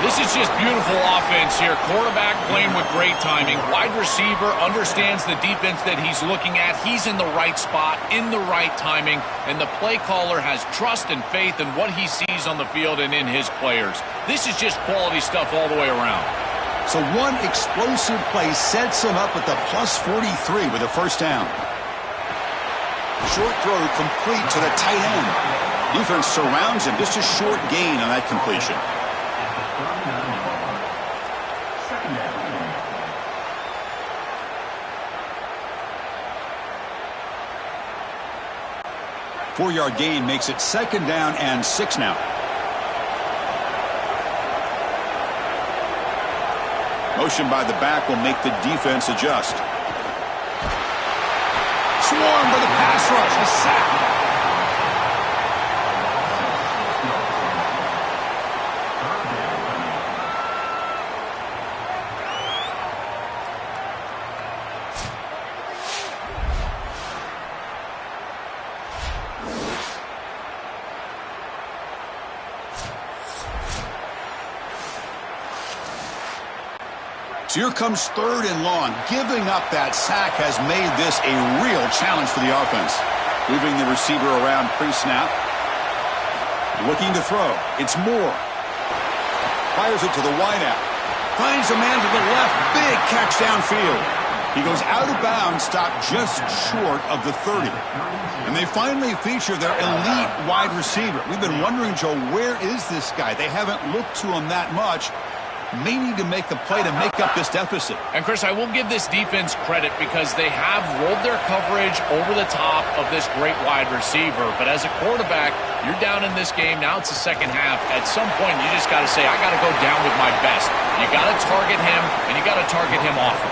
Speaker 8: This is just beautiful offense here. Quarterback playing with great timing. Wide receiver understands the defense that he's looking at. He's in the right spot, in the right timing, and the play caller has trust and faith in what he sees on the field and in his players. This is just quality stuff all the way around.
Speaker 7: So one explosive play sets him up at the plus 43 with a first down. Short throw complete to the tight end. Defense surrounds him. Just a short gain on that completion. Four-yard gain makes it 2nd down and 6 now. Motion by the back will make the defense adjust. Swarmed by the pass rush. A sack. So here comes 3rd and long. Giving up that sack has made this a real challenge for the offense. Moving the receiver around pre-snap. Looking to throw. It's Moore. Fires it to the wideout. Finds a man to the left. Big catch downfield. He goes out of bounds, stopped just short of the 30. And they finally feature their elite wide receiver. We've been wondering, Joe, where is this guy? They haven't looked to him that much. May need to make the play to make up this deficit.
Speaker 8: And, Chris, I will give this defense credit because they have rolled their coverage over the top of this great wide receiver. But as a quarterback, you're down in this game. Now it's the second half. At some point, you just got to say, I got to go down with my best. You got to target him, and you got to target him often.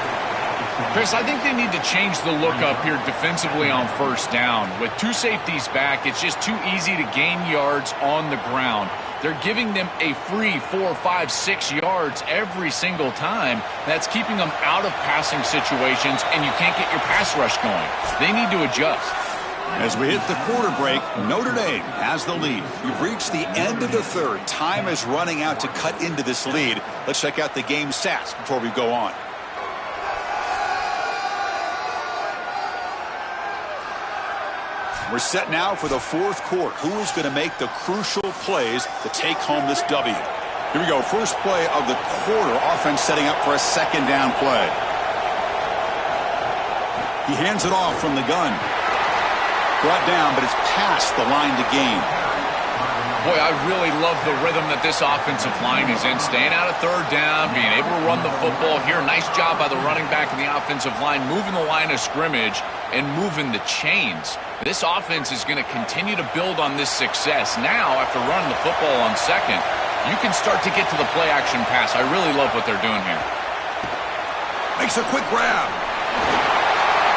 Speaker 8: Chris, I think they need to change the look up here defensively on first down. With 2 safeties back, it's just too easy to gain yards on the ground. They're giving them a free 4, 5, 6 yards every single time. That's keeping them out of passing situations, and you can't get your pass rush going. They need to adjust.
Speaker 7: As we hit the quarter break, Notre Dame has the lead. We've reached the end of the third. Time is running out to cut into this lead. Let's check out the game stats before we go on. We're set now for the fourth quarter. Who is going to make the crucial plays to take home this W? Here we go. First play of the quarter. Offense setting up for a second down play. He hands it off from the gun. Brought down, but it's past the line to gain.
Speaker 8: Boy, I really love the rhythm that this offensive line is in. Staying out of third down, being able to run the football here. Nice job by the running back and the offensive line, moving the line of scrimmage and moving the chains. This offense is going to continue to build on this success. Now, after running the football on second, you can start to get to the play-action pass. I really love what they're doing here.
Speaker 7: Makes a quick grab.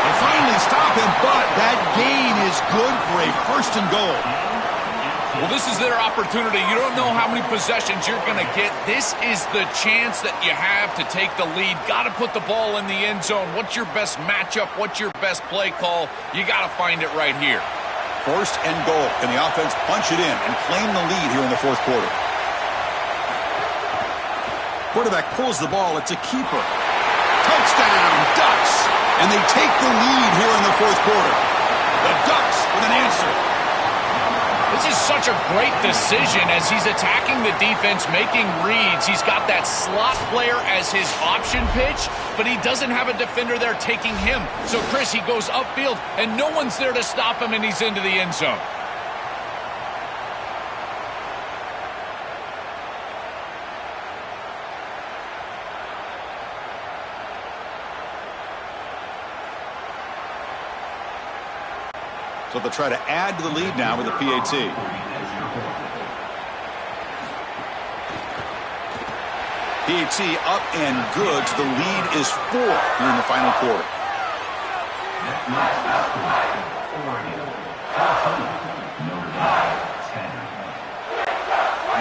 Speaker 7: They finally stop him, but that gain is good for a first and goal.
Speaker 8: Well, this is their opportunity. You don't know how many possessions you're going to get. This is the chance that you have to take the lead. Got to put the ball in the end zone. What's your best matchup? What's your best play call? You got to find it right here.
Speaker 7: First and goal. Can the offense punch it in and claim the lead here in the fourth quarter? Quarterback pulls the ball. It's a keeper. Touchdown, Ducks. And they take the lead here in the fourth quarter. The Ducks with an answer.
Speaker 8: This is such a great decision as he's attacking the defense, making reads. He's got that slot player as his option pitch, but he doesn't have a defender there taking him. So, Chris, he goes upfield, and no one's there to stop him, and he's into the end zone.
Speaker 7: So they'll try to add to the lead now with a PAT. PAT up and good. So the lead is 4 here in the final quarter.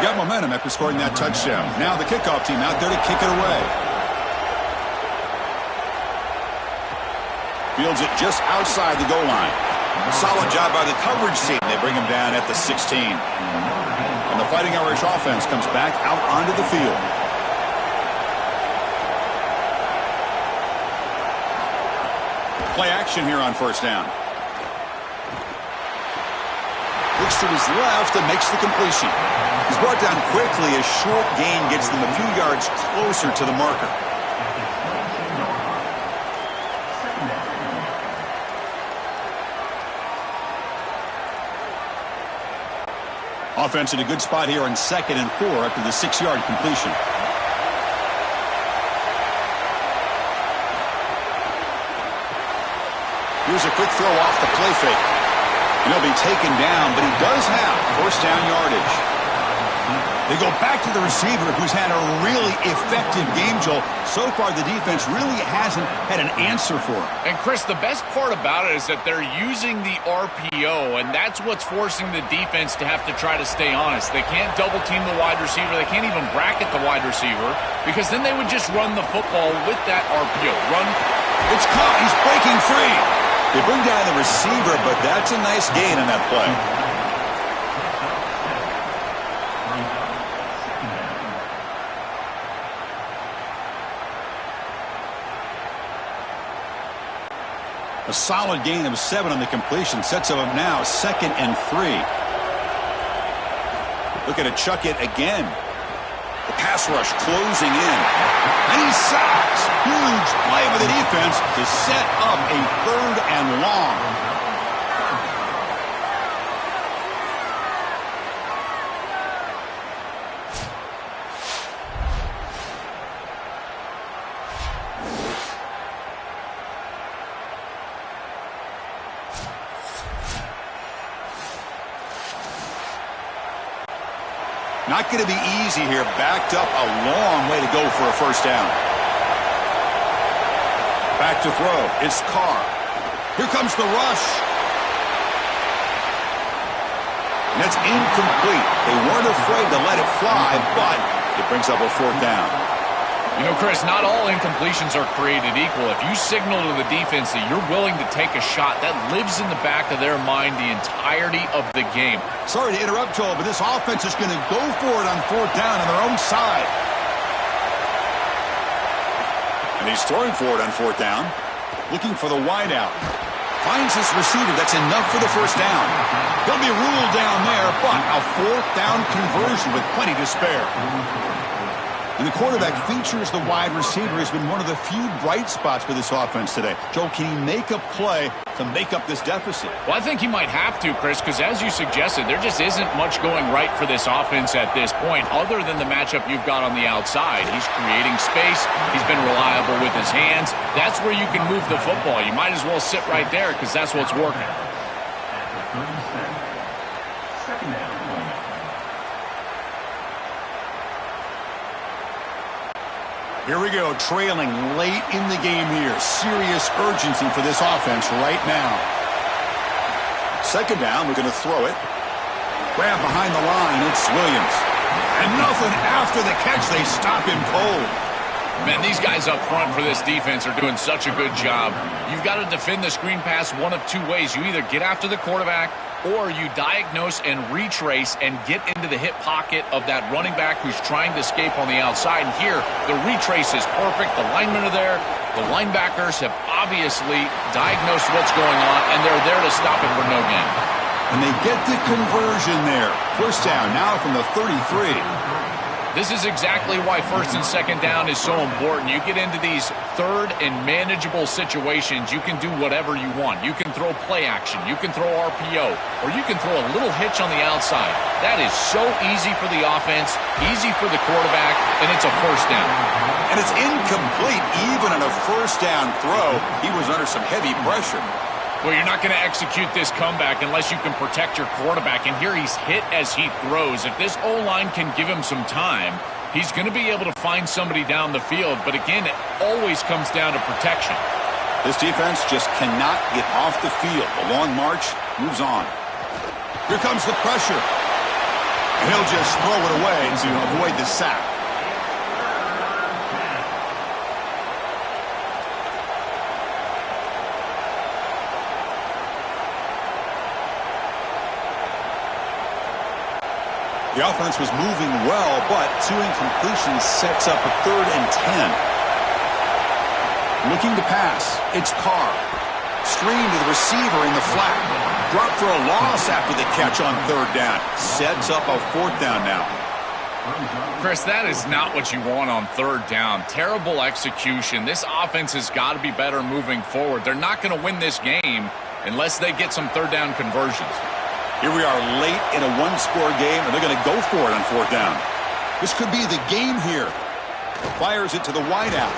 Speaker 7: Got momentum after scoring that touchdown. Now the kickoff team out there to kick it away. Fields it just outside the goal line. Solid job by the coverage team. They bring him down at the 16. And the Fighting Irish offense comes back out onto the field. Play action here on first down. Looks to his left and makes the completion. He's brought down quickly. A short gain gets them a few yards closer to the marker. Offense in a good spot here on 2nd and 4 after the 6-yard completion. Here's a quick throw off the play fake. And he'll be taken down, but he does have first down yardage. They go back to the receiver, who's had a really effective game, Joel. So far, the defense really hasn't had an answer for it.
Speaker 8: And, Chris, the best part about it is that they're using the RPO, and that's what's forcing the defense to have to try to stay honest. They can't double-team the wide receiver. They can't even bracket the wide receiver because then they would just run the football with that RPO.
Speaker 7: It's caught. He's breaking free. They bring down the receiver, but that's a nice gain on that play. A solid gain of 7 on the completion. Sets him up now 2nd and 3. Looking to chuck it again. The pass rush closing in. And he sacks. Huge play by the defense to set up a 3rd and long. Not going to be easy here. Backed up a long way to go for a first down. Back to throw. It's Carr. Here comes the rush. And that's incomplete. They weren't afraid to let it fly, but it brings up a 4th down.
Speaker 8: You know, Chris, not all incompletions are created equal. If you signal to the defense that you're willing to take a shot, that lives in the back of their mind the entirety of the game.
Speaker 7: Sorry to interrupt, Joel, but this offense is going to go for it on 4th down on their own side. And he's throwing for it on 4th down. Looking for the wide out. Finds his receiver. That's enough for the first down. He'll be ruled down there, but a 4th down conversion with plenty to spare. And the quarterback features the wide receiver has been one of the few bright spots for this offense today. Joe, can he make a play to make up this deficit?
Speaker 8: Well, I think he might have to, Chris, because as you suggested, there just isn't much going right for this offense at this point, other than the matchup you've got on the outside. He's creating space. He's been reliable with his hands. That's where you can move the football. You might as well sit right there because that's what's working.
Speaker 6: Second down.
Speaker 7: Here we go, trailing late in the game here. Serious urgency for this offense right now. Second down, we're going to throw it. Grab behind the line, it's Williams. And nothing after the catch, they stop him cold.
Speaker 8: Man, these guys up front for this defense are doing such a good job. You've got to defend the screen pass one of two ways. You either get after the quarterback or you diagnose and retrace and get into the hip pocket of that running back who's trying to escape on the outside. And here, the retrace is perfect. The linemen are there. The linebackers have obviously diagnosed what's going on, and they're there to stop it for no gain.
Speaker 7: And they get the conversion there. First down now from the 33.
Speaker 8: This is exactly why 1st and 2nd down is so important. You get into these 3rd and manageable situations, you can do whatever you want. You can throw play action, you can throw RPO, or you can throw a little hitch on the outside. That is so easy for the offense, easy for the quarterback, and it's a first down.
Speaker 7: And it's incomplete even on a first down throw. He was under some heavy pressure.
Speaker 8: Well, you're not going to execute this comeback unless you can protect your quarterback. And here he's hit as he throws. If this O-line can give him some time, he's going to be able to find somebody down the field. But again, it always comes down to protection.
Speaker 7: This defense just cannot get off the field. The long march moves on. Here comes the pressure. And he'll just throw it away to avoid the sack. The offense was moving well, but 2 incompletions sets up a 3rd and 10. Looking to pass. It's Carr. Screen to the receiver in the flat. Drop for a loss after the catch on 3rd down. Sets up a 4th down now.
Speaker 8: Chris, that is not what you want on 3rd down. Terrible execution. This offense has got to be better moving forward. They're not going to win this game unless they get some 3rd down conversions.
Speaker 7: Here we are late in a one-score game, and they're going to go for it on 4th down. This could be the game here. Fires it to the wideout.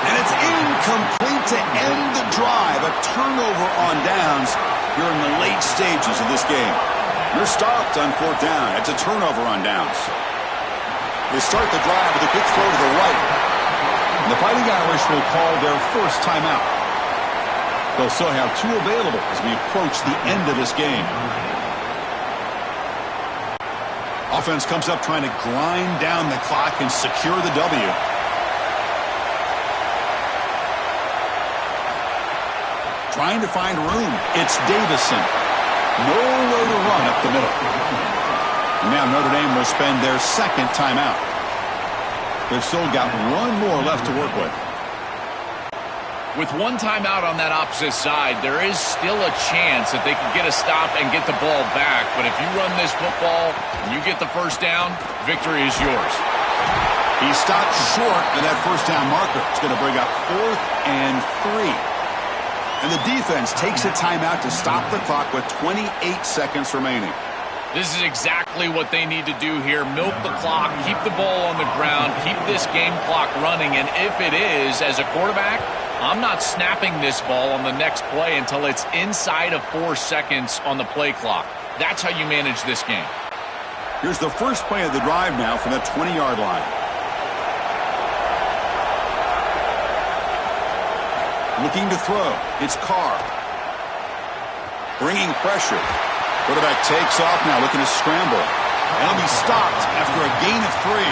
Speaker 7: And it's incomplete to end the drive. A turnover on downs here in the late stages of this game. They're stopped on 4th down. It's a turnover on downs. They start the drive with a quick throw to the right. And the Fighting Irish will call their first timeout. They'll still have 2 available as we approach the end of this game. Offense comes up trying to grind down the clock and secure the W. Trying to find room. It's Davison. Nowhere to run up the middle. Now Notre Dame will spend their 2nd timeout. They've still got 1 more left to work with.
Speaker 8: With 1 timeout on that opposite side, there is still a chance that they can get a stop and get the ball back. But if you run this football and you get the first down, victory is yours.
Speaker 7: He stopped short of that first down marker. It's going to bring up 4th and 3. And the defense takes a timeout to stop the clock with 28 seconds remaining.
Speaker 8: This is exactly what they need to do here. Milk the clock, keep the ball on the ground, keep this game clock running. And if it is, as a quarterback, I'm not snapping this ball on the next play until it's inside of 4 seconds on the play clock. That's how you manage this game.
Speaker 7: Here's the first play of the drive now from the 20-yard line. Looking to throw. It's Carr. Bringing pressure. Quarterback takes off now, looking to scramble. And he'll be stopped after a gain of 3.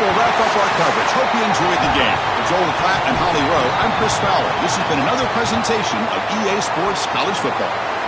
Speaker 7: we'll wrap up our coverage. Hope you enjoyed the game. For Joel Klatt and Holly Rowe, I'm Chris Fowler. This has been another presentation of EA Sports College Football.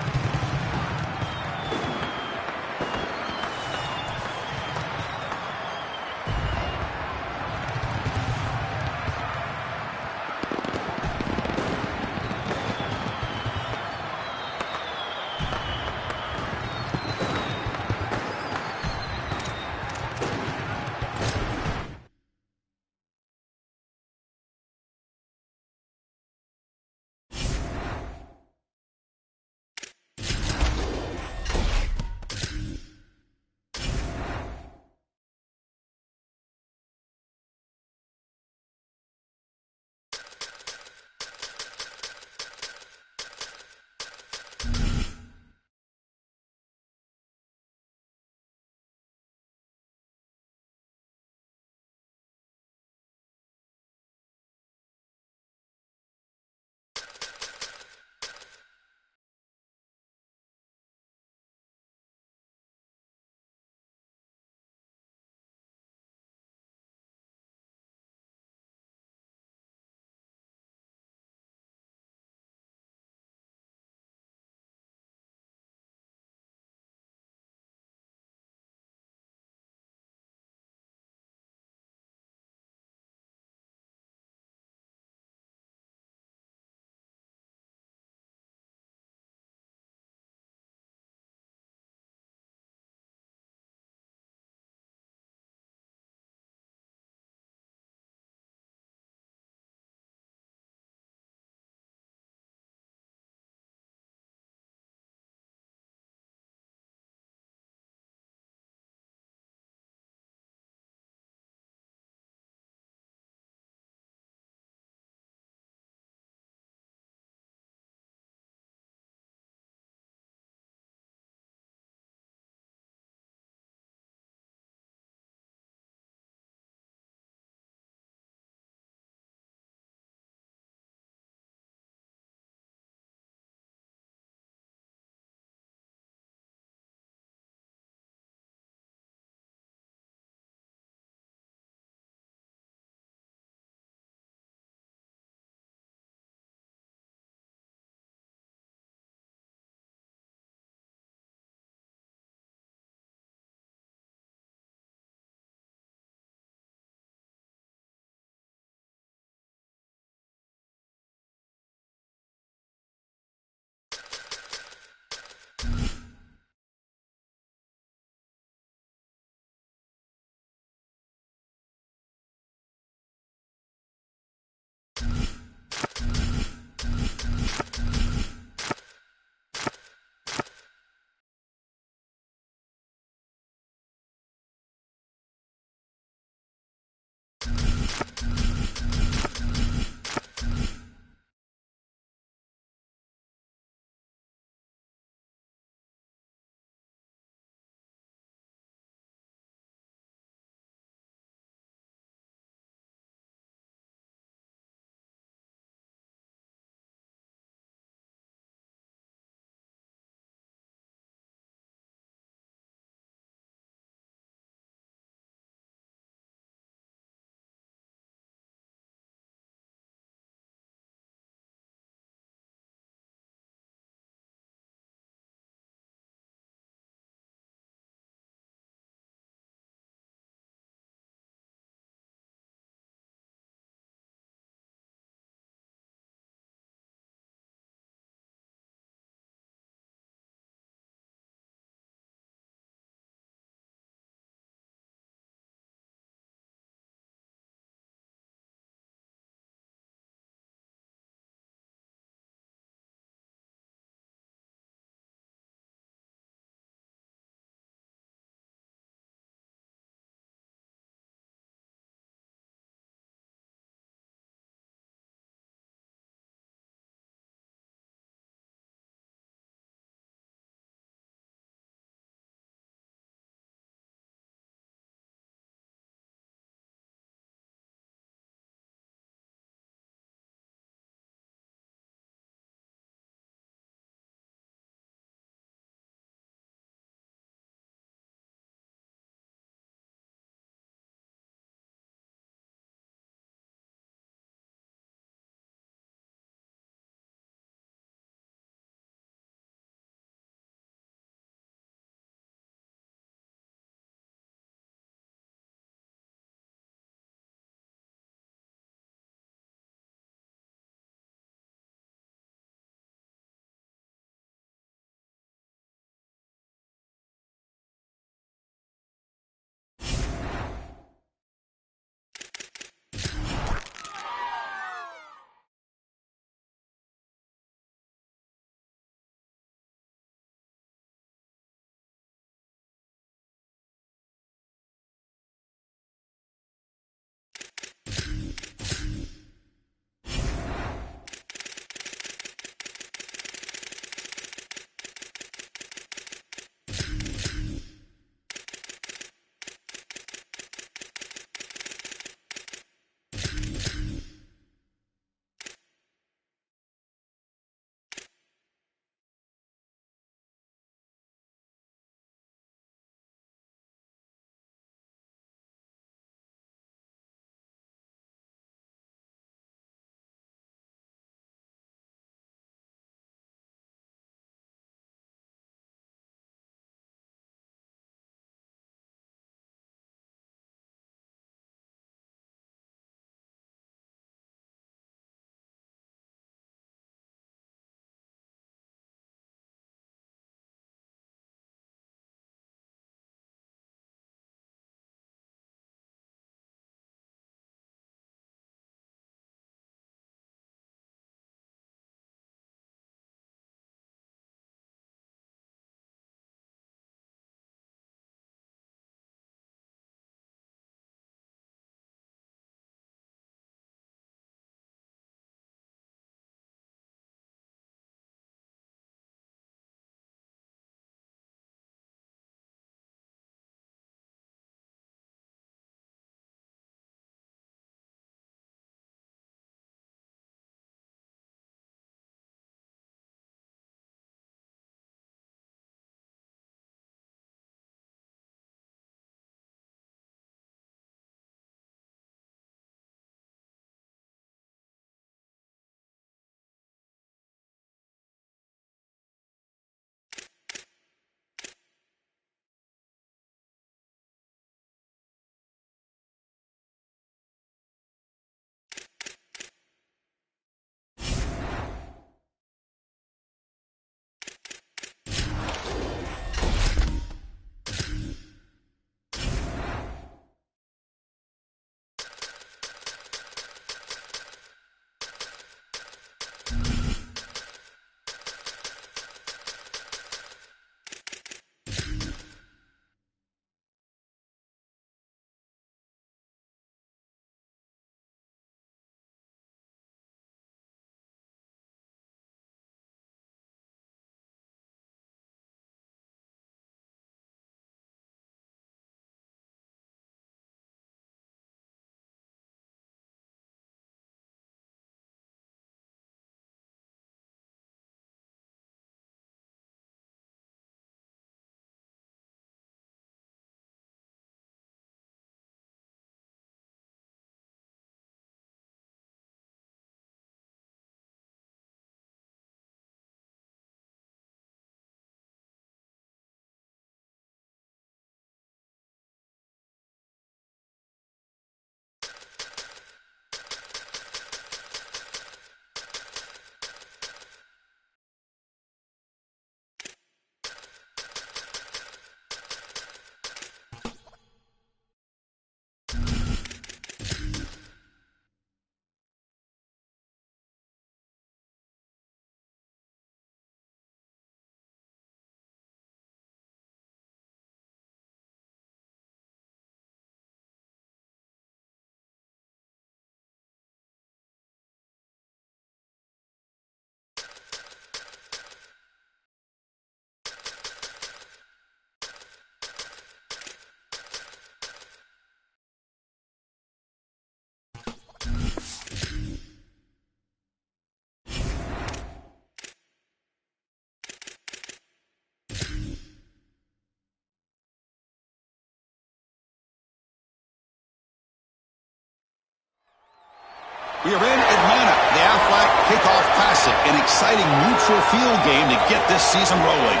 Speaker 7: We are in Atlanta, the Aflac Kickoff Classic, an exciting neutral field game to get this season rolling.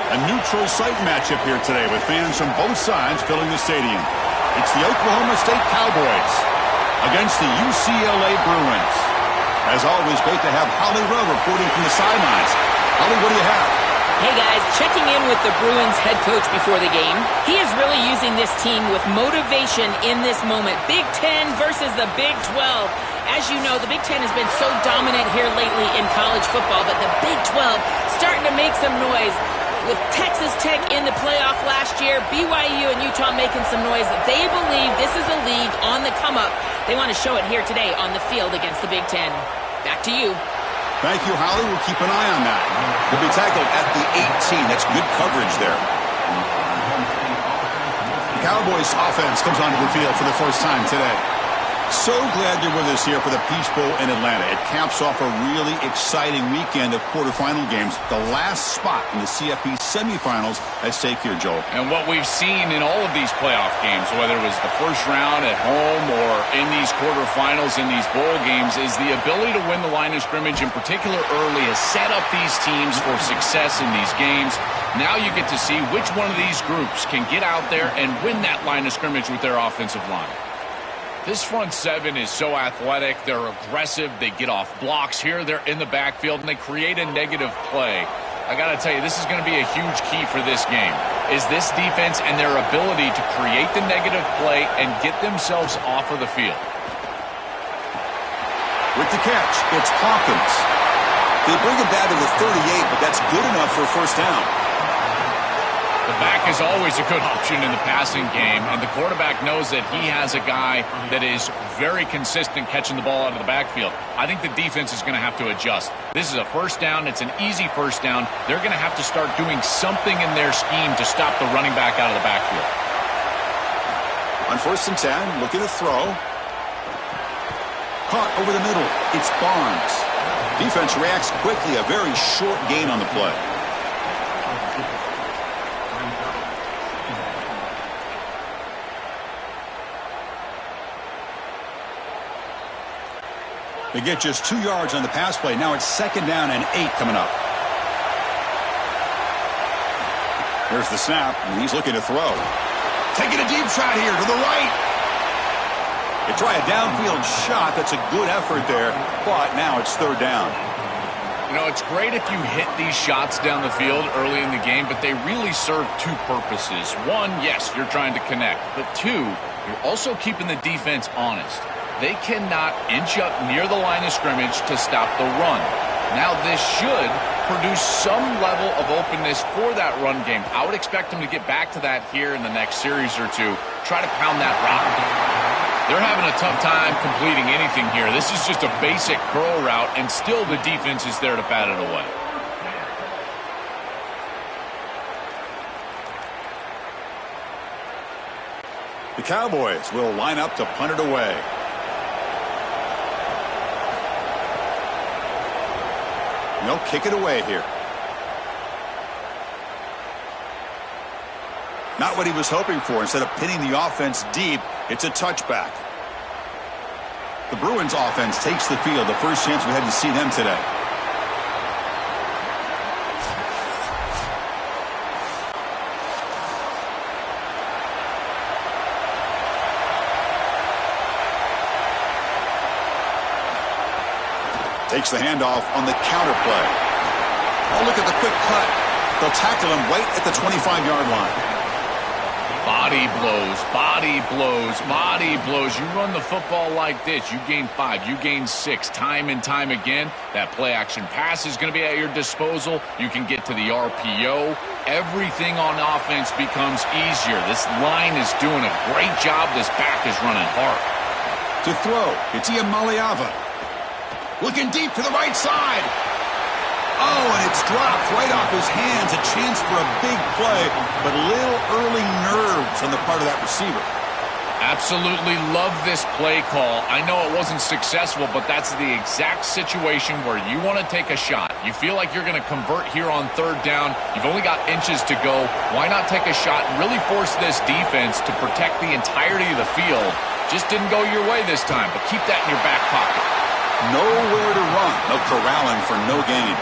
Speaker 7: A neutral site matchup here today with fans from both sides filling the stadium. It's the Oklahoma State Cowboys against the UCLA Bruins. As always, great to have Holly Rowe reporting from the sidelines. Holly, what do you have?
Speaker 2: Hey guys, checking in with the Bruins head coach before the game. He is really using this team with motivation in this moment. Big Ten versus the Big 12. As you know, the Big Ten has been so dominant here lately in college football, but the Big 12 starting to make some noise. With Texas Tech in the playoff last year, BYU and Utah making some noise. They believe this is a league on the come-up. They want to show it here today on the field against the Big Ten. Back to you.
Speaker 7: Thank you, Holly. We'll keep an eye on that. Will be tackled at the 18. That's good coverage there. The Cowboys offense comes onto the field for the first time today. So glad you're with us here for the Peach Bowl in Atlanta. It caps off a really exciting weekend of quarterfinal games. The last spot in the CFP semifinals at stake here, Joel.
Speaker 8: And what we've seen in all of these playoff games, whether it was the first round at home or in these quarterfinals in these bowl games, is the ability to win the line of scrimmage, in particular early, has set up these teams for success in these games. Now you get to see which one of these groups can get out there and win that line of scrimmage with their offensive line. This front seven is so athletic. They're aggressive. They get off blocks here. They're in the backfield, and they create a negative play. I got to tell you, this is going to be a huge key for this game, is this defense and their ability to create the negative play and get themselves off of the field.
Speaker 7: With the catch, it's Hawkins. They bring him down to the 38, but that's good enough for a first down.
Speaker 8: The back is always a good option in the passing game, and the quarterback knows that he has a guy that is very consistent catching the ball out of the backfield. I think the defense is going to have to adjust. This is a first down. It's an easy first down. They're going to have to start doing something in their scheme to stop the running back out of the backfield.
Speaker 7: On 1st and 10, looking to throw. Caught over the middle. It's Barnes. Defense reacts quickly. A very short gain on the play. They get just 2 yards on the pass play. Now it's 2nd down and 8 coming up. There's the snap, and he's looking to throw. Taking a deep shot here to the right. They try a downfield shot. That's a good effort there, but now it's 3rd down.
Speaker 8: You know, it's great if you hit these shots down the field early in the game, but they really serve two purposes. One, yes, you're trying to connect, but two, you're also keeping the defense honest. They cannot inch up near the line of scrimmage to stop the run. Now, this should produce some level of openness for that run game. I would expect them to get back to that here in the next series or two. Try to pound that rock. They're having a tough time completing anything here. This is just a basic curl route, and still the defense is there to bat it away.
Speaker 7: The Cowboys will line up to punt it away. They'll kick it away here. Not what he was hoping for. Instead of pinning the offense deep, it's a touchback. The Bruins offense takes the field. The first chance we had to see them today. Takes the handoff on the counter play. Oh, look at the quick cut. They'll tackle him right at the 25-yard line.
Speaker 8: Body blows, body blows, body blows. You run the football like this, you gain 5, you gain 6, time and time again. That play action pass is going to be at your disposal. You can get to the RPO. Everything on offense becomes easier. This line is doing a great job. This back is running hard.
Speaker 7: To throw, it's Iamaleava. Looking deep to the right side. Oh, and it's dropped right off his hands. A chance for a big play, but little early nerves on the part of that receiver.
Speaker 8: Absolutely love this play call. I know it wasn't successful, but that's the exact situation where you want to take a shot. You feel like you're going to convert here on 3rd down. You've only got inches to go. Why not take a shot and really force this defense to protect the entirety of the field Just didn't go your way this time, but keep that in your back pocket.
Speaker 7: Nowhere to run. No corralling for no gain.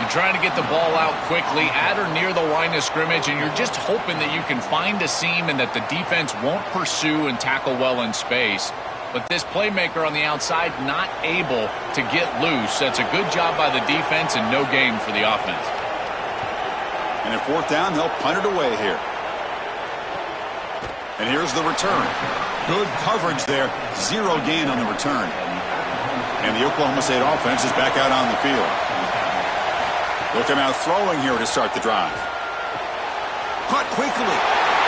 Speaker 8: You're trying to get the ball out quickly at or near the line of scrimmage, and you're just hoping that you can find a seam and that the defense won't pursue and tackle well in space. But this playmaker on the outside not able to get loose. That's a good job by the defense and no gain for the offense.
Speaker 7: And at fourth down, they'll punt it away here. And here's the return. Good coverage there. 0 gain on the return. And the Oklahoma State offense is back out on the field. Looking out throwing here to start the drive. Caught quickly.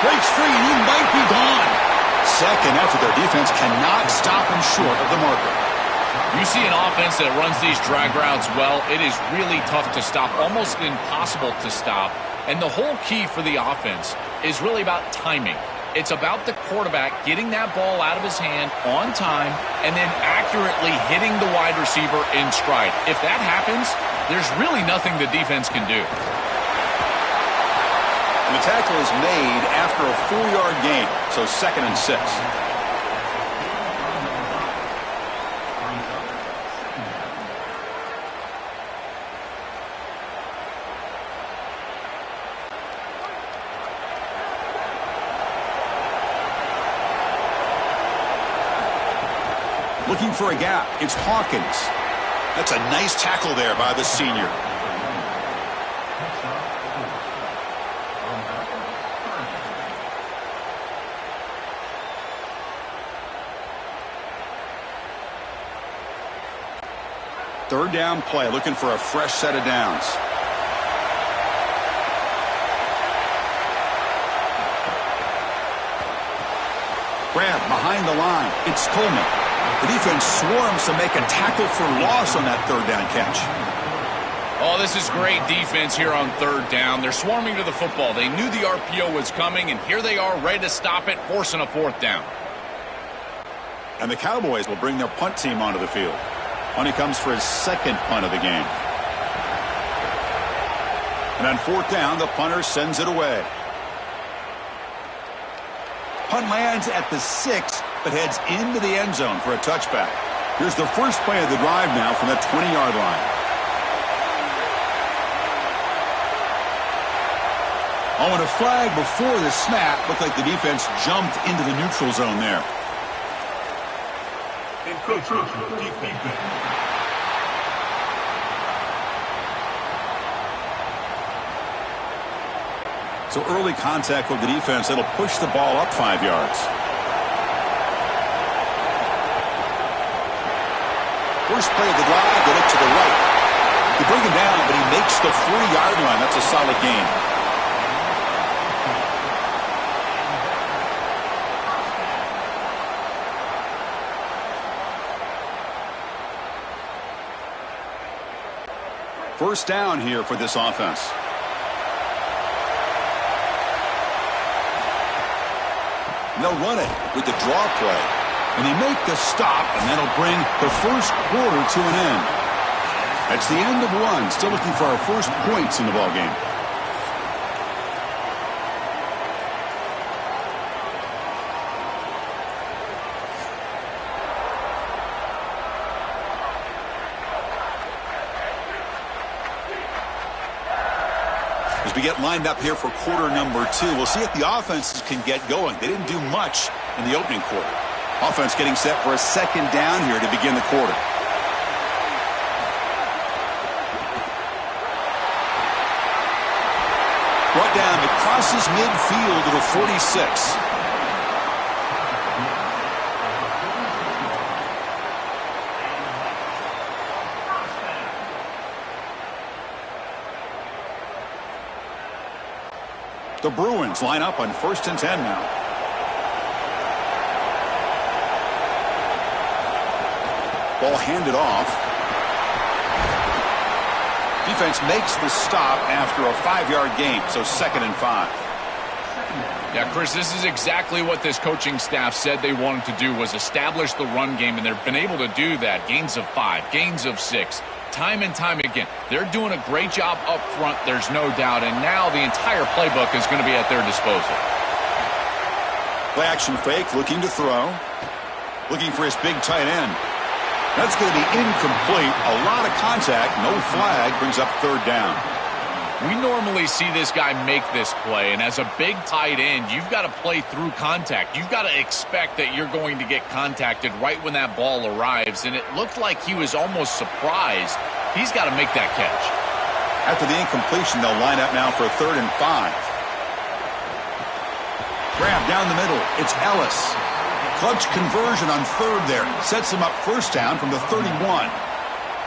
Speaker 7: Breaks free and he might be gone. Second effort. Their defense cannot stop him short of the marker.
Speaker 8: You see an offense that runs these drag routes well, it is really tough to stop, almost impossible to stop. And the whole key for the offense is really about timing. It's about the quarterback getting that ball out of his hand on time and then accurately hitting the wide receiver in stride. If that happens, there's really nothing the defense can do.
Speaker 7: And the tackle is made after a 4-yard gain, so 2nd and 6. Looking for a gap. It's Hawkins. That's a nice tackle there by the senior. Third down play, looking for a fresh set of downs. Grab behind the line. It's Coleman. The defense swarms to make a tackle for loss on that third down catch.
Speaker 8: Oh, this is great defense here on third down. They're swarming to the football. They knew the RPO was coming, and here they are ready to stop it, forcing a fourth down.
Speaker 7: And the Cowboys will bring their punt team onto the field. Punty comes for his 2nd punt of the game. And on fourth down, the punter sends it away. Punt lands at the 6, but heads into the end zone for a touchback. Here's the first play of the drive now from the 20-yard line. Oh, and a flag before the snap. Looked like the defense jumped into the neutral zone there. So early contact with the defense. It'll push the ball up 5 yards. First play of the drive, they look to the right. They bring him down, but he makes the 3-yard line. That's a solid gain. First down here for this offense. And they'll run it with the draw play. And they make the stop, and that'll bring the first quarter to an end. That's the end of one. Still looking for our first points in the ballgame. As we get lined up here for quarter number 2, we'll see if the offenses can get going. They didn't do much in the opening quarter. Offense getting set for a 2nd down here to begin the quarter. Brought down, it crosses midfield to the 46. The Bruins line up on 1st and 10 now. Ball handed off. Defense makes the stop after a 5-yard gain, so 2nd and 5.
Speaker 8: Yeah, Chris, this is exactly what this coaching staff said they wanted to do, was establish the run game, and they've been able to do that. Gains of 5, gains of 6, time and time again. They're doing a great job up front, there's no doubt, and now the entire playbook is going to be at their disposal.
Speaker 7: Play action fake, looking to throw. Looking for his big tight end. That's going to be incomplete. A lot of contact, no flag, brings up third down.
Speaker 8: We normally see this guy make this play, and as a big tight end, you've got to play through contact. You've got to expect that you're going to get contacted right when that ball arrives, and it looked like he was almost surprised. He's got to make that catch.
Speaker 7: After the incompletion, they'll line up now for 3rd and 5. Grab down the middle. It's Ellis. Clutch conversion on 3rd there. Sets him up first down from the 31.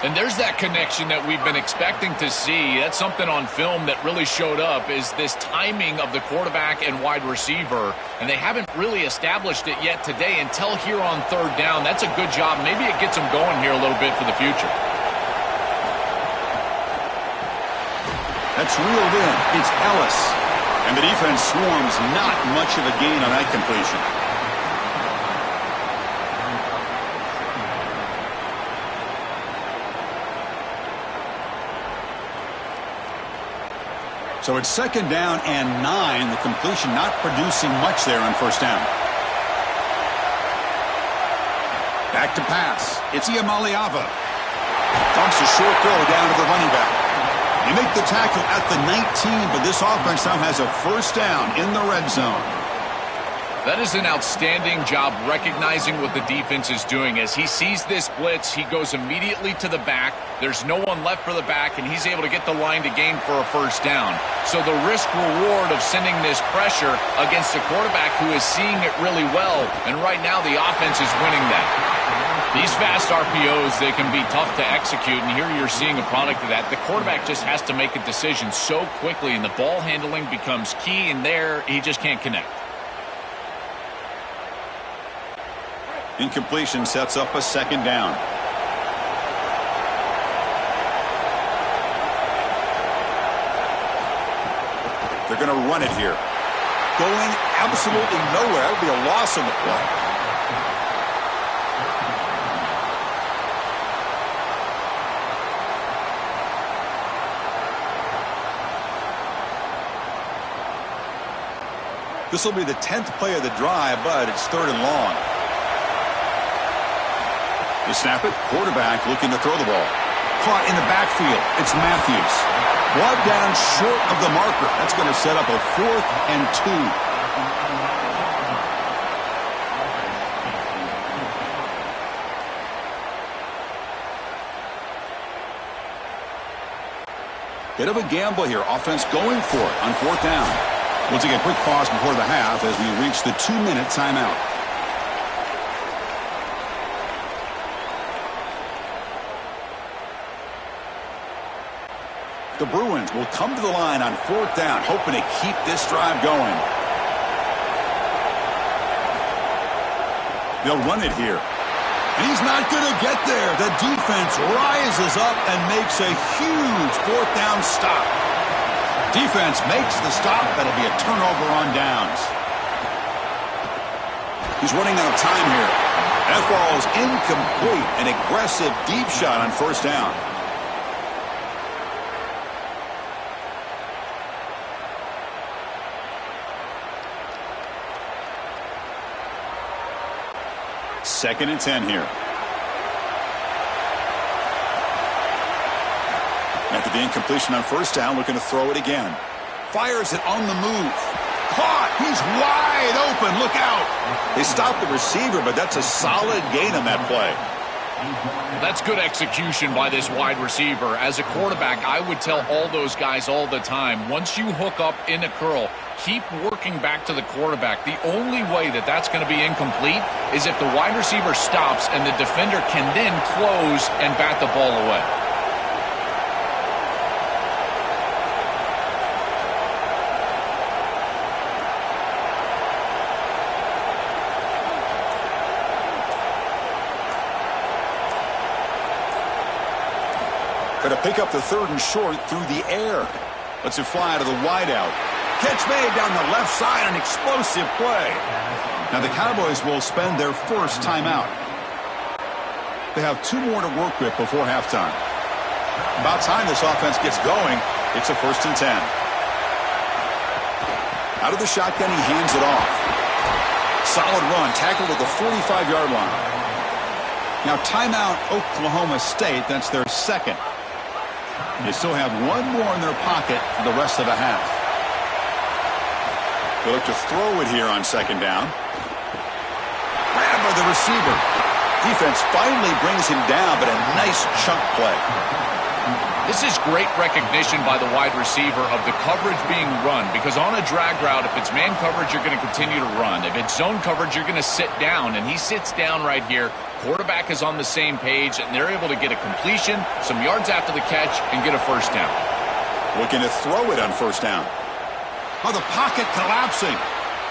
Speaker 8: And there's that connection that we've been expecting to see. That's something on film that really showed up, is this timing of the quarterback and wide receiver. And they haven't really established it yet today until here on 3rd down. That's a good job. Maybe it gets them going here a little bit for the future.
Speaker 7: That's reeled in. It's Ellis. And the defense swarms, not much of a gain on that completion. So it's 2nd down and 9. The completion not producing much there on 1st down. Back to pass. It's Iamaleava. Dumps a short throw down to the running back. They make the tackle at the 19, but this offense now has a 1st down in the red zone.
Speaker 8: That is an outstanding job recognizing what the defense is doing. As he sees this blitz, he goes immediately to the back. There's no one left for the back, and he's able to get the line to gain for a 1st down. So the risk-reward of sending this pressure against a quarterback who is seeing it really well, and right now the offense is winning that. These fast RPOs, they can be tough to execute, and here you're seeing a product of that. The quarterback just has to make a decision so quickly, and the ball handling becomes key, and there he just can't connect.
Speaker 7: Incompletion sets up a 2nd down. They're going to run it here. Going absolutely nowhere. That would be a loss on the play. This will be the 10th play of the drive, but it's 3rd and long. They snap it. Quarterback looking to throw the ball. Caught in the backfield. It's Matthews. Brought down short of the marker. That's going to set up a 4th and 2. Bit of a gamble here. Offense going for it on 4th down. We'll take a quick pause before the half as we reach the 2-minute timeout. The Bruins will come to the line on 4th down, hoping to keep this drive going. They'll run it here. And he's not going to get there. The defense rises up and makes a huge 4th down stop. Defense makes the stop. That'll be a turnover on downs. He's running out of time here. That ball is incomplete. An aggressive deep shot on 1st down. Second and 10 here. After the incompletion on 1st down, looking to throw it again. Fires it on the move. Caught. He's wide open. Look out. They stopped the receiver, but that's a solid gain on that play.
Speaker 8: That's good execution by this wide receiver. As a quarterback, I would tell all those guys all the time, once you hook up in a curl, keep working back to the quarterback. The only way that that's going to be incomplete is if the wide receiver stops and the defender can then close and bat the ball away.
Speaker 7: Going to pick up the 3rd and short through the air. Lets it fly to the wideout. Catch made down the left side, an explosive play. Now the Cowboys will spend their first timeout. They have 2 more to work with before halftime. About time this offense gets going. It's a 1st and 10. Out of the shotgun, he hands it off. Solid run, tackled at the 45-yard line. Now timeout Oklahoma State. That's their second. They still have one more in their pocket for the rest of the half. They look to throw it here on second down. Grabbed by the receiver. Defense finally brings him down, but a nice chunk play.
Speaker 8: This is great recognition by the wide receiver of the coverage being run, because on a drag route, if it's man coverage, you're going to continue to run. If it's zone coverage, you're going to sit down, and he sits down right here. Quarterback is on the same page, and they're able to get a completion, some yards after the catch, and get a first down.
Speaker 7: Looking to throw it on first down. Oh, the pocket collapsing.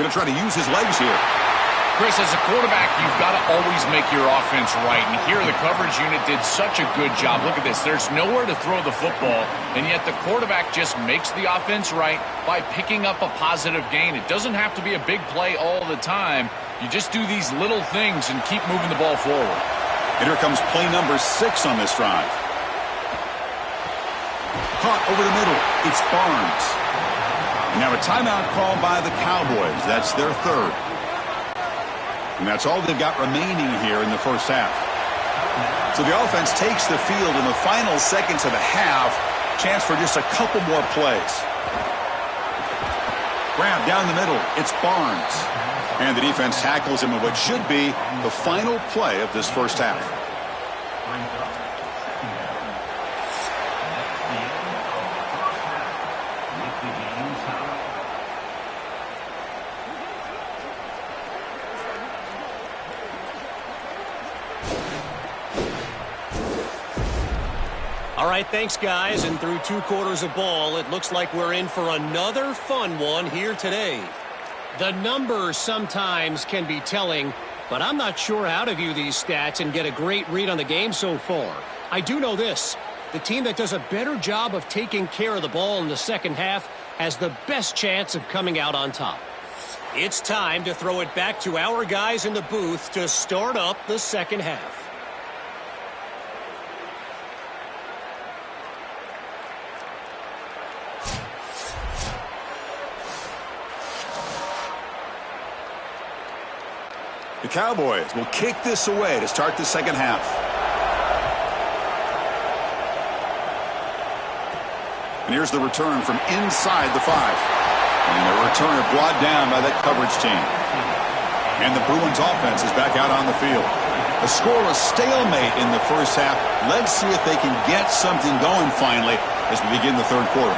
Speaker 7: Going to try to use his legs here.
Speaker 8: Chris, as a quarterback, you've got to always make your offense right. And here the coverage unit did such a good job. Look at this. There's nowhere to throw the football, and yet the quarterback just makes the offense right by picking up a positive gain. It doesn't have to be a big play all the time. You just do these little things and keep moving the ball forward.
Speaker 7: And here comes play number 6 on this drive. Caught over the middle. It's Barnes. Now a timeout called by the Cowboys. That's their third. And that's all they've got remaining here in the first half. So the offense takes the field in the final seconds of the half. Chance for just a couple more plays. Grab down the middle. It's Barnes. And the defense tackles him in what should be the final play of this first half.
Speaker 5: All right, thanks, guys. And through 2 quarters of ball, it looks like we're in for another fun one here today. The numbers sometimes can be telling, but I'm not sure how to view these stats and get a great read on the game so far. I do know this. The team that does a better job of taking care of the ball in the second half has the best chance of coming out on top. It's time to throw it back to our guys in the booth to start up the second half.
Speaker 7: The Cowboys will kick this away to start the second half. And here's the return from inside the 5. And the returner brought down by that coverage team. And the Bruins offense is back out on the field. A scoreless stalemate in the first half. Let's see if they can get something going finally as we begin the third quarter.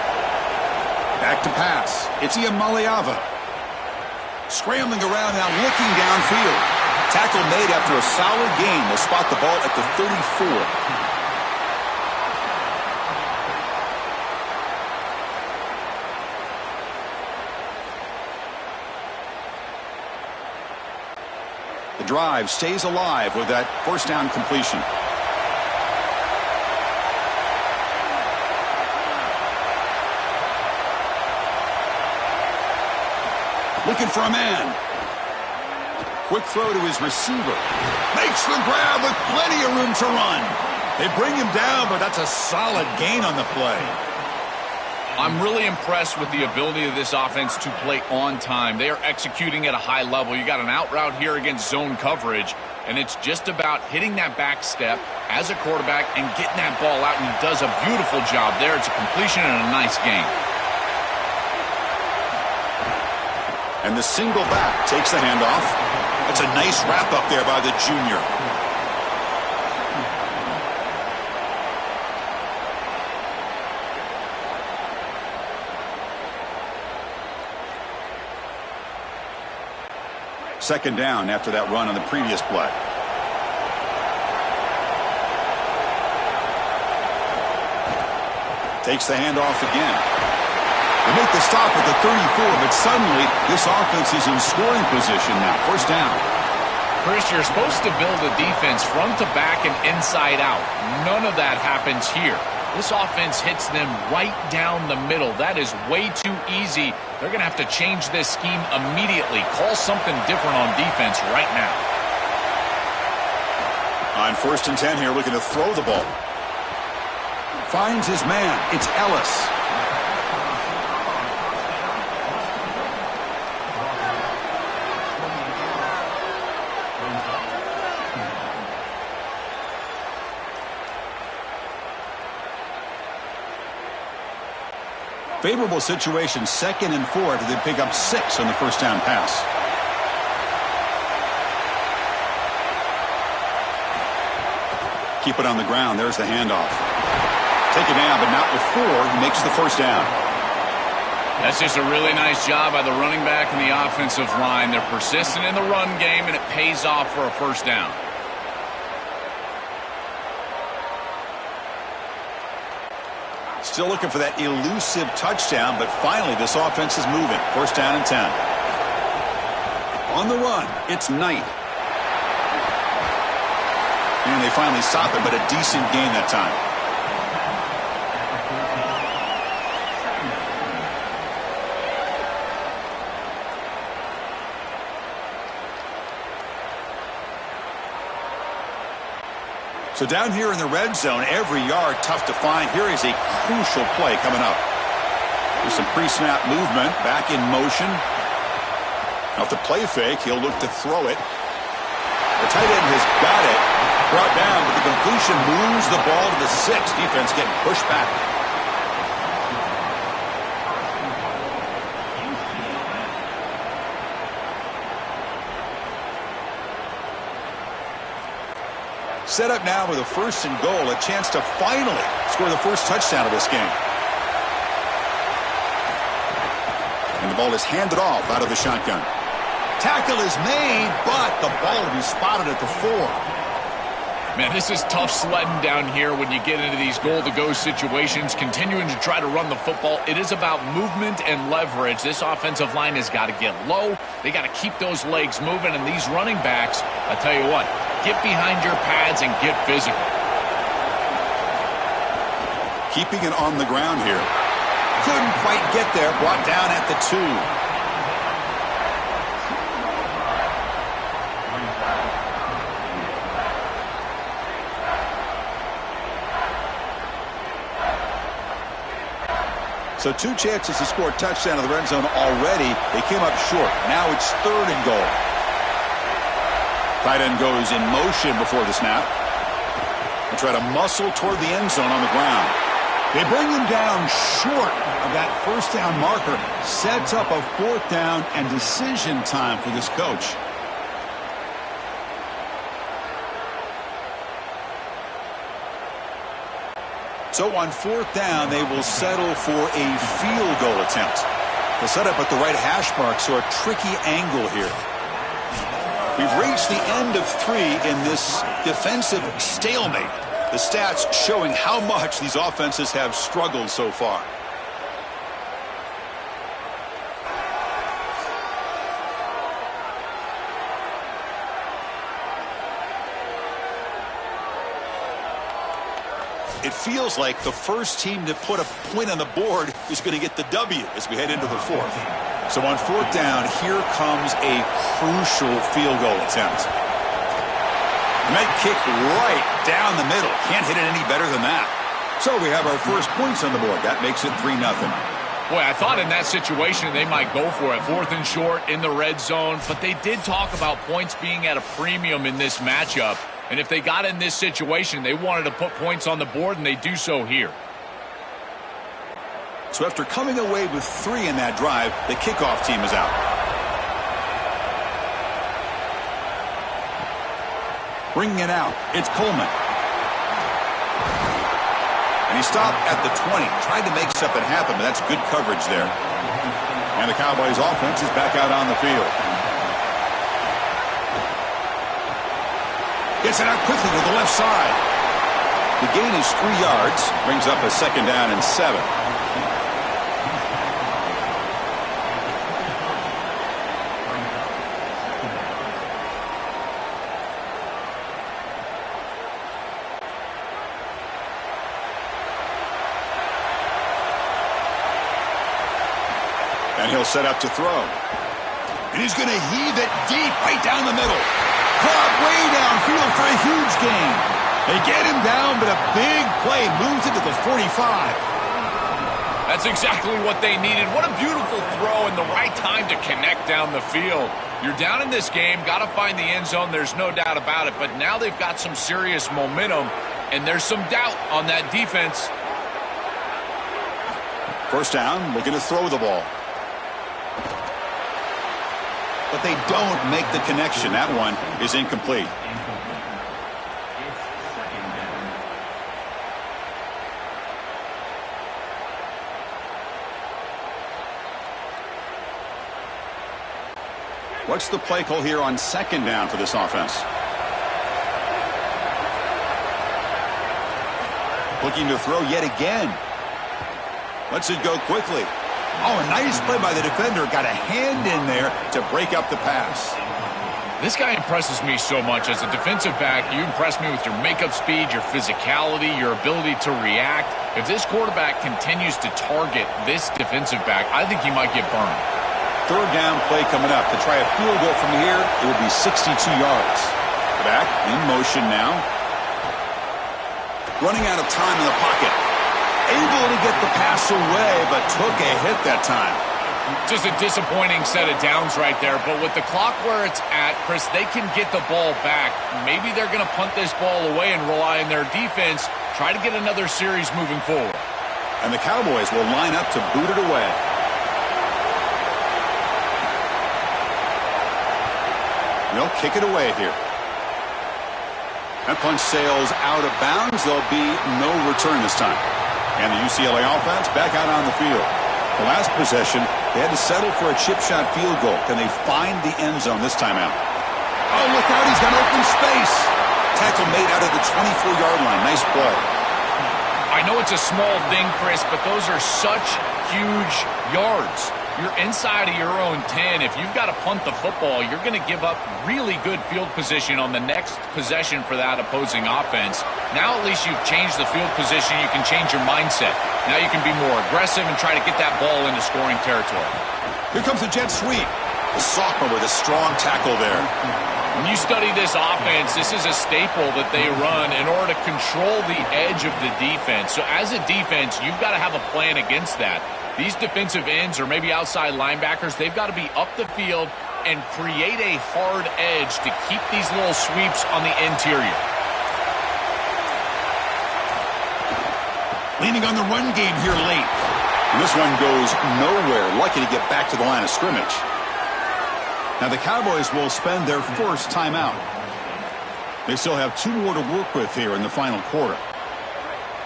Speaker 7: Back to pass. It's Iamaleava. Scrambling around now, looking downfield. Tackle made after a solid gain. They'll spot the ball at the 34. The drive stays alive with that first down completion. Looking for a man. Quick throw to his receiver. Makes the grab with plenty of room to run. They bring him down, but that's a solid gain on the play.
Speaker 8: I'm really impressed with the ability of this offense to play on time. They are executing at a high level. You got an out route here against zone coverage, and it's just about hitting that back step as a quarterback and getting that ball out, and he does a beautiful job there. It's a completion and a nice gain.
Speaker 7: And the single back takes the handoff. That's a nice wrap up there by the junior. Second down after that run on the previous play. Takes the handoff again. They make the stop at the 34, but suddenly this offense is in scoring position now. First down.
Speaker 8: Chris, you're supposed to build a defense front to back and inside out. None of that happens here. This offense hits them right down the middle. That is way too easy. They're going to have to change this scheme immediately. Call something different on defense right now.
Speaker 7: On 1st and 10 here, looking to throw the ball. Finds his man. It's Ellis. Favorable situation, 2nd and 4. They pick up 6 on the first down pass. Keep it on the ground. There's the handoff. Taken down, but not before he makes the first down.
Speaker 8: That's just a really nice job by the running back and the offensive line. They're persistent in the run game, and it pays off for a first down.
Speaker 7: Still looking for that elusive touchdown, but finally this offense is moving. First down and 10. On the run, it's Knight. And they finally stop it, but a decent gain that time. So down here in the red zone, every yard tough to find. Here is a crucial play coming up. There's some pre-snap movement, back in motion. Off the play fake, he'll look to throw it. The tight end has got it. Brought down, but the completion moves the ball to the 6. Defense getting pushed back. Set up now with a 1st and goal, a chance to finally score the first touchdown of this game. And the ball is handed off out of the shotgun. Tackle is made, but the ball will be spotted at the 4.
Speaker 8: Man, this is tough sledding down here when you get into these goal-to-go situations, continuing to try to run the football. It is about movement and leverage. This offensive line has got to get low. They got to keep those legs moving, and these running backs, I tell you what, get behind your pads and get physical.
Speaker 7: Keeping it on the ground here. Couldn't quite get there. Brought down at the 2. So 2 chances to score a touchdown in the red zone already. They came up short. Now it's 3rd and goal. Tight end goes in motion before the snap. They try to muscle toward the end zone on the ground. They bring him down short of that first down marker. Sets up a 4th down and decision time for this coach. So on 4th down, they will settle for a field goal attempt. They'll set up at the right hash mark, so a tricky angle here. We've reached the end of 3 in this defensive stalemate. The stats showing how much these offenses have struggled so far. It feels like the first team to put a point on the board is going to get the W as we head into the 4th. So on 4th down, here comes a crucial field goal attempt. And that kick right down the middle. Can't hit it any better than that. So we have our first points on the board. That makes it 3-0.
Speaker 8: Boy, I thought in that situation they might go for it. 4th and short in the red zone. But they did talk about points being at a premium in this matchup. And if they got in this situation, they wanted to put points on the board, and they do so here.
Speaker 7: So after coming away with 3 in that drive, the kickoff team is out. Bringing it out, it's Coleman. And he stopped at the 20. Tried to make something happen, but that's good coverage there. And the Cowboys offense is back out on the field. Gets it out quickly to the left side. The gain is 3 yards. Brings up a 2nd down and 7. And he'll set up to throw. And he's going to heave it deep right down the middle. Caught way downfield for a huge gain. They get him down, but a big play moves it to the 45.
Speaker 8: That's exactly what they needed. What a beautiful throw and the right time to connect down the field. You're down in this game, got to find the end zone. There's no doubt about it. But now they've got some serious momentum, and there's some doubt on that defense.
Speaker 7: First down, looking to throw the ball. But they don't make the connection. That one is incomplete. What's the play call here on second down for this offense? Looking to throw yet again. Lets it go quickly. Oh, a nice play by the defender. Got a hand in there to break up the pass.
Speaker 8: This guy impresses me so much. As a defensive back, you impress me with your makeup speed, your physicality, your ability to react. If this quarterback continues to target this defensive back, I think he might get burned.
Speaker 7: Third down play coming up. To try a field goal from here, it will be 62 yards. Back in motion now. Running out of time in the pocket. Able to get the pass away, but took a hit that time.
Speaker 8: Just a disappointing set of downs right there. But with the clock where it's at, Chris, they can get the ball back. Maybe they're going to punt this ball away and rely on their defense. Try to get another series moving forward.
Speaker 7: And the Cowboys will line up to boot it away. They'll kick it away here. That punt sails out of bounds. There'll be no return this time. And the UCLA offense back out on the field. The last possession, they had to settle for a chip shot field goal. Can they find the end zone this time out? Oh, look out. He's got open space. Tackle made out of the 24-yard line. Nice play.
Speaker 8: I know it's a small thing, Chris, but those are such huge yards. You're inside of your own 10. If you've got to punt the football, you're going to give up really good field position on the next possession for that opposing offense. Now at least you've changed the field position. You can change your mindset. Now you can be more aggressive and try to get that ball into scoring territory.
Speaker 7: Here comes the jet sweep. The sophomore with a strong tackle there.
Speaker 8: When you study this offense, this is a staple that they run in order to control the edge of the defense. So as a defense, you've got to have a plan against that. These defensive ends or maybe outside linebackers, they've got to be up the field and create a hard edge to keep these little sweeps on the interior.
Speaker 7: Leaning on the run game here late. And this one goes nowhere. Lucky to get back to the line of scrimmage. Now the Cowboys will spend their first timeout. They still have 2 more to work with here in the final quarter.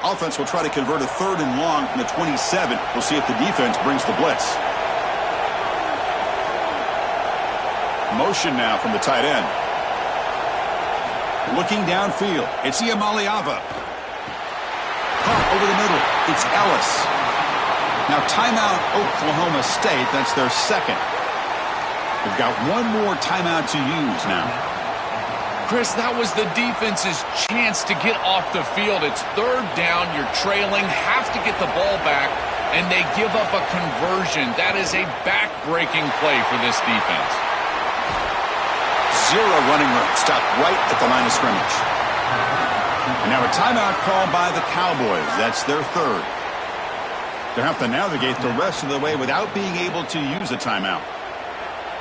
Speaker 7: Offense will try to convert a 3rd and long from the 27. We'll see if the defense brings the blitz. Motion now from the tight end. Looking downfield. It's Iamaleava. Caught over the middle. It's Ellis. Now timeout Oklahoma State. That's their second. They've got 1 more timeout to use now.
Speaker 8: Chris, that was the defense's chance to get off the field. It's 3rd down. You're trailing. Have to get the ball back, and they give up a conversion. That is a back-breaking play for this defense.
Speaker 7: 0 running room. Stopped right at the line of scrimmage. And now a timeout called by the Cowboys. That's their 3rd. They'll have to navigate the rest of the way without being able to use a timeout.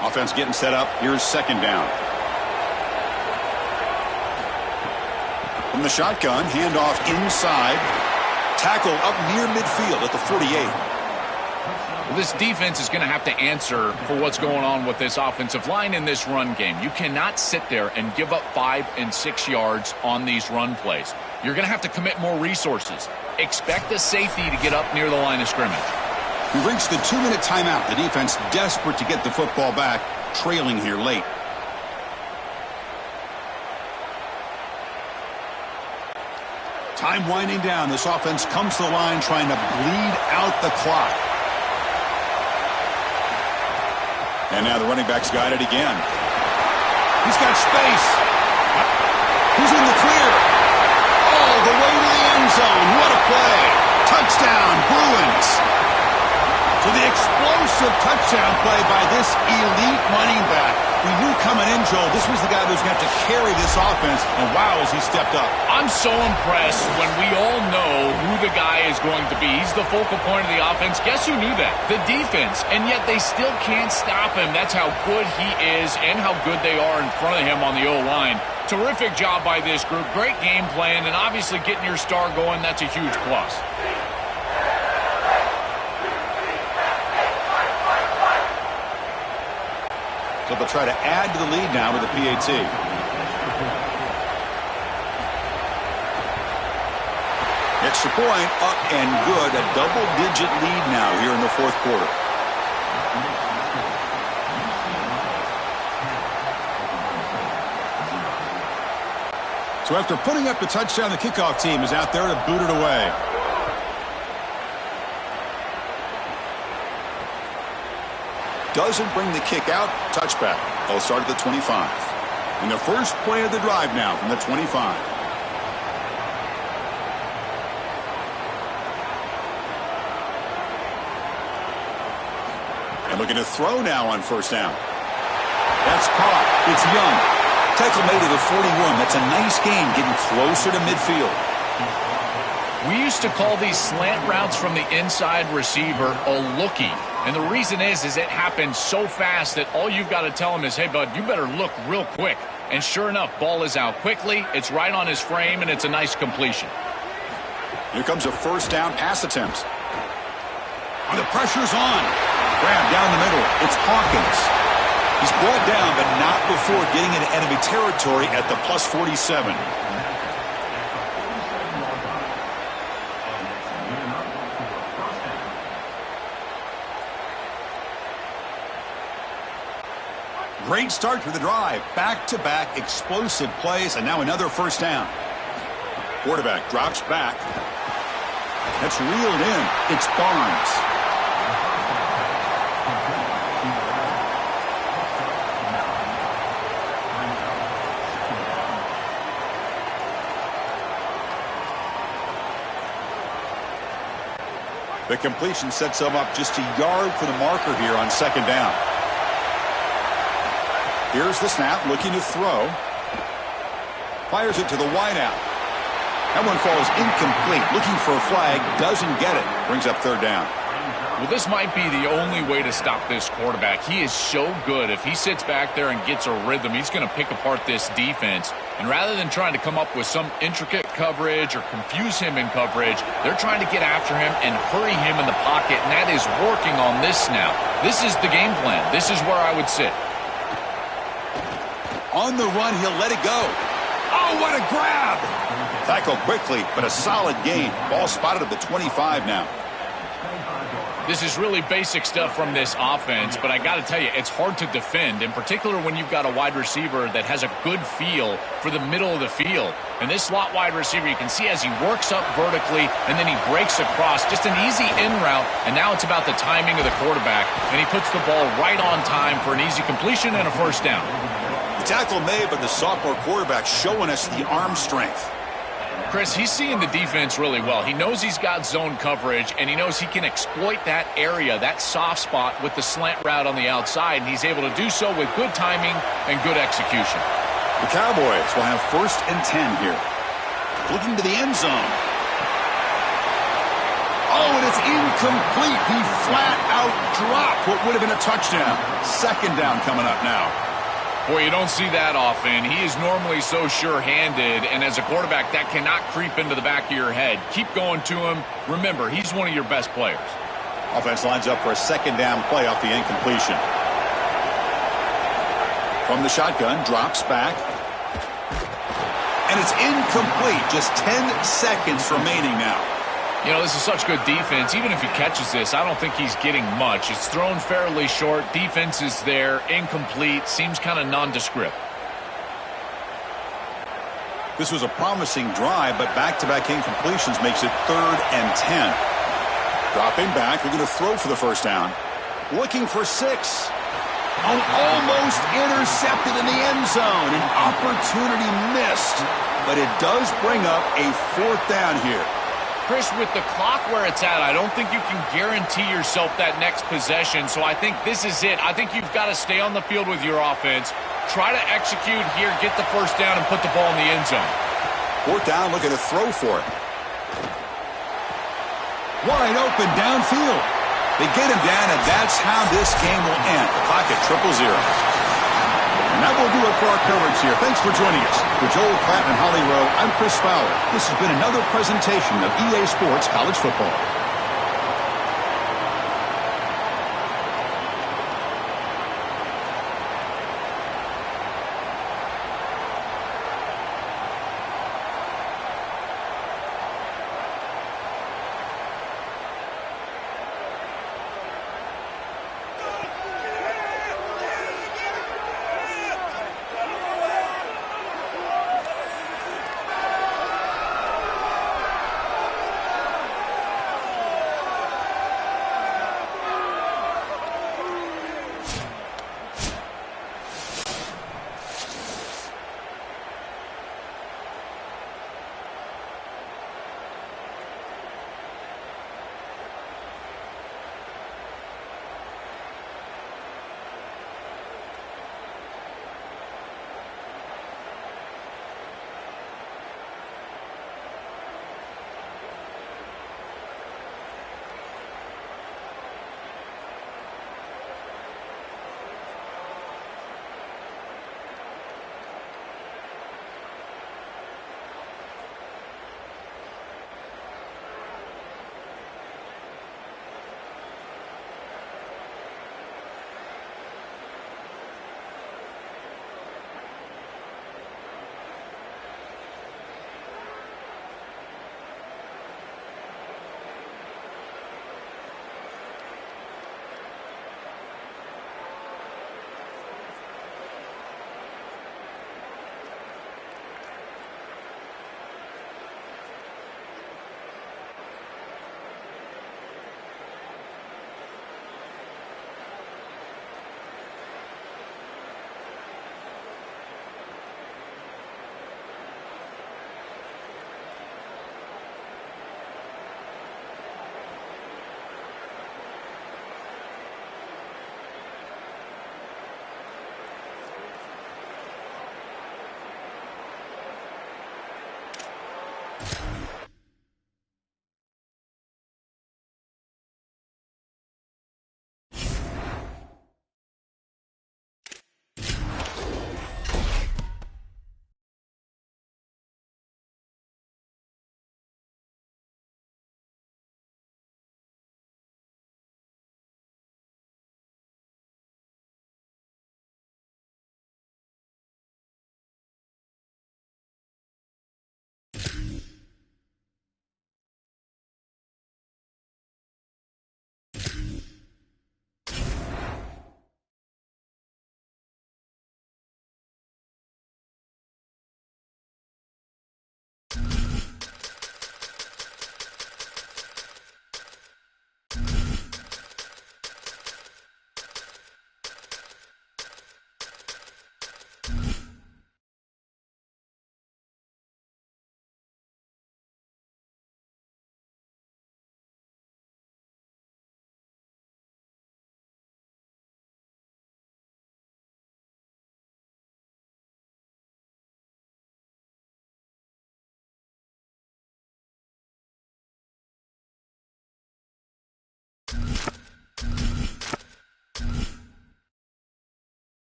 Speaker 7: Offense getting set up. Here's 2nd down. From the shotgun, handoff inside. Tackle up near midfield at the 48.
Speaker 8: Well, this defense is going to have to answer for what's going on with this offensive line in this run game. You cannot sit there and give up 5 and 6 yards on these run plays. You're going to have to commit more resources. Expect a safety to get up near the line of scrimmage.
Speaker 7: We've reached the 2-minute timeout. The defense desperate to get the football back, trailing here late. Time winding down. This offense comes to the line trying to bleed out the clock. And now the running back's got it again. He's got space. He's in the clear. All the way to the end zone. What a play. Touchdown, Bruins. So the explosive touchdown play by this elite running back. We knew coming in, Joel, this was the guy who was going to have to carry this offense, and wow, has he stepped up.
Speaker 8: I'm so impressed when we all know who the guy is going to be. He's the focal point of the offense. Guess who knew that? The defense. And yet they still can't stop him. That's how good he is and how good they are in front of him on the O-line. Terrific job by this group. Great game plan, and obviously getting your star going, that's a huge plus.
Speaker 7: So they'll try to add to the lead now with the PAT. Extra point up and good. A double-digit lead now here in the fourth quarter. So after putting up the touchdown, the kickoff team is out there to boot it away. Doesn't bring the kick out. Touchback. They'll start at the 25. And the first play of the drive now from the 25. And looking to throw now on first down. That's caught. It's Young. Tackle made to the 41. That's a nice gain, getting closer to midfield.
Speaker 8: We used to call these slant routes from the inside receiver a lookie. And the reason is it happens so fast that all you've got to tell him is, hey, bud, you better look real quick. And sure enough, ball is out quickly. It's right on his frame, and it's a nice completion.
Speaker 7: Here comes a first down pass attempt. And the pressure's on. Grab down the middle. It's Hawkins. He's brought down, but not before getting into enemy territory at the plus 47. Great start to the drive. Back-to-back explosive plays, and now another first down. Quarterback drops back. That's reeled in. It's Barnes. The completion sets him up just a yard for the marker here on second down. Here's the snap, looking to throw. Fires it to the wideout. That one falls incomplete. Looking for a flag, doesn't get it. Brings up third down.
Speaker 8: Well, this might be the only way to stop this quarterback. He is so good. If he sits back there and gets a rhythm, he's going to pick apart this defense. And rather than trying to come up with some intricate coverage or confuse him in coverage, they're trying to get after him and hurry him in the pocket, and that is working on this snap. This is the game plan. This is where I would sit.
Speaker 7: On the run, he'll let it go. Oh, what a grab! Tackle quickly, but a solid gain. Ball spotted at the 25 now.
Speaker 8: This is really basic stuff from this offense, but I got to tell you, it's hard to defend, in particular when you've got a wide receiver that has a good feel for the middle of the field. And this slot wide receiver, you can see as he works up vertically, and then he breaks across, just an easy in route, and now it's about the timing of the quarterback, and he puts the ball right on time for an easy completion and a first down.
Speaker 7: The tackle made, but the sophomore quarterback showing us the arm strength.
Speaker 8: Chris, he's seeing the defense really well. He knows he's got zone coverage, and he knows he can exploit that area, that soft spot, with the slant route on the outside, and he's able to do so with good timing and good execution.
Speaker 7: The Cowboys will have 1st and 10 here. Looking to the end zone. Oh, and it's incomplete. He flat out dropped what would have been a touchdown. Second down coming up now.
Speaker 8: Boy, you don't see that often. He is normally so sure-handed, and as a quarterback, that cannot creep into the back of your head. Keep going to him. Remember, he's one of your best players.
Speaker 7: Offense lines up for a second down play off the incompletion. From the shotgun, drops back. And it's incomplete. Just 10 seconds remaining now.
Speaker 8: You know, this is such good defense. Even if he catches this, I don't think he's getting much. It's thrown fairly short. Defense is there. Incomplete. Seems kind of nondescript.
Speaker 7: This was a promising drive, but back-to-back incompletions makes it 3rd and 10. Dropping back. They're going to throw for the first down. Looking for 6. Oh, almost intercepted in the end zone. An opportunity missed. But it does bring up a 4th down here.
Speaker 8: Chris, with the clock where it's at, I don't think you can guarantee yourself that next possession, so I think this is it. I think you've got to stay on the field with your offense, try to execute here, get the first down, and put the ball in the end zone.
Speaker 7: 4th down, looking to throw for it. Wide open downfield. They get him down, and that's how this game will end. The clock at 0-0. And that will do it for our coverage here. Thanks for joining us. For Joel Klatt and Holly Rowe, I'm Chris Fowler. This has been another presentation of EA Sports College Football.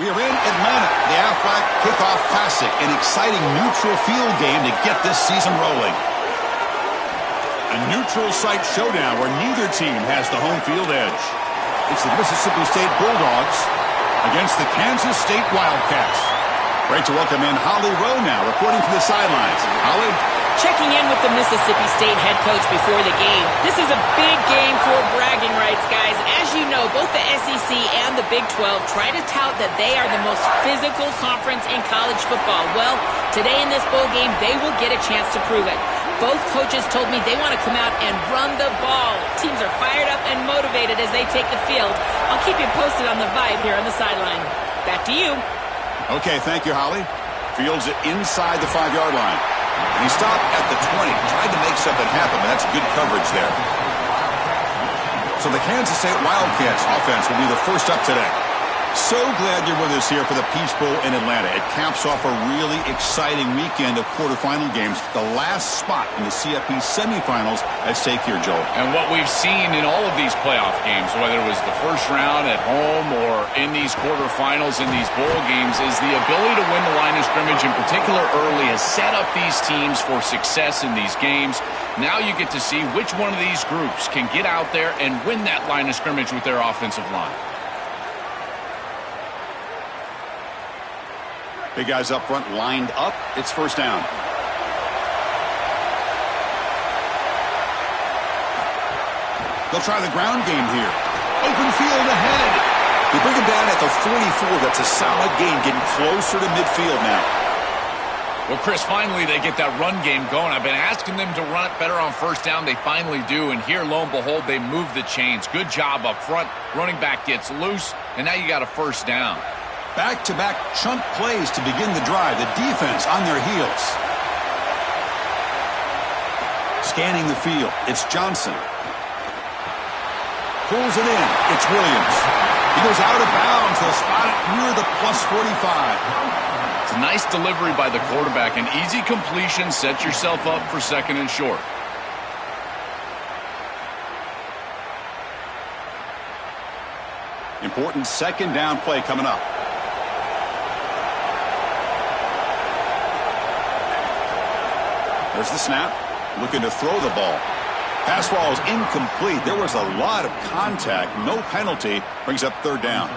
Speaker 7: We are in Atlanta, the Aflac Kickoff Classic, an exciting neutral field game to get this season rolling. A neutral site showdown where neither team has the home field edge. It's the Mississippi State Bulldogs against the Kansas State Wildcats. Great to welcome in Holly Rowe now, reporting from the sidelines. Holly?
Speaker 2: Checking in with the Mississippi State head coach before the game. This is a big game for bragging rights, guys. As you know, both the SEC and the Big 12 try to tout that they are the most physical conference in college football. Well, today in this bowl game, they will get a chance to prove it. Both coaches told me they want to come out and run the ball. Teams are fired up and motivated as they take the field. I'll keep you posted on the vibe here on the sideline. Back to you.
Speaker 7: Okay, thank you, Holly. Fields it inside the 5-yard line. And he stopped at the 20, tried to make something happen, but that's good coverage there. So the Kansas State Wildcats offense will be the first up today. So glad you're with us here for the Peach Bowl in Atlanta. It caps off a really exciting weekend of quarterfinal games. The last spot in the CFP semifinals at stake here, Joel.
Speaker 8: And what we've seen in all of these playoff games, whether it was the first round at home or in these quarterfinals in these bowl games, is the ability to win the line of scrimmage, in particular early, has set up these teams for success in these games. Now you get to see which one of these groups can get out there and win that line of scrimmage with their offensive line.
Speaker 7: Big guys up front lined up. It's first down. They'll try the ground game here. Open field ahead. They bring him down at the 44. That's a solid gain, getting closer to midfield now.
Speaker 8: Well, Chris, finally they get that run game going. I've been asking them to run it better on first down. They finally do, and here, lo and behold, they move the chains. Good job up front. Running back gets loose, and now you got a first down.
Speaker 7: Back-to-back chunk plays to begin the drive. The defense on their heels. Scanning the field. It's Johnson. Pulls it in. It's Williams. He goes out of bounds. They'll spot it near the plus 45.
Speaker 8: It's a nice delivery by the quarterback. An easy completion. Set yourself up for second and short.
Speaker 7: Important second down play coming up. There's the snap. Looking to throw the ball. Pass ball is incomplete. There was a lot of contact. No penalty. Brings up third down.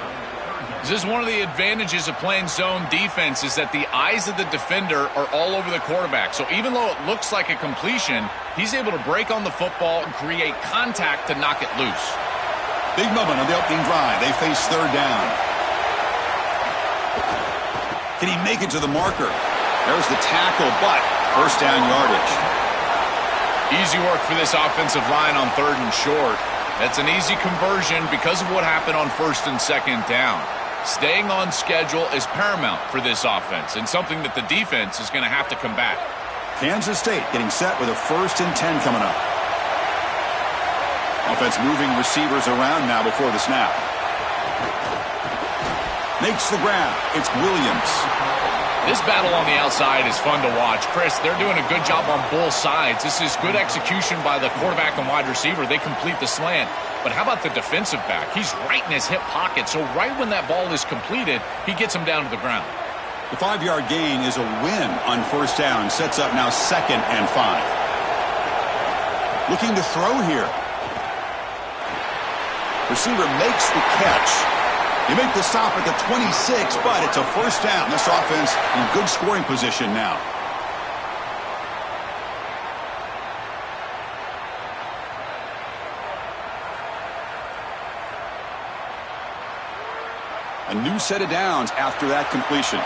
Speaker 8: This is one of the advantages of playing zone defense, is that the eyes of the defender are all over the quarterback. So even though it looks like a completion, he's able to break on the football and create contact to knock it loose.
Speaker 7: Big moment on the opening drive. They face third down. Can he make it to the marker? There's the tackle, but first down yardage.
Speaker 8: Easy work for this offensive line on third and short. That's an easy conversion because of what happened on first and second down. Staying on schedule is paramount for this offense, and something that the defense is going to have to combat.
Speaker 7: Kansas State getting set with a 1st and 10 coming up. Offense moving receivers around now before the snap. Makes the grab. It's Williams.
Speaker 8: This battle on the outside is fun to watch. Chris, they're doing a good job on both sides. This is good execution by the quarterback and wide receiver. They complete the slant. But how about the defensive back? He's right in his hip pocket, so right when that ball is completed, he gets him down to the ground.
Speaker 7: The 5-yard gain is a win on first down. Sets up now 2nd and 5. Looking to throw here. Receiver makes the catch. You make the stop at the 26, but it's a first down. This offense in good scoring position now. A new set of downs after that completion.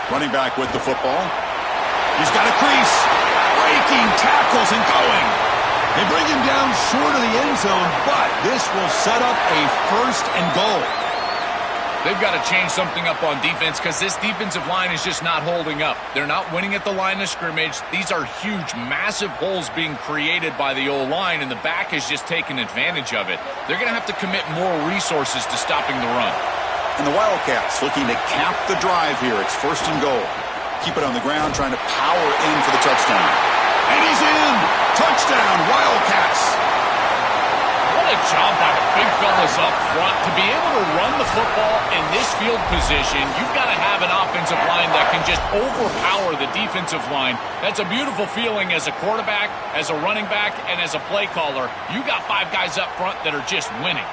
Speaker 7: Running back with the football. He's got a crease. Breaking tackles and going. They bring him down short of the end zone, but this will set up a 1st and goal.
Speaker 8: They've got to change something up on defense because this defensive line is just not holding up. They're not winning at the line of scrimmage. These are huge, massive holes being created by the O-line, and the back is just taking advantage of it. They're going to have to commit more resources to stopping the run.
Speaker 7: And the Wildcats looking to cap the drive here. It's 1st and goal. Keep it on the ground, trying to power in for the touchdown. And he's in! Touchdown, Wildcats!
Speaker 8: What a job by the big fellas up front. To be able to run the football in this field position, you've got to have an offensive line that can just overpower the defensive line. That's a beautiful feeling as a quarterback, as a running back, and as a play caller. You got 5 guys up front that are just winning.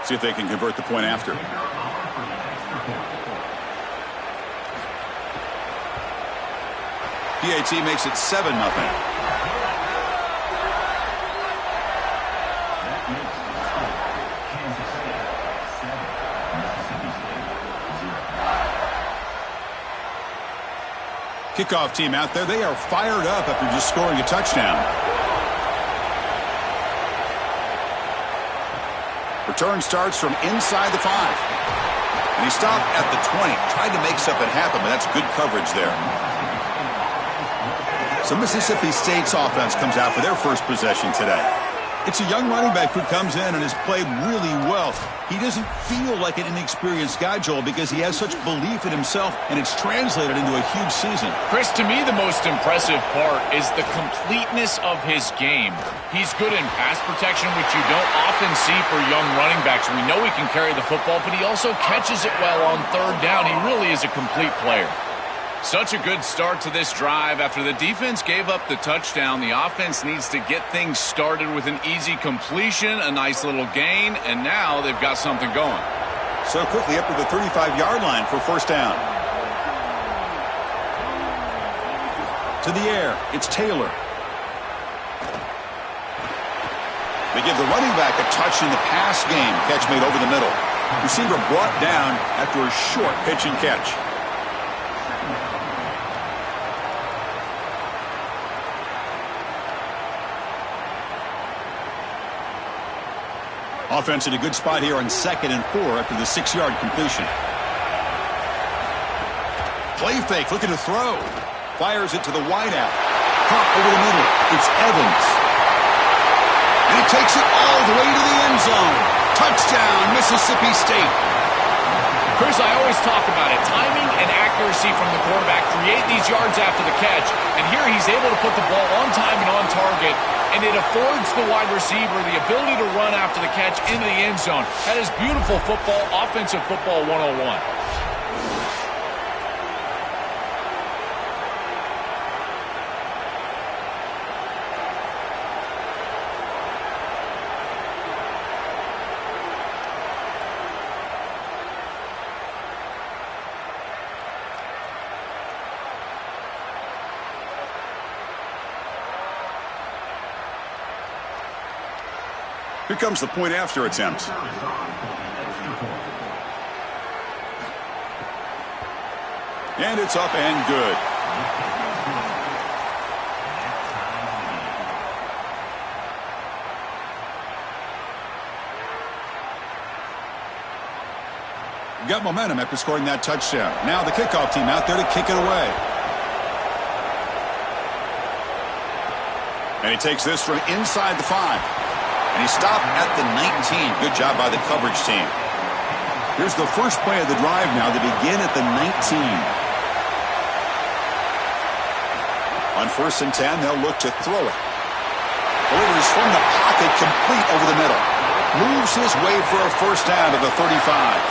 Speaker 7: See if they can convert the point after. PAT makes it 7-0. Kickoff team out there. They are fired up after just scoring a touchdown. Return starts from inside the 5. And he stopped at the 20. Tried to make something happen, but that's good coverage there. So Mississippi State's offense comes out for their first possession today. It's a young running back who comes in and has played really well. He doesn't feel like an inexperienced guy, Joel, because he has such belief in himself, and it's translated into a huge season.
Speaker 8: Chris, to me, the most impressive part is the completeness of his game. He's good in pass protection, which you don't often see for young running backs. We know he can carry the football, but he also catches it well on third down. He really is a complete player. Such a good start to this drive. After the defense gave up the touchdown, the offense needs to get things started with an easy completion, a nice little gain, and now they've got something going.
Speaker 7: So quickly up to the 35-yard line for first down. To the air, it's Taylor. They give the running back a touch in the pass game. Catch made over the middle. Receiver brought down after a short pitch and catch. Offense in a good spot here on 2nd and 4 after the 6-yard completion. Play fake, looking to throw. Fires it to the wideout. Caught over the middle. It's Evans. And he takes it all the way to the end zone. Touchdown, Mississippi State.
Speaker 8: Chris, I always talk about it. Timing and accuracy from the quarterback create these yards after the catch. And here he's able to put the ball on time and on target. And it affords the wide receiver the ability to run after the catch into the end zone. That is beautiful football, offensive football 101.
Speaker 7: Here comes the point after attempt. And it's up and good. Got momentum after scoring that touchdown. Now the kickoff team out there to kick it away. And he takes this from inside the 5. And he stopped at the 19. Good job by the coverage team. Here's the first play of the drive now. They begin at the 19. On 1st and 10, they'll look to throw it. Delivers from the pocket, complete over the middle. Moves his way for a first down to the 35.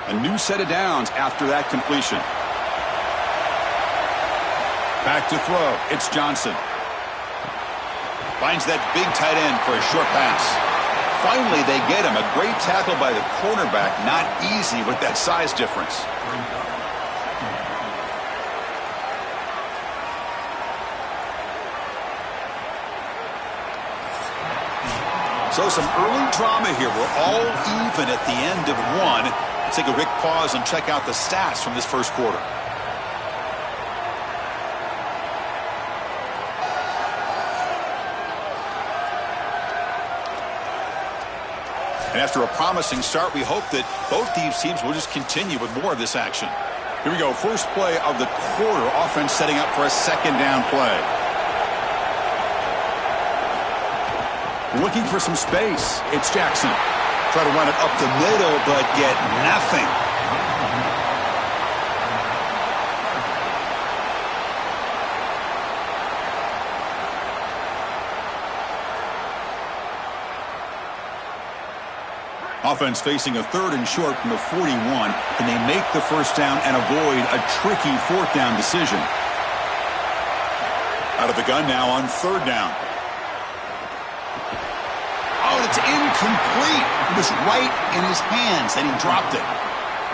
Speaker 7: A new set of downs after that completion. Back to throw. It's Johnson. Finds that big tight end for a short pass. Finally, they get him. A great tackle by the cornerback. Not easy with that size difference. So some early drama here. We're all even at the end of one. Let's take a quick pause and check out the stats from this first quarter. And after a promising start, we hope that both these teams will just continue with more of this action. Here we go. First play of the quarter. Offense setting up for a 2nd down play. Looking for some space. It's Jackson. Try to run it up the middle, but get nothing. Offense facing a 3rd and short from the 41. Can they make the first down and avoid a tricky 4th down decision? Out of the gun now on 3rd down. Oh, it's incomplete. It was right in his hands, and he dropped it.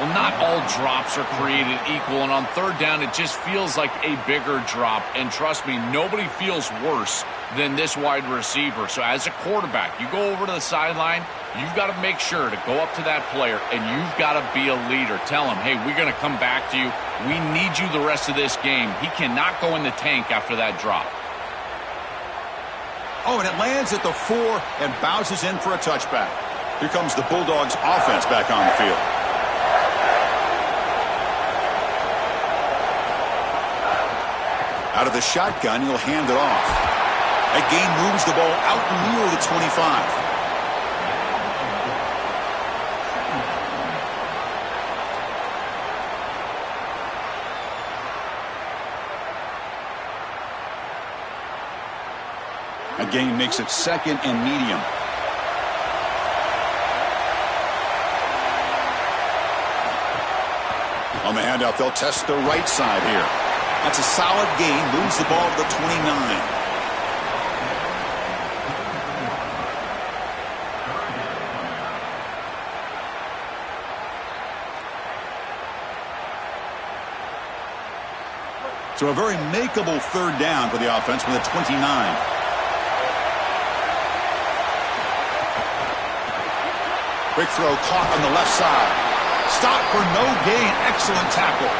Speaker 8: Well, not all drops are created equal, and on third down, it just feels like a bigger drop. And trust me, nobody feels worse than this wide receiver. So as a quarterback, you go over to the sideline, you've got to make sure to go up to that player, and you've got to be a leader. Tell him, hey, we're going to come back to you. We need you the rest of this game. He cannot go in the tank after that drop.
Speaker 7: Oh, and it lands at the 4 and bounces in for a touchback. Here comes the Bulldogs offense back on the field. Out of the shotgun, he'll hand it off. That gain moves the ball out near the 25. That gain makes it second and medium. On the handoff, they'll test the right side here. That's a solid gain, moves the ball to the 29. So a very makeable third down for the offense with a 29. Quick throw caught on the left side. Stop for no gain. Excellent tackle.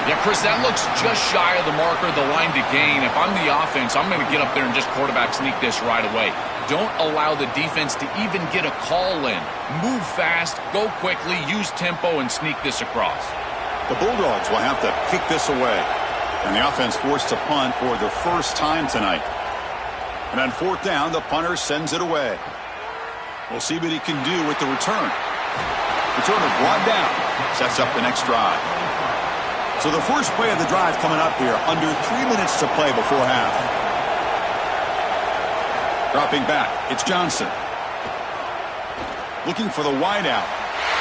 Speaker 8: Yeah, Chris, that looks just shy of the marker, the line to gain. If I'm the offense, I'm going to get up there and just quarterback sneak this right away. Don't allow the defense to even get a call in. Move fast, go quickly, use tempo, and sneak this across.
Speaker 7: The Bulldogs will have to kick this away. And the offense forced to punt for the first time tonight. And on fourth down, the punter sends it away. We'll see what he can do with the return. Returner brought down. Sets up the next drive. So the first play of the drive coming up here. Under 3 minutes to play before half. Dropping back. It's Johnson. Looking for the wideout.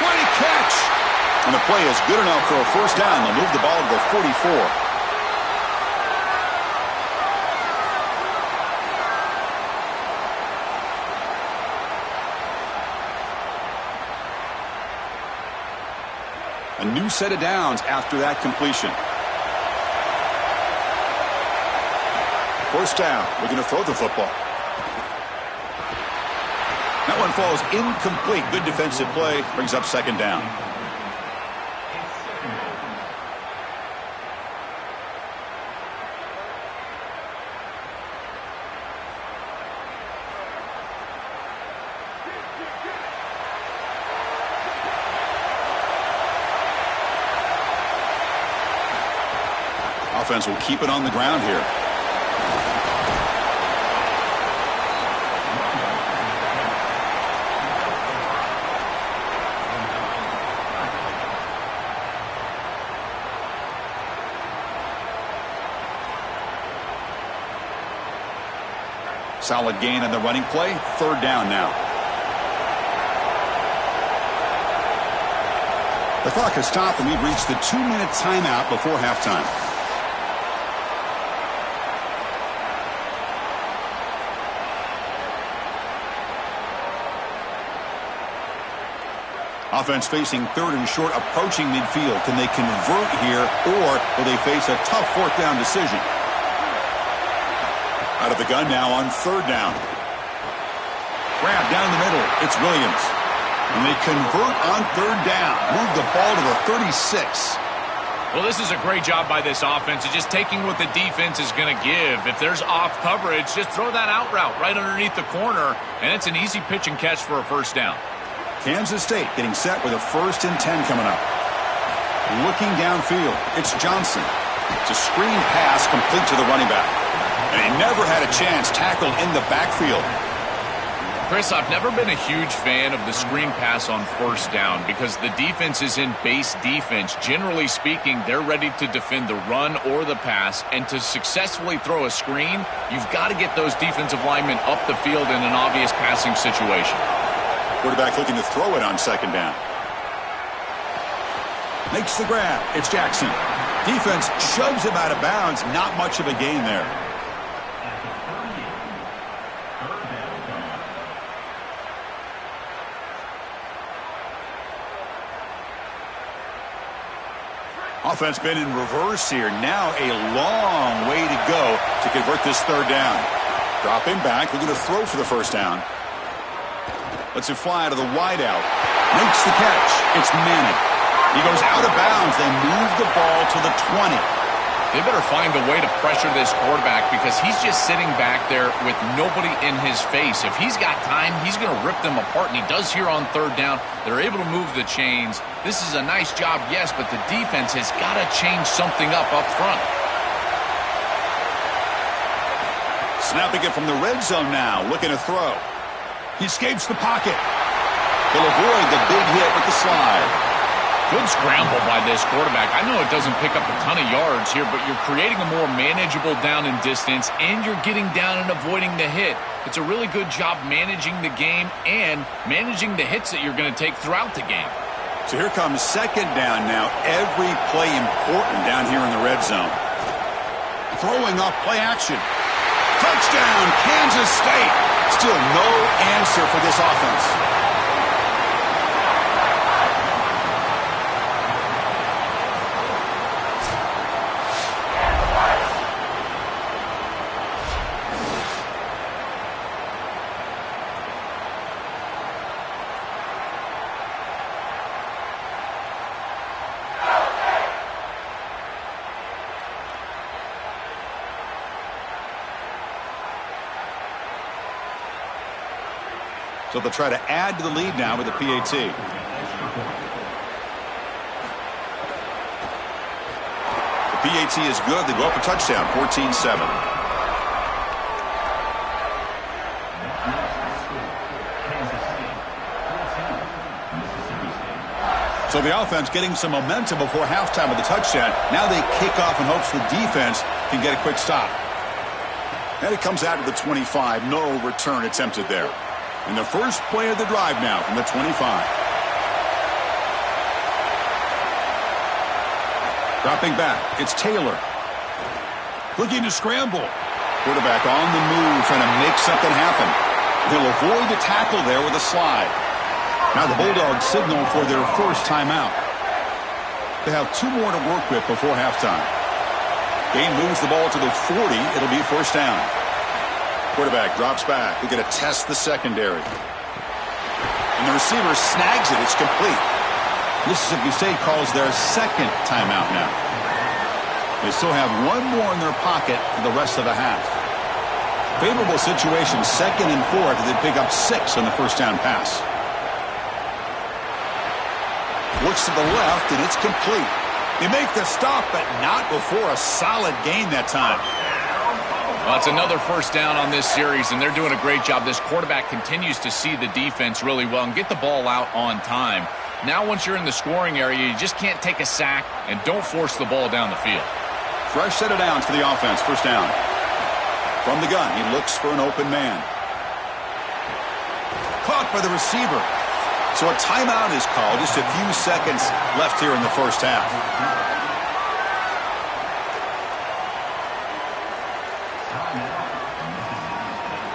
Speaker 7: What a catch! And the play is good enough for a first down. They'll move the ball to the 44. A new set of downs after that completion. First down. We're going to throw the football. That one falls incomplete. Good defensive play. Brings up second down. Offense will keep it on the ground here. Solid gain on the running play. Third down now. The clock has stopped, and we've reached the 2-minute timeout before halftime. Offense facing third and short, approaching midfield. Can they convert here, or will they face a tough fourth down decision? Out of the gun now on third down. Grab down the middle. It's Williams. And they convert on third down. Move the ball to the 36.
Speaker 8: Well, this is a great job by this offense. It's just taking what the defense is going to give. If there's off coverage, just throw that out route right underneath the corner, and it's an easy pitch and catch for a first down.
Speaker 7: Kansas State getting set with a 1st and 10 coming up. Looking downfield, it's Johnson. It's a screen pass complete to the running back. And he never had a chance tackled in the backfield.
Speaker 8: Chris, I've never been a huge fan of the screen pass on first down because the defense is in base defense. Generally speaking, they're ready to defend the run or the pass, and to successfully throw a screen, you've got to get those defensive linemen up the field in an obvious passing situation.
Speaker 7: Quarterback looking to throw it on second down. Makes the grab. It's Jackson. Defense shoves him out of bounds. Not much of a gain there. Offense been in reverse here. Now a long way to go to convert this third down. Dropping back, looking to throw for the first down. Lets it fly out of the wideout. Makes the catch. It's Manning. He goes out of bounds. They move the ball to the 20.
Speaker 8: They better find a way to pressure this quarterback because he's just sitting back there with nobody in his face. If he's got time, he's going to rip them apart, and he does here on third down. They're able to move the chains. This is a nice job, yes, but the defense has got to change something up front.
Speaker 7: Snapping it from the red zone now, looking to throw. He escapes the pocket. He'll avoid the big hit with the slide.
Speaker 8: Good scramble by this quarterback. I know it doesn't pick up a ton of yards here, but you're creating a more manageable down and distance, and you're getting down and avoiding the hit. It's a really good job managing the game and managing the hits that you're going to take throughout the game.
Speaker 7: So here comes second down now. Every play important down here in the red zone. Throwing off play action. Touchdown, Kansas State. Still no answer for this offense. So they'll try to add to the lead now with the PAT. The PAT is good. They go up a touchdown, 14-7. So the offense getting some momentum before halftime with the touchdown. Now they kick off in hopes the defense can get a quick stop. And it comes out to the 25. No return attempted there. And the first play of the drive now from the 25. Dropping back, it's Taylor. Looking to scramble. Quarterback on the move, trying to make something happen. He'll avoid the tackle there with a slide. Now the Bulldogs signal for their first timeout. They have 2 more to work with before halftime. Gain moves the ball to the 40. It'll be first down. Quarterback drops back. We're going to test the secondary. And the receiver snags it. It's complete. Mississippi State calls their second timeout now. They still have 1 more in their pocket for the rest of the half. Favorable situation, 2nd and 4. They pick up 6 on the first down pass. Looks to the left, and it's complete. They make the stop, but not before a solid gain that time.
Speaker 8: Well, it's another first down on this series, and they're doing a great job. This quarterback continues to see the defense really well and get the ball out on time. Now, once you're in the scoring area, you just can't take a sack and don't force the ball down the field.
Speaker 7: Fresh set of downs for the offense. First down. From the gun, he looks for an open man. Caught by the receiver. So a timeout is called. Just a few seconds left here in the first half.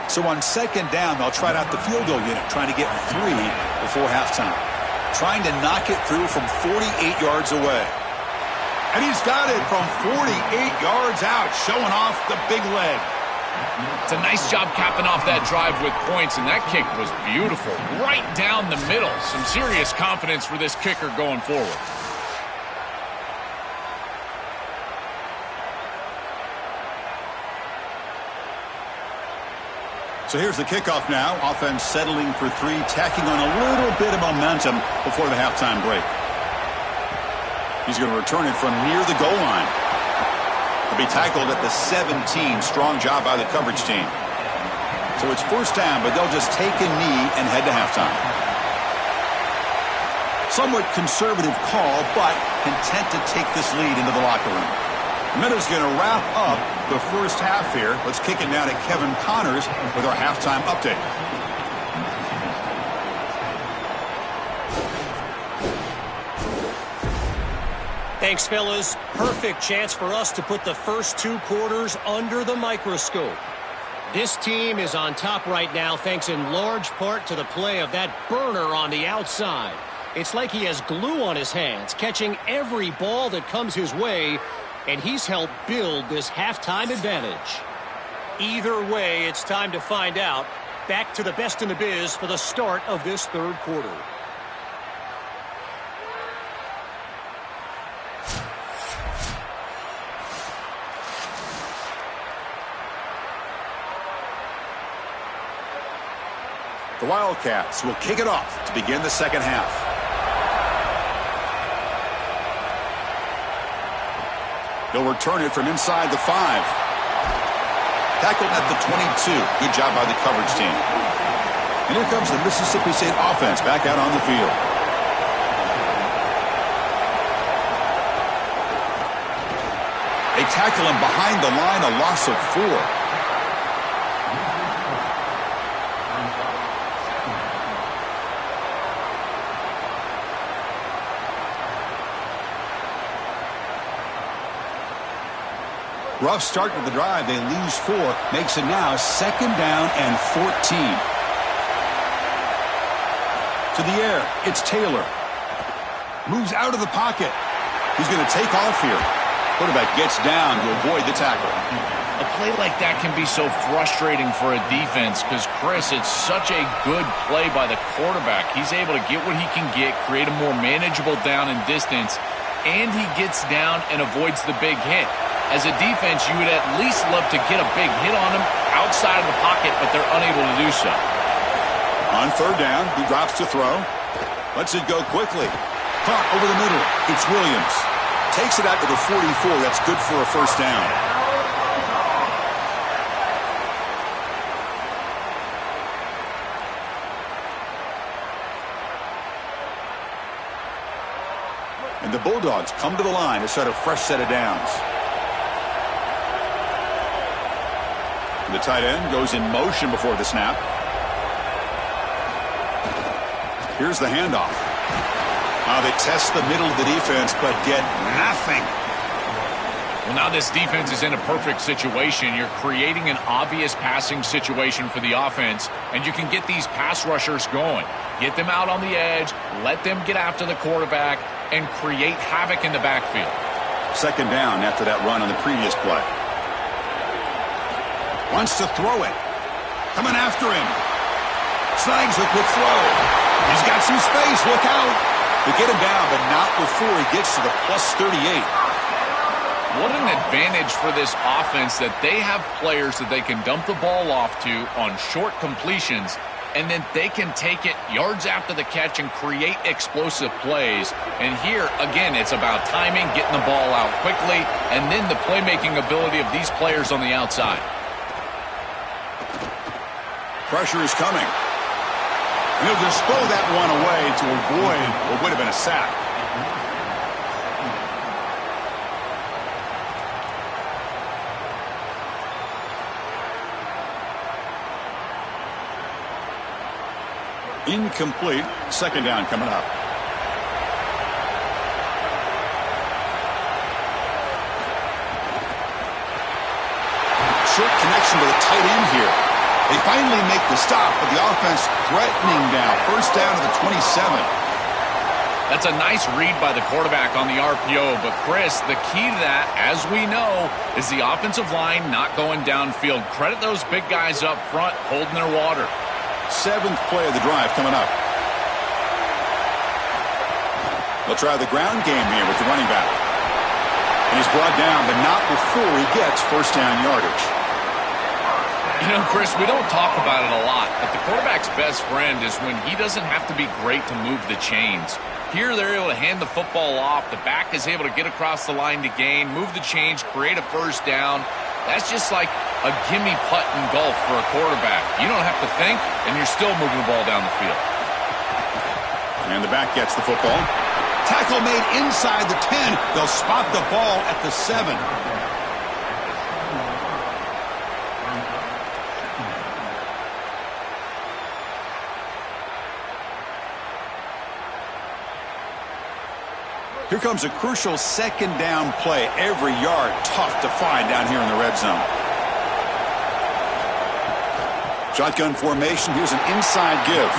Speaker 7: So on second down, they'll try out the field goal unit, trying to get 3 before halftime. Trying to knock it through from 48 yards away. And he's got it from 48 yards out, showing off the big leg.
Speaker 8: It's a nice job capping off that drive with points, and that kick was beautiful. Right down the middle. Some serious confidence for this kicker going forward.
Speaker 7: So here's the kickoff now. Offense settling for 3, tacking on a little bit of momentum before the halftime break. He's going to return it from near the goal line. He'll be tackled at the 17. Strong job by the coverage team. So it's first down, but they'll just take a knee and head to halftime. Somewhat conservative call, but content to take this lead into the locker room. Meadows going to wrap up the first half here. Let's kick it now to Kevin Connors with our halftime update.
Speaker 5: Thanks, fellas. Perfect chance for us to put the first 2 quarters under the microscope. This team is on top right now thanks in large part to the play of that burner on the outside. It's like he has glue on his hands, catching every ball that comes his way, and he's helped build this halftime advantage. Either way, it's time to find out. Back to the best in the biz for the start of this third quarter.
Speaker 7: The Wildcats will kick it off to begin the second half. He'll return it from inside the 5. Tackled at the 22. Good job by the coverage team. And here comes the Mississippi State offense back out on the field. They tackle him behind the line, a loss of 4. Rough start to the drive. They lose 4. Makes it now 2nd down and 14. To the air. It's Taylor. Moves out of the pocket. He's going to take off here. Quarterback gets down to avoid the tackle.
Speaker 8: A play like that can be so frustrating for a defense because, Chris, it's such a good play by the quarterback. He's able to get what he can get, create a more manageable down and distance, and he gets down and avoids the big hit. As a defense, you would at least love to get a big hit on him outside of the pocket, but they're unable to do so.
Speaker 7: On 3rd down, he drops to throw. Lets it go quickly. Caught over the middle. It's Williams. Takes it out to the 44. That's good for a 1st down. And the Bulldogs come to the line to start a fresh set of downs. The tight end goes in motion before the snap. Here's the handoff. They test the middle of the defense, but get nothing.
Speaker 8: Well, now this defense is in a perfect situation. You're creating an obvious passing situation for the offense, and you can get these pass rushers going. Get them out on the edge, let them get after the quarterback, and create havoc in the backfield.
Speaker 7: 2nd down after that run on the previous play. Wants to throw it. Coming after him. Snags a quick throw. He's got some space. Look out. They get him down, but not before he gets to the +38.
Speaker 8: What an advantage for this offense that they have players that they can dump the ball off to on short completions, and then they can take it yards after the catch and create explosive plays. And here, again, it's about timing, getting the ball out quickly, and then the playmaking ability of these players on the outside.
Speaker 7: Pressure is coming. And he'll just throw that one away to avoid what would have been a sack. Incomplete. 2nd down coming up. Short connection to the tight end here. They finally make the stop, but the offense threatening down. 1st down to the 27.
Speaker 8: That's a nice read by the quarterback on the RPO, but Chris, the key to that, as we know, is the offensive line not going downfield. Credit those big guys up front holding their water.
Speaker 7: 7th play of the drive coming up. They'll try the ground game here with the running back. And he's brought down, but not before he gets 1st down yardage.
Speaker 8: You know, Chris, we don't talk about it a lot, but the quarterback's best friend is when he doesn't have to be great to move the chains. Here, they're able to hand the football off. The back is able to get across the line to gain, move the chains, create a 1st down. That's just like a gimme putt in golf for a quarterback. You don't have to think, and you're still moving the ball down the field.
Speaker 7: And the back gets the football. Tackle made inside the 10. They'll spot the ball at the 7. Here comes a crucial 2nd down play. Every yard tough to find down here in the red zone. Shotgun formation. Here's an inside give.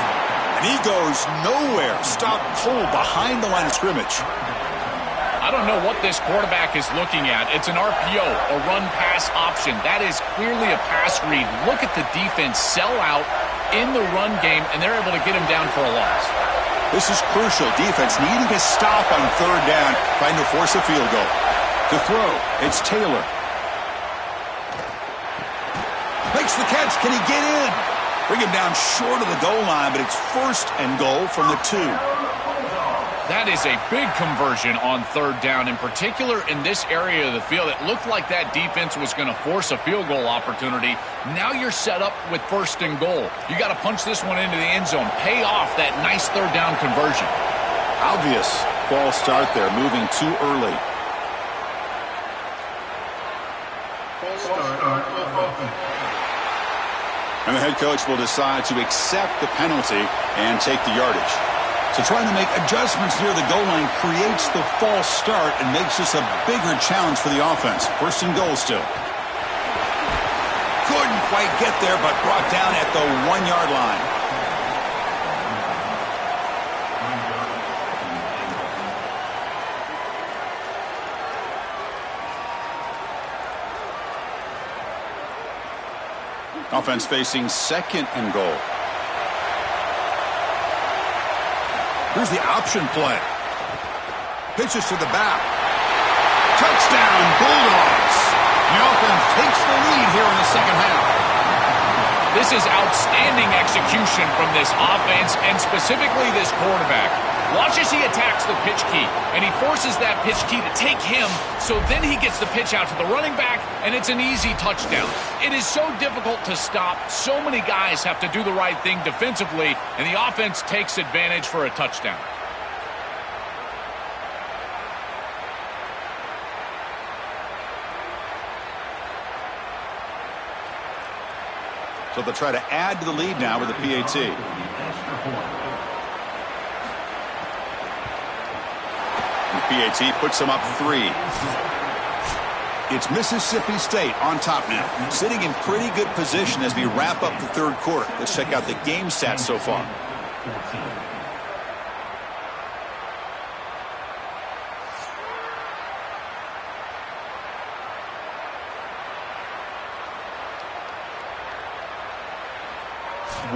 Speaker 7: And he goes nowhere. Stop cold behind the line of scrimmage.
Speaker 8: I don't know what this quarterback is looking at. It's an RPO, a run-pass option. That is clearly a pass read. Look at the defense sell out in the run game, and they're able to get him down for a loss.
Speaker 7: This is crucial. Defense needing to stop on third down, trying to force a field goal. To throw, it's Taylor. Makes the catch. Can he get in? Bring him down short of the goal line, but it's 1st and goal from the 2.
Speaker 8: That is a big conversion on third down, in particular in this area of the field. It looked like that defense was going to force a field goal opportunity. Now you're set up with 1st and goal. You got to punch this one into the end zone. Pay off that nice third down conversion.
Speaker 7: Obvious false start there, moving too early. And the head coach will decide to accept the penalty and take the yardage. So trying to make adjustments near the goal line creates the false start and makes this a bigger challenge for the offense. 1st and goal still. Couldn't quite get there, but brought down at the 1-yard line. Offense facing 2nd and goal. Here's the option play. Pitches to the back. Touchdown, Bulldogs. The offense takes the lead here in the second half.
Speaker 8: This is outstanding execution from this offense, and specifically this quarterback. Watch as he attacks the pitch key, and he forces that pitch key to take him, so then he gets the pitch out to the running back, and it's an easy touchdown. It is so difficult to stop. So many guys have to do the right thing defensively, and the offense takes advantage for a touchdown.
Speaker 7: So they'll try to add to the lead now with the PAT. PAT puts them up 3. It's Mississippi State on top now, sitting in pretty good position as we wrap up the 3rd quarter. Let's check out the game stats so far.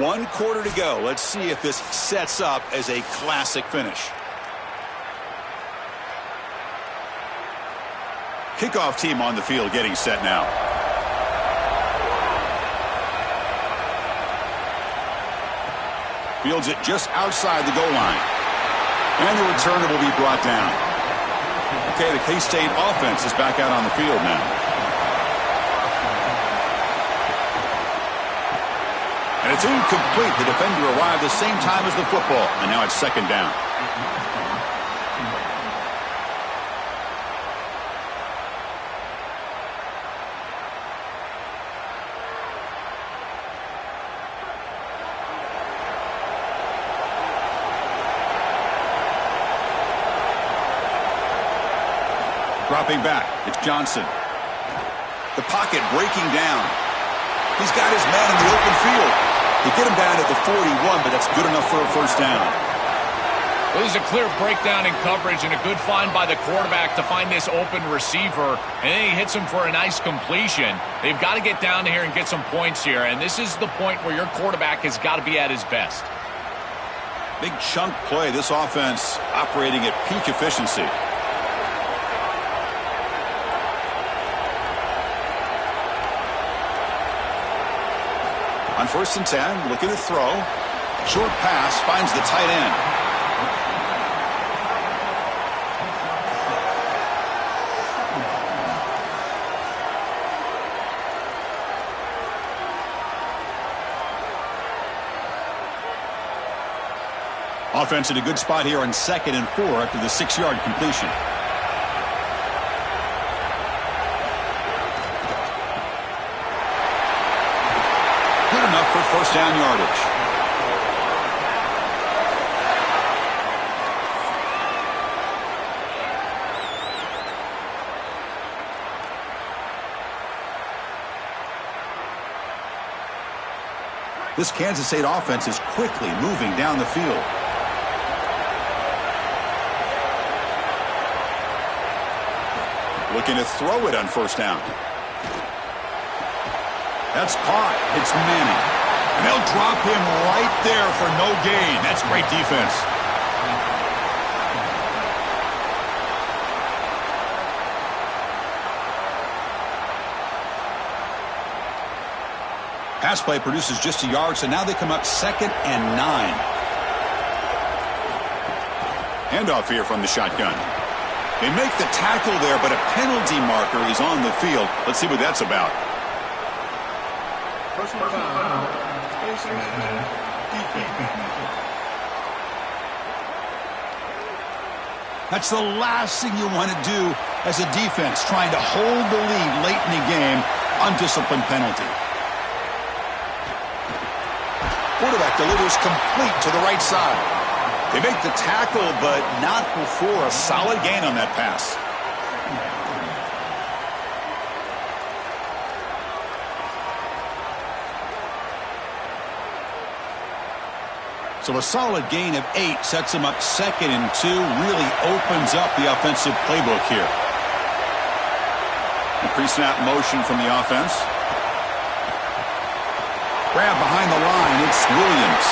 Speaker 7: One quarter to go. Let's see if this sets up as a classic finish. Kickoff team on the field getting set now. Fields it just outside the goal line. And the returner will be brought down. Okay, the K-State offense is back out on the field now. And it's incomplete. The defender arrived the same time as the football. And now it's 2nd down. Dropping back, it's Johnson. The pocket breaking down. He's got his man in the open field. They get him down at the 41, but that's good enough for a 1st down.
Speaker 8: Well, there's a clear breakdown in coverage and a good find by the quarterback to find this open receiver, and then he hits him for a nice completion. They've got to get down here and get some points here, and this is the point where your quarterback has got to be at his best.
Speaker 7: Big chunk play. This offense operating at peak efficiency. On 1st and 10, looking to throw. Short pass finds the tight end. Offense in a good spot here on 2nd and 4 after the 6-yard completion. Good enough for 1st down yardage. This Kansas State offense is quickly moving down the field. Looking to throw it on first down. That's caught. It's Manning. And they'll drop him right there for no gain. That's great defense. Pass play produces just a yard, so now they come up 2nd and 9. Handoff here from the shotgun. They make the tackle there, but a penalty marker is on the field. Let's see what that's about. That's the last thing you want to do as a defense, trying to hold the lead late in the game. Undisciplined penalty. Quarterback delivers complete to the right side. They make the tackle, but not before a solid gain on that pass. So a solid gain of 8 sets them up 2nd and 2. Really opens up the offensive playbook here. The pre-snap motion from the offense. Grab behind the line. It's Williams.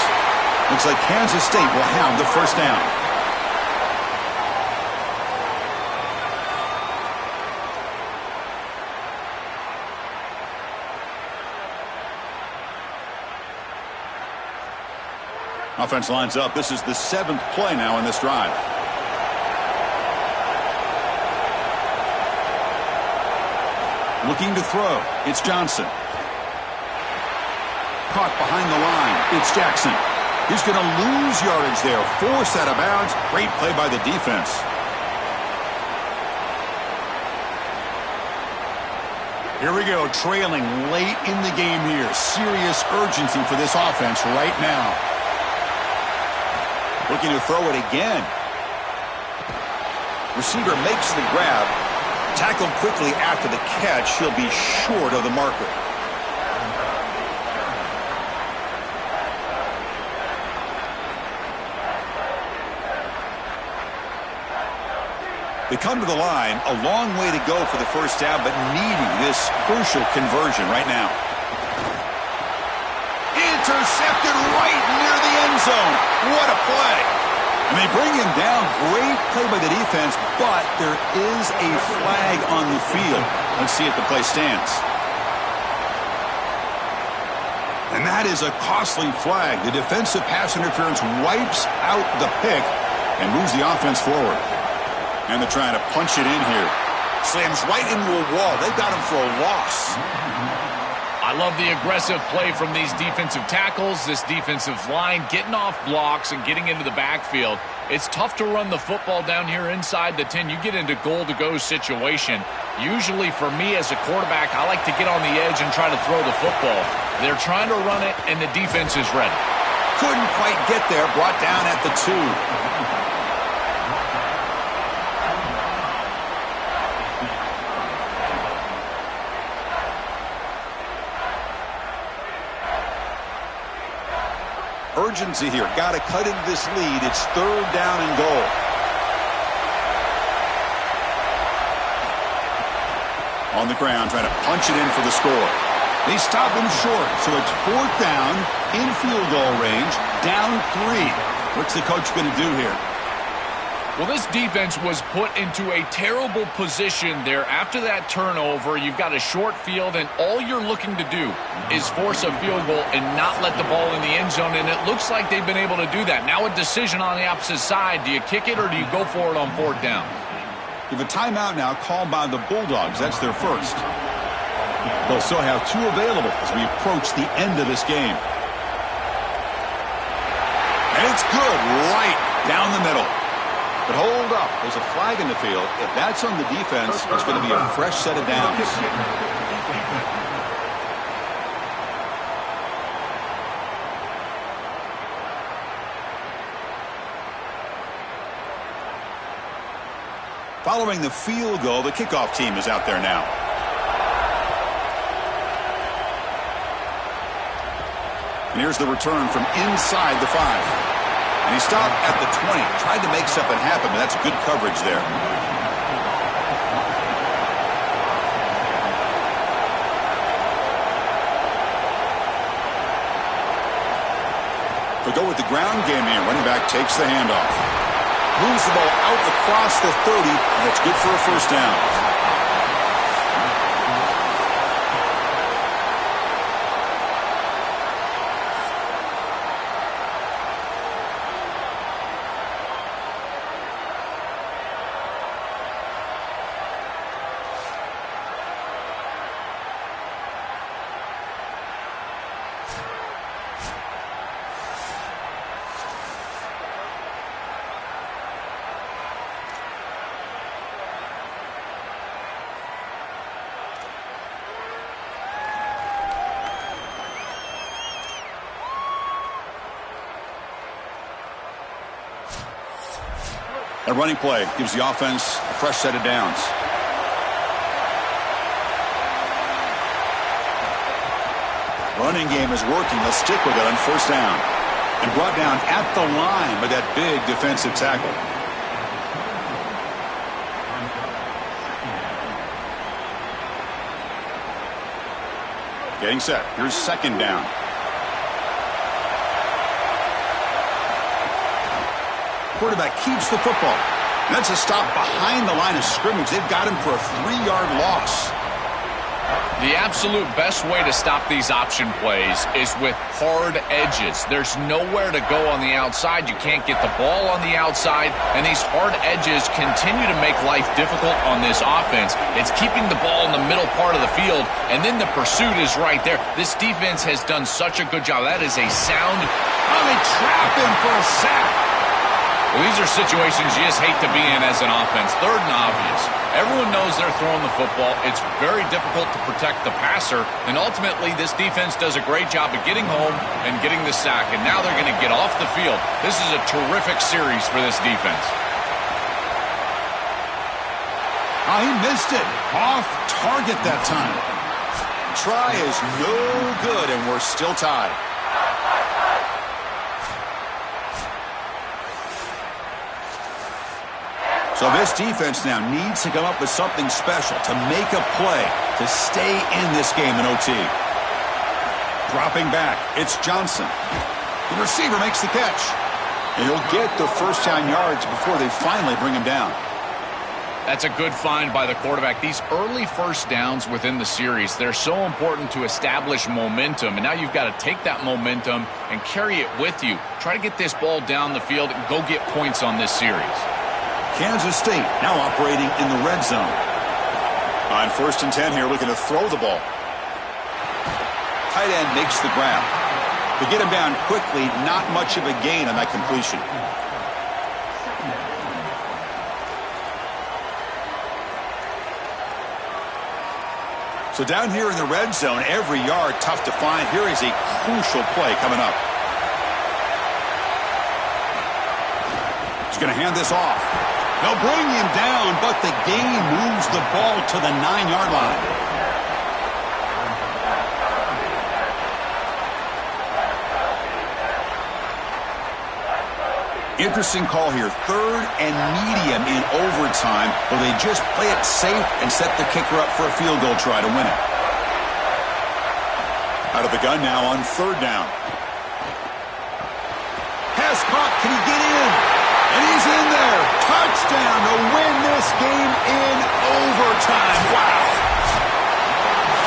Speaker 7: Looks like Kansas State will have the first down. Offense lines up. This is the 7th play now in this drive. Looking to throw. It's Johnson. Caught behind the line. It's Jackson. He's going to lose yardage there. Forced out of bounds. Great play by the defense. Here we go. Trailing late in the game here. Serious urgency for this offense right now. Looking to throw it again. Receiver makes the grab. Tackled quickly after the catch. He'll be short of the marker. They come to the line, a long way to go for the first down, but needing this crucial conversion right now. Intercepted right near the end zone. What a play. And they bring him down. Great play by the defense, but there is a flag on the field. Let's see if the play stands. And that is a costly flag. The defensive pass interference wipes out the pick and moves the offense forward. And they're trying to punch it in here. Slams right into a wall. They got him for a loss.
Speaker 8: I love the aggressive play from these defensive tackles, this defensive line, getting off blocks and getting into the backfield. It's tough to run the football down here inside the 10. You get into goal-to-go situation. Usually for me as a quarterback, I like to get on the edge and try to throw the football. They're trying to run it, and the defense is ready.
Speaker 7: Couldn't quite get there. Brought down at the 2. Urgency here. Got to cut into this lead. It's 3rd down and goal. On the ground, trying to punch it in for the score. They stop him short, so it's 4th down, in field goal range, down 3. What's the coach going to do here?
Speaker 8: Well, this defense was put into a terrible position there. After that turnover, you've got a short field, and all you're looking to do is force a field goal and not let the ball in the end zone, and it looks like they've been able to do that. Now a decision on the opposite side. Do you kick it or do you go for it on 4th down?
Speaker 7: We have a timeout now called by the Bulldogs. That's their first. They'll still have 2 available as we approach the end of this game. And it's good right down the middle. But hold up, there's a flag in the field. If that's on the defense, it's going to be a fresh set of downs. Following the field goal, the kickoff team is out there now. And here's the return from inside the 5. And he stopped at the 20. Tried to make something happen, but that's good coverage there. They'll go with the ground game here. Running back takes the handoff. Moves the ball out across the 30. And that's good for a first down. A running play gives the offense a fresh set of downs. Running game is working. They'll stick with it on first down. And brought down at the line by that big defensive tackle. Getting set. Here's second down. Quarterback keeps the football. And that's a stop behind the line of scrimmage. They've got him for a 3-yard loss.
Speaker 8: The absolute best way to stop these option plays is with hard edges. There's nowhere to go on the outside. You can't get the ball on the outside, and these hard edges continue to make life difficult on this offense. It's keeping the ball in the middle part of the field, and then the pursuit is right there. This defense has done such a good job. That is a sound.
Speaker 7: Oh, they trap him for a sack.
Speaker 8: Well, these are situations you just hate to be in as an offense. Third and obvious. Everyone knows they're throwing the football. It's very difficult to protect the passer, and ultimately this defense does a great job of getting home and getting the sack, and now they're going to get off the field. This is a terrific series for this defense.
Speaker 7: Oh, he missed it. Off target that time. Try is no good, and we're still tied. So this defense now needs to come up with something special to make a play to stay in this game in OT. Dropping back, it's Johnson. The receiver makes the catch. And he'll get the first down yards before they finally bring him down.
Speaker 8: That's a good find by the quarterback. These early first downs within the series, they're so important to establish momentum. And now you've got to take that momentum and carry it with you. Try to get this ball down the field and go get points on this series.
Speaker 7: Kansas State now operating in the red zone. On 1st and 10 here, looking to throw the ball. Tight end makes the grab. To get him down quickly, not much of a gain on that completion. So down here in the red zone, every yard tough to find. Here is a crucial play coming up. He's going to hand this off. They'll bring him down, but the gain moves the ball to the 9-yard line. Interesting call here. 3rd and medium in overtime. Will they just play it safe and set the kicker up for a field goal try to win it? Out of the gun now on 3rd down. Pass caught. Can he get in? And he's in there. Touchdown to win this game in overtime. Wow.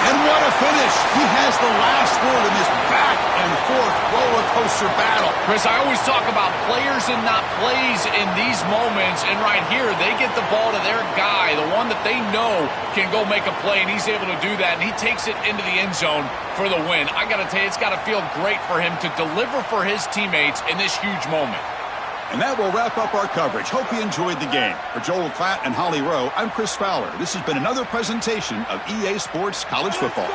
Speaker 7: And what a finish. He has the last word in this back-and-forth roller coaster battle.
Speaker 8: Chris, I always talk about players and not plays in these moments. And right here, they get the ball to their guy, the one that they know can go make a play, and he's able to do that. And he takes it into the end zone for the win. I got to tell you, it's got to feel great for him to deliver for his teammates in this huge moment.
Speaker 7: And that will wrap up our coverage. Hope you enjoyed the game. For Joel Klatt and Holly Rowe, I'm Chris Fowler. This has been another presentation of EA Sports College Football.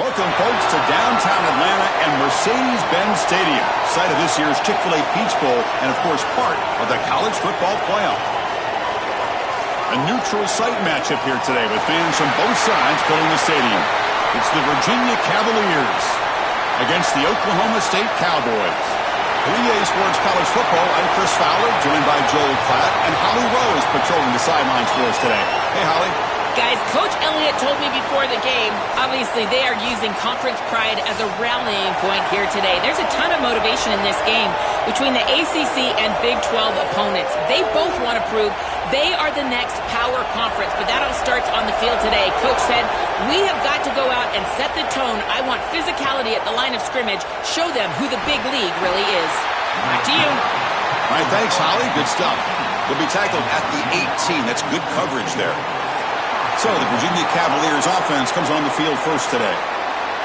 Speaker 7: Welcome, folks, to downtown Atlanta and Mercedes-Benz Stadium, site of this year's Chick-fil-A Peach Bowl and, of course, part of the college football playoff. A neutral site matchup here today with fans from both sides filling the stadium. It's the Virginia Cavaliers against the Oklahoma State Cowboys. For EA Sports College Football, I'm Chris Fowler, joined by Joel Klatt, and Holly Rowe is patrolling the sidelines for us today. Hey, Holly.
Speaker 2: Guys, Coach Elliott told me before the game, obviously they are using conference pride as a rallying point here today. There's a ton of motivation in this game between the ACC and Big 12 opponents. They both want to prove they are the next power conference, but that all starts on the field today. Coach said, we have got to go out and set the tone. I want physicality at the line of scrimmage. Show them who the big league really is. Back to you.
Speaker 7: All right, thanks, Holly. Good stuff. They'll be tackled at the 18. That's good coverage there. So the Virginia Cavaliers offense comes on the field first today.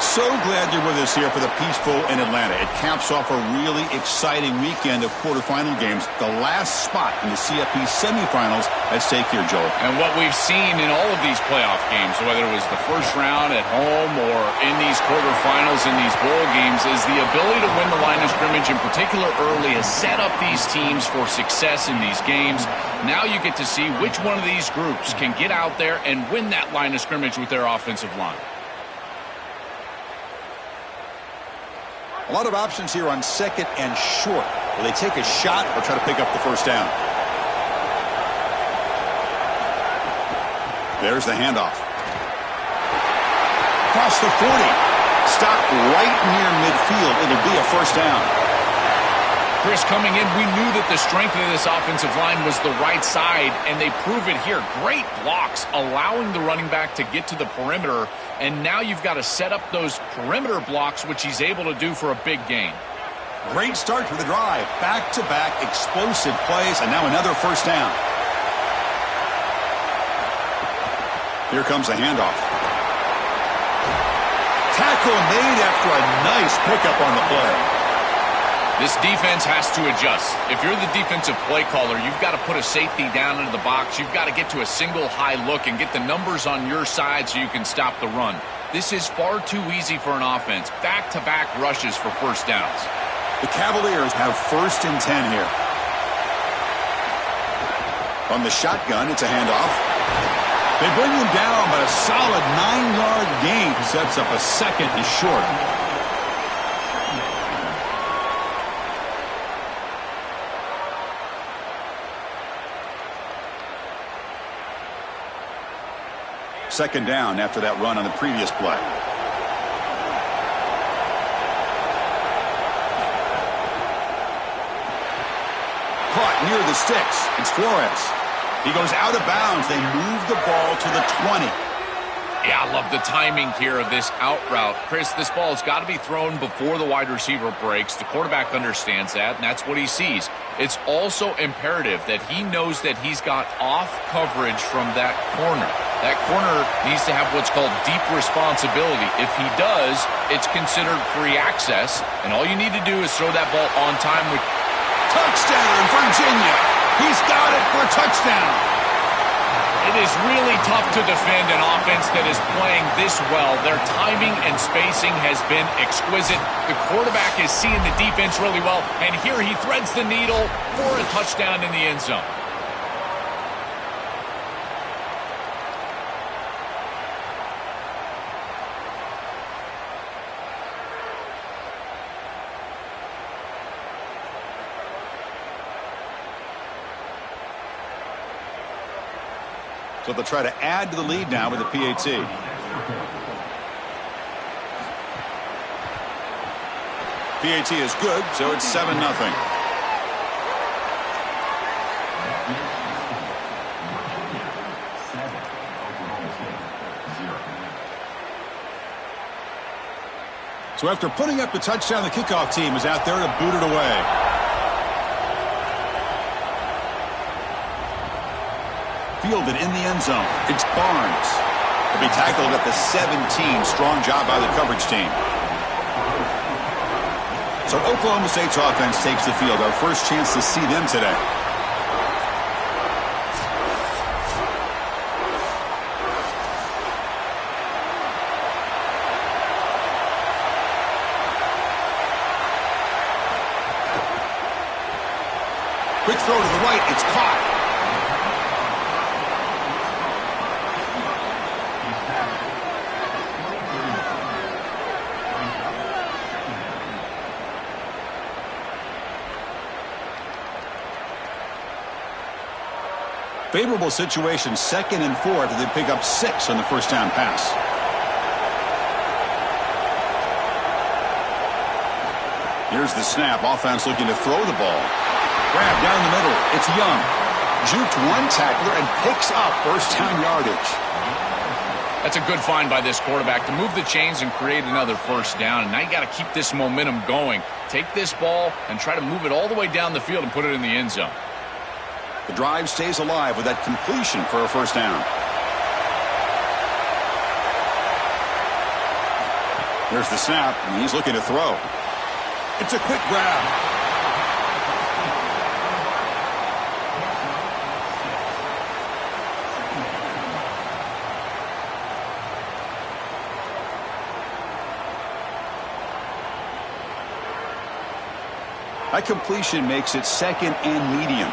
Speaker 7: So glad you're with us here for the Peach Bowl in Atlanta. It caps off a really exciting weekend of quarterfinal games. The last spot in the CFP semifinals at stake here, Joel.
Speaker 8: And what we've seen in all of these playoff games, whether it was the first round at home or in these quarterfinals in these bowl games, is the ability to win the line of scrimmage, in particular early, has set up these teams for success in these games. Now you get to see which one of these groups can get out there and win that line of scrimmage with their offensive line.
Speaker 7: A lot of options here on second and short. Will they take a shot or try to pick up the first down? There's the handoff. Across the 40. Stopped right near midfield. It'll be a first down.
Speaker 8: Chris, coming in, we knew that the strength of this offensive line was the right side, and they prove it here. Great blocks, allowing the running back to get to the perimeter, and now you've got to set up those perimeter blocks, which he's able to do for a big gain.
Speaker 7: Great start to the drive. Back-to-back explosive plays, and now another first down. Here comes a handoff. Tackle made after a nice pickup on the play.
Speaker 8: This defense has to adjust. If you're the defensive play caller, you've got to put a safety down into the box. You've got to get to a single high look and get the numbers on your side so you can stop the run. This is far too easy for an offense. Back-to-back rushes for first downs.
Speaker 7: The Cavaliers have 1st and 10 here. On the shotgun, it's a handoff. They bring him down, but a solid 9-yard gain sets up a 2nd and short. Second down after that run on the previous play. Caught near the sticks. It's Flores. He goes out of bounds. They move the ball to the 20.
Speaker 8: Yeah, I love the timing here of this out route. Chris, this ball has got to be thrown before the wide receiver breaks. The quarterback understands that, and that's what he sees. It's also imperative that he knows that he's got off coverage from that corner. That corner needs to have what's called deep responsibility. If he does, it's considered free access, and all you need to do is throw that ball on time.
Speaker 7: Touchdown, Virginia! He's got it for a touchdown!
Speaker 8: It is really tough to defend an offense that is playing this well. Their timing and spacing has been exquisite. The quarterback is seeing the defense really well, and here he threads the needle for a touchdown in the end zone.
Speaker 7: So they'll try to add to the lead now with the PAT. PAT is good, so it's 7-0. So after putting up the touchdown, the kickoff team is out there to boot it away. Fielded in the end zone. It's Barnes. He'll be tackled at the 17. Strong job by the coverage team. So Oklahoma State's offense takes the field. Our first chance to see them today. throw to the right. It's caught. Favorable situation, 2nd and 4 after they pick up 6 on the first down pass. Here's the snap. Offense looking to throw the ball. Grab down the middle. It's Young. Juked one tackler and picks up first down yardage.
Speaker 8: That's a good find by this quarterback to move the chains and create another first down. And now you got to keep this momentum going. Take this ball and try to move it all the way down the field and put it in the end zone.
Speaker 7: The drive stays alive with that completion for a first down. There's the snap, and he's looking to throw. It's a quick grab. That completion makes it 2nd and medium.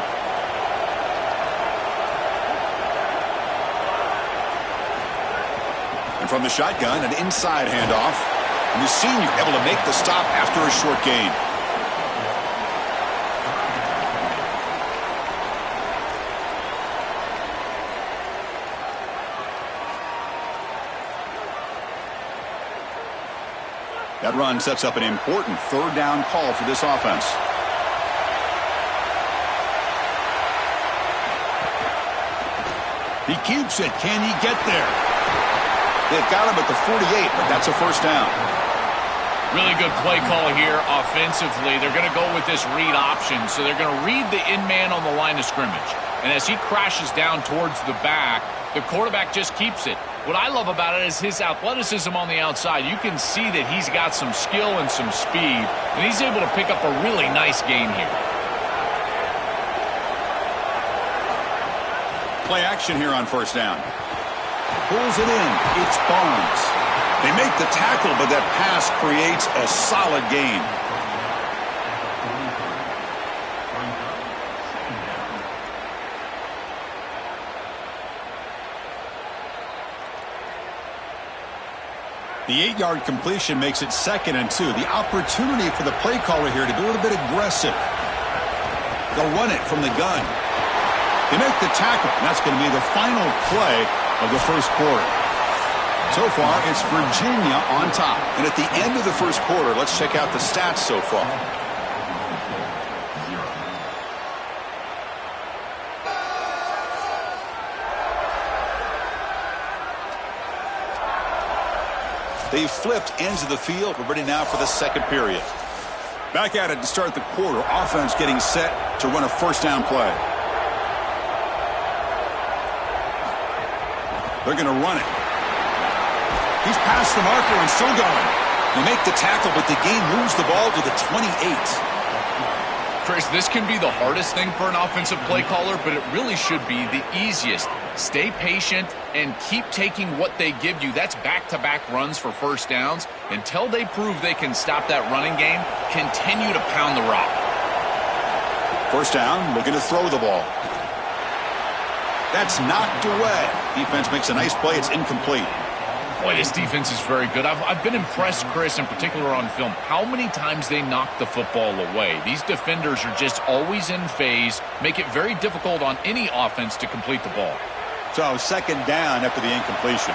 Speaker 7: And from the shotgun, an inside handoff. And the senior able to make the stop after a short gain. That run sets up an important 3rd down call for this offense. He keeps it. Can he get there? They've got him at the 48, but that's a first down.
Speaker 8: Really good play call here offensively. They're going to go with this read option, so they're going to read the in-man on the line of scrimmage. And as he crashes down towards the back, the quarterback just keeps it. What I love about it is his athleticism on the outside. You can see that he's got some skill and some speed, and he's able to pick up a really nice gain here.
Speaker 7: Play action here on first down. Pulls it in. It's Barnes. They make the tackle, but that pass creates a solid gain. The 8-yard completion makes it 2nd and 2. The opportunity for the play caller here to be a little bit aggressive. They'll run it from the gun. They make the tackle, and that's going to be the final play of the first quarter. So far, it's Virginia on top. And at the end of the first quarter, let's check out the stats so far. They've flipped ends of the field. We're ready now for the second period. Back at it to start the quarter. Offense getting set to run a first down play. They're going to run it. He's past the marker and still going. They make the tackle, but the gain moves the ball to the 28.
Speaker 8: Chris, this can be the hardest thing for an offensive play caller, but it really should be the easiest. Stay patient and keep taking what they give you. That's back-to-back runs for first downs. Until they prove they can stop that running game, continue to pound the rock.
Speaker 7: First down, looking to throw the ball. That's knocked away. Defense makes a nice play. It's incomplete.
Speaker 8: Boy, this defense is very good. I've been impressed, Chris, in particular on film, how many times they knock the football away. These defenders are just always in phase, make it very difficult on any offense to complete the ball.
Speaker 7: So, second down after the incompletion.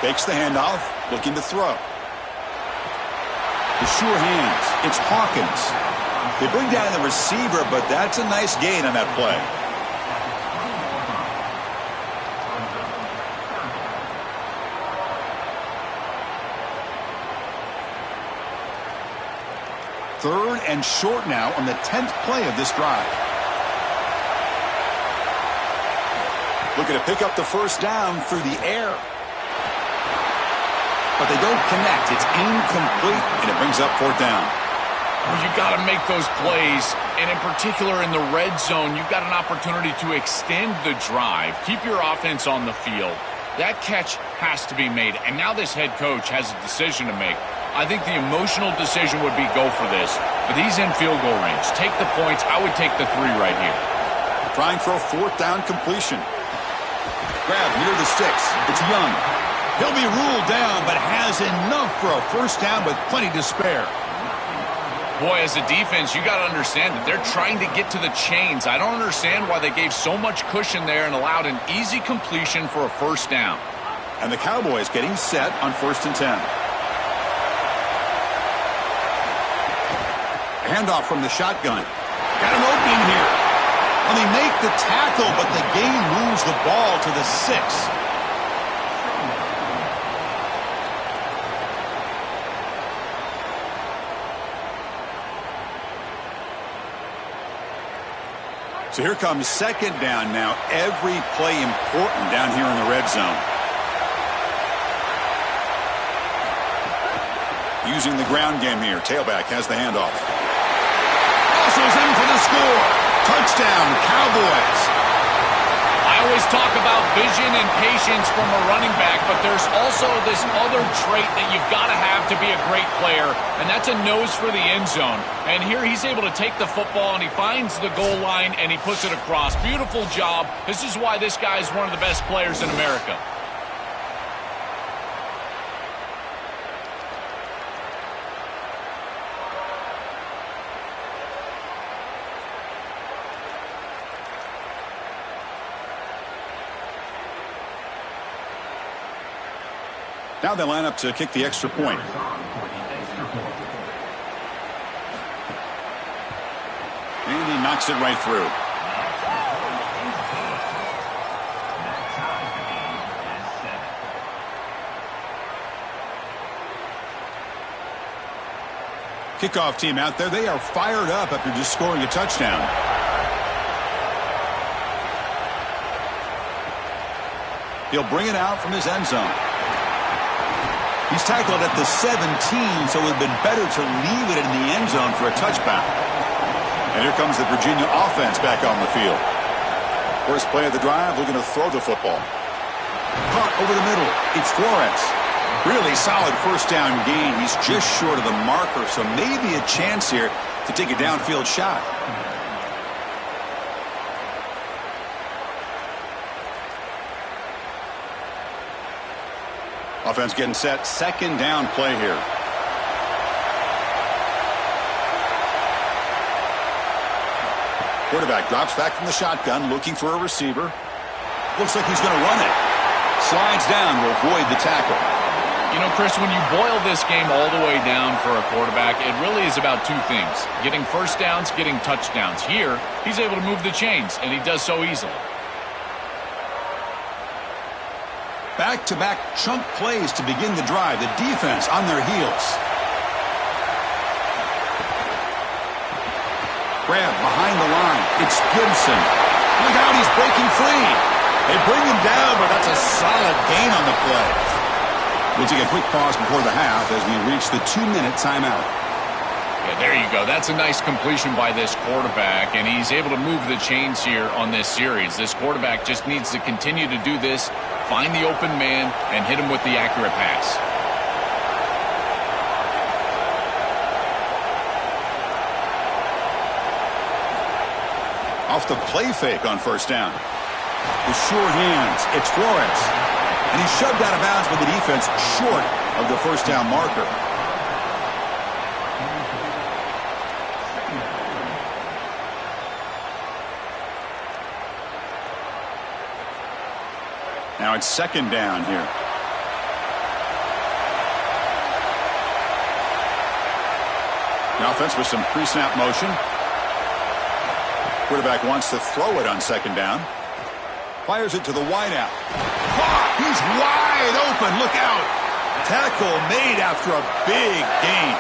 Speaker 7: Takes the handoff, looking to throw. The sure hands. It's Hawkins. They bring down the receiver, but that's a nice gain on that play. Third and short now on the 10th play of this drive. Looking to pick up the first down through the air. But they don't connect. It's incomplete, and it brings up fourth down.
Speaker 8: You got to make those plays, and in particular in the red zone, you've got an opportunity to extend the drive, keep your offense on the field. That catch has to be made, and now this head coach has a decision to make. I think the emotional decision would be go for this. But he's in field goal range. Take the points. I would take the 3 right here.
Speaker 7: Trying for a 4th down completion. Grab near the sticks. It's Young. He'll be ruled down, but has enough for a 1st down with plenty to spare.
Speaker 8: Boy, as a defense, you got to understand that they're trying to get to the chains. I don't understand why they gave so much cushion there and allowed an easy completion for a 1st down.
Speaker 7: And the Cowboys getting set on 1st and 10. A handoff from the shotgun. Got an opening here. Well, they make the tackle, but the gain moves the ball to the 6. So here comes 2nd down now. Every play important down here in the red zone. Using the ground game here. Tailback has the handoff. Muscles in for the score. Touchdown, Cowboys.
Speaker 8: I always talk about vision and patience from a running back, but there's also this other trait that you've got to have to be a great player, and that's a nose for the end zone. And here he's able to take the football, and he finds the goal line, and he puts it across. Beautiful job. This is why this guy is one of the best players in America.
Speaker 7: Now they line up to kick the extra point. And he knocks it right through. Kickoff team out there. They are fired up after just scoring a touchdown. He'll bring it out from his end zone. He's tackled at the 17, so it would have been better to leave it in the end zone for a touchback. And here comes the Virginia offense back on the field. First play of the drive, looking to throw the football. Caught over the middle. It's Flores. Really solid 1st down gain. He's just short of the marker, so maybe a chance here to take a downfield shot. Offense getting set. 2nd down play here. Quarterback drops back from the shotgun, looking for a receiver. Looks like he's going to run it. Slides down to avoid the tackle.
Speaker 8: You know, Chris, when you boil this game all the way down for a quarterback, it really is about 2 things. Getting 1st downs, getting touchdowns. Here, he's able to move the chains, and he does so easily.
Speaker 7: Back-to-back chunk plays to begin the drive. The defense on their heels. Grab behind the line. It's Gibson. Look out, he's breaking free. They bring him down, but that's a solid gain on the play. We'll take a quick pause before the half as we reach the 2-minute timeout.
Speaker 8: Yeah, there you go. That's a nice completion by this quarterback, and he's able to move the chains here on this series. This quarterback just needs to continue to do this, find the open man, and hit him with the accurate pass.
Speaker 7: Off the play fake on 1st down. With short hands, it's Flores. And he's shoved out of bounds by the defense short of the 1st down marker. Now it's 2nd down here. The offense with some pre-snap motion. Quarterback wants to throw it on 2nd down. Fires it to the wideout. He's wide open. Look out. Tackle made after a big gain.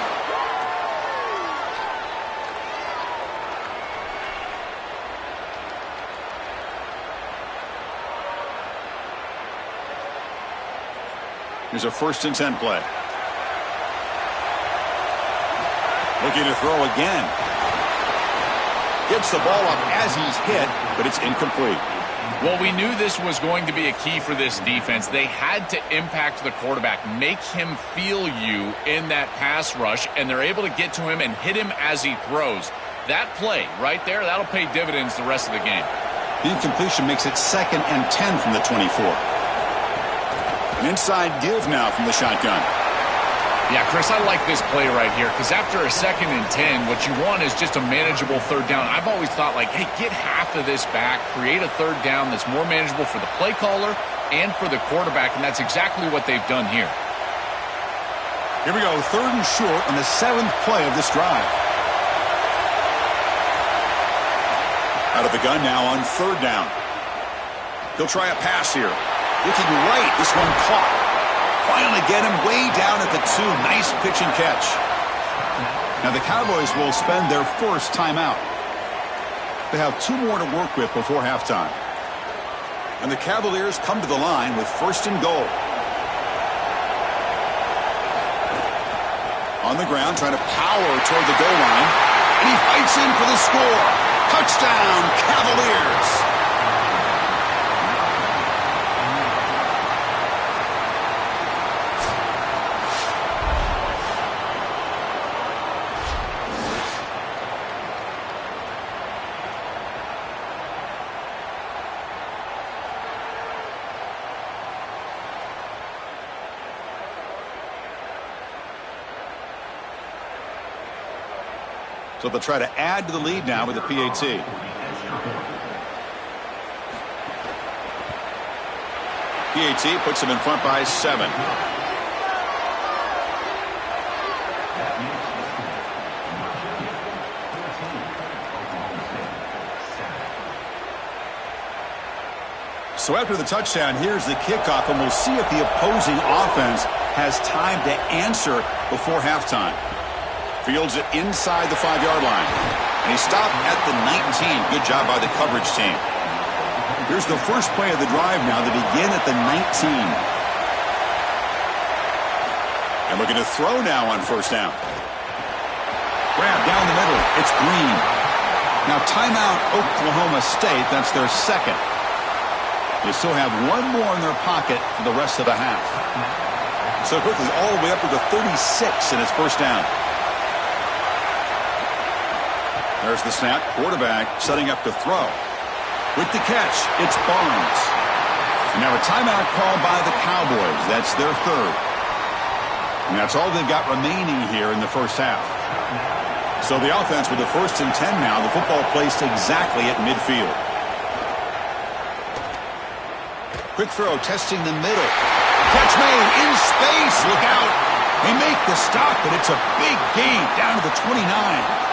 Speaker 7: Here's a 1st and 10 play. Looking to throw again. Gets the ball up as he's hit, but it's incomplete.
Speaker 8: Well, we knew this was going to be a key for this defense. They had to impact the quarterback, make him feel you in that pass rush, and they're able to get to him and hit him as he throws. That play right there, that'll pay dividends the rest of the game.
Speaker 7: The incompletion makes it 2nd and 10 from the 24. An inside give now from the shotgun.
Speaker 8: Yeah, Chris, I like this play right here because after a 2nd and 10, what you want is just a manageable 3rd down. I've always thought, like, hey, get half of this back, create a 3rd down that's more manageable for the play caller and for the quarterback, and that's exactly what they've done here.
Speaker 7: Here we go, 3rd and short on the 7th play of this drive. Out of the gun now on 3rd down. He'll try a pass here. Looking right, this one caught. Finally get him way down at the 2. Nice pitch and catch. Now the Cowboys will spend their first timeout. They have 2 more to work with before halftime. And the Cavaliers come to the line with 1st and goal. On the ground, trying to power toward the goal line. And he fights in for the score. Touchdown, Cavaliers. So they'll try to add to the lead now with the PAT. PAT puts them in front by 7. So after the touchdown, here's the kickoff, and we'll see if the opposing offense has time to answer before halftime. Fields it inside the 5-yard line. And he stopped at the 19. Good job by the coverage team. Here's the first play of the drive now. They begin at the 19. And looking to throw now on 1st down. Grab down the middle. It's Green. Now timeout Oklahoma State. That's their 2nd. They still have 1 more in their pocket for the rest of the half. So quickly all the way up to the 36 and it's 1st down. There's the snap. Quarterback setting up to throw. With the catch, it's Barnes. And now a timeout called by the Cowboys. That's their 3rd. And that's all they've got remaining here in the first half. So the offense with the 1st and 10 now. The football placed exactly at midfield. Quick throw, testing the middle. Catch made in space. Look out. They make the stop, but it's a big gain down to the 29.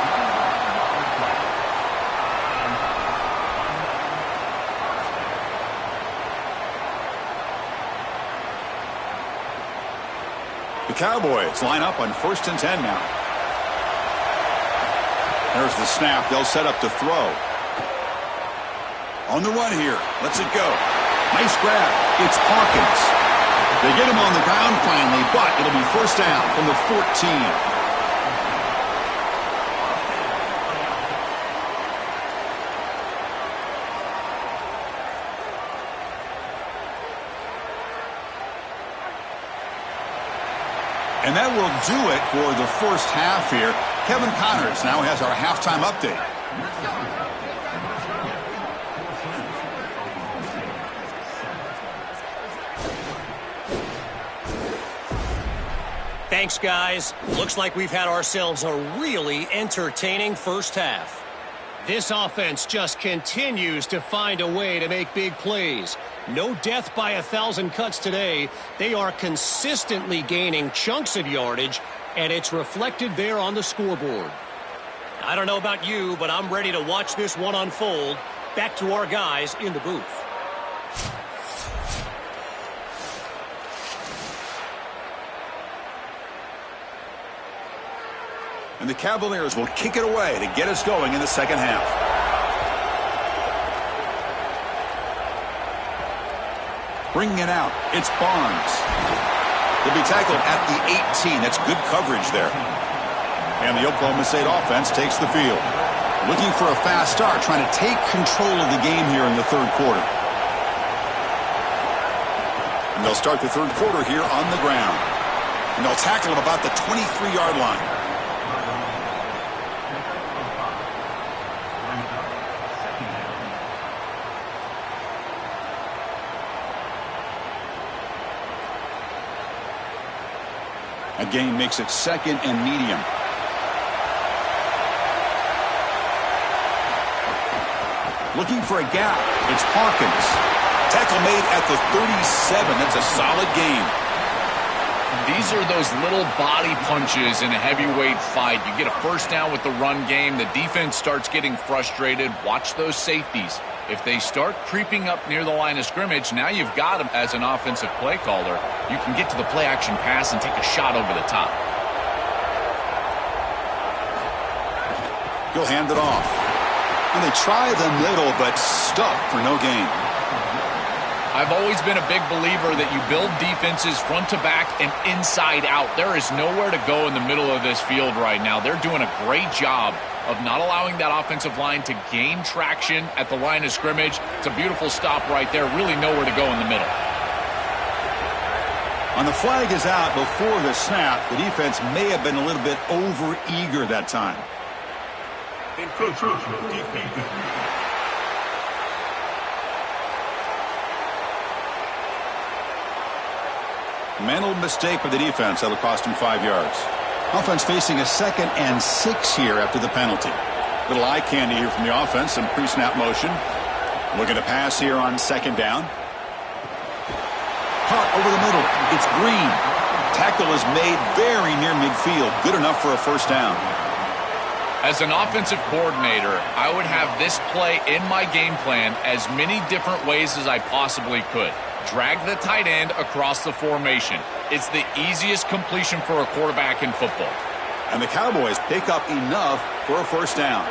Speaker 7: The Cowboys line up on 1st and 10 now. There's the snap. They'll set up to throw. On the run here. Lets it go. Nice grab. It's Hawkins. They get him on the ground finally, but it'll be 1st down from the 14. And that will do it for the first half here. Kevin Connors now has our halftime update.
Speaker 5: Thanks, guys. Looks like we've had ourselves a really entertaining first half. This offense just continues to find a way to make big plays. No death by 1,000 cuts today. They are consistently gaining chunks of yardage, and it's reflected there on the scoreboard. I don't know about you, but I'm ready to watch this one unfold. Back to our guys in the booth.
Speaker 7: And the Cavaliers will kick it away to get us going in the second half. Bringing it out, it's Barnes. He'll be tackled at the 18. That's good coverage there. And the Oklahoma State offense takes the field. Looking for a fast start, trying to take control of the game here in the third quarter. And they'll start the third quarter here on the ground. And they'll tackle him about the 23-yard line. A gain makes it second and medium. Looking for a gap. It's Hawkins. Tackle made at the 37. That's a solid gain.
Speaker 8: These are those little body punches in a heavyweight fight. You get a first down with the run game. The defense starts getting frustrated. Watch those safeties. If they start creeping up near the line of scrimmage, now you've got them as an offensive play caller. You can get to the play-action pass and take a shot over the top.
Speaker 7: He'll hand it off. And they try the middle, but stuff for no gain.
Speaker 8: I've always been a big believer that you build defenses front to back and inside out. There is nowhere to go in the middle of this field right now. They're doing a great job of not allowing that offensive line to gain traction at the line of scrimmage. It's a beautiful stop right there. Really nowhere to go in the middle.
Speaker 7: On the flag is out before the snap. The defense may have been a little bit over-eager that time. Mental mistake of the defense. That'll cost him 5 yards. Offense facing a 2nd and 6 here after the penalty. Little eye candy here from the offense. Some pre-snap motion. Looking to pass here on 2nd down. Hot over the middle. It's Green. Tackle is made very near midfield. Good enough for a first down.
Speaker 8: As an offensive coordinator, I would have this play in my game plan as many different ways as I possibly could. Drag the tight end across the formation. It's the easiest completion for a quarterback in football.
Speaker 7: And the Cowboys pick up enough for a first down.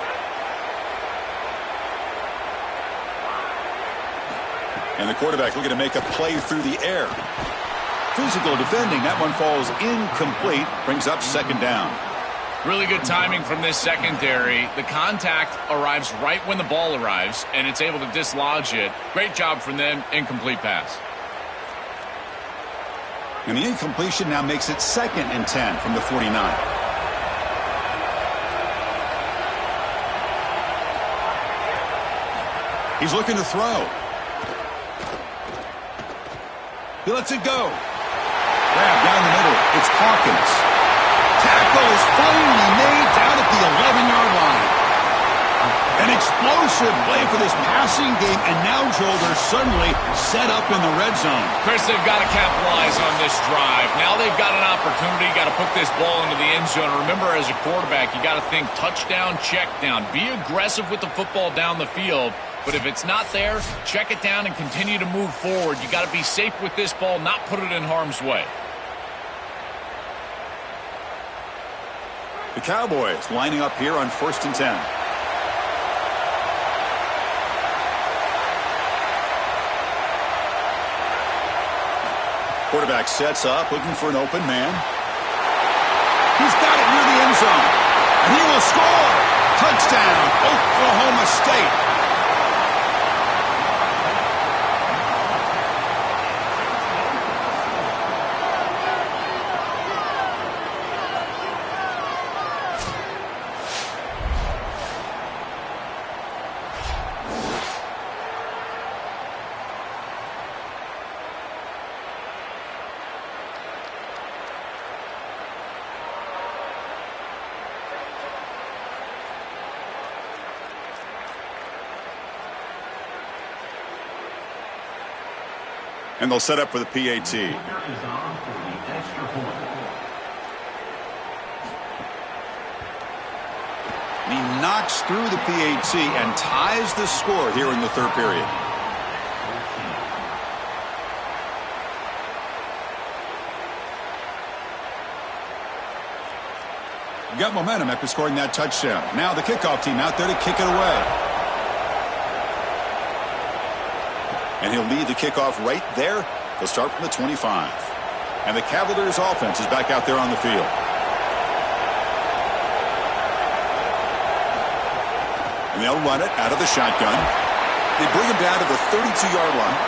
Speaker 7: And the quarterback looking to make a play through the air. Physical defending. That one falls incomplete. Brings up 2nd down.
Speaker 8: Really good timing from this secondary. The contact arrives right when the ball arrives, and it's able to dislodge it. Great job from them. Incomplete pass.
Speaker 7: And the incompletion now makes it 2nd and 10 from the 49. He's looking to throw. He lets it go. Grab down the middle. It's Hawkins. Tackle is finally made down at the 11-yard line. An explosive play for this passing game, and now, Joel, they're suddenly set up in the red zone.
Speaker 8: Chris, they've got to capitalize on this drive. Now they've got an opportunity. Got to put this ball into the end zone. Remember, as a quarterback, you got to think touchdown, check down. Be aggressive with the football down the field. But if it's not there, check it down and continue to move forward. You got to be safe with this ball, not put it in harm's way.
Speaker 7: The Cowboys lining up here on 1st and 10. Quarterback sets up, looking for an open man. He's got it near the end zone. And he will score. Touchdown, Oklahoma State. And they'll set up for the PAT. And he knocks through the PAT and ties the score here in the third period. You got momentum after scoring that touchdown. Now the kickoff team out there to kick it away. And he'll lead the kickoff right there. He'll start from the 25. And the Cavaliers offense is back out there on the field. And they'll run it out of the shotgun. They bring him down to the 32-yard line.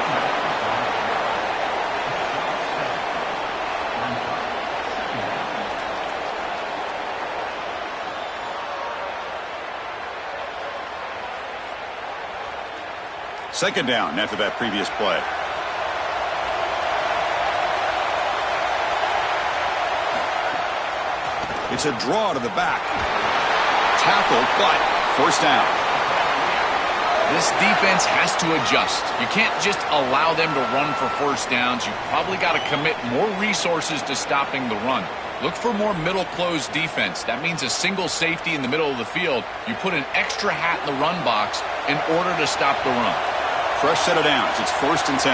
Speaker 7: Second down after that previous play. It's a draw to the back. Tackle, but first down.
Speaker 8: This defense has to adjust. You can't just allow them to run for first downs. You've probably got to commit more resources to stopping the run. Look for more middle close defense. That means a single safety in the middle of the field. You put an extra hat in the run box in order to stop the run.
Speaker 7: Fresh set of downs. It's 1st and 10.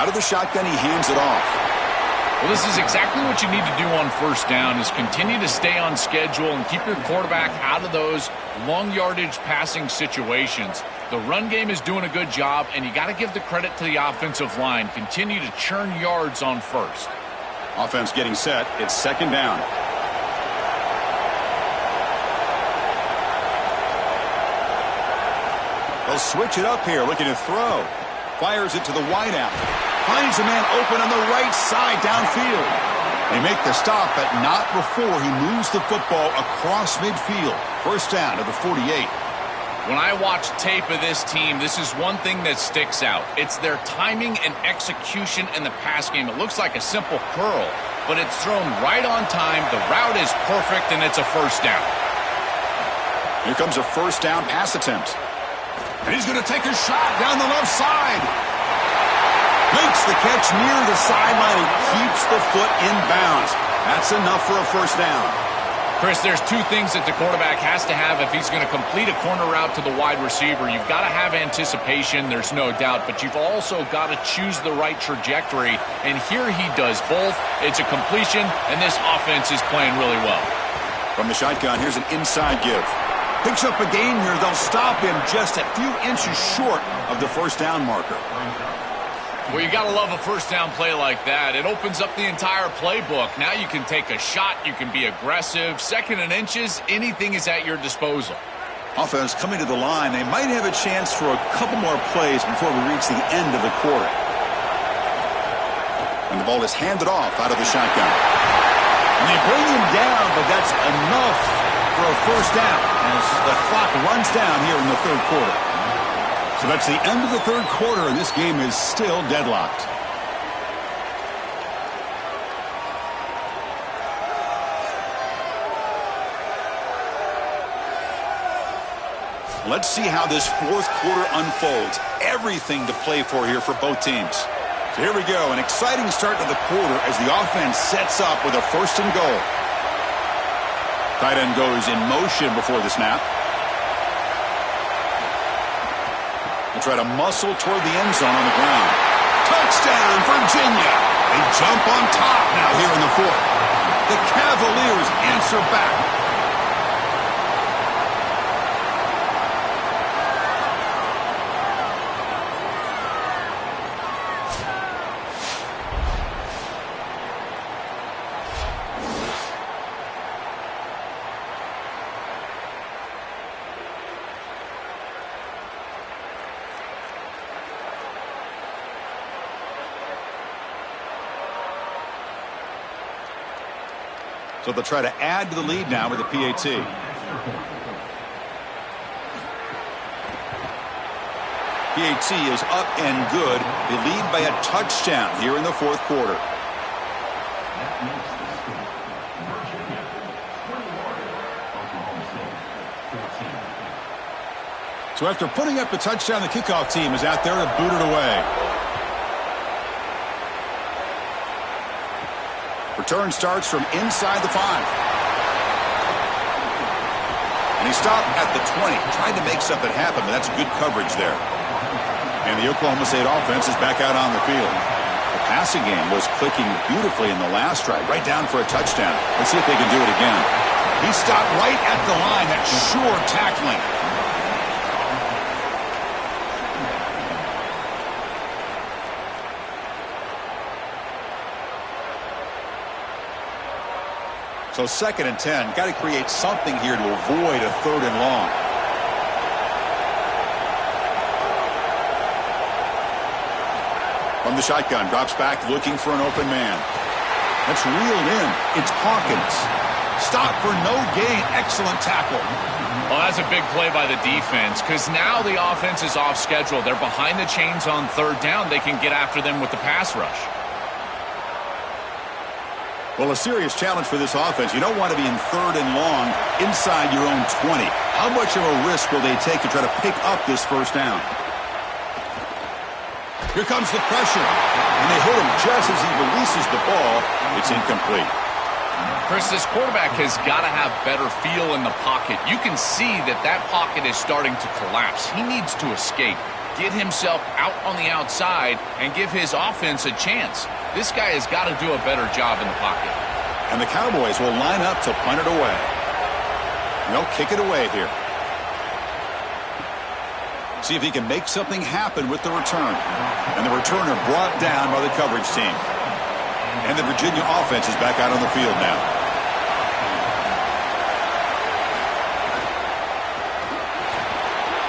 Speaker 7: Out of the shotgun, he hands it off.
Speaker 8: Well, this is exactly what you need to do on first down is continue to stay on schedule and keep your quarterback out of those long yardage passing situations. The run game is doing a good job, and you got to give the credit to the offensive line. Continue to churn yards on first.
Speaker 7: Offense getting set. It's 2nd down. They'll switch it up here, looking to throw. Fires it to the wideout. Finds a man open on the right side downfield. They make the stop, but not before he moves the football across midfield. First down to the 48.
Speaker 8: When I watch tape of this team, this is one thing that sticks out. It's their timing and execution in the pass game. It looks like a simple curl, but it's thrown right on time. The route is perfect, and it's a first down.
Speaker 7: Here comes a first down pass attempt. And he's going to take a shot down the left side. Makes the catch near the sideline and keeps the foot in bounds. That's enough for a first down.
Speaker 8: Chris, there's two things that the quarterback has to have if he's going to complete a corner route to the wide receiver. You've got to have anticipation, there's no doubt, but you've also got to choose the right trajectory, and here he does both. It's a completion, and this offense is playing really well.
Speaker 7: From the shotgun, here's an inside give. Picks up a gain here. They'll stop him just a few inches short of the first down marker.
Speaker 8: Well, you got to love a first down play like that. It opens up the entire playbook. Now you can take a shot. You can be aggressive. 2nd and inches, anything is at your disposal.
Speaker 7: Offense coming to the line. They might have a chance for a couple more plays before we reach the end of the quarter. And the ball is handed off out of the shotgun. And they bring him down, but that's enough for a first down as the clock runs down here in the 3rd quarter. So that's the end of the 3rd quarter, and this game is still deadlocked. Let's see how this 4th quarter unfolds. Everything to play for here for both teams. So here we go, an exciting start to the quarter as the offense sets up with a 1st and goal. Tight end goes in motion before the snap. Try to muscle toward the end zone on the ground. Touchdown, Virginia! They jump on top now here in the 4th. The Cavaliers answer back. So they'll try to add to the lead now with the PAT. PAT is up and good. They lead by a touchdown here in the 4th quarter. So after putting up a touchdown, the kickoff team is out there to boot it away. Return starts from inside the 5. And he stopped at the 20. Tried to make something happen, but that's good coverage there. And the Oklahoma State offense is back out on the field. The passing game was clicking beautifully in the last drive, right down for a touchdown. Let's see if they can do it again. He stopped right at the line. That's sure tackling. So 2nd and 10. Got to create something here to avoid a 3rd and long. From the shotgun, drops back looking for an open man. That's reeled in. It's Hawkins. Stop for no gain. Excellent tackle.
Speaker 8: Well, that's a big play by the defense because now the offense is off schedule. They're behind the chains on third down. They can get after them with the pass rush.
Speaker 7: Well, a serious challenge for this offense. You don't want to be in third and long inside your own 20. How much of a risk will they take to try to pick up this first down? Here comes the pressure. And they hit him just as he releases the ball. It's incomplete.
Speaker 8: Chris, this quarterback has got to have better feel in the pocket. You can see that that pocket is starting to collapse. He needs to escape, get himself out on the outside, and give his offense a chance. This guy has got to do a better job in the pocket.
Speaker 7: And the Cowboys will line up to punt it away. And they'll kick it away here. See if he can make something happen with the return. And the returner brought down by the coverage team. And the Virginia offense is back out on the field now.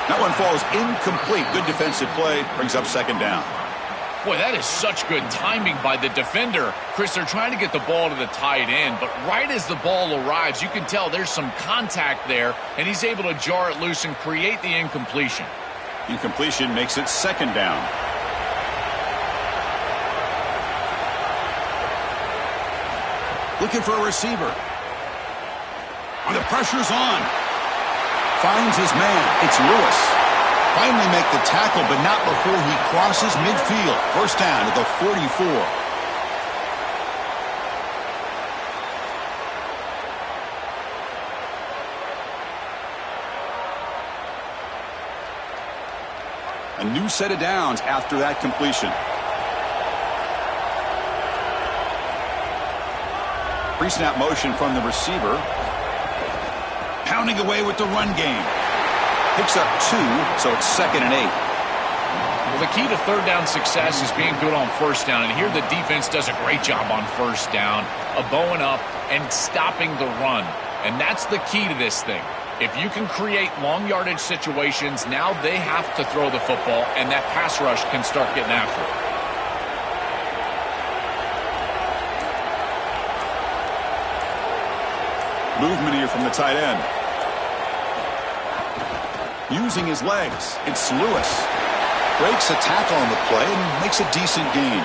Speaker 7: That one falls incomplete. Good defensive play. Brings up second down.
Speaker 8: Boy, that is such good timing by the defender. Chris, they're trying to get the ball to the tight end, but right as the ball arrives, you can tell there's some contact there, and he's able to jar it loose and create the incompletion.
Speaker 7: Incompletion makes it second down. Looking for a receiver. And the pressure's on. Finds his man. It's Lewis. Finally make the tackle, but not before he crosses midfield. First down at the 44. A new set of downs after that completion. Pre-snap motion from the receiver. Pounding away with the run game. Picks up 2, so it's 2nd and 8.
Speaker 8: Well, the key to third down success is being good on first down, and here the defense does a great job on first down, bowing up and stopping the run. And that's the key to this thing. If you can create long yardage situations, now they have to throw the football, and that pass rush can start getting after it.
Speaker 7: Movement here from the tight end. Using his legs, it's Lewis. Breaks a tackle on the play and makes a decent gain.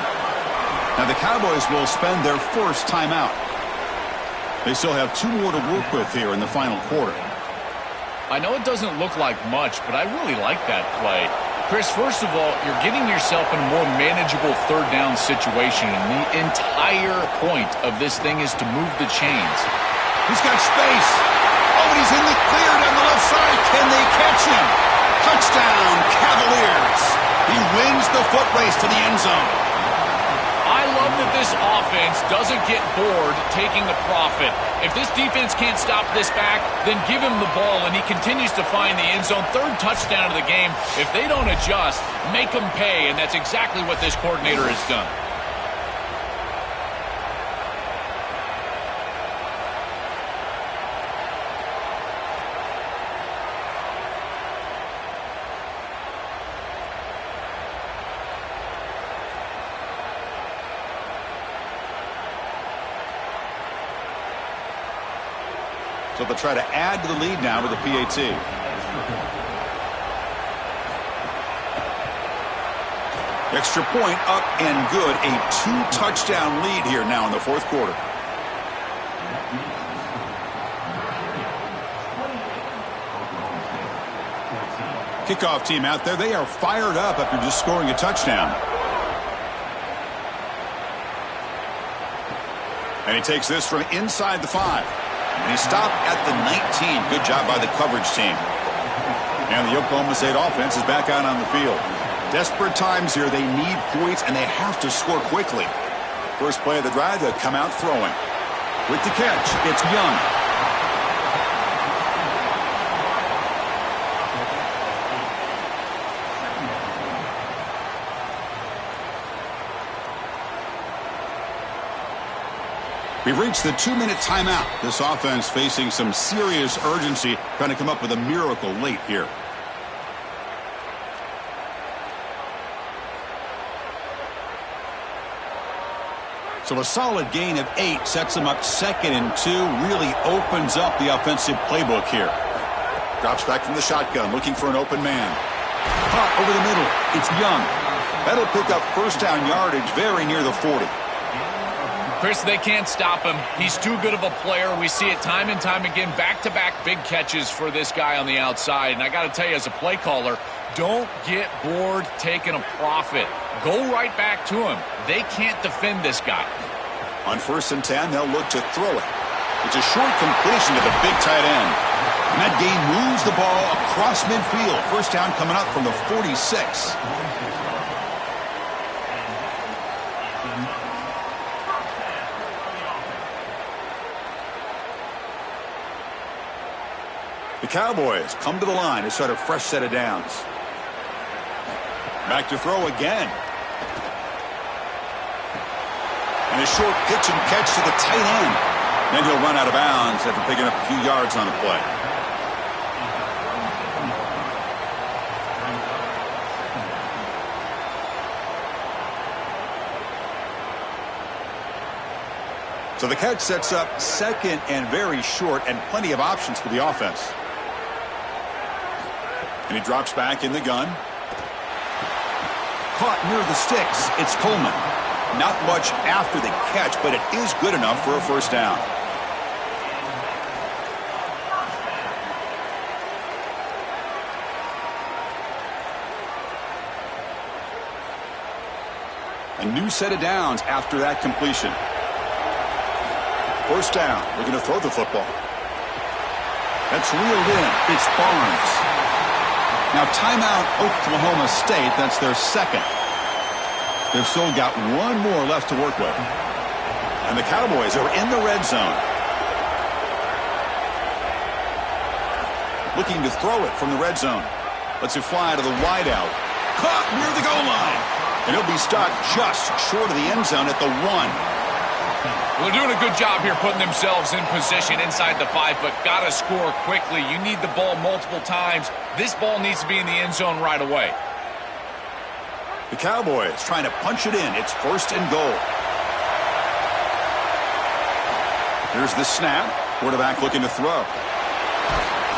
Speaker 7: Now the Cowboys will spend their first timeout. They still have 2 more to work with here in the final quarter.
Speaker 8: I know it doesn't look like much, but I really like that play. Chris, first of all, you're getting yourself in a more manageable third down situation, and the entire point of this thing is to move the chains.
Speaker 7: He's got space. Oh, and he's in the clear down the left side. Can they catch him? Touchdown, Cavaliers. He wins the foot race to the end zone.
Speaker 8: I love that this offense doesn't get bored taking the profit. If this defense can't stop this back, then give him the ball, and he continues to find the end zone. Third touchdown of the game. If they don't adjust, make them pay, and that's exactly what this coordinator has done.
Speaker 7: So they'll try to add to the lead now with the PAT. Extra point up and good. A 2-touchdown lead here now in the fourth quarter. Kickoff team out there. They are fired up after just scoring a touchdown. And he takes this from inside the 5. And he stopped at the 19. Good job by the coverage team. And the Oklahoma State offense is back out on the field. Desperate times here. They need points, and they have to score quickly. First play of the drive, they'll come out throwing. With the catch, it's Young. We've reached the 2-minute timeout. This offense facing some serious urgency, trying to come up with a miracle late here. So a solid gain of 8 sets them up 2nd and 2. Really opens up the offensive playbook here. Drops back from the shotgun, looking for an open man. Caught over the middle. It's Young. That'll pick up first down yardage very near the 40.
Speaker 8: Chris, they can't stop him. He's too good of a player. We see it time and time again. Back-to-back big catches for this guy on the outside. And I got to tell you, as a play caller, don't get bored taking a profit. Go right back to him. They can't defend this guy.
Speaker 7: On 1st and 10, they'll look to throw it. It's a short completion to the big tight end. And that gain moves the ball across midfield. First down coming up from the 46. The Cowboys come to the line to start a fresh set of downs. Back to throw again. And a short pitch and catch to the tight end. Then he'll run out of bounds after picking up a few yards on the play. So the catch sets up 2nd and very short and plenty of options for the offense. And he drops back in the gun. Caught near the sticks. It's Coleman. Not much after the catch, but it is good enough for a first down. A new set of downs after that completion. First down. We're going to throw the football. That's reeled in. It's Barnes. Now timeout Oklahoma State. That's their 2nd. They've still got one more left to work with. And the Cowboys are in the red zone. Looking to throw it from the red zone. Lets it fly to the wideout. Caught near the goal line. And he'll be stopped just short of the end zone at the 1.
Speaker 8: Well, they're doing a good job here putting themselves in position inside the 5, but got to score quickly. You need the ball multiple times. This ball needs to be in the end zone right away.
Speaker 7: The Cowboys trying to punch it in. It's 1st and goal. Here's the snap. Quarterback looking to throw.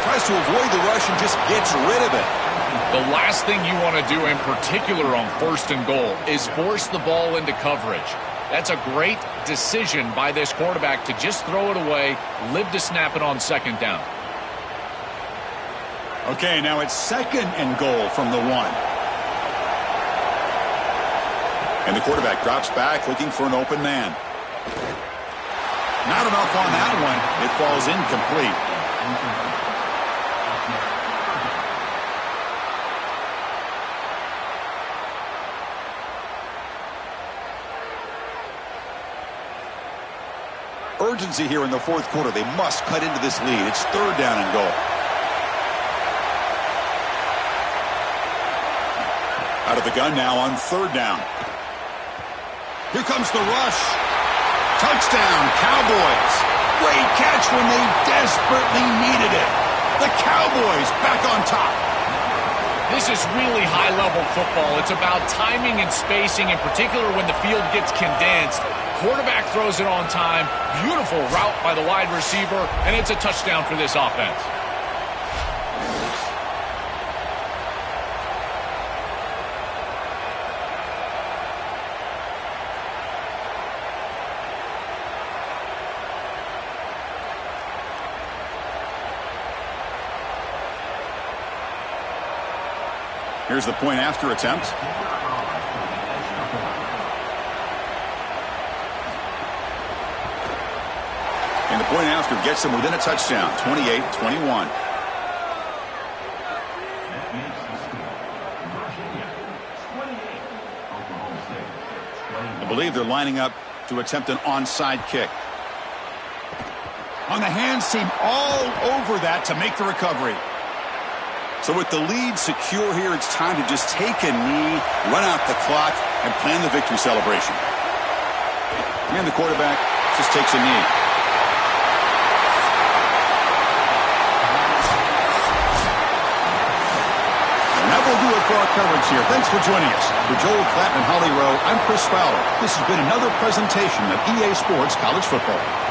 Speaker 7: Tries to avoid the rush and just gets rid of it.
Speaker 8: The last thing you want to do in particular on 1st and goal is force the ball into coverage. That's a great decision by this quarterback to just throw it away, live to snap it on 2nd down.
Speaker 7: Okay, now it's 2nd and goal from the 1. And the quarterback drops back looking for an open man. Not enough on that one. It falls incomplete. Urgency here in the 4th quarter. They must cut into this lead. It's 3rd down and goal. Out of the gun now on 3rd down. Here comes the rush. Touchdown, Cowboys. Great catch when they desperately needed it. The Cowboys back on top.
Speaker 8: This is really high-level football. It's about timing and spacing, in particular when the field gets condensed. Quarterback throws it on time. Beautiful route by the wide receiver, and it's a touchdown for this offense.
Speaker 7: Here's the point after attempt. And the point after gets them within a touchdown, 28-21. I believe they're lining up to attempt an onside kick. On the hands team all over that to make the recovery. So with the lead secure here, it's time to just take a knee, run out the clock, and plan the victory celebration. And the quarterback just takes a knee. And that will do it for our coverage here. Thanks for joining us. For Joel Klatt and Holly Rowe, I'm Chris Fowler. This has been another presentation of EA Sports College Football.